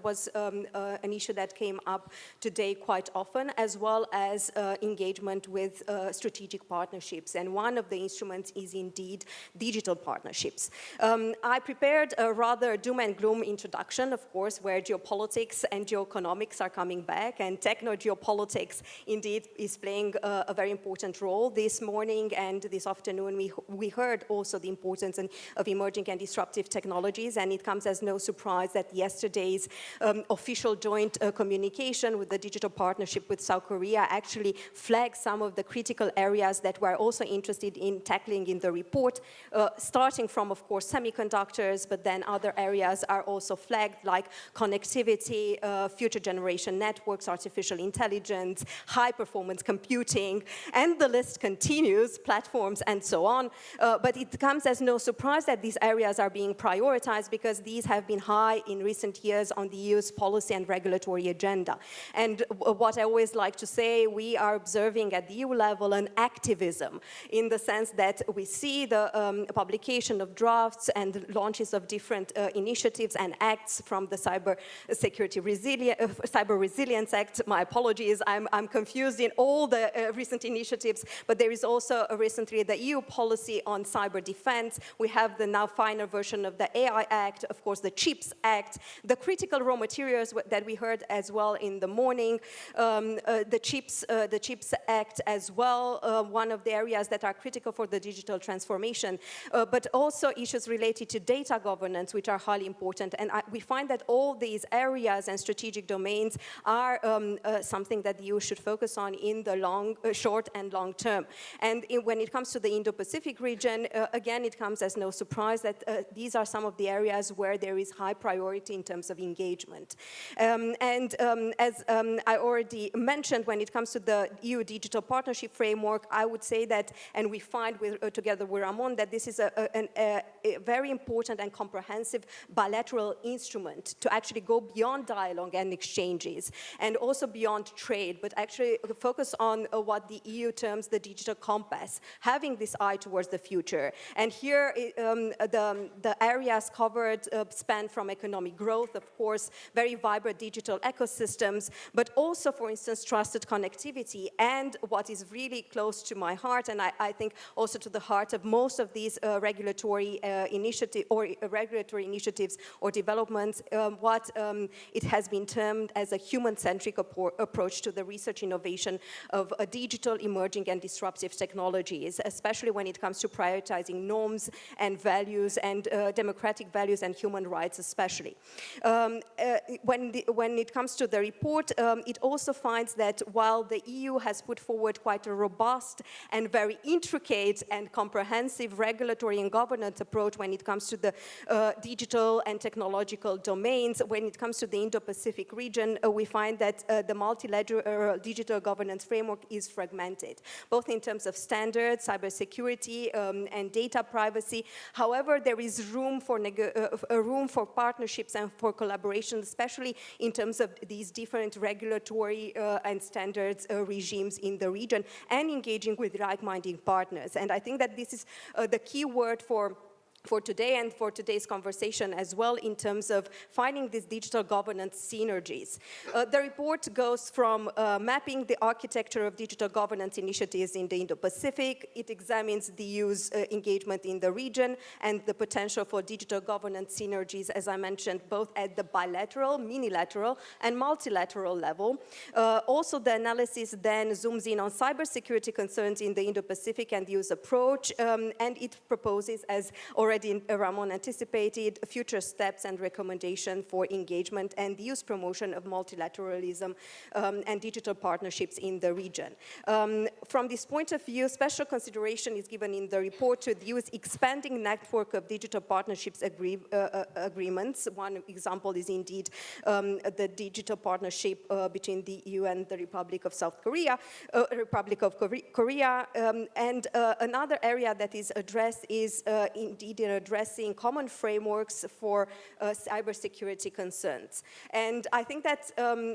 was an issue that came up today quite often, as well as engagement with strategic partnerships. And one of the instruments is indeed digital partnerships. I prepared a rather doom and gloom introduction, of course, where geopolitics and geoeconomics are coming back, and techno-geopolitics indeed is playing a very important role. This morning and this afternoon we heard also the importance of emerging and disruptive technologies, and it comes as no surprise that yesterday's official joint communication with the digital partnership with South Korea actually flagged some of the critical areas that we're also interested in tackling in the report, starting from, of course, semiconductors, but then other areas are also flagged, like connectivity, future generation networks, artificial intelligence, high-performance computing, and the list continues, platforms, and so on. But it comes as no surprise that these areas are being prioritized because these have been high in recent years on the EU's policy and regulatory agenda. And what I always like to say, we are observing at the EU level an activism in the sense that we see the publication of drafts and launches of different initiatives and acts from the Cyber Resilience Act. My apologies, I'm confused in all the recent initiatives, but there is also recently the EU policy on cyber defense. We have the now final version of the AI Act, of course the CHIPS Act, the critical raw materials that we heard as well in the morning, the CHIPS Act as well, one of the areas that are critical for the digital transformation, but also issues related to data governance, which are highly important. And we find that all these areas and strategic domains are something that the EU should focus on in the short and long term. And when it comes to the Indo-Pacific region, again, it comes as no surprise that these are some of the areas where there is high priority in terms of engagement. As I already mentioned, when it comes to the EU Digital Partnership Framework, I would say that, and we find together with Ramon, that this is a very important and comprehensive bilateral instrument to actually go beyond dialogue and exchanges, and also beyond trade, but actually focus on what the EU terms the digital compass, having this eye towards the future. And here, the areas covered span from economic growth, of course, very vibrant digital ecosystems, but also, for instance, trusted connectivity, and what is really close to my heart, and I think also to the heart of most of these regulatory initiatives or developments, what it has been termed as a human-centric approach to the research innovation of digital, emerging, and disruptive technologies, especially when it comes to prioritizing norms and values and democratic values and human rights especially. When it comes to the report, it also finds that while the EU has put forward quite a robust and very intricate and comprehensive regulatory and governance approach when it comes to the digital and technological domains, when it comes to the Indo-Pacific region, we find that the multilateral digital governance framework is fragmented, both in terms of standards, cybersecurity, and data privacy. However, there is room for partnerships and for collaboration, especially in terms of these different regulatory and standards regimes in the region, and engaging with like-minded partners. And I think that this is the key word for today and for today's conversation as well, in terms of finding these digital governance synergies. The report goes from mapping the architecture of digital governance initiatives in the Indo-Pacific. It examines the EU's engagement in the region and the potential for digital governance synergies, as I mentioned, both at the bilateral, minilateral, and multilateral level. Also, the analysis then zooms in on cybersecurity concerns in the Indo-Pacific and the EU's approach, and it proposes, as already Ramon anticipated, future steps and recommendations for engagement and the EU's promotion of multilateralism and digital partnerships in the region. From this point of view, special consideration is given in the report to the EU's expanding network of digital partnerships agreements. One example is indeed the digital partnership between the EU and the Republic of Korea. And another area that is addressed is indeed succeed in addressing common frameworks for cybersecurity concerns. And I think that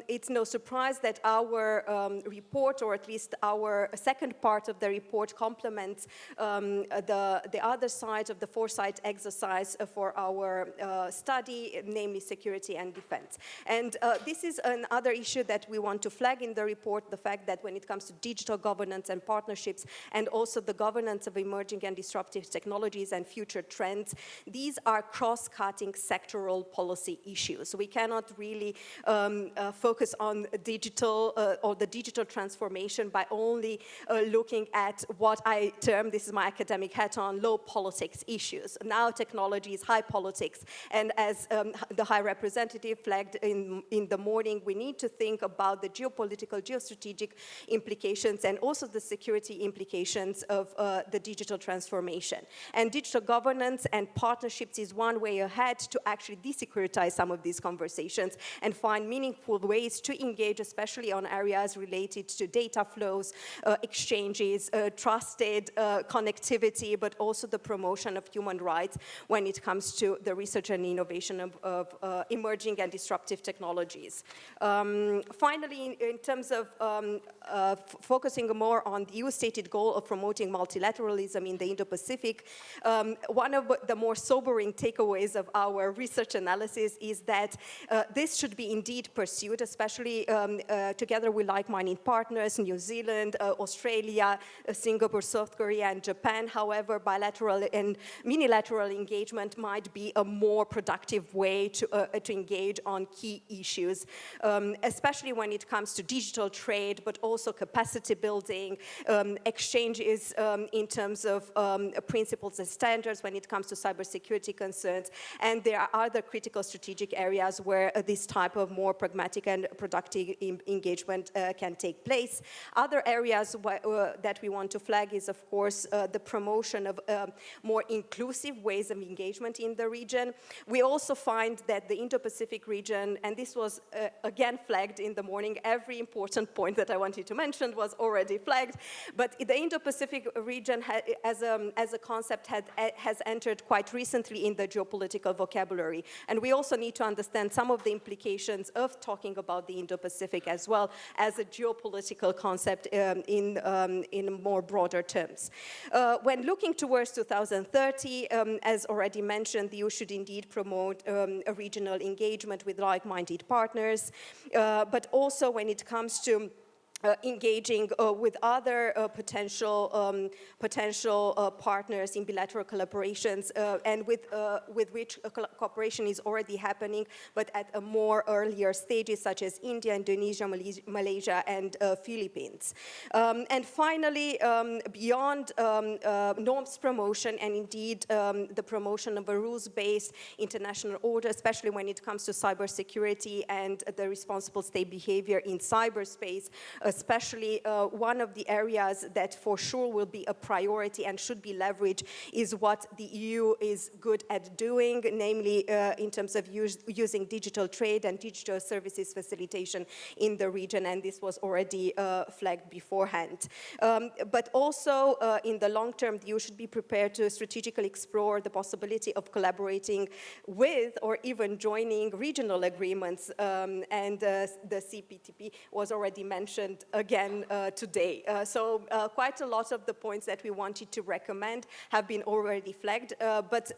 it's no surprise that our report, or at least our second part of the report, complements the other side of the foresight exercise for our study, namely security and defense. And this is another issue that we want to flag in the report, the fact that when it comes to digital governance and partnerships, and also the governance of emerging and disruptive technologies and future trends, these are cross-cutting sectoral policy issues. So we cannot really focus on digital or the digital transformation by only looking at what I term, this is my academic hat on, low politics issues. Now technology is high politics, and as the High Representative flagged in the morning, we need to think about the geopolitical, geostrategic implications and also the security implications of the digital transformation. And digital governance and partnerships is one way ahead to actually desecuritize some of these conversations and find meaningful ways to engage, especially on areas related to data flows, exchanges, trusted connectivity, but also the promotion of human rights when it comes to the research and innovation of emerging and disruptive technologies. Finally, in terms of focusing more on the EU stated goal of promoting multilateralism in the Indo-Pacific, one of the more sobering takeaways of our research analysis is that this should be indeed pursued, especially together with like-minded partners, New Zealand, Australia, Singapore, South Korea, and Japan. However, bilateral and unilateral engagement might be a more productive way to engage on key issues, especially when it comes to digital trade, but also capacity building, exchanges in terms of principles and standards when it comes to cybersecurity concerns. And there are other critical strategic areas where this type of more pragmatic and productive engagement can take place. Other areas that we want to flag is, of course, the promotion of more inclusive ways of engagement in the region. We also find that the Indo-Pacific region, and this was again flagged in the morning, every important point that I wanted to mention was already flagged, but the Indo-Pacific region as a concept has entered quite recently in the geopolitical vocabulary. And we also need to understand some of the implications of talking about the Indo-Pacific as well as a geopolitical concept in more broader terms. When looking towards 2030, as already mentioned, the EU should indeed promote a regional engagement with like-minded partners, but also when it comes to engaging with other potential partners in bilateral collaborations and with which cooperation is already happening, but at a more earlier stages, such as India, Indonesia, Malaysia, and Philippines. And finally, beyond norms promotion and indeed the promotion of a rules-based international order, especially when it comes to cybersecurity and the responsible state behavior in cyberspace, especially one of the areas that for sure will be a priority and should be leveraged is what the EU is good at doing, namely in terms of using digital trade and digital services facilitation in the region, and this was already flagged beforehand. But also in the long term, the EU should be prepared to strategically explore the possibility of collaborating with or even joining regional agreements, and the CPTP was already mentioned again today. So quite a lot of the points that we wanted to recommend have been already flagged, but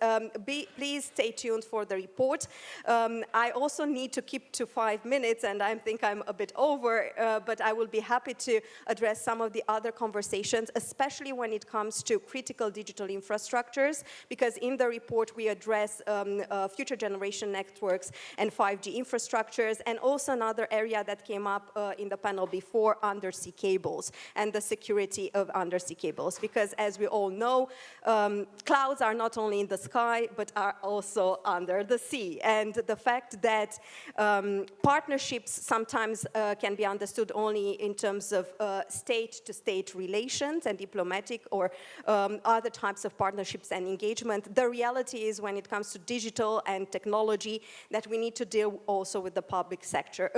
please stay tuned for the report. I also need to keep to 5 minutes, and I think I'm a bit over, but I will be happy to address some of the other conversations, especially when it comes to critical digital infrastructures, because in the report we address future generation networks and 5G infrastructures, and also another area that came up in the panel before, undersea cables and the security of undersea cables, because as we all know, clouds are not only in the sky but are also under the sea, and the fact that partnerships sometimes can be understood only in terms of state-to-state relations and diplomatic or other types of partnerships and engagement. The reality is when it comes to digital and technology that we need to deal also with the public sector,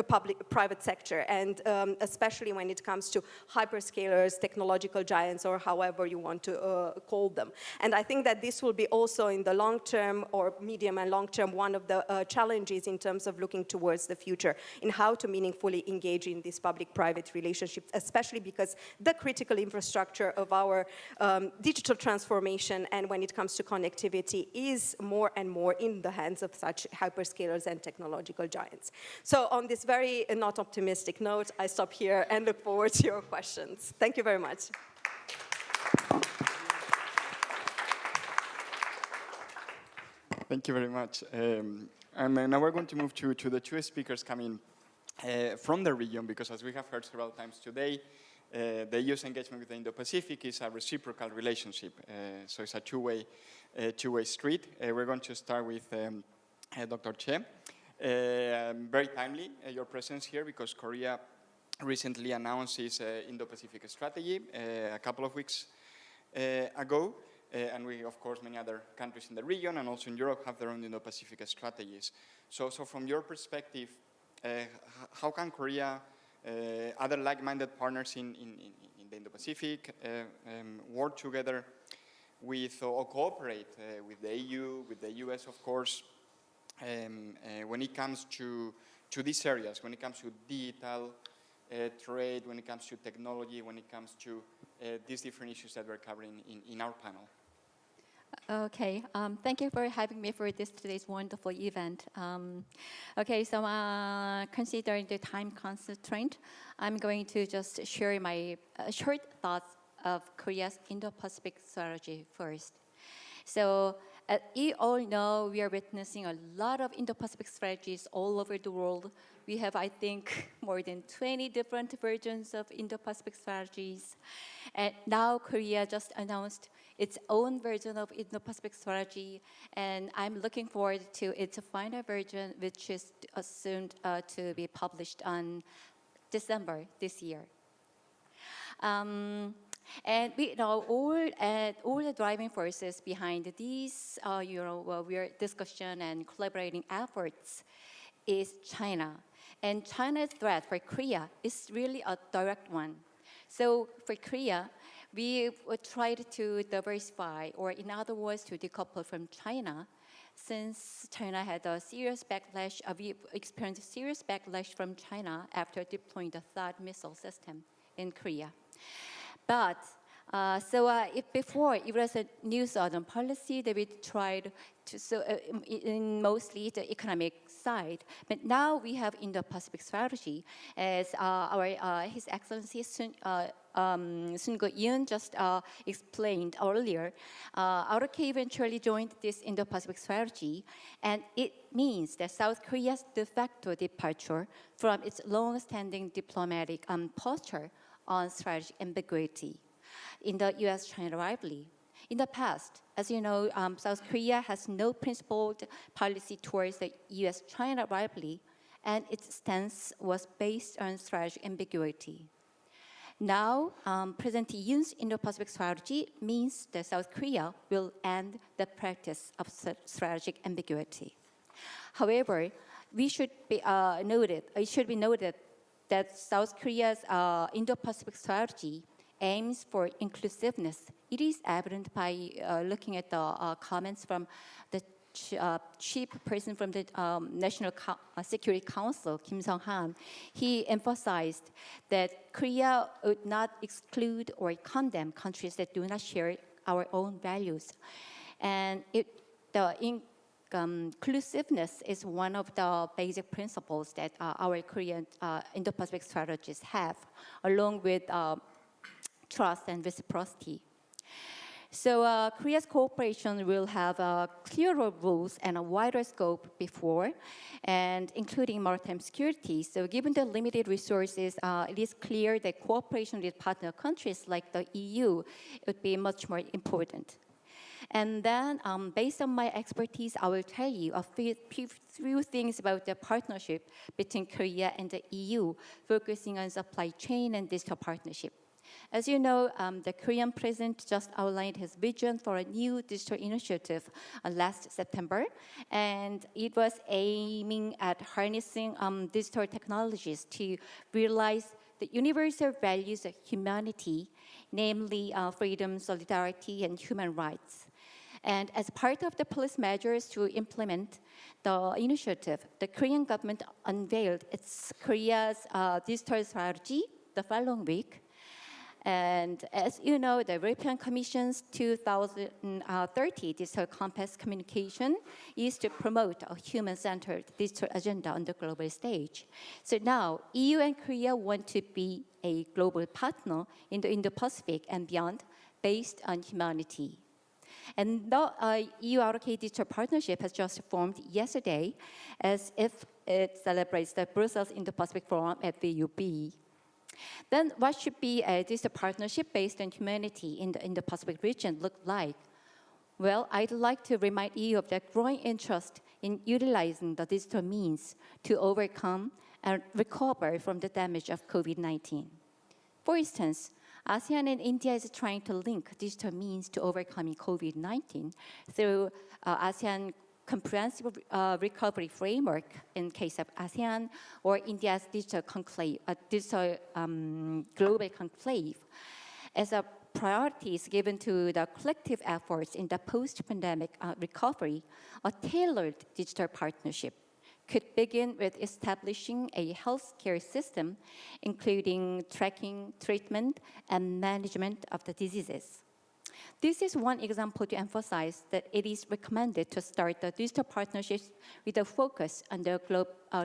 private sector, and especially especially when it comes to hyperscalers, technological giants, or however you want to call them. And I think that this will be also in the long term or medium and long term one of the challenges in terms of looking towards the future in how to meaningfully engage in these public-private relationships, especially because the critical infrastructure of our digital transformation and when it comes to connectivity is more and more in the hands of such hyperscalers and technological giants. So on this very not optimistic note, I stop here and look forward to your questions. Thank you very much. Thank you very much. And now we're going to move to the two speakers coming from the region, because as we have heard several times today, the EU's engagement with the Indo-Pacific is a reciprocal relationship. So it's a two-way street. We're going to start with Dr. Che. Very timely, your presence here, because Korea recently announced its Indo-Pacific strategy a couple of weeks ago. And we, of course, many other countries in the region and also in Europe have their own Indo-Pacific strategies. So from your perspective, how can Korea, other like-minded partners in the Indo-Pacific, work together with or cooperate with the EU, with the US, of course, when it comes to these areas, when it comes to digital trade, when it comes to technology, when it comes to these different issues that we're covering in our panel? Okay, thank you for having me for today's wonderful event. Okay, so considering the time constraint, I'm going to just share my short thoughts of Korea's Indo-Pacific strategy first. So as you all know, we are witnessing a lot of Indo-Pacific strategies all over the world. We have, I think, more than 20 different versions of Indo-Pacific strategies. And now Korea just announced its own version of Indo-Pacific strategy, and I'm looking forward to its final version, which is assumed to be published on December this year. And we know all the driving forces behind these discussion and collaborating efforts is China. And China's threat for Korea is really a direct one. So for Korea, we tried to diversify, or in other words, to decouple from China, since China had a serious backlash. We experienced serious backlash from China after deploying the THAAD missile system in Korea. But if before it was a new southern policy that we tried to, in mostly the economic side, but now we have Indo-Pacific strategy, as His Excellency Sun Go-eun just explained earlier. ROK eventually joined this Indo-Pacific strategy, and it means that South Korea's de facto departure from its long-standing diplomatic posture on strategic ambiguity in the US-China rivalry. In the past, as you know, South Korea has no principled policy towards the US-China rivalry, and its stance was based on strategic ambiguity. Now, President Yoon's Indo-Pacific strategy means that South Korea will end the practice of strategic ambiguity. However, it should be noted that South Korea's Indo-Pacific strategy aims for inclusiveness. It is evident by looking at the comments from the chief person from the National Security Council, Kim Sung-han. He emphasized that Korea would not exclude or condemn countries that do not share our own values. And the inclusiveness is one of the basic principles that our Korean Indo-Pacific strategies have, along with trust and reciprocity. So Korea's cooperation will have clearer rules and a wider scope before, and including maritime security. So given the limited resources, it is clear that cooperation with partner countries like the EU would be much more important. And then, based on my expertise, I will tell you a few things about the partnership between Korea and the EU, focusing on supply chain and digital partnership. As you know, the Korean president just outlined his vision for a new digital initiative last September, and it was aiming at harnessing digital technologies to realize the universal values of humanity, namely freedom, solidarity, and human rights. And as part of the policy measures to implement the initiative, the Korean government unveiled its Korea's digital strategy the following week. And as you know, the European Commission's 2030 Digital Compass communication is to promote a human-centered digital agenda on the global stage. So now, EU and Korea want to be a global partner in the Indo-Pacific and beyond based on humanity. And the EU-ROK Digital Partnership has just formed yesterday as if it celebrates the Brussels Indo-Pacific Forum at the VUB. Then what should be a digital partnership based on humanity in the Indo-Pacific region look like? Well, I'd like to remind you of the growing interest in utilizing the digital means to overcome and recover from the damage of COVID-19. For instance, ASEAN and India is trying to link digital means to overcoming COVID-19 through ASEAN comprehensive recovery framework in case of ASEAN, or India's digital conclave, global conclave, as a priorities given to the collective efforts in the post-pandemic recovery. A tailored digital partnership could begin with establishing a healthcare system, including tracking, treatment, and management of the diseases. This is one example to emphasize that it is recommended to start the digital partnerships with a focus on the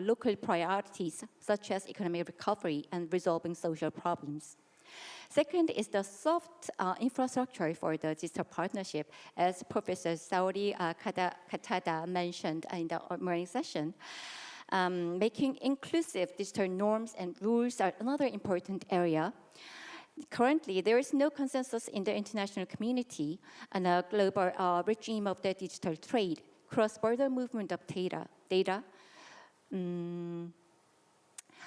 local priorities, such as economic recovery and resolving social problems. Second is the soft infrastructure for the digital partnership, as Professor Saori Katada mentioned in the morning session. Making inclusive digital norms and rules are another important area. Currently, there is no consensus in the international community on a global regime of the digital trade, cross-border movement of data.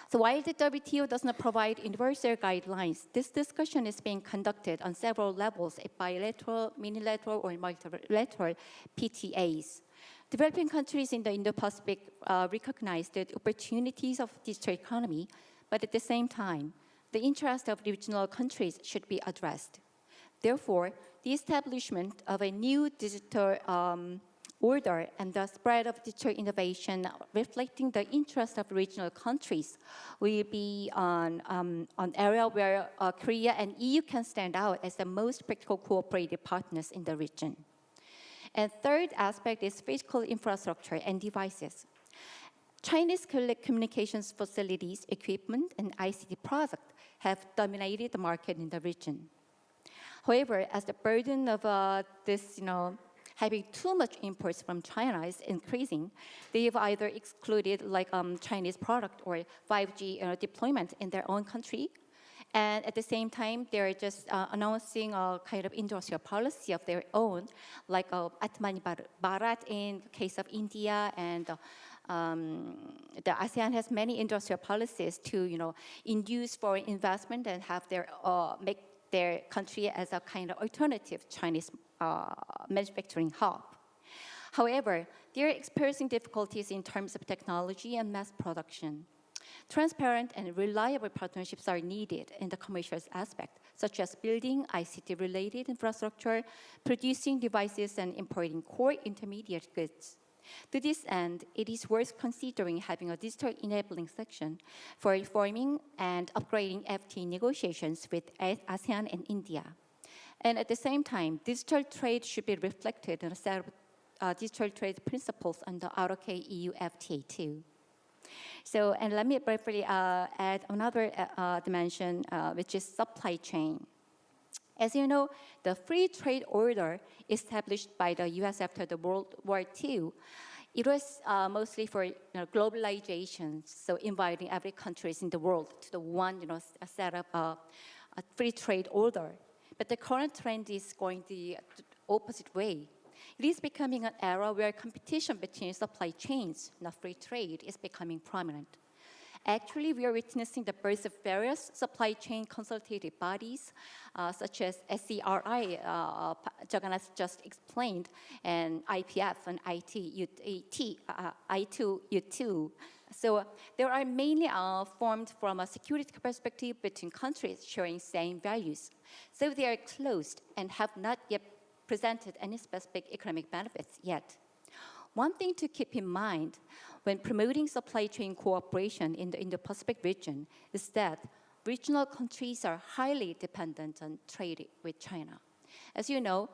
So while the WTO does not provide universal guidelines, this discussion is being conducted on several levels, bilateral, unilateral, or multilateral PTAs. Developing countries in the Indo-Pacific recognize the opportunities of digital economy, but at the same time, the interests of regional countries should be addressed. Therefore, the establishment of a new digital order and the spread of digital innovation reflecting the interests of regional countries will be an area where Korea and EU can stand out as the most practical cooperative partners in the region. And third aspect is physical infrastructure and devices. Chinese communications facilities, equipment, and ICT products have dominated the market in the region. However, as the burden of having too much imports from China is increasing, they have either excluded Chinese product or 5G deployment in their own country. And at the same time, they're just announcing a kind of industrial policy of their own, like Atmani Bharat in the case of India, and the ASEAN has many industrial policies to induce foreign investment and have their make their country as a kind of alternative Chinese manufacturing hub. However, they are experiencing difficulties in terms of technology and mass production. Transparent and reliable partnerships are needed in the commercial aspect, such as building ICT-related infrastructure, producing devices, and importing core intermediate goods. To this end, it is worth considering having a digital enabling section for reforming and upgrading FTA negotiations with ASEAN and India. And at the same time, digital trade should be reflected in a set of digital trade principles under ROK EU FTA too. So, and let me briefly add another dimension, which is supply chain. As you know, the free trade order established by the US after the World War II, it was mostly for globalization, so inviting every country in the world to the one set up a free trade order. But the current trend is going the opposite way. It is becoming an era where competition between supply chains, not free trade, is becoming prominent. Actually, we are witnessing the birth of various supply chain consultative bodies, such as SCRI, Jagannath just explained, and IPF and I2U2, So they are mainly formed from a security perspective between countries sharing same values. So they are closed and have not yet presented any specific economic benefits yet. One thing to keep in mind when promoting supply chain cooperation in the Indo-Pacific region is that regional countries are highly dependent on trade with China. As you know,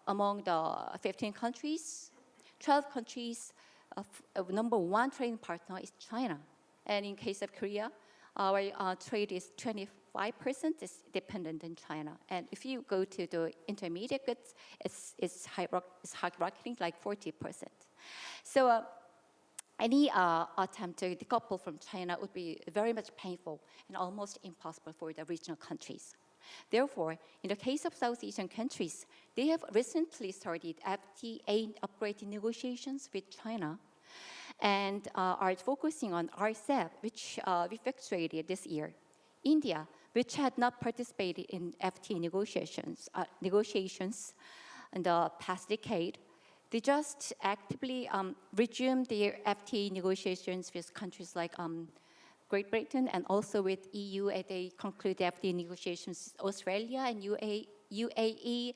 among the 15 countries, 12 countries, number one trading partner is China. And in case of Korea, our trade is 25% is dependent on China. And if you go to the intermediate goods, it's skyrocketing like 40%. So any attempt to decouple from China would be very much painful and almost impossible for the regional countries. Therefore, in the case of South Asian countries, they have recently started FTA upgrading negotiations with China and are focusing on RCEP, which we effectuated this year. India, which had not participated in FTA negotiations in the past decade, they just actively resumed their FTA negotiations with countries like Great Britain and also with EU, and they concluded FTA negotiations with Australia and UAE,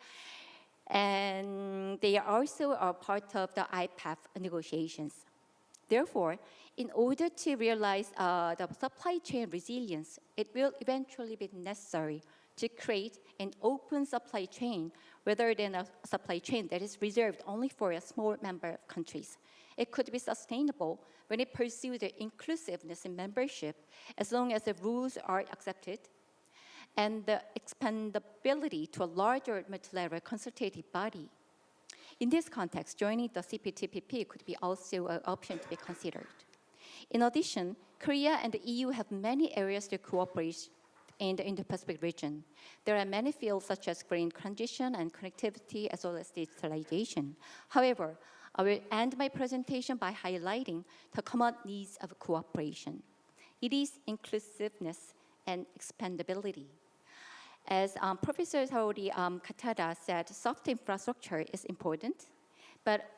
and they are also a part of the IPEF negotiations. Therefore, in order to realize the supply chain resilience, it will eventually be necessary to create an open supply chain rather than a supply chain that is reserved only for a small number of countries. It could be sustainable when it pursues the inclusiveness in membership as long as the rules are accepted and the expandability to a larger multilateral consultative body. In this context, joining the CPTPP could be also an option to be considered. In addition, Korea and the EU have many areas to cooperate in the Indo-Pacific region. There are many fields such as green transition and connectivity as well as digitalization. However, I will end my presentation by highlighting the common needs of cooperation. It is inclusiveness and expandability. As Professor Saori Katada said, soft infrastructure is important, but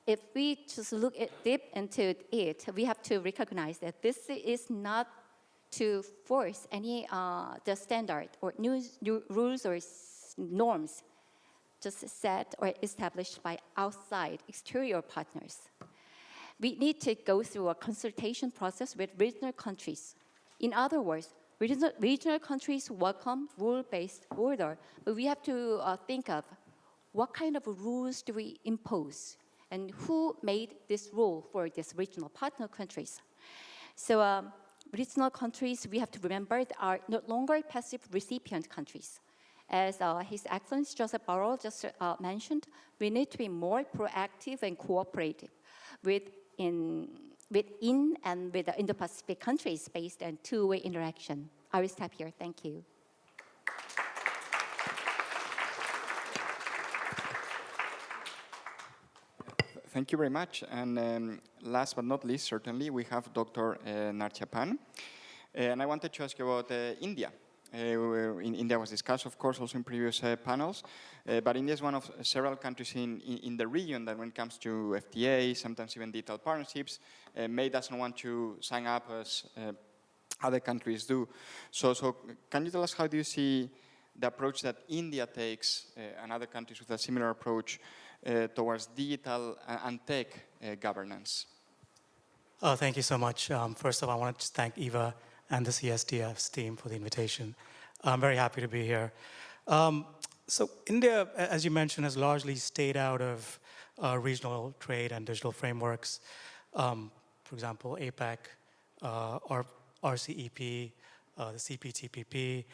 if we just look deep into it, we have to recognize that this is not to force any the standard or new rules or norms just set or established by outside exterior partners. We need to go through a consultation process with regional countries. In other words, regional countries welcome rule-based order, but we have to think of what kind of rules do we impose and who made this rule for these regional partner countries. So regional countries, we have to remember, are no longer passive recipient countries. As His Excellency Joseph Borrell just mentioned, we need to be more proactive and cooperative within and with the Indo-Pacific countries based on two-way interaction. I will stop here. Thank you. Thank you very much. And last but not least, certainly, we have Dr. Narcha Pan. And I wanted to ask you about India. India was discussed, of course, also in previous panels. But India is one of several countries in the region that when it comes to FTA, sometimes even digital partnerships, May doesn't want to sign up as other countries do. So can you tell us how do you see the approach that India takes and other countries with a similar approach towards digital and tech governance? Thank you so much. First of all, I want to thank Eva and the CSDS team for the invitation. I'm very happy to be here. So India, as you mentioned, has largely stayed out of regional trade and digital frameworks. For example, APEC, RCEP, the CPTPP,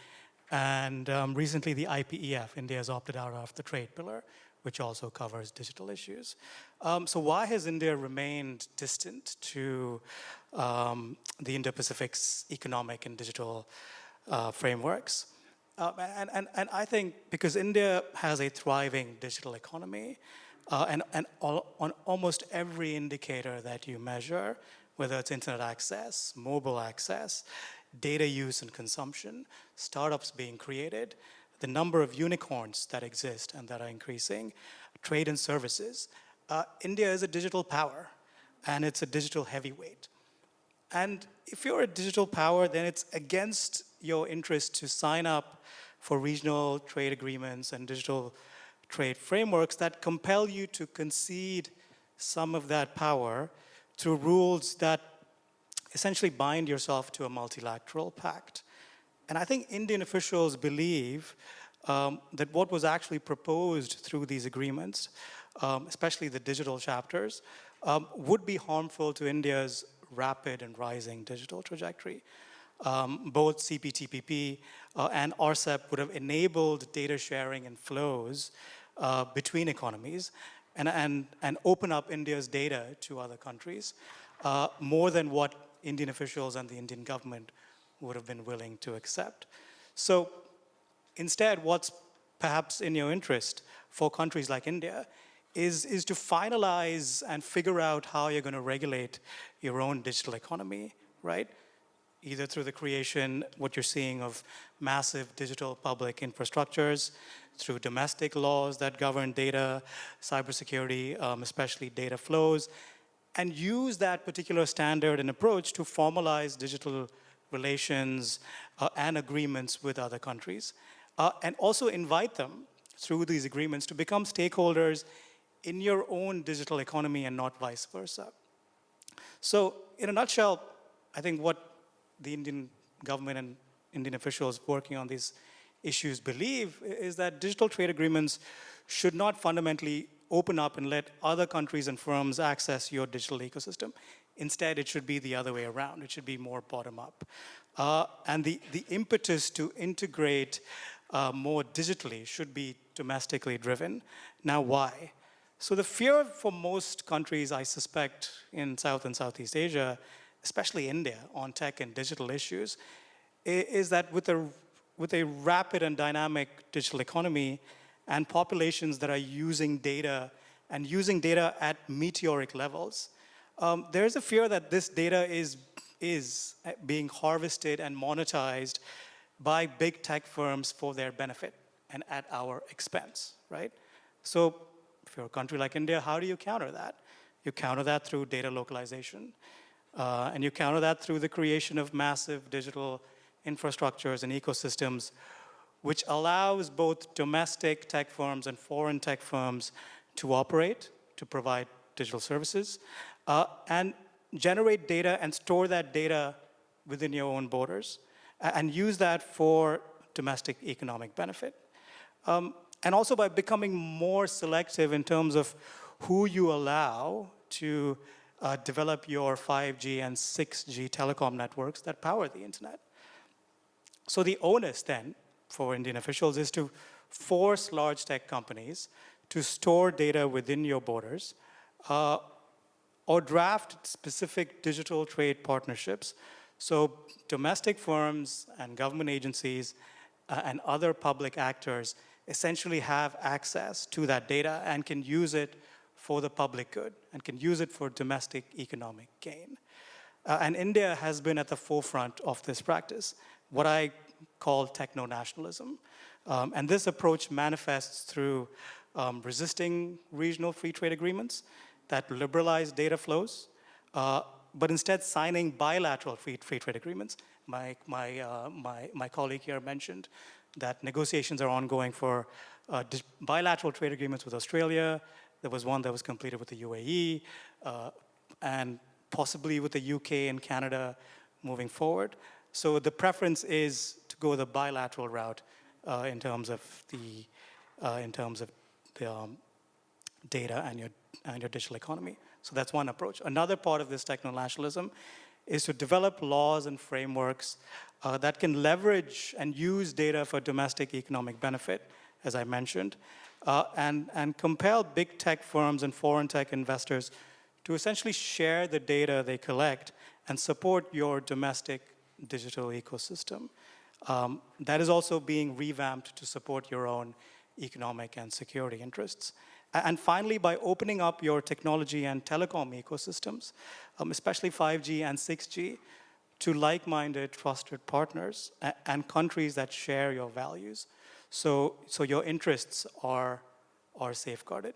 and recently the IPEF. India has opted out of the trade pillar, which also covers digital issues. So why has India remained distant to the Indo-Pacific's economic and digital frameworks? And I think because India has a thriving digital economy, and on almost every indicator that you measure, whether it's internet access, mobile access, data use and consumption, startups being created, the number of unicorns that exist and that are increasing, trade and services. India is a digital power. and it's a digital heavyweight. And if you're a digital power, then it's against your interest to sign up for regional trade agreements and digital trade frameworks that compel you to concede some of that power through rules that essentially bind yourself to a multilateral pact. And I think Indian officials believe that what was actually proposed through these agreements, especially the digital chapters, would be harmful to India's rapid and rising digital trajectory. Both CPTPP and RCEP would have enabled data sharing and flows between economies and open up India's data to other countries more than what Indian officials and the Indian government would have been willing to accept. So instead, what's perhaps in your interest for countries like India is to finalize and figure out how you're going to regulate your own digital economy, right? Either through the creation, what you're seeing of massive digital public infrastructures, through domestic laws that govern data, cybersecurity, especially data flows, and use that particular standard and approach to formalize digital relations and agreements with other countries. And also invite them through these agreements to become stakeholders in your own digital economy and not vice versa. So in a nutshell, I think what the Indian government and Indian officials working on these issues believe is that digital trade agreements should not fundamentally open up and let other countries and firms access your digital ecosystem. Instead, it should be the other way around. It should be more bottom-up. And the impetus to integrate more digitally should be domestically driven. Now, why? So the fear for most countries, I suspect, in South and Southeast Asia, especially India, on tech and digital issues, is that with a rapid and dynamic digital economy and populations that are using data and using data at meteoric levels, there's a fear that this data is being harvested and monetized by big tech firms for their benefit and at our expense, right? So if you're a country like India, how do you counter that? You counter that through data localization, and you counter that through the creation of massive digital infrastructures and ecosystems, which allows both domestic tech firms and foreign tech firms to operate, to provide digital services, and generate data and store that data within your own borders, and use that for domestic economic benefit. And also by becoming more selective in terms of who you allow to develop your 5G and 6G telecom networks that power the internet. So the onus then for Indian officials is to force large tech companies to store data within your borders or draft specific digital trade partnerships. So domestic firms and government agencies and other public actors essentially have access to that data and can use it for the public good and can use it for domestic economic gain. And India has been at the forefront of this practice, what I call techno-nationalism. And this approach manifests through resisting regional free trade agreements that liberalize data flows, but instead signing bilateral free trade agreements. My colleague here mentioned that negotiations are ongoing for bilateral trade agreements with Australia. There was one that was completed with the UAE, and possibly with the UK and Canada moving forward. So the preference is to go the bilateral route in terms of the data and your digital economy. So that's one approach. Another part of this techno-nationalism is to develop laws and frameworks that can leverage and use data for domestic economic benefit, as I mentioned, and compel big tech firms and foreign tech investors to essentially share the data they collect and support your domestic digital ecosystem. That is also being revamped to support your own economic and security interests. And finally, by opening up your technology and telecom ecosystems, especially 5G and 6G, to like-minded, trusted partners and countries that share your values. So your interests are safeguarded.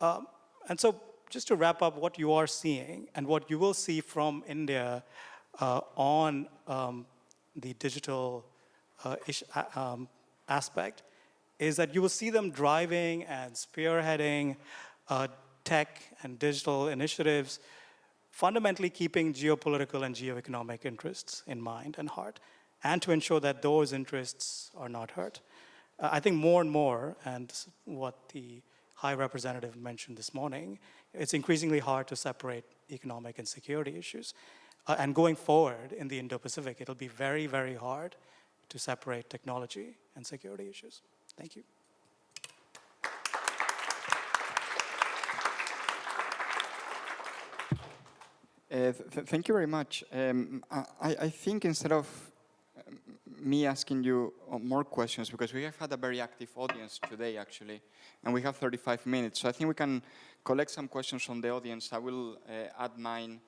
And so just to wrap up what you are seeing and what you will see from India on the digital aspect is that you will see them driving and spearheading tech and digital initiatives, fundamentally keeping geopolitical and geoeconomic interests in mind and heart, and to ensure that those interests are not hurt. I think more and more, and what the High Representative mentioned this morning, it's increasingly hard to separate economic and security issues. And going forward in the Indo-Pacific, it'll be very, very hard to separate technology and security issues. Thank you. Thank you very much. I think instead of me asking you more questions, because we have had a very active audience today, actually, and we have 35 minutes, so I think we can collect some questions from the audience. I will add mine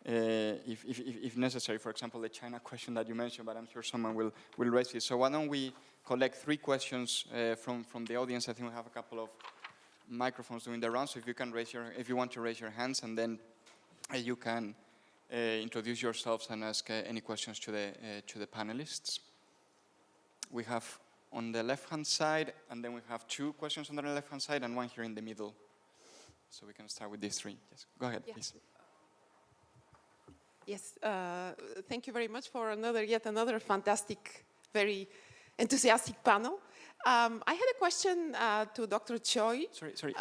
if necessary. For example, the China question that you mentioned, but I'm sure someone will raise it. So why don't we collect 3 questions from the audience? I think we have a couple of microphones doing the round, so if you want to raise your hands, and then you can introduce yourselves and ask any questions to the panelists. We have on the left-hand side, and then we have 2 questions on the left-hand side and 1 here in the middle. So we can start with these 3. Yes, go ahead, please. Yes, thank you very much for yet another fantastic, very enthusiastic panel. I had a question to Dr. Choi. Sorry.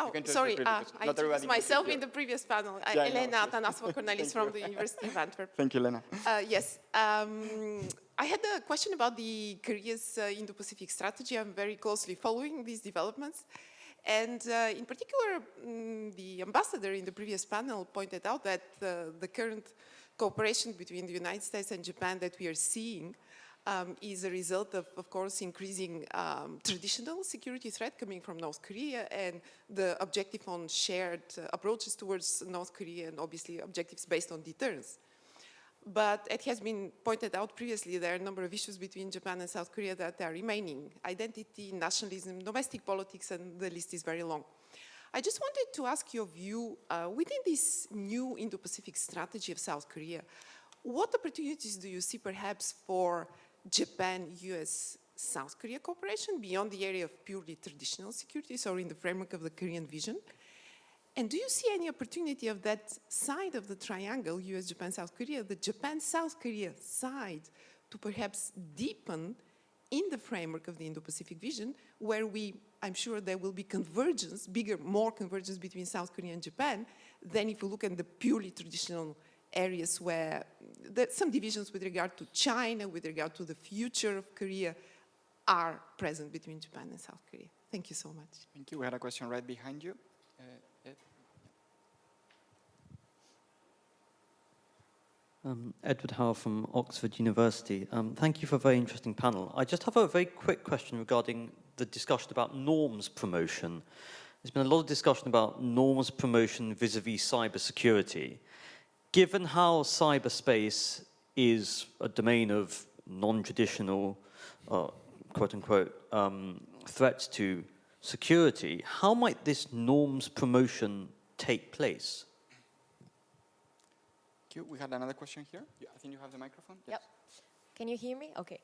Oh, sorry, I introduced myself in the previous panel. Elena Atanasova-Cornelis from the University of Antwerp. Thank you, Elena. Yes, I had a question about Korea's Indo-Pacific strategy. I'm very closely following these developments. And in particular, the ambassador in the previous panel pointed out that the current cooperation between the United States and Japan that we are seeing is a result of course, increasing traditional security threat coming from North Korea and the objective on shared approaches towards North Korea and obviously objectives based on deterrence. But it has been pointed out previously, there are a number of issues between Japan and South Korea that are remaining. Identity, nationalism, domestic politics, and the list is very long. I just wanted to ask your view, within this new Indo-Pacific strategy of South Korea, what opportunities do you see perhaps for Japan, US, South Korea cooperation beyond the area of purely traditional securities or in the framework of the Korean vision? And do you see any opportunity of that side of the triangle, US, Japan, South Korea, the Japan-South Korea side, to perhaps deepen in the framework of the Indo-Pacific vision, where I'm sure there will be convergence, more convergence between South Korea and Japan than if you look at the purely traditional areas where some divisions with regard to China, with regard to the future of Korea, are present between Japan and South Korea. Thank you so much. Thank you. We had a question right behind you. Ed? Edward Howe from Oxford University. Thank you for a very interesting panel. I just have a very quick question regarding the discussion about norms promotion. There's been a lot of discussion about norms promotion vis-a-vis cybersecurity. Given how cyberspace is a domain of non-traditional, quote-unquote, threats to security, how might this norms promotion take place? We had another question here. I think you have the microphone. Yep. Can you hear me? Okay.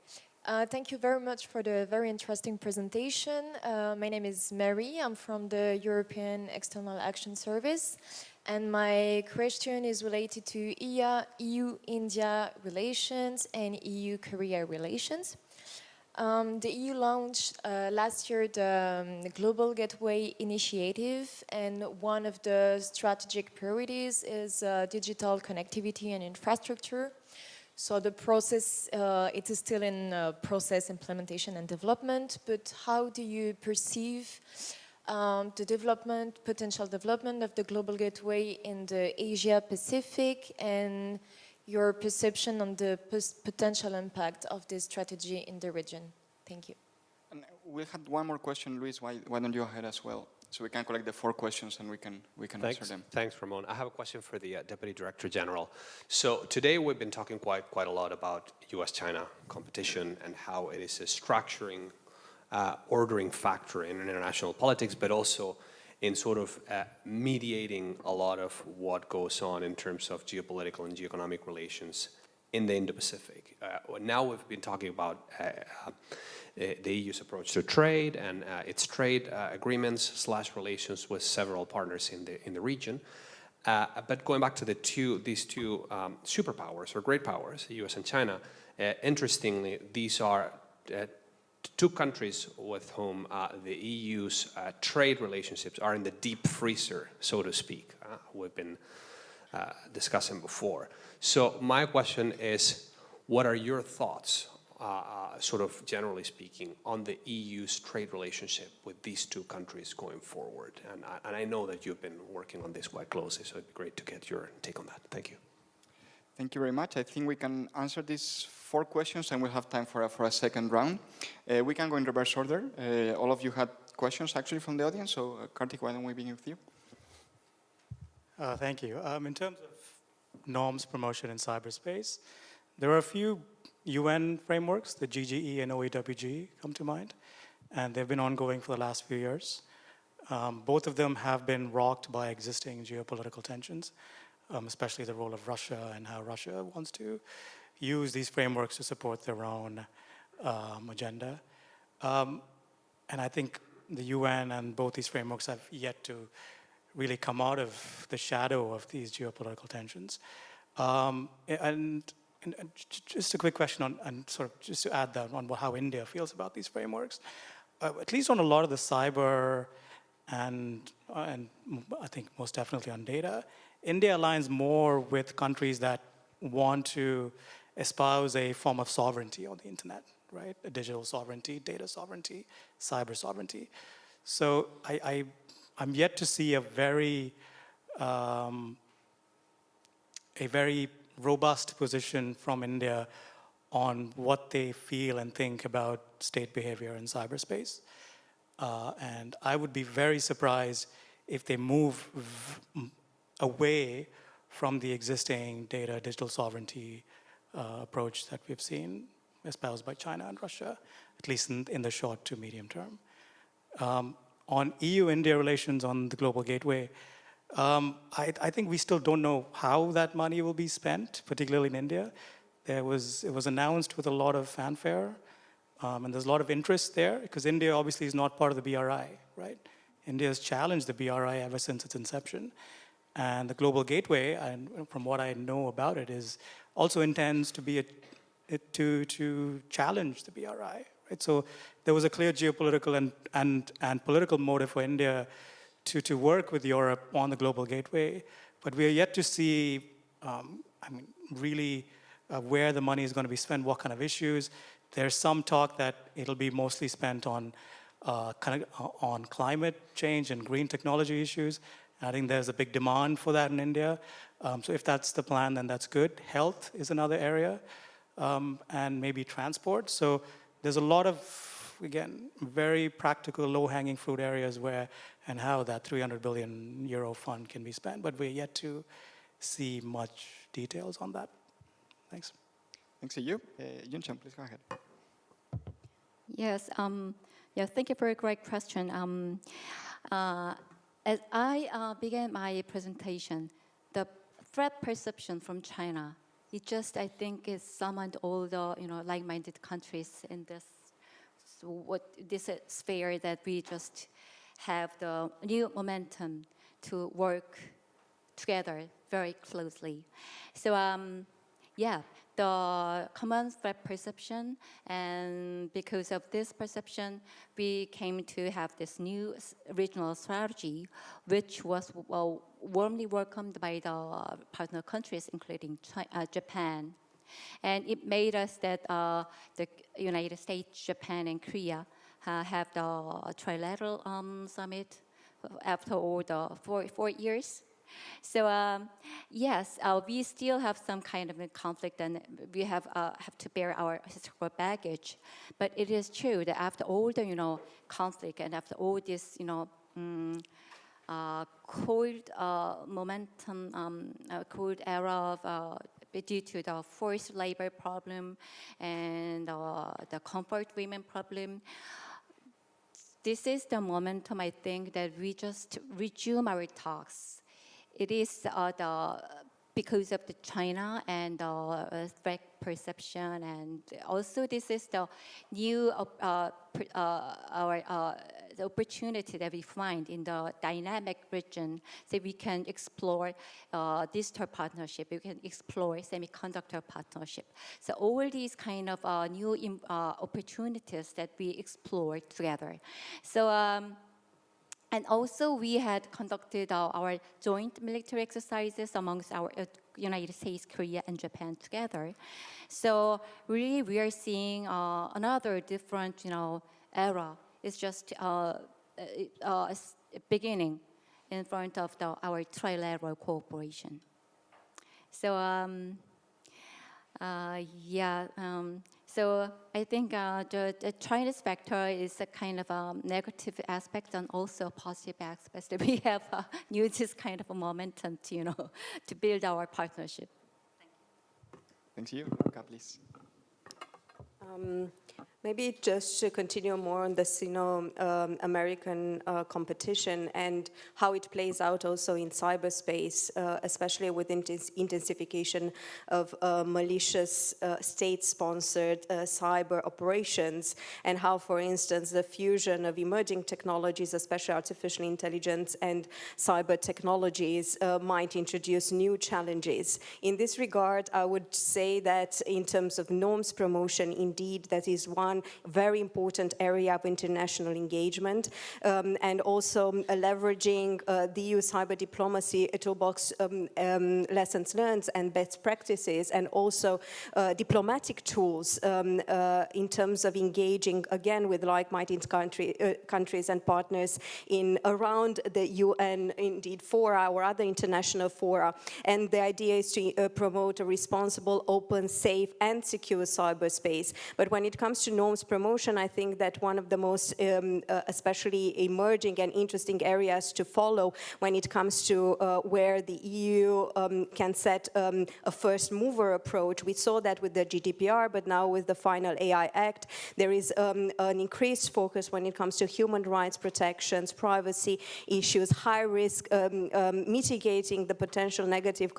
Thank you very much for the very interesting presentation. My name is Mary. I'm from the European External Action Service. And my question is related to EU-India relations and EU-Korea relations. The EU launched last year the Global Gateway Initiative, and one of the strategic priorities is digital connectivity and infrastructure. So the process, it is still in process implementation and development, but how do you perceive the potential development of the Global Gateway in the Asia-Pacific and your perception on the potential impact of this strategy in the region? Thank you. And we had one more question, Luis. Why don't you go ahead as well? So we can collect the 4 questions and we can answer them. Thanks, Ramon. I have a question for the Deputy Director General. So today we've been talking quite a lot about US-China competition and how it is structuring ordering factor in international politics, but also in sort of mediating a lot of what goes on in terms of geopolitical and geoeconomic relations in the Indo-Pacific. Now we've been talking about the EU's approach to trade and its trade agreements / relations with several partners in the region. But going back to these two superpowers or great powers, the US and China, interestingly, these are two countries with whom the EU's trade relationships are in the deep freezer, so to speak. We've been discussing before. So my question is, what are your thoughts, sort of generally speaking, on the EU's trade relationship with these two countries going forward? And I know that you've been working on this quite closely, so it'd be great to get your take on that. Thank you. Thank you very much. I think we can answer these 4 questions and we'll have time for a second round. We can go in reverse order. All of you had questions actually from the audience, so Kartik, why don't we begin with you? Thank you. In terms of norms promotion in cyberspace, there are a few UN frameworks, the GGE and OEWG come to mind, and they've been ongoing for the last few years. Both of them have been rocked by existing geopolitical tensions, especially the role of Russia and how Russia wants to use these frameworks to support their own agenda. And I think the UN and both these frameworks have yet to really come out of the shadow of these geopolitical tensions. And just a quick question on, and sort of just to add that on how India feels about these frameworks. At least on a lot of the cyber and I think most definitely on data, India aligns more with countries that want to espouse a form of sovereignty on the internet, right? A digital sovereignty, data sovereignty, cyber sovereignty. So I'm yet to see a very robust position from India on what they feel and think about state behavior in cyberspace. And I would be very surprised if they move away from the existing data digital sovereignty approach that we've seen espoused by China and Russia, at least in the short to medium term. On EU-India relations on the global gateway, I think we still don't know how that money will be spent, particularly in India. It was announced with a lot of fanfare, and there's a lot of interest there, because India obviously is not part of the BRI, right? India has challenged the BRI ever since its inception. And the global gateway, and from what I know about it, is also intends to be to challenge the BRI, right? So there was a clear geopolitical and political motive for India to work with Europe on the global gateway, but we are yet to see, really where the money is going to be spent, what kind of issues. There's some talk that it'll be mostly spent on on climate change and green technology issues. I think there's a big demand for that in India. So if that's the plan, then that's good. Health is another area, and maybe transport. So there's a lot of, again, very practical, low-hanging fruit areas where and how that 300 billion euro fund can be spent, but we're yet to see much details on that. Thanks. Thanks to you. Yunchang, please go ahead. Yes, yeah, thank you for a great question. As I began my presentation, the threat perception from China, it just, I think, is summoned all the like-minded countries in this sphere that we just have the new momentum to work together very closely. So yeah, the common threat perception, and because of this perception, we came to have this new regional strategy, which was warmly welcomed by the partner countries, including Japan. And it made us that the United States, Japan, and Korea have the trilateral summit after all the four years. So yes, we still have some kind of a conflict, and we have to bear our historical baggage. But it is true that after all the conflict and after all this cold momentum, cold era of due to the forced labor problem and the comfort women problem, this is the momentum, I think, that we just resume our talks. It is because of the China and threat perception, and also this is the new the opportunity that we find in the dynamic region, so we can explore digital partnership, we can explore semiconductor partnership. So all these kind of new opportunities that we explore together. So. And also, we had conducted our joint military exercises amongst our United States, Korea, and Japan together. So really, we are seeing another different, era. It's just a beginning in front of our trilateral cooperation. So so I think the Chinese factor is a kind of a negative aspect and also a positive aspect that we have used this kind of a momentum to, to build our partnership. Thank you. Please. Maybe just to continue more on the Sino-American competition and how it plays out also in cyberspace, especially with intensification of malicious state-sponsored cyber operations, and how, for instance, the fusion of emerging technologies, especially artificial intelligence and cyber technologies, might introduce new challenges. In this regard, I would say that in terms of norms promotion, indeed, that is one very important area of international engagement, and also leveraging the EU cyber diplomacy toolbox lessons learned and best practices, and also diplomatic tools in terms of engaging again with like-minded countries and partners in around the UN, indeed fora or other international fora. And the idea is to promote a responsible, open, safe, and secure cyberspace. But when it comes to norms promotion, I think that one of the most especially emerging and interesting areas to follow when it comes to where the EU can set a first mover approach. We saw that with the GDPR, but now with the final AI Act, there is an increased focus when it comes to human rights protections, privacy issues, high risk, mitigating the potential negative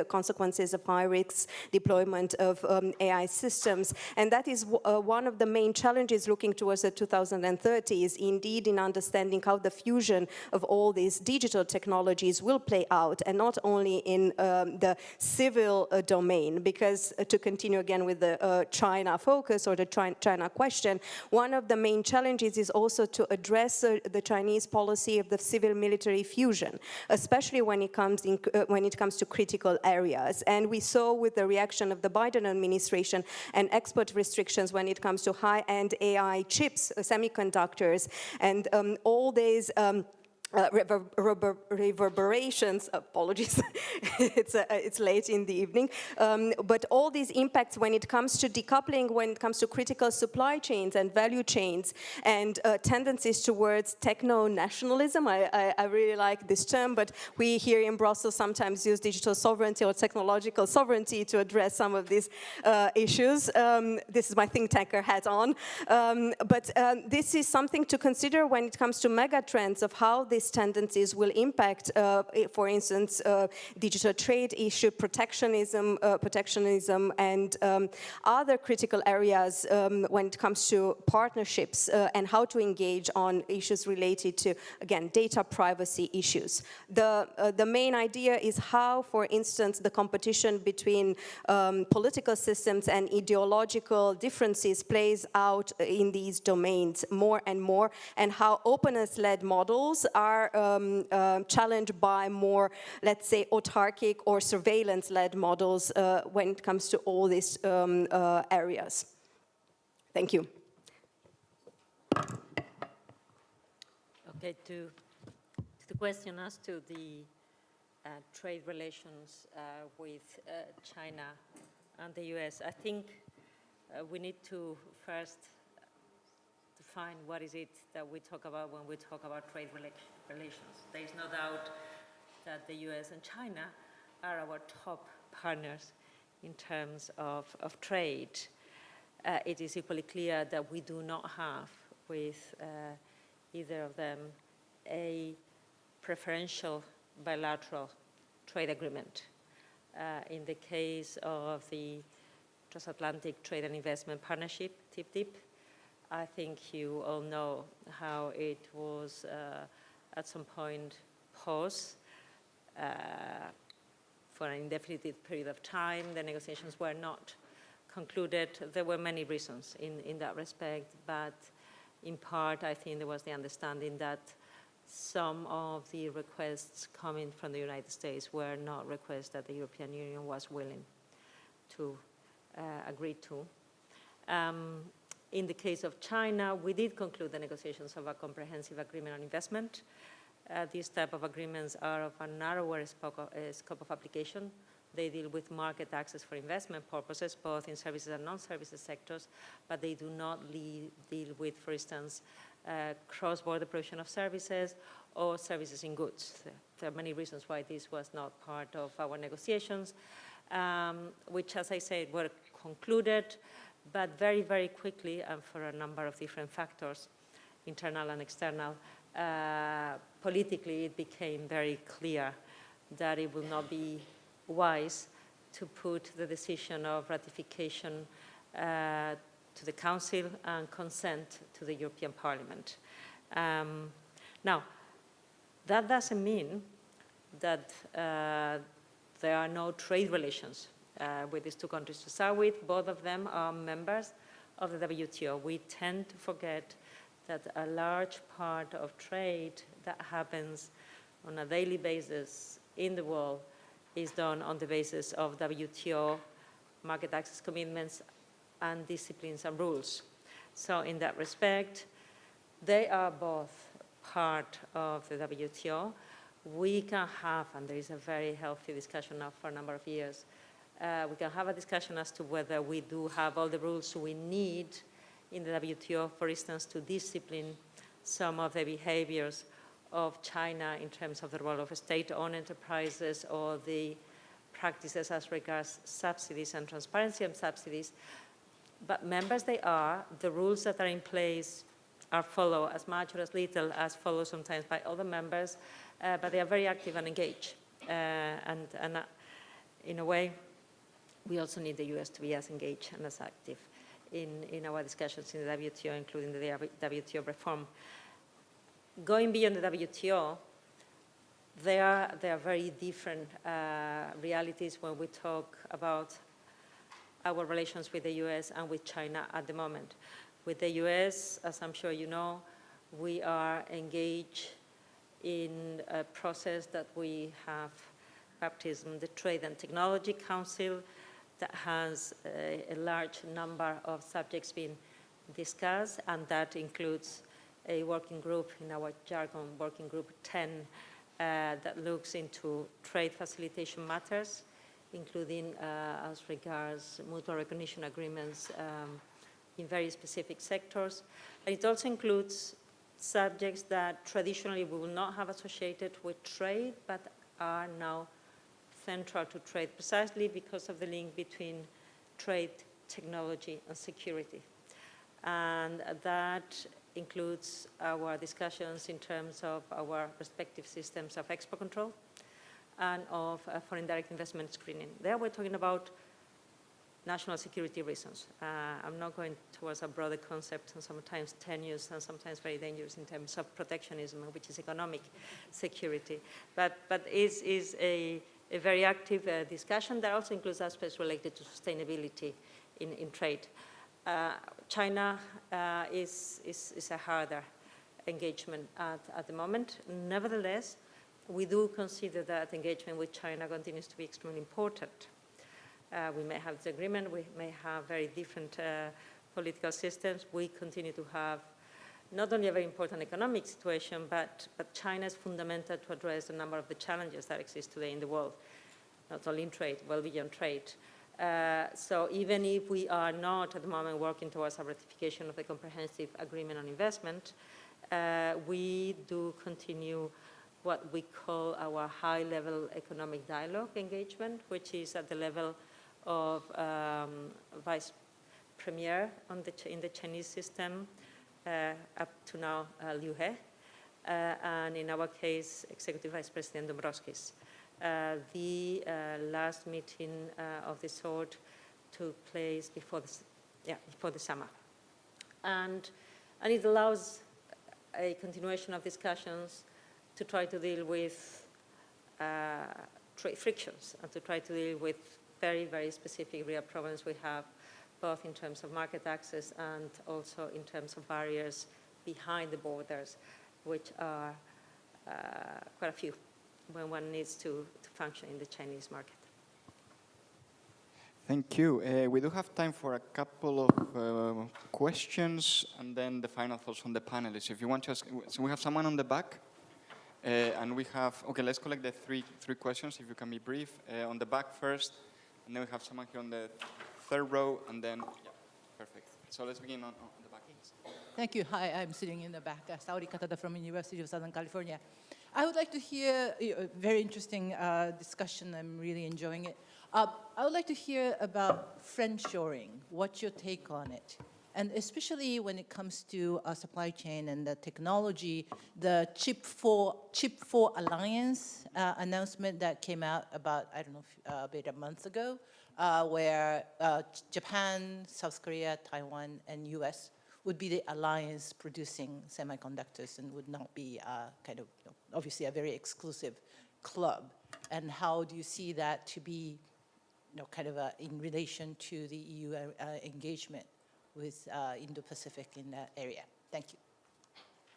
consequences of high risk deployment of AI systems. And that is one of the main challenges looking towards the 2030s, indeed in understanding how the fusion of all these digital technologies will play out, and not only in the civil domain, because to continue again with the China focus or the China question, one of the main challenges is also to address the Chinese policy of the civil-military fusion, especially when it comes to critical areas. And we saw with the reaction of the Biden administration and export restrictions when it comes to high-end AI chips, semiconductors, and all these reverberations, apologies, it's late in the evening, but all these impacts when it comes to decoupling, when it comes to critical supply chains and value chains, and tendencies towards techno-nationalism. I really like this term, but we here in Brussels sometimes use digital sovereignty or technological sovereignty to address some of these issues. This is my think tanker hat on. But this is something to consider when it comes to mega trends of how these tendencies will impact, for instance, digital trade issue, protectionism, and other critical areas when it comes to partnerships and how to engage on issues related to, again, data privacy issues. The main idea is how, for instance, the competition between political systems and ideological differences plays out in these domains more and more, and how openness-led models are challenged by more, let's say, autarkic or surveillance-led models when it comes to all these areas. Thank you. Okay, to the question as to the trade relations with China and the US, I think we need to first define what is it that we talk about when we talk about trade relations. There is no doubt that the US and China are our top partners in terms of trade. It is equally clear that we do not have with either of them, a preferential bilateral trade agreement. In the case of the Transatlantic Trade and Investment Partnership, TTIP, I think you all know how it was at some point paused for an indefinite period of time. The negotiations were not concluded. There were many reasons in that respect, but in part, I think there was the understanding that some of the requests coming from the United States were not requests that the European Union was willing to agree to. In the case of China, we did conclude the negotiations of a comprehensive agreement on investment. These type of agreements are of a narrower scope of application. They deal with market access for investment purposes, both in services and non-services sectors, but they do not deal with, for instance, cross-border provision of services or services in goods. There are many reasons why this was not part of our negotiations, which, as I said, were concluded, but very, very quickly, and for a number of different factors, internal and external, politically it became very clear that it would not be wise to put the decision of ratification to the Council and consent to the European Parliament. Now, that doesn't mean that there are no trade relations with these two countries to start with. Both of them are members of the WTO. We tend to forget that a large part of trade that happens on a daily basis in the world is done on the basis of WTO market access commitments and disciplines and rules. So in that respect, they are both part of the WTO. We can have, and there is a very healthy discussion now for a number of years, we can have a discussion as to whether we do have all the rules we need in the WTO, for instance, to discipline some of the behaviors of China in terms of the role of state-owned enterprises or the practices as regards subsidies and transparency of subsidies. But members they are, the rules that are in place are followed as much or as little as followed sometimes by other members, but they are very active and engaged. And in a way, we also need the US to be as engaged and as active in our discussions in the WTO, including the WTO reform. Going beyond the WTO, there are very different realities when we talk about our relations with the US and with China at the moment. With the US, as I'm sure you know, we are engaged in a process that we have baptismed the Trade and Technology Council that has a large number of subjects being discussed, and that includes a working group, in our jargon, working group 10, that looks into trade facilitation matters, including as regards mutual recognition agreements in very specific sectors. And it also includes subjects that traditionally we will not have associated with trade, but are now central to trade, precisely because of the link between trade, technology, and security. And that includes our discussions in terms of our respective systems of export control and of foreign direct investment screening. There we're talking about national security reasons. I'm not going towards a broader concept, and sometimes tenuous and sometimes very dangerous in terms of protectionism, which is economic security. But is a very active discussion that also includes aspects related to sustainability in trade. China is a harder engagement at the moment. Nevertheless, we do consider that engagement with China continues to be extremely important. We may have disagreement, we may have very different political systems. We continue to have not only a very important economic situation, but China is fundamental to address a number of the challenges that exist today in the world, not only in trade, well beyond trade. So even if we are not at the moment working towards a ratification of the comprehensive agreement on investment, we do continue what we call our high-level economic dialogue engagement, which is at the level of vice premier in the Chinese system, up to now Liu He, and in our case, Executive Vice President Dombrovskis. The last meeting of the sort took place before the summer. And it allows a continuation of discussions to try to deal with trade frictions and to try to deal with very, very specific real problems we have, both in terms of market access and also in terms of barriers behind the borders, which are quite a few when one needs to function in the Chinese market. Thank you. We do have time for a couple of questions, and then the final thoughts from the panelists. If you want to ask, so we have someone on the back, and we have, okay, let's collect the three questions, if you can be brief. On the back first, and then we have someone here on the third row, and then, yeah, perfect. So let's begin on the back. Thank you. Hi, I'm sitting in the back, Saori Katada from University of Southern California. I would like to hear a very interesting discussion. I'm really enjoying it. I would like to hear about friendshoring, what's your take on it? And especially when it comes to supply chain and the technology, the Chip 4 Alliance announcement that came out about, I don't know, about a month ago, where Japan, South Korea, Taiwan, and US would be the alliance producing semiconductors and would not be kind of, obviously a very exclusive club. And how do you see that to be, kind of in relation to the EU engagement with Indo-Pacific in that area? Thank you.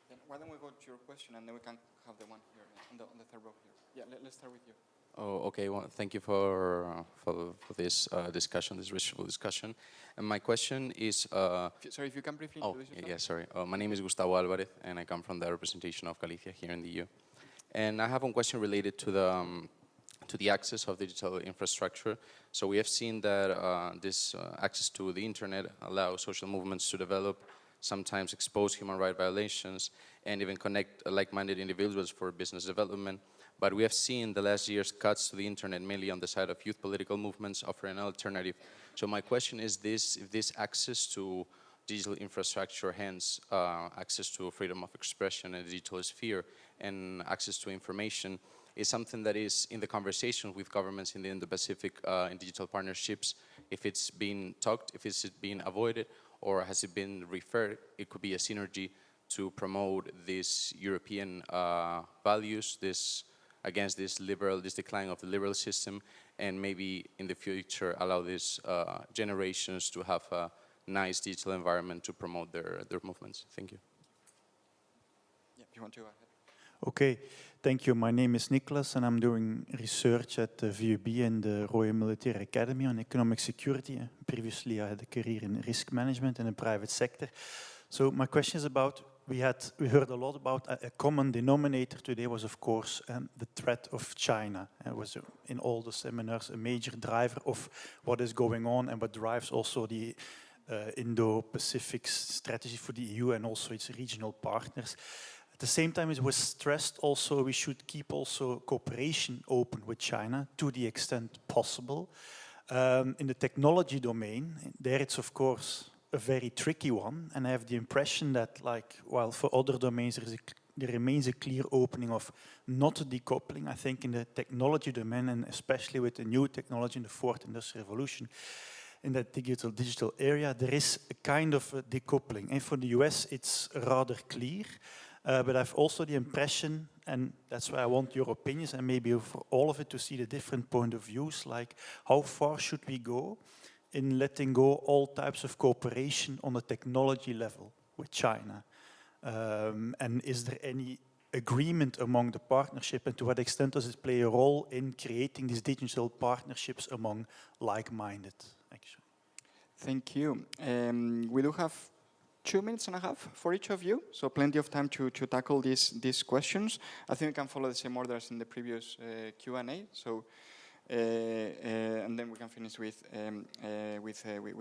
Then why don't we go to your question, and then we can have the one here on the third row here. Yeah, let's start with you. Oh, okay. Well, thank you for this discussion, this rich discussion. And my question is... sorry, if you can briefly introduce yourself. Yeah, sorry. My name is Gustavo Alvarez, and I come from the representation of Galicia here in the EU. And I have one question related to the access of digital infrastructure. So we have seen that this access to the internet allows social movements to develop, sometimes expose human rights violations, and even connect like-minded individuals for business development. But we have seen the last year's cuts to the internet, mainly on the side of youth political movements, offer an alternative. So my question is this: if this access to digital infrastructure, hence access to freedom of expression in the digital sphere and access to information, is something that is in the conversation with governments in the Indo-Pacific in digital partnerships, if it's being talked, if it's being avoided, or has it been referred? It could be a synergy to promote these European values, against this decline of the liberal system, and maybe in the future allow these generations to have a nice digital environment to promote their movements. Thank you. Yeah, you want to go ahead? Okay, thank you. My name is Nicholas, and I'm doing research at the VUB and the Royal Military Academy on economic security. Previously, I had a career in risk management in the private sector. So my question is about, we heard a lot about a common denominator today was, of course, the threat of China. It was in all the seminars a major driver of what is going on and what drives also the Indo-Pacific strategy for the EU and also its regional partners. At the same time, it was stressed also we should keep also cooperation open with China to the extent possible. In the technology domain, there it's of course a very tricky one, and I have the impression that, like, while for other domains there remains a clear opening of not decoupling, I think in the technology domain, and especially with the new technology in the fourth industrial revolution, in that digital area, there is a kind of a decoupling. And for the US, it's rather clear, but I've also the impression, and that's why I want your opinions, and maybe for all of it to see the different point of views, like how far should we go in letting go all types of cooperation on a technology level with China? And is there any agreement among the partnership, and to what extent does it play a role in creating these digital partnerships among like-minded, actually? Thank you. We do have 2.5 minutes for each of you, so plenty of time to tackle these questions. I think we can follow the same order as in the previous Q&A. So. And then we can finish with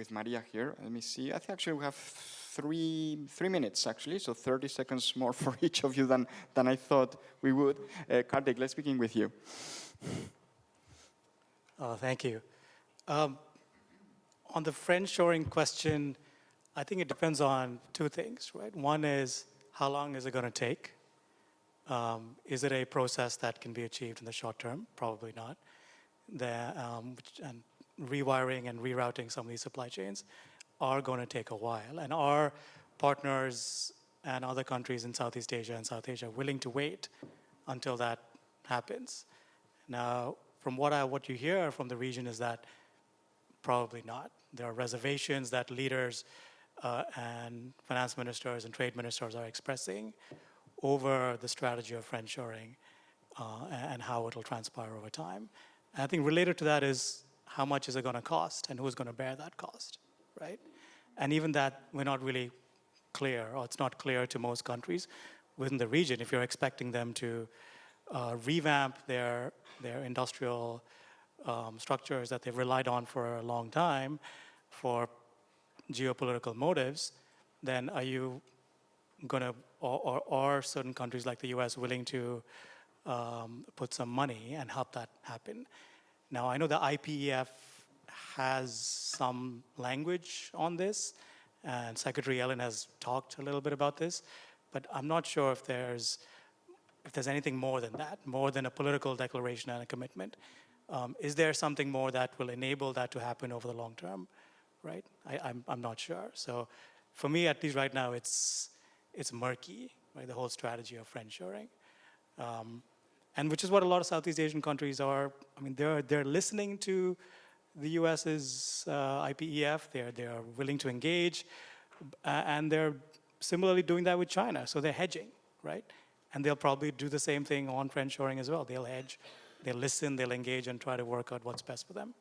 Maria here. Let me see. I think actually we have three minutes actually, so 30 seconds more for each of you than I thought we would. Kartik, let's begin with you. Thank you. On the friendshoring question, I think it depends on two things, right? One is, how long is it going to take? Is it a process that can be achieved in the short term? Probably not. And rewiring and rerouting some of these supply chains are going to take a while. And our partners and other countries in Southeast Asia and South Asia are willing to wait until that happens. Now, from what you hear from the region is that probably not. There are reservations that leaders and finance ministers and trade ministers are expressing over the strategy of friendshoring and how it will transpire over time. And I think related to that is, how much is it going to cost and who's going to bear that cost, right? And even that, we're not really clear, or it's not clear to most countries within the region if you're expecting them to revamp their industrial structures that they've relied on for a long time for geopolitical motives. Then are you going to, or are certain countries like the US willing to put some money and help that happen? Now, I know the IPEF has some language on this, and Secretary Yellen has talked a little bit about this, but I'm not sure if there's anything more than that, more than a political declaration and a commitment. Is there something more that will enable that to happen over the long term, right? I'm not sure. So for me, at least right now, it's murky, right? The whole strategy of friendshoring. And which is what a lot of Southeast Asian countries are. I mean, they're listening to the US's IPEF. They are willing to engage, and they're similarly doing that with China. So they're hedging, right? And they'll probably do the same thing on friendshoring as well. They'll hedge, they'll listen, they'll engage, and try to work out what's best for them.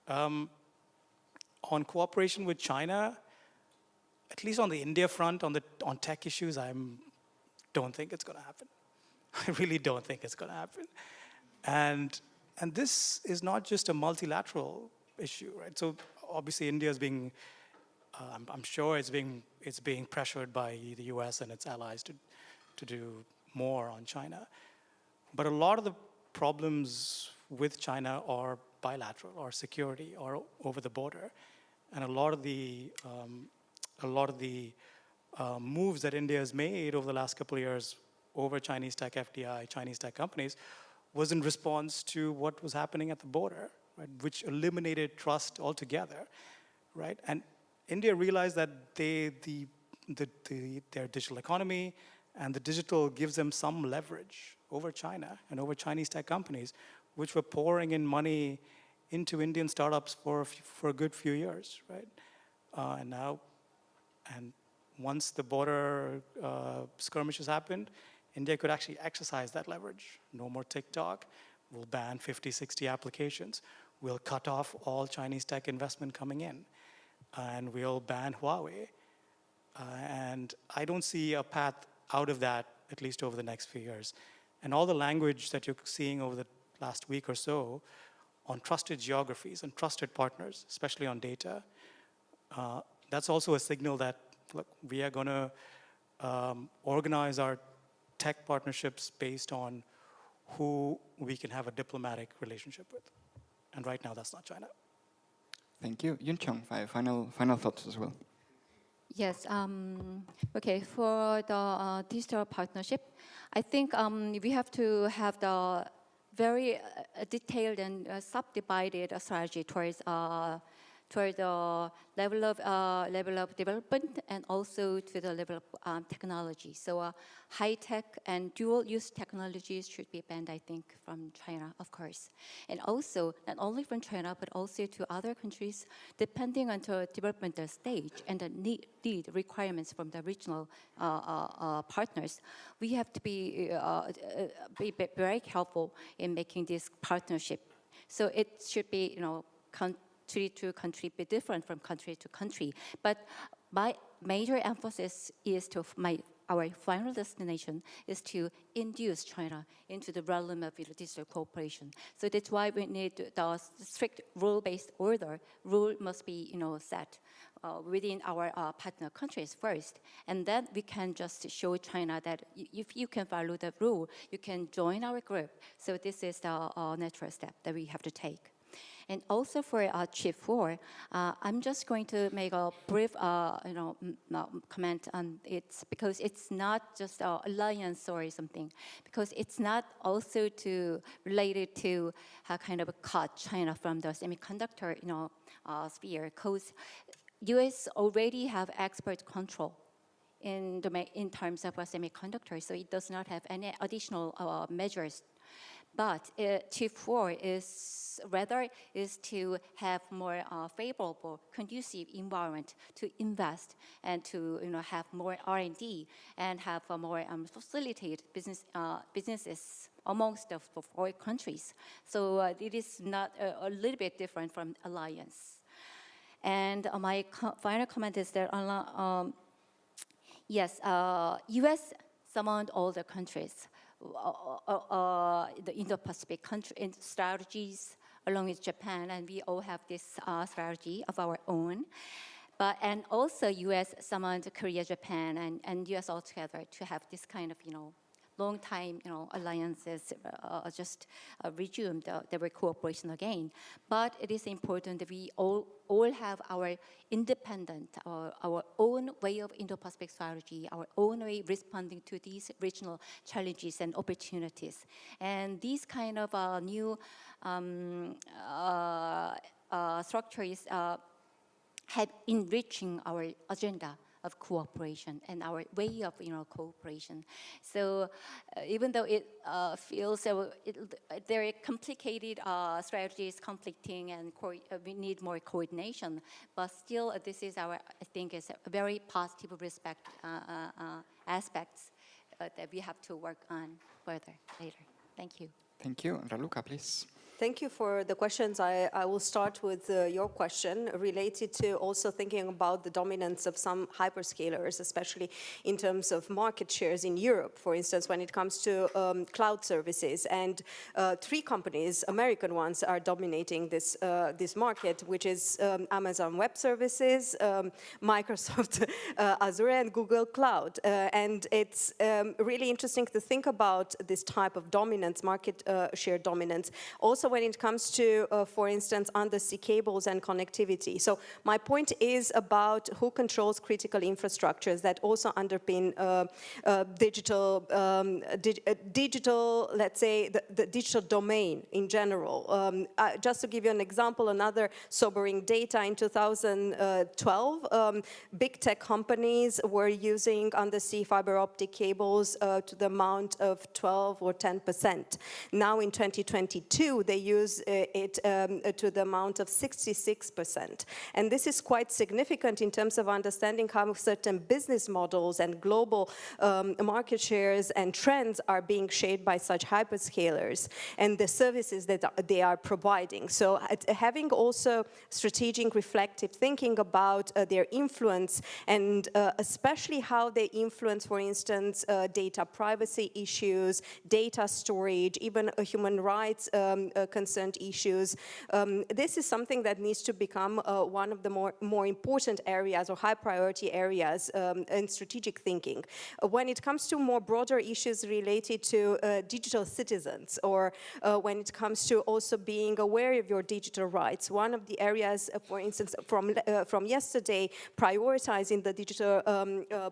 On cooperation with China, at least on the India front, on tech issues, don't think it's going to happen. I really don't think it's going to happen. And this is not just a multilateral issue, right? So obviously India is being, I'm sure it's being pressured by the US and its allies to do more on China. But a lot of the problems with China are bilateral, or security, or over the border. And a lot of the moves that India has made over the last couple of years over Chinese tech FDI, Chinese tech companies, was in response to what was happening at the border, right, which eliminated trust altogether, right? And India realized that their digital economy and the digital gives them some leverage over China and over Chinese tech companies, which were pouring in money into Indian startups for a good few years, right? And once the border skirmishes happened, India could actually exercise that leverage. No more TikTok. We'll ban 50, 60 applications. We'll cut off all Chinese tech investment coming in. And we'll ban Huawei. And I don't see a path out of that, at least over the next few years. And all the language that you're seeing over the last week or so on trusted geographies and trusted partners, especially on data, that's also a signal that, look, we are going to organize our tech partnerships based on who we can have a diplomatic relationship with. And right now, that's not China. Thank you. Yun Chong, final thoughts as well. Yes. Okay. For the digital partnership, I think we have to have the very detailed and subdivided strategy towards the level of development and also to the level of technology. So high-tech and dual-use technologies should be banned, I think, from China, of course. And also, not only from China, but also to other countries, depending on the developmental stage and the need requirements from the regional partners, we have to be very careful in making this partnership. So it should be, country to country be different from country to country. But my major emphasis is our final destination is to induce China into the realm of digital cooperation. So that's why we need the strict rule-based order. Rule must be set within our partner countries first. And then we can just show China that if you can follow the rule, you can join our group. So this is the natural step that we have to take. And also for Chip 4, I'm just going to make a brief comment on it, because it's not just an alliance or something, because it's not also related to how kind of cut China from the semiconductor sphere, because U.S. already have export control in terms of semiconductors, so it does not have any additional measures. But Chip 4 is to have more favorable, conducive environment to invest and to have more R&D and have a more facilitated businesses amongst the 4 countries. So it is not a little bit different from alliance. And my final comment is that yes, U.S. summoned all the countries. The Indo-Pacific country strategies along with Japan, and we all have this strategy of our own. And also U.S. summoned Korea, Japan, and U.S. all together to have this kind of long time alliances just resume their cooperation again. But it is important that we all have our independent, our own way of Indo-Pacific strategy, our own way responding to these regional challenges and opportunities. And these kind of new structures have enriching our agenda of cooperation and our way of cooperation. So even though it feels very complicated strategies, conflicting, and we need more coordination, but still this is I think is a very positive respect aspects that we have to work on further later. Thank you. Thank you. Raluca, please. Thank you for the questions. I will start with your question related to also thinking about the dominance of some hyperscalers, especially in terms of market shares in Europe, for instance, when it comes to cloud services. And 3 companies, American ones, are dominating this market, which is Amazon Web Services, Microsoft Azure, and Google Cloud. And it's really interesting to think about this type of dominance, market share dominance, also when it comes to, for instance, undersea cables and connectivity. So my point is about who controls critical infrastructures that also underpin digital, let's say, the digital domain in general. Just to give you an example, another sobering data, in 2012, big tech companies were using undersea fiber optic cables to the amount of 12 or 10%. Now in 2022, they use it to the amount of 66%. And this is quite significant in terms of understanding how certain business models and global market shares and trends are being shaped by such hyperscalers and the services that they are providing. So having also strategic reflective thinking about their influence and especially how they influence, for instance, data privacy issues, data storage, even human rights concerned issues. This is something that needs to become one of the more important areas or high priority areas in strategic thinking. When it comes to more broader issues related to digital citizens, or when it comes to also being aware of your digital rights, one of the areas, for instance, from yesterday, prioritizing the digital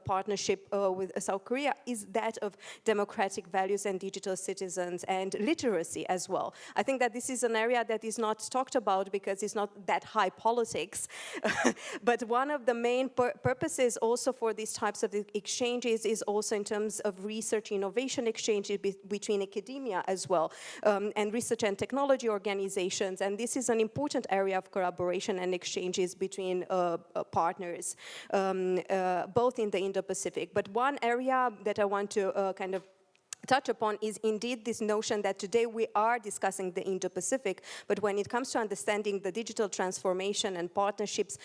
partnership with South Korea is that of democratic values and digital citizens and literacy as well. I think that this is an area that is not talked about because it's not that high politics. But one of the main purposes also for these types of exchanges is also in terms of research innovation exchanges between academia as well, and research and technology organizations. And this is an important area of collaboration and exchanges between partners, both in the Indo-Pacific. But one area that I want to kind of touch upon is indeed this notion that today we are discussing the Indo-Pacific, but when it comes to understanding the digital transformation and partnerships,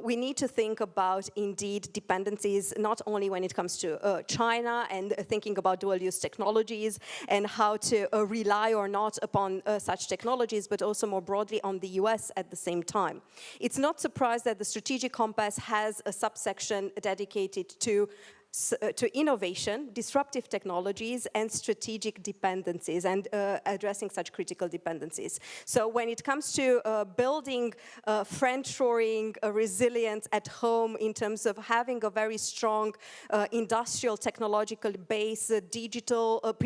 we need to think about indeed dependencies, not only when it comes to China and thinking about dual-use technologies and how to rely or not upon such technologies, but also more broadly on the US at the same time. It's not surprised that the Strategic Compass has a subsection dedicated to to innovation, disruptive technologies, and strategic dependencies, and addressing such critical dependencies. So when it comes to building friendshoring resilience at home in terms of having a very strong industrial technological base,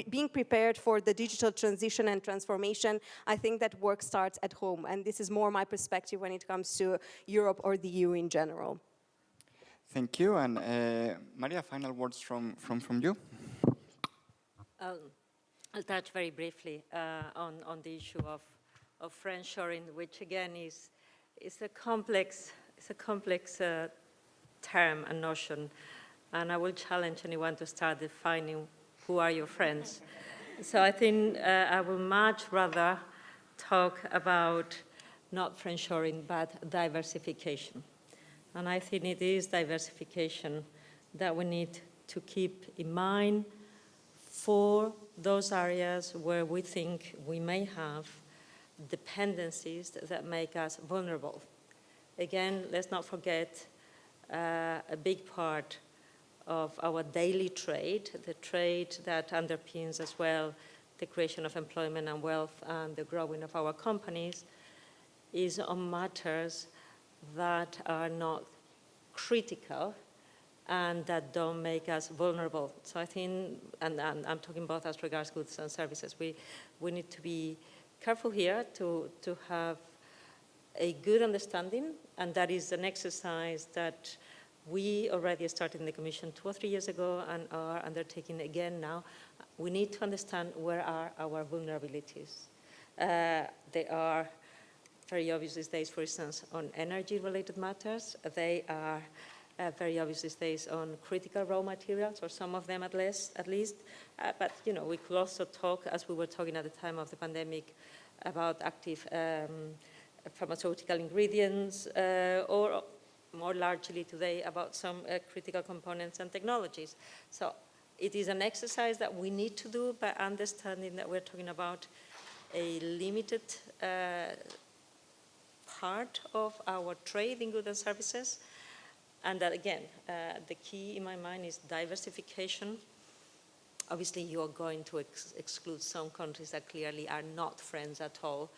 being prepared for the digital transition and transformation, I think that work starts at home. And this is more my perspective when it comes to Europe or the EU in general. Thank you. And Maria, final words from you. I'll touch very briefly on the issue of friendshoring, which again is a complex term and notion, and I will challenge anyone to start defining who are your friends. So I think I will much rather talk about not friendshoring, but diversification. And I think it is diversification that we need to keep in mind for those areas where we think we may have dependencies that make us vulnerable. Again, let's not forget a big part of our daily trade, the trade that underpins as well the creation of employment and wealth and the growing of our companies, is on matters that are not critical and that don't make us vulnerable. So I think, and I'm talking both as regards goods and services, we need to be careful here to have a good understanding, and that is an exercise that we already started in the Commission 2 or 3 years ago and are undertaking again now. We need to understand where are our vulnerabilities. They are very obvious these days, for instance, on energy-related matters. They are very obvious these days on critical raw materials, or some of them at least. But we could also talk, as we were talking at the time of the pandemic, about active pharmaceutical ingredients, or more largely today about some critical components and technologies. So it is an exercise that we need to do by understanding that we're talking about a limited part of our trade in goods and services, and that again, the key in my mind is diversification. Obviously, you are going to exclude some countries that clearly are not friends at all,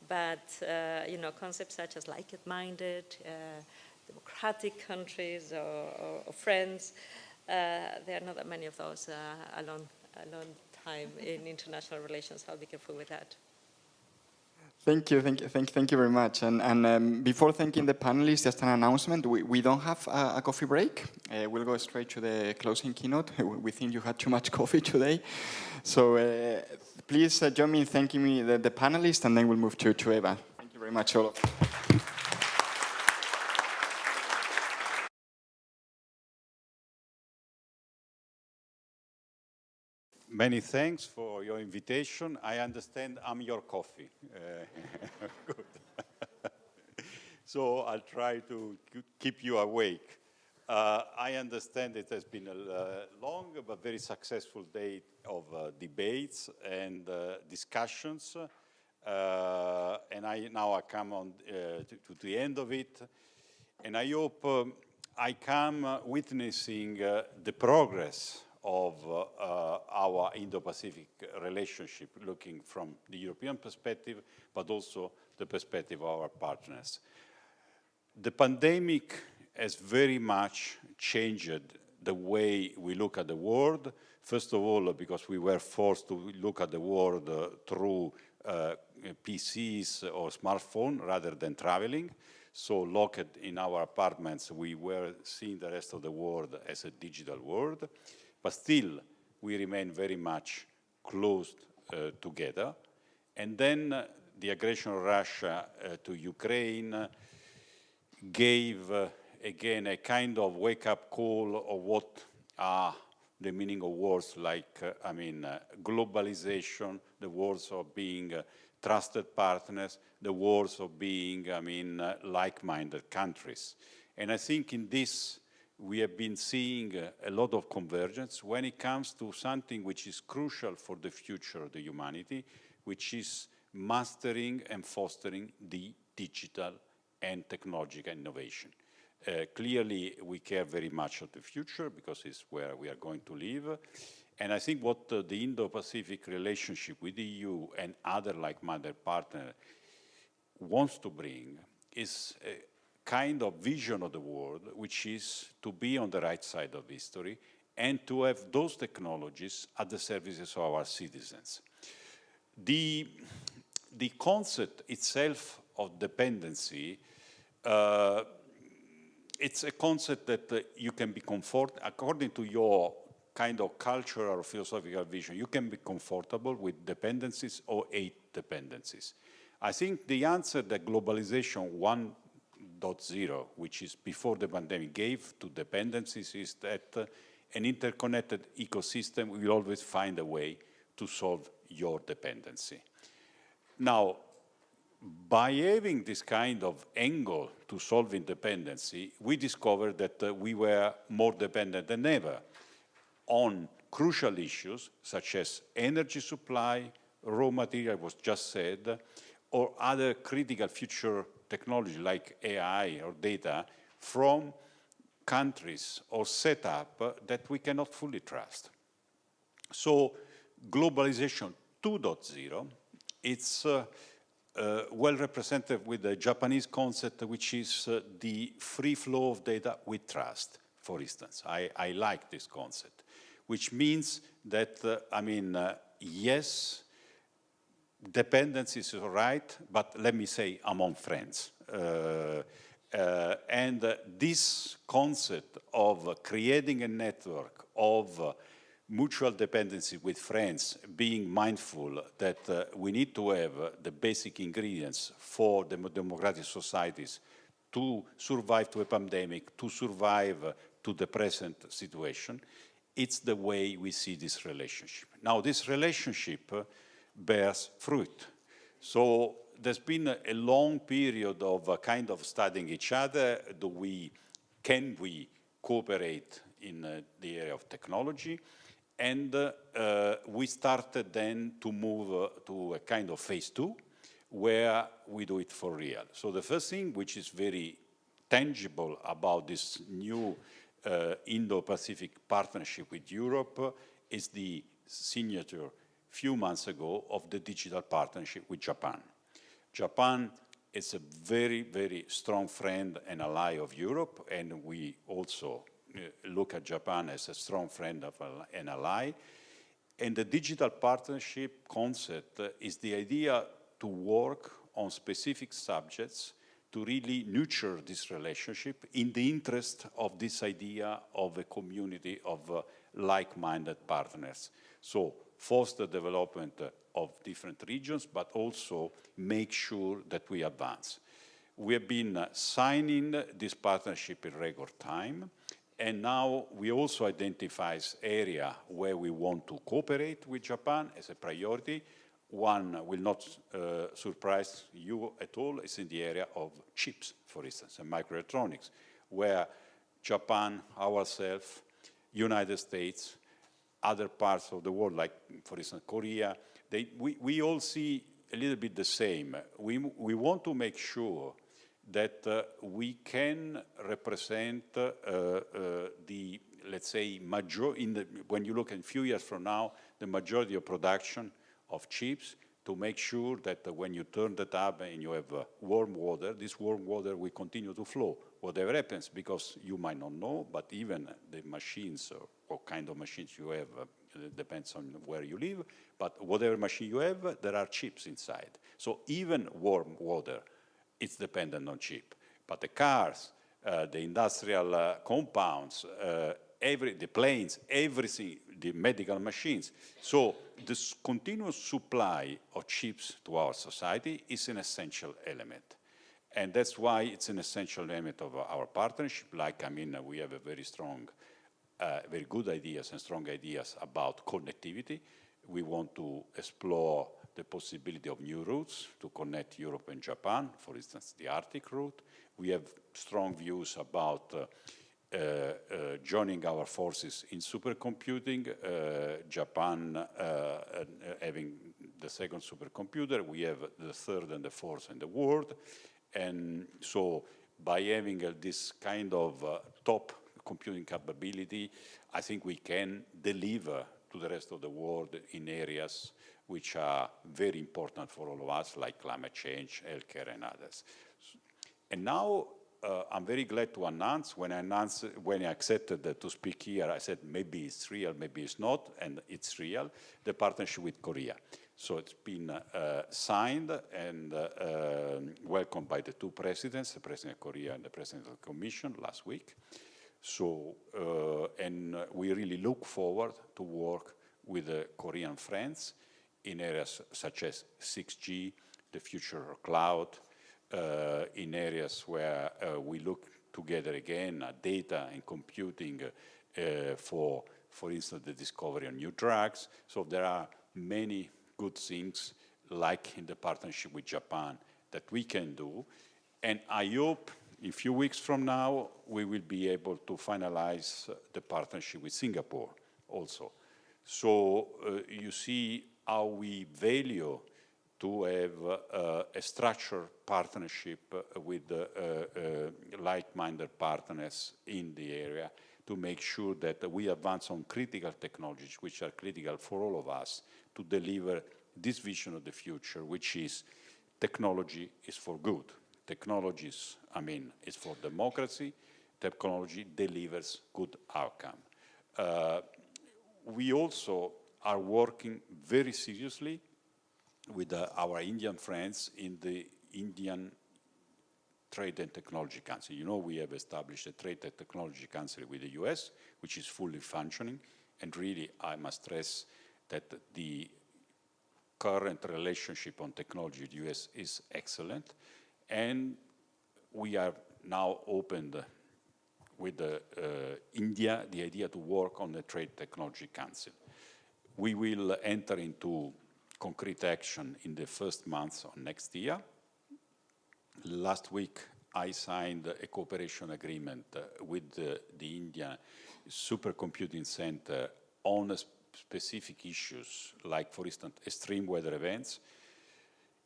but concepts such as like-minded, democratic countries or friends, there are not that many of those a long time in international relations. I'll be careful with that. Thank you very much. And before thanking the panelists, just an announcement. We don't have a coffee break. We'll go straight to the closing keynote. We think you had too much coffee today. So please join me in thanking the panelists, and then we'll move to Eva. Thank you very much, all of you. Many thanks for your invitation. I understand I'm your coffee. Good. So I'll try to keep you awake. I understand it has been a long but very successful day of debates and discussions. And now I come on to the end of it. And I hope I come witnessing the progress of our Indo-Pacific relationship, looking from the European perspective, but also the perspective of our partners. The pandemic has very much changed the way we look at the world. First of all, because we were forced to look at the world through PCs or smartphone rather than traveling. So locked in our apartments, we were seeing the rest of the world as a digital world. But still, we remain very much closed together. And then the aggression of Russia to Ukraine gave, again, a kind of wake-up call of what are the meaning of words like, globalization, the words of being trusted partners, the words of being, like-minded countries. And I think in this, we have been seeing a lot of convergence when it comes to something which is crucial for the future of the humanity, which is mastering and fostering the digital and technological innovation. Clearly, we care very much of the future because it's where we are going to live. And I think what the Indo-Pacific relationship with the EU and other like-minded partners wants to bring is a kind of vision of the world, which is to be on the right side of history and to have those technologies at the services of our citizens. The concept itself of dependency, it's a concept that you can be according to your kind of cultural or philosophical vision, you can be comfortable with dependencies or hate dependencies. I think the answer that globalization 1.0, which is before the pandemic, gave to dependencies is that an interconnected ecosystem will always find a way to solve your dependency. Now, by having this kind of angle to solving dependency, we discovered that we were more dependent than ever on crucial issues such as energy supply, raw material was just said, or other critical future technology like AI or data from countries or setup that we cannot fully trust. So globalization 2.0, it's well represented with the Japanese concept, which is the free flow of data with trust, for instance. I like this concept, which means that, yes, dependence is right, but let me say among friends. And this concept of creating a network of mutual dependency with friends, being mindful that we need to have the basic ingredients for the democratic societies to survive to a pandemic, to survive to the present situation, it's the way we see this relationship. Now, this relationship bears fruit. So there's been a long period of kind of studying each other. Can we cooperate in the area of technology? And we started then to move to a kind of phase 2, where we do it for real. So the first thing, which is very tangible about this new Indo-Pacific partnership with Europe, is the signature a few months ago of the digital partnership with Japan. Japan is a very, very strong friend and ally of Europe, and we also look at Japan as a strong friend of an ally. And the digital partnership concept is the idea to work on specific subjects to really nurture this relationship in the interest of this idea of a community of like-minded partners. So foster development of different regions, but also make sure that we advance. We have been signing this partnership in record time, and now we also identify areas where we want to cooperate with Japan as a priority. One will not surprise you at all, is in the area of chips, for instance, and microelectronics, where Japan, ourselves, United States, other parts of the world, like, for instance, Korea, we all see a little bit the same. We want to make sure that we can represent the, let's say, when you look in a few years from now, the majority of production of chips, to make sure that when you turn the tab and you have warm water, this warm water will continue to flow, whatever happens, because you might not know, but even the machines, or what kind of machines you have, depends on where you live, but whatever machine you have, there are chips inside. So even warm water, it's dependent on chip. But the cars, the industrial compounds, the planes, everything, the medical machines. So this continuous supply of chips to our society is an essential element. And that's why it's an essential element of our partnership. Like, we have a very strong, very good ideas and strong ideas about connectivity. We want to explore the possibility of new routes to connect Europe and Japan, for instance, the Arctic route. We have strong views about joining our forces in supercomputing, Japan having the second supercomputer, we have the third and the fourth in the world, and so by having this kind of top computing capability, I think we can deliver to the rest of the world in areas which are very important for all of us, like climate change, healthcare, and others. And now I'm very glad to announce, when I accepted to speak here, I said maybe it's real, maybe it's not, and it's real, the partnership with Korea. So it's been signed and welcomed by the two presidents, the President of Korea and the President of the Commission last week. So, and we really look forward to work with the Korean friends in areas such as 6G, the future of cloud, in areas where we look together again at data and computing for instance, the discovery of new drugs. So there are many good things, like in the partnership with Japan, that we can do. And I hope in a few weeks from now, we will be able to finalize the partnership with Singapore also. So you see how we value to have a structured partnership with like-minded partners in the area to make sure that we advance on critical technologies which are critical for all of us to deliver this vision of the future, which is technology is for good. Technologies, I mean, is for democracy. Technology delivers good outcome. We also are working very seriously with our Indian friends in the Indian Trade and Technology Council. You know, we have established a Trade and Technology Council with the US, which is fully functioning. And really, I must stress that the current relationship on technology with the US is excellent. And we are now opened with India, the idea to work on the Trade Technology Council. We will enter into concrete action in the first months of next year. Last week, I signed a cooperation agreement with the India Supercomputing Center on specific issues, like, for instance, extreme weather events.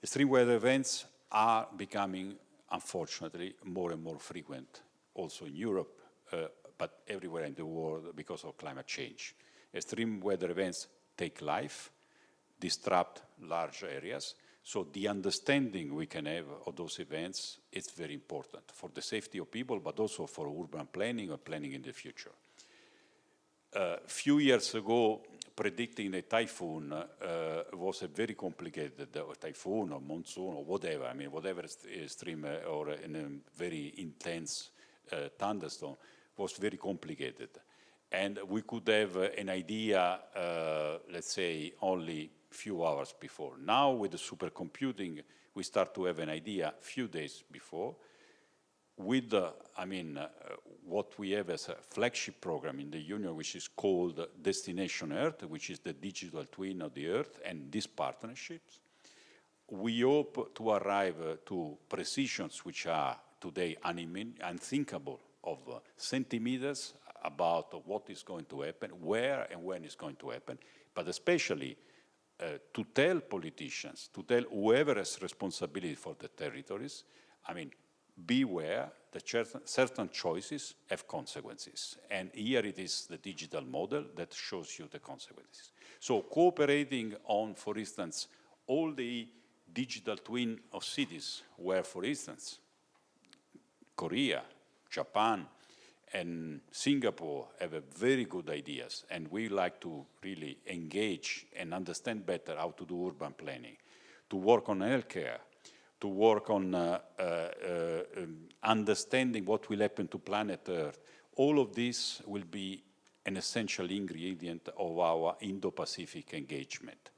Extreme weather events are becoming, unfortunately, more and more frequent, also in Europe, but everywhere in the world because of climate change. Extreme weather events take life, disrupt large areas. So the understanding we can have of those events is very important for the safety of people, but also for urban planning or planning in the future. A few years ago, predicting a typhoon was a very complicated typhoon or monsoon or whatever. I mean, whatever extreme or in a very intense thunderstorm was very complicated. And we could have an idea, let's say, only few hours before. Now, with the supercomputing, we start to have an idea a few days before. With, what we have as a flagship program in the Union, which is called Destination Earth, which is the digital twin of the Earth, and these partnerships, we hope to arrive to precisions which are today unthinkable, of centimeters about what is going to happen, where and when it's going to happen, but especially to tell politicians, to tell whoever has responsibility for the territories, beware that certain choices have consequences. And here it is the digital model that shows you the consequences. So cooperating on, for instance, all the digital twin of cities, where, for instance, Korea, Japan, and Singapore have a very good ideas, and we like to really engage and understand better how to do urban planning, to work on healthcare, to work on understanding what will happen to planet Earth. All of this will be an essential ingredient of our Indo-Pacific engagement.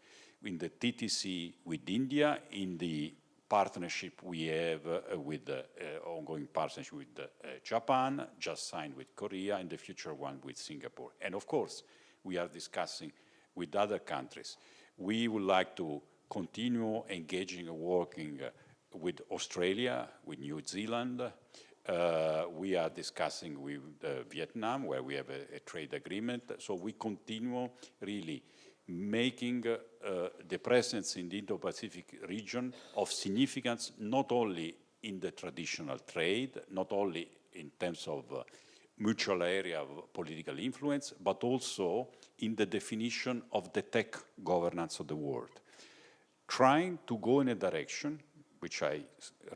In the TTC with India, in the partnership we have with the ongoing partnership with Japan, just signed with Korea, and the future one with Singapore. And of course, we are discussing with other countries. We would like to continue engaging and working with Australia, with New Zealand. We are discussing with Vietnam, where we have a trade agreement. So we continue really making the presence in the Indo-Pacific region of significance, not only in the traditional trade, not only in terms of mutual area of political influence, but also in the definition of the tech governance of the world. Trying to go in a direction, which I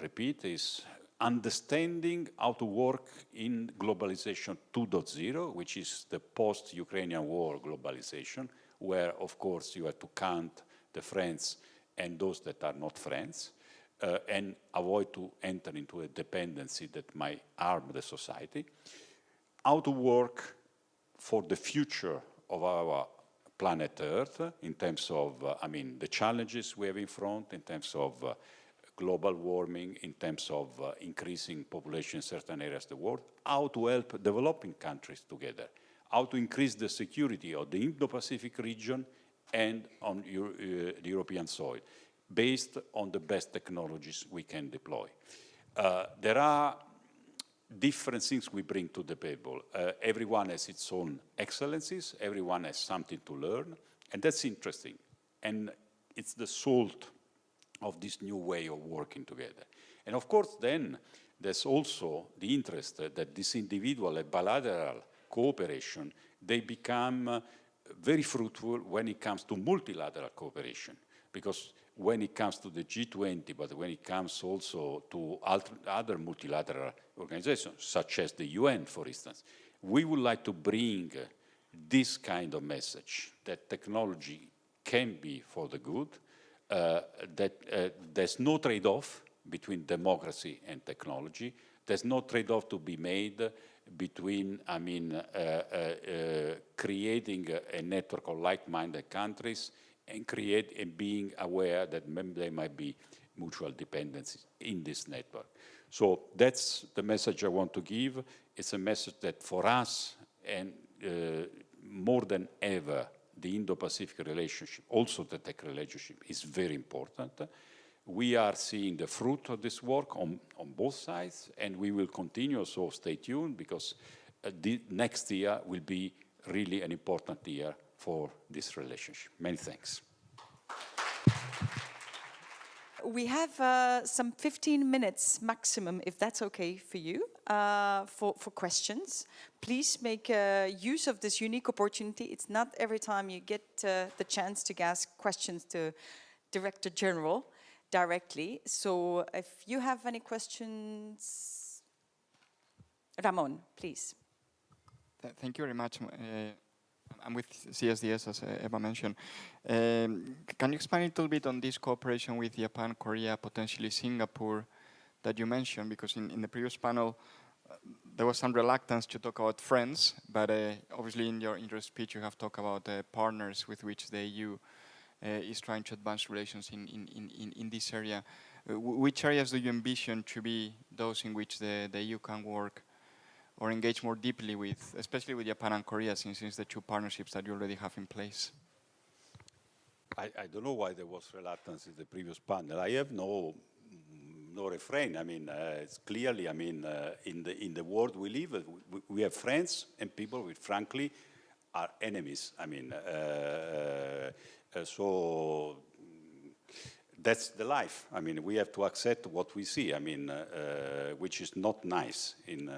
repeat, is understanding how to work in globalization 2.0, which is the post-Ukrainian war globalization, where, of course, you have to count the friends and those that are not friends, and avoid to enter into a dependency that might harm the society. How to work for the future of our planet Earth in terms of, the challenges we have in front, in terms of global warming, in terms of increasing population in certain areas of the world, how to help developing countries together, how to increase the security of the Indo-Pacific region and on the European soil, based on the best technologies we can deploy. There are different things we bring to the table. Everyone has its own excellencies, everyone has something to learn, and that's interesting. And it's the salt of this new way of working together. And of course, then, there's also the interest that this individual and bilateral cooperation, they become very fruitful when it comes to multilateral cooperation. Because when it comes to the G20, but when it comes also to other multilateral organizations, such as the UN, for instance, we would like to bring this kind of message, that technology can be for the good, that there's no trade-off between democracy and technology. There's no trade-off to be made between, creating a network of like-minded countries and being aware that there might be mutual dependencies in this network. So that's the message I want to give. It's a message that for us, and more than ever, the Indo-Pacific relationship, also the tech relationship, is very important. We are seeing the fruit of this work on both sides, and we will continue, so stay tuned, because the next year will be really an important year for this relationship. Many thanks. We have some 15 minutes maximum, if that's okay for you, for questions. Please make use of this unique opportunity. It's not every time you get the chance to ask questions to Director General directly. So if you have any questions, Ramon, please. Thank you very much. I'm with CSDS, as Eva mentioned. Can you expand a little bit on this cooperation with Japan, Korea, potentially Singapore, that you mentioned? Because in the previous panel, there was some reluctance to talk about friends, but obviously in your speech you have talked about partners with which the EU is trying to advance relations in this area. Which areas do you envision to be those in which the EU can work or engage more deeply with, especially with Japan and Korea, since it's the two partnerships that you already have in place? I don't know why there was reluctance in the previous panel. I have no refrain. It's clearly, in the world we live, we have friends and people who, frankly, are enemies. So that's the life. We have to accept what we see. Which is not nice in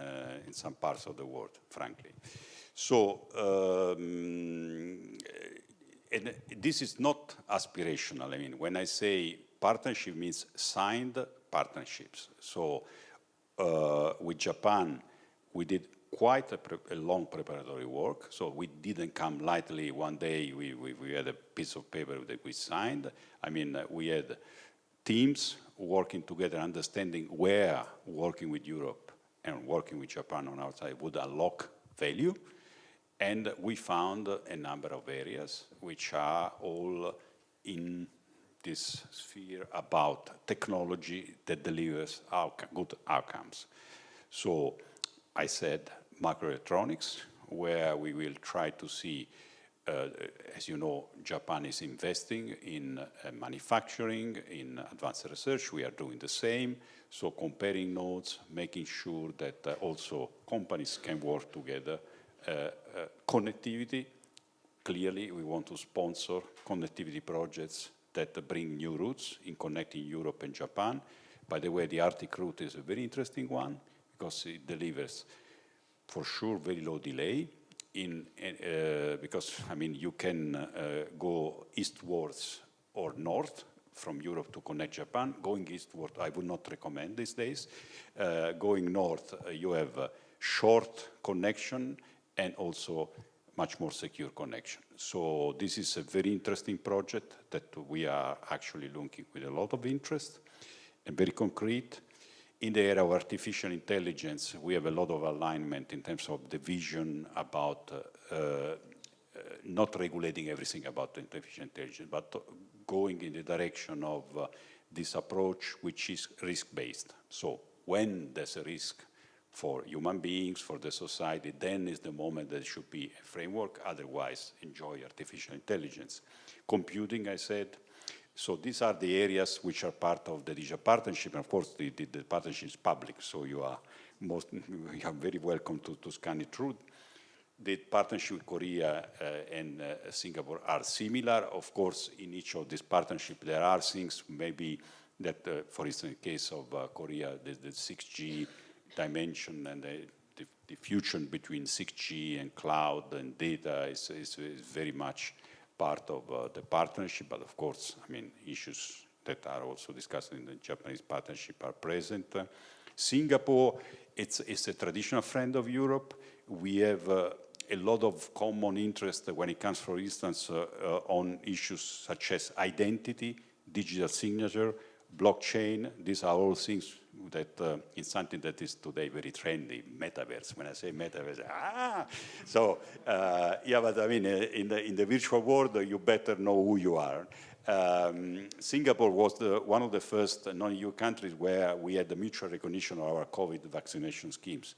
some parts of the world, frankly. So, and this is not aspirational. When I say partnership, means signed partnerships. So, with Japan, we did quite a long preparatory work. So we didn't come lightly one day. We had a piece of paper that we signed. We had teams working together, understanding where working with Europe and working with Japan on our side would unlock value. And we found a number of areas which are all in this sphere about technology that delivers good outcomes. So I said microelectronics, where we will try to see, as you know, Japan is investing in manufacturing, in advanced research. We are doing the same. So comparing notes, making sure that also companies can work together. Connectivity, clearly we want to sponsor connectivity projects that bring new routes in connecting Europe and Japan. By the way, the Arctic route is a very interesting one because it delivers, for sure, very low delay. Because, I mean, you can go eastwards or north from Europe to connect Japan. Going eastward, I would not recommend these days. Going north, you have a short connection and also much more secure connection. So this is a very interesting project that we are actually looking with a lot of interest and very concrete. In the area of artificial intelligence, we have a lot of alignment in terms of the vision about not regulating everything about artificial intelligence, but going in the direction of this approach, which is risk-based. So when there's a risk for human beings, for the society, then is the moment there should be a framework. Otherwise, enjoy artificial intelligence. Computing, I said. So these are the areas which are part of the digital partnership. And of course, the partnership is public, so you are very welcome to scan it through. The partnership with Korea and Singapore are similar. Of course, in each of these partnerships, there are things maybe that, for instance, in the case of Korea, the 6G dimension and the fusion between 6G and cloud and data is very much part of the partnership, but of course, I mean, issues that are also discussed in the Japanese partnership are present. Singapore, it's a traditional friend of Europe. We have a lot of common interest when it comes, for instance, on issues such as identity, digital signature, blockchain. These are all things that is something that is today very trendy. Metaverse. When I say metaverse, So yeah, but I mean, in the virtual world, you better know who you are. Singapore was one of the first non-EU countries where we had the mutual recognition of our COVID vaccination schemes.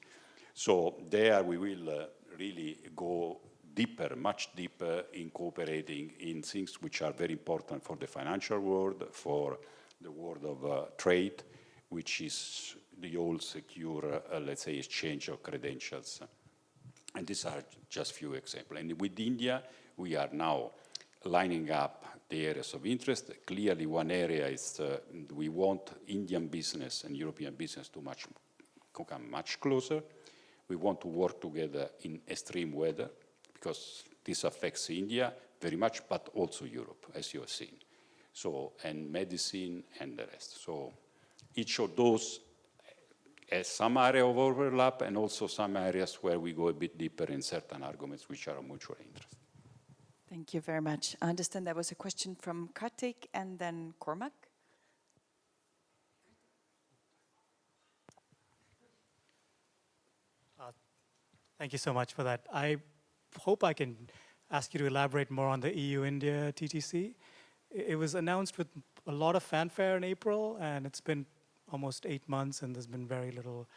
So there we will really go deeper, much deeper in cooperating in things which are very important for the financial world, for the world of trade, which is the old secure, let's say, exchange of credentials. And these are just few examples. And with India, we are now lining up the areas of interest. Clearly, one area is we want Indian business and European business to come much closer. We want to work together in extreme weather, because this affects India very much, but also Europe, as you have seen. So, and medicine and the rest. So each of those has some area of overlap and also some areas where we go a bit deeper in certain arguments which are of mutual interest. Thank you very much. I understand there was a question from Kartik and then Cormac. Thank you so much for that. I hope I can ask you to elaborate more on the EU-India TTC. It was announced with a lot of fanfare in April, and it's been almost 8 months, and there's been very little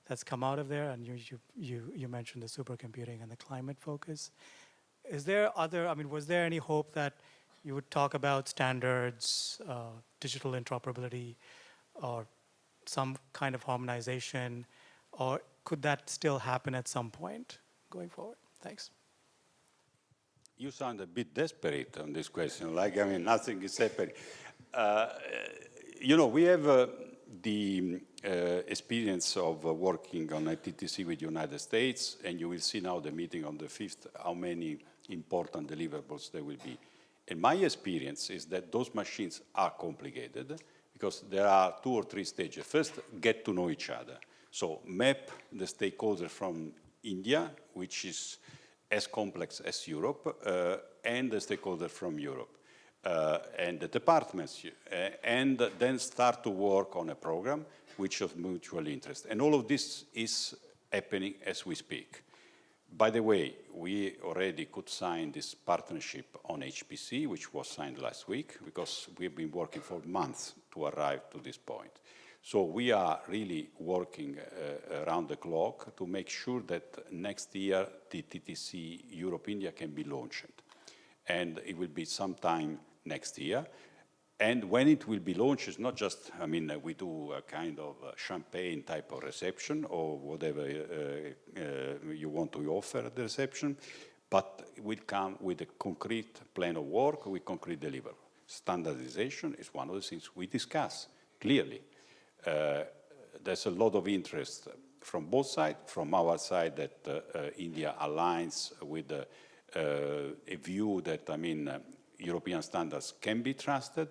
that's come out of there. And you mentioned the supercomputing and the climate focus. Is there other, I mean, was there any hope that you would talk about standards, digital interoperability, or some kind of harmonization, or could that still happen at some point going forward? Thanks. You sound a bit desperate on this question, like, I mean, nothing is happening. You know, we have the experience of working on a TTC with the United States, and you will see now the meeting on the 5th, how many important deliverables there will be. And my experience is that those machines are complicated because there are 2 or 3 stages. First, get to know each other. So map the stakeholders from India, which is as complex as Europe, and the stakeholders from Europe, and the departments, and then start to work on a program which is of mutual interest. And all of this is happening as we speak. By the way, we already could sign this partnership on HPC, which was signed last week, because we've been working for months to arrive to this point. So we are really working around the clock to make sure that next year the TTC Europe-India can be launched. And it will be sometime next year. And when it will be launched, it's not just, I mean, we do a kind of champagne type of reception or whatever you want to offer at the reception, but it will come with a concrete plan of work with concrete deliverable. Standardization is one of the things we discuss, clearly. there's a lot of interest from both sides. From our side, that India aligns with a view that, European standards can be trusted,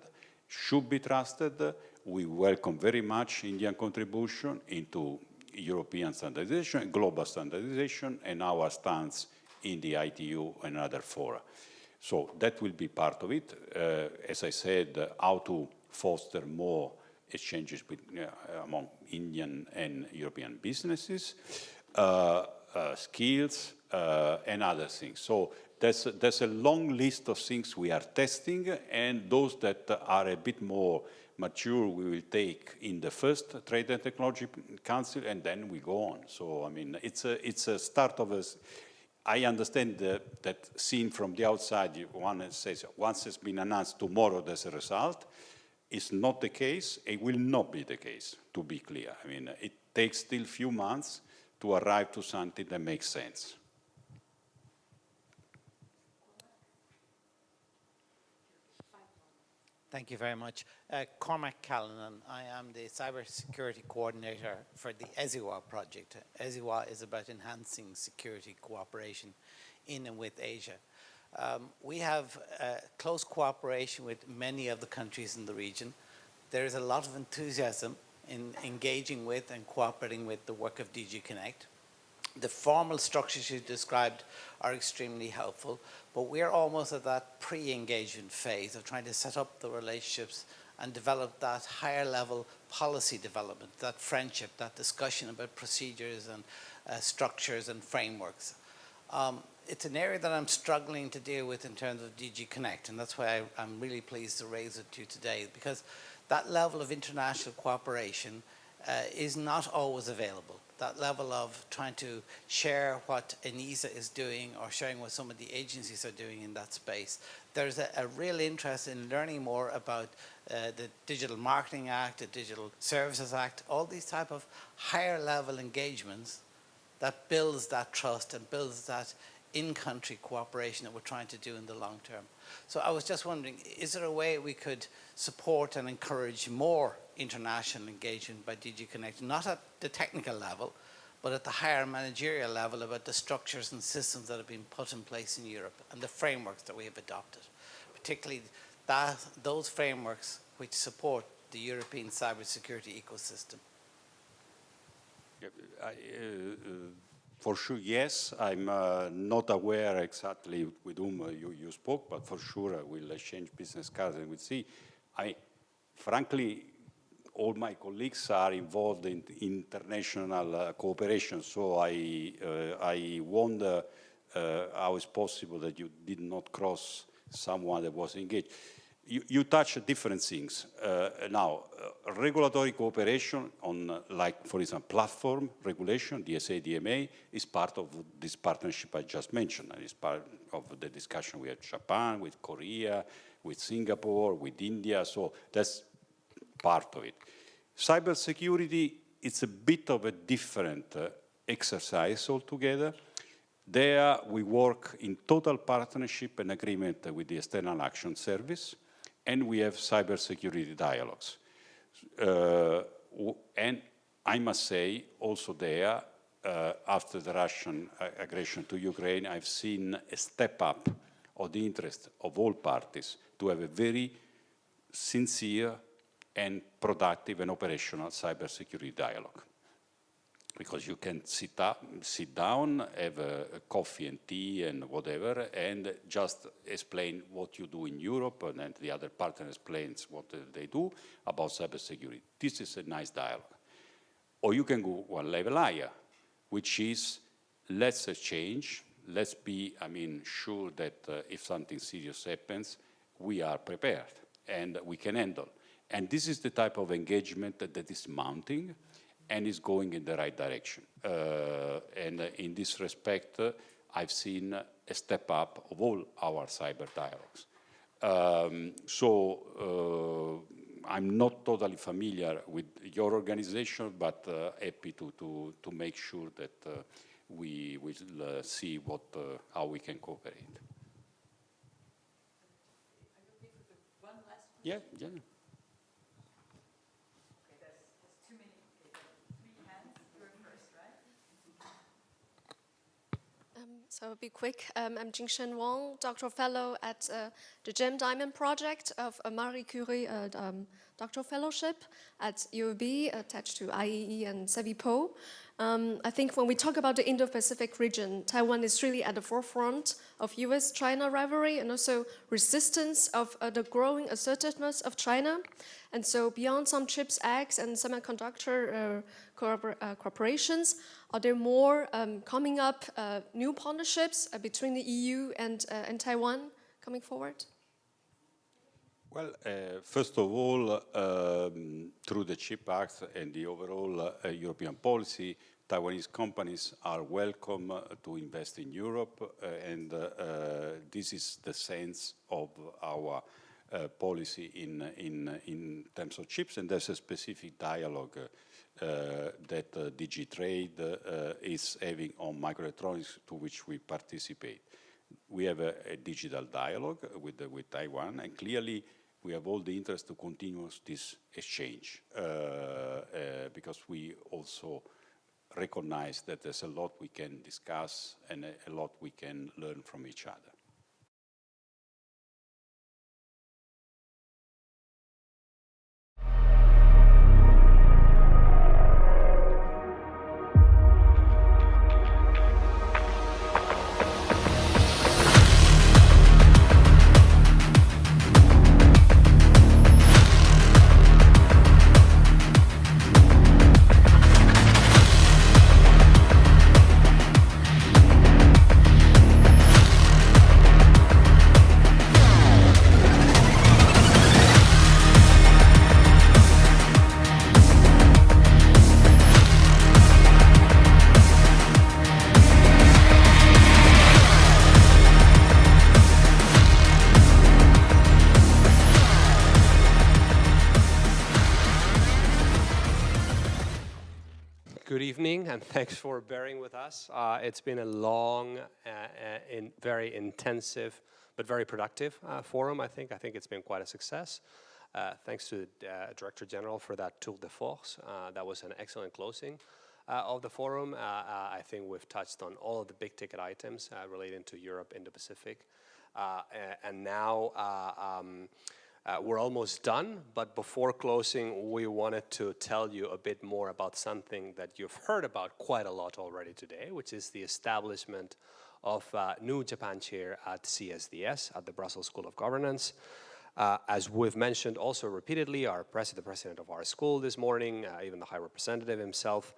should be trusted. We welcome very much Indian contribution into European standardization, global standardization, and our stance in the ITU and other fora. So that will be part of it. As I said, how to foster more exchanges among Indian and European businesses, skills, and other things. So there's a long list of things we are testing, and those that are a bit more mature we will take in the first Trade and Technology Council, and then we go on. So, it's a start of a... I understand that seen from the outside, one says, once it's been announced, tomorrow there's a result. It's not the case. It will not be the case, to be clear. It takes still a few months to arrive to something that makes sense. Thank you very much. Cormac Callanan, I am the Cybersecurity Coordinator for the ESIWA project. ESIWA is about enhancing security cooperation in and with Asia. We have close cooperation with many of the countries in the region. There is a lot of enthusiasm in engaging with and cooperating with the work of DG Connect. The formal structures you described are extremely helpful, but we're almost at that pre-engagement phase of trying to set up the relationships and develop that higher level policy development, that friendship, that discussion about procedures and structures and frameworks. It's an area that I'm struggling to deal with in terms of DG Connect, and that's why I'm really pleased to raise it to you today, because that level of international cooperation is not always available. That level of trying to share what ENISA is doing or sharing what some of the agencies are doing in that space. There's a real interest in learning more about the Digital Marketing Act, the Digital Services Act, all these type of higher level engagements that builds that trust and builds that in-country cooperation that we're trying to do in the long term. So I was just wondering, is there a way we could support and encourage more international engagement by DG Connect, not at the technical level, but at the higher managerial level about the structures and systems that have been put in place in Europe and the frameworks that we have adopted, particularly those frameworks which support the European cybersecurity ecosystem? For sure, yes. I'm not aware exactly with whom you spoke, but for sure we'll exchange business cards and we'll see. Frankly, all my colleagues are involved in international cooperation, so I wonder how it's possible that you did not cross someone that was engaged. You touch different things. Now, regulatory cooperation on, like, for example, platform regulation, DSA, DMA, is part of this partnership I just mentioned, and it's part of the discussion we had with Japan, with Korea, with Singapore, with India, so that's part of it. Cybersecurity, it's a bit of a different exercise altogether. There we work in total partnership and agreement with the External Action Service, and we have cybersecurity dialogues. And I must say, also there, after the Russian aggression to Ukraine, I've seen a step up of the interest of all parties to have a very sincere and productive and operational cybersecurity dialogue. Because you can sit down, have a coffee and tea and whatever, and just explain what you do in Europe, and then the other partner explains what they do about cybersecurity. This is a nice dialogue. Or you can go one level higher, which is, let's exchange, let's be, sure that if something serious happens, we are prepared and we can handle. And this is the type of engagement that is mounting and is going in the right direction. And in this respect, I've seen a step up of all our cyber dialogues. I'm not totally familiar with your organization, but happy to make sure that we will see how we can cooperate. Yeah. There's 2 So I'll be quick. I'm Jingshen Wang, doctoral fellow at the Gem Diamond Project of a Marie Curie doctoral fellowship at UOB, attached to IEE and CEVIPO. I think when we talk about the Indo-Pacific region, Taiwan is really at the forefront of US-China rivalry and also resistance of the growing assertiveness of China. And so beyond some CHIPS acts and semiconductor corporations, are there more coming up new partnerships between the EU and Taiwan coming forward? Well, first of all, through the CHIP Act and the overall European policy, Taiwanese companies are welcome to invest in Europe, and this is the sense of our policy in terms of chips, and there's a specific dialogue that DigiTrade is having on microelectronics, to which we participate. We have a digital dialogue with Taiwan, and clearly we have all the interest to continue this exchange because we also recognize that there's a lot we can discuss and a lot we can learn from each other. Good evening, and thanks for bearing with us. It's been a long and very intensive but very productive forum, I think. I think it's been quite a success. Thanks to the Director General for that tour de force. That was an excellent closing of the forum. I think we've touched on all of the big ticket items relating to Europe, Indo-Pacific. And now we're almost done, but before closing, we wanted to tell you a bit more about something that you've heard about quite a lot already today, which is the establishment of a new Japan chair at CSDS, at the Brussels School of Governance. As we've mentioned also repeatedly, the president of our school this morning, even the High Representative himself,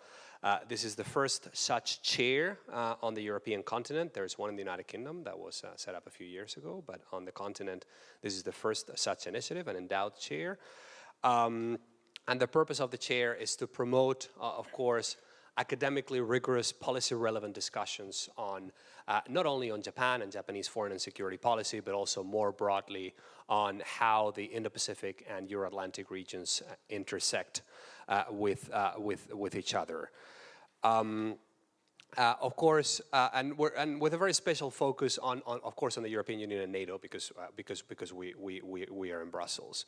this is the first such chair on the European continent. There's one in the United Kingdom that was set up a few years ago, but on the continent, this is the first such initiative, an endowed chair. And the purpose of the chair is to promote, of course, academically rigorous policy-relevant discussions on not only on Japan and Japanese foreign and security policy, but also more broadly on how the Indo-Pacific and Euro-Atlantic regions intersect with each other. Of course, and with a very special focus on of course, on the European Union and NATO, because we are in Brussels.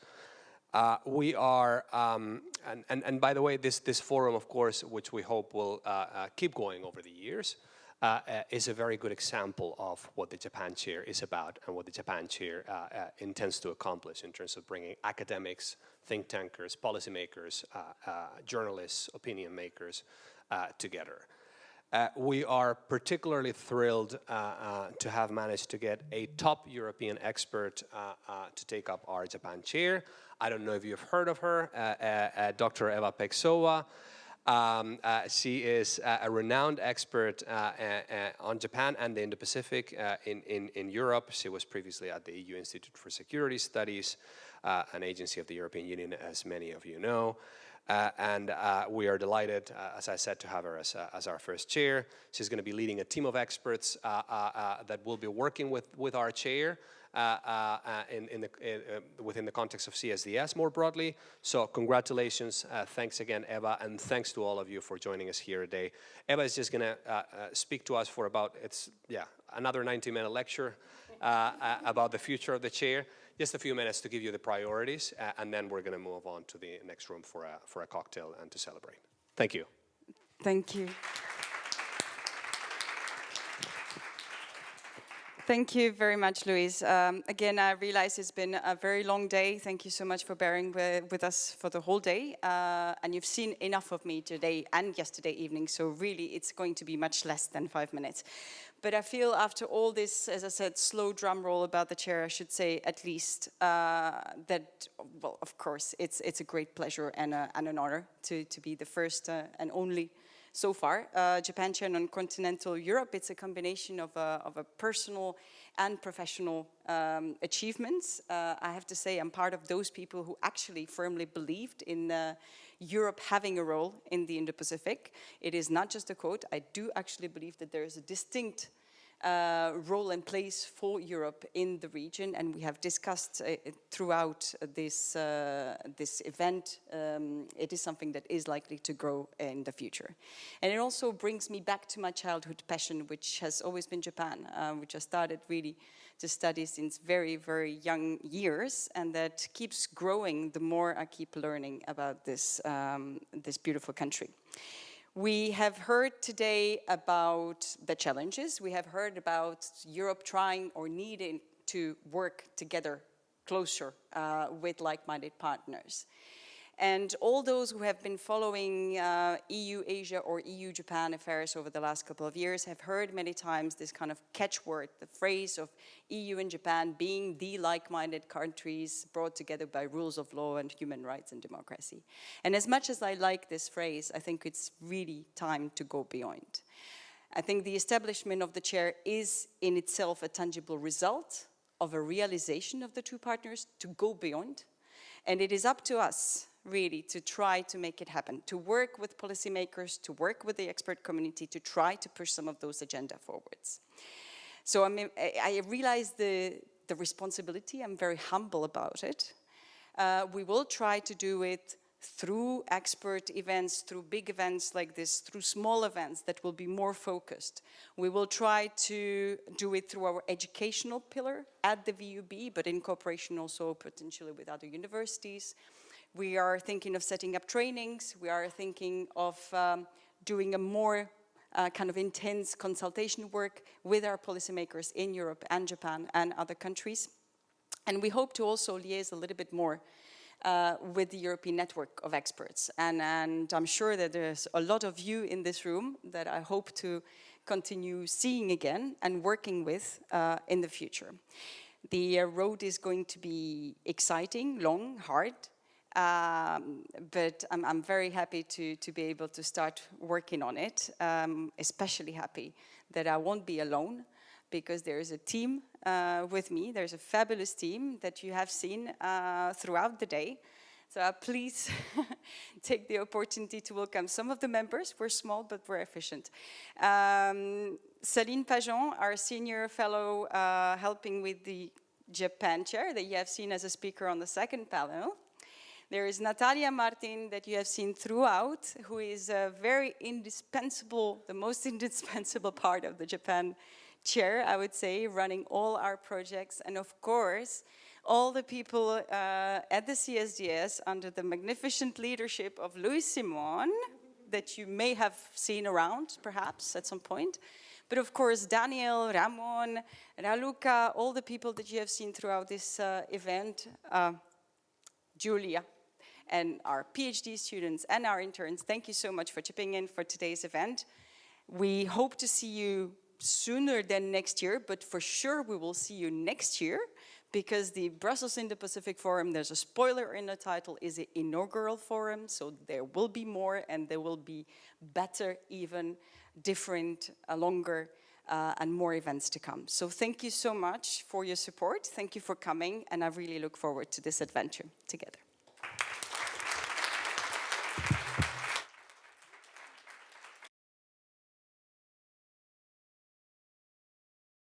We are, and by the way, this forum, of course, which we hope will keep going over the years, is a very good example of what the Japan chair is about and what the Japan chair intends to accomplish in terms of bringing academics, think tankers, policymakers, journalists, opinion makers together. We are particularly thrilled to have managed to get a top European expert to take up our Japan chair. I don't know if you've heard of her, Dr. Eva Pexova. She is a renowned expert on Japan and the Indo-Pacific in Europe. She was previously at the EU Institute for Security Studies, an agency of the European Union, as many of you know. And we are delighted, as I said, to have her as our first chair. She's going to be leading a team of experts that will be working with our chair within the context of CSDS more broadly. So congratulations, thanks again, Eva, and thanks to all of you for joining us here today. Eva is just going to speak to us for about, another 90-minute lecture about the future of the chair. Just a few minutes to give you the priorities, and then we're going to move on to the next room for a cocktail and to celebrate. Thank you. Thank you. Thank you very much, Louise. Again, I realize it's been a very long day. Thank you so much for bearing with us for the whole day. And you've seen enough of me today and yesterday evening, so really it's going to be much less than 5 minutes. But I feel after all this, as I said, slow drum roll about the chair, I should say at least that, well, of course, it's a great pleasure and an honor to be the first and only so far, Japan Chair on Continental Europe. It's a combination of a personal and professional achievements. I have to say I'm part of those people who actually firmly believed in Europe having a role in the Indo-Pacific. It is not just a quote. I do actually believe that there is a distinct role and place for Europe in the region, and we have discussed throughout this event. It is something that is likely to grow in the future. And it also brings me back to my childhood passion, which has always been Japan, which I started really to study since very, very young years, and that keeps growing the more I keep learning about this beautiful country. We have heard today about the challenges. We have heard about Europe trying or needing to work together closer with like-minded partners. And all those who have been following EU-Asia or EU-Japan affairs over the last couple of years have heard many times this kind of catchword, the phrase of EU and Japan being the like-minded countries brought together by rules of law and human rights and democracy. And as much as I like this phrase, I think it's really time to go beyond. I think the establishment of the chair is in itself a tangible result of a realization of the two partners to go beyond. And it is up to us really to try to make it happen, to work with policymakers, to work with the expert community, to try to push some of those agenda forwards. So I realize the responsibility. I'm very humble about it. We will try to do it through expert events, through big events like this, through small events that will be more focused. We will try to do it through our educational pillar at the VUB, but in cooperation also potentially with other universities. We are thinking of setting up trainings. We are thinking of doing a more kind of intense consultation work with our policymakers in Europe and Japan and other countries. And we hope to also liaise a little bit more with the European network of experts. And I'm sure that there's a lot of you in this room that I hope to continue seeing again and working with in the future. The road is going to be exciting, long, hard, but I'm very happy to be able to start working on it, especially happy that I won't be alone, because there is a team with me. There's a fabulous team that you have seen throughout the day. So please take the opportunity to welcome some of the members. We're small, but we're efficient. Céline Pajon, our senior fellow helping with the Japan chair that you have seen as a speaker on the second panel. There is Natalia Martin that you have seen throughout, who is a very indispensable, the most indispensable part of the Japan chair, I would say, running all our projects. And of course, all the people at the CSDS under the magnificent leadership of Louis Simon, that you may have seen around, perhaps, at some point. But of course, Daniel, Ramon, Raluca, all the people that you have seen throughout this event, Julia, and our PhD students and our interns, thank you so much for chipping in for today's event. We hope to see you sooner than next year, but for sure we will see you next year, because the Brussels Indo-Pacific Forum, there's a spoiler in the title, is an inaugural forum, so there will be more and there will be better, even different, longer, and more events to come. So thank you so much for your support. Thank you for coming, and I really look forward to this adventure together.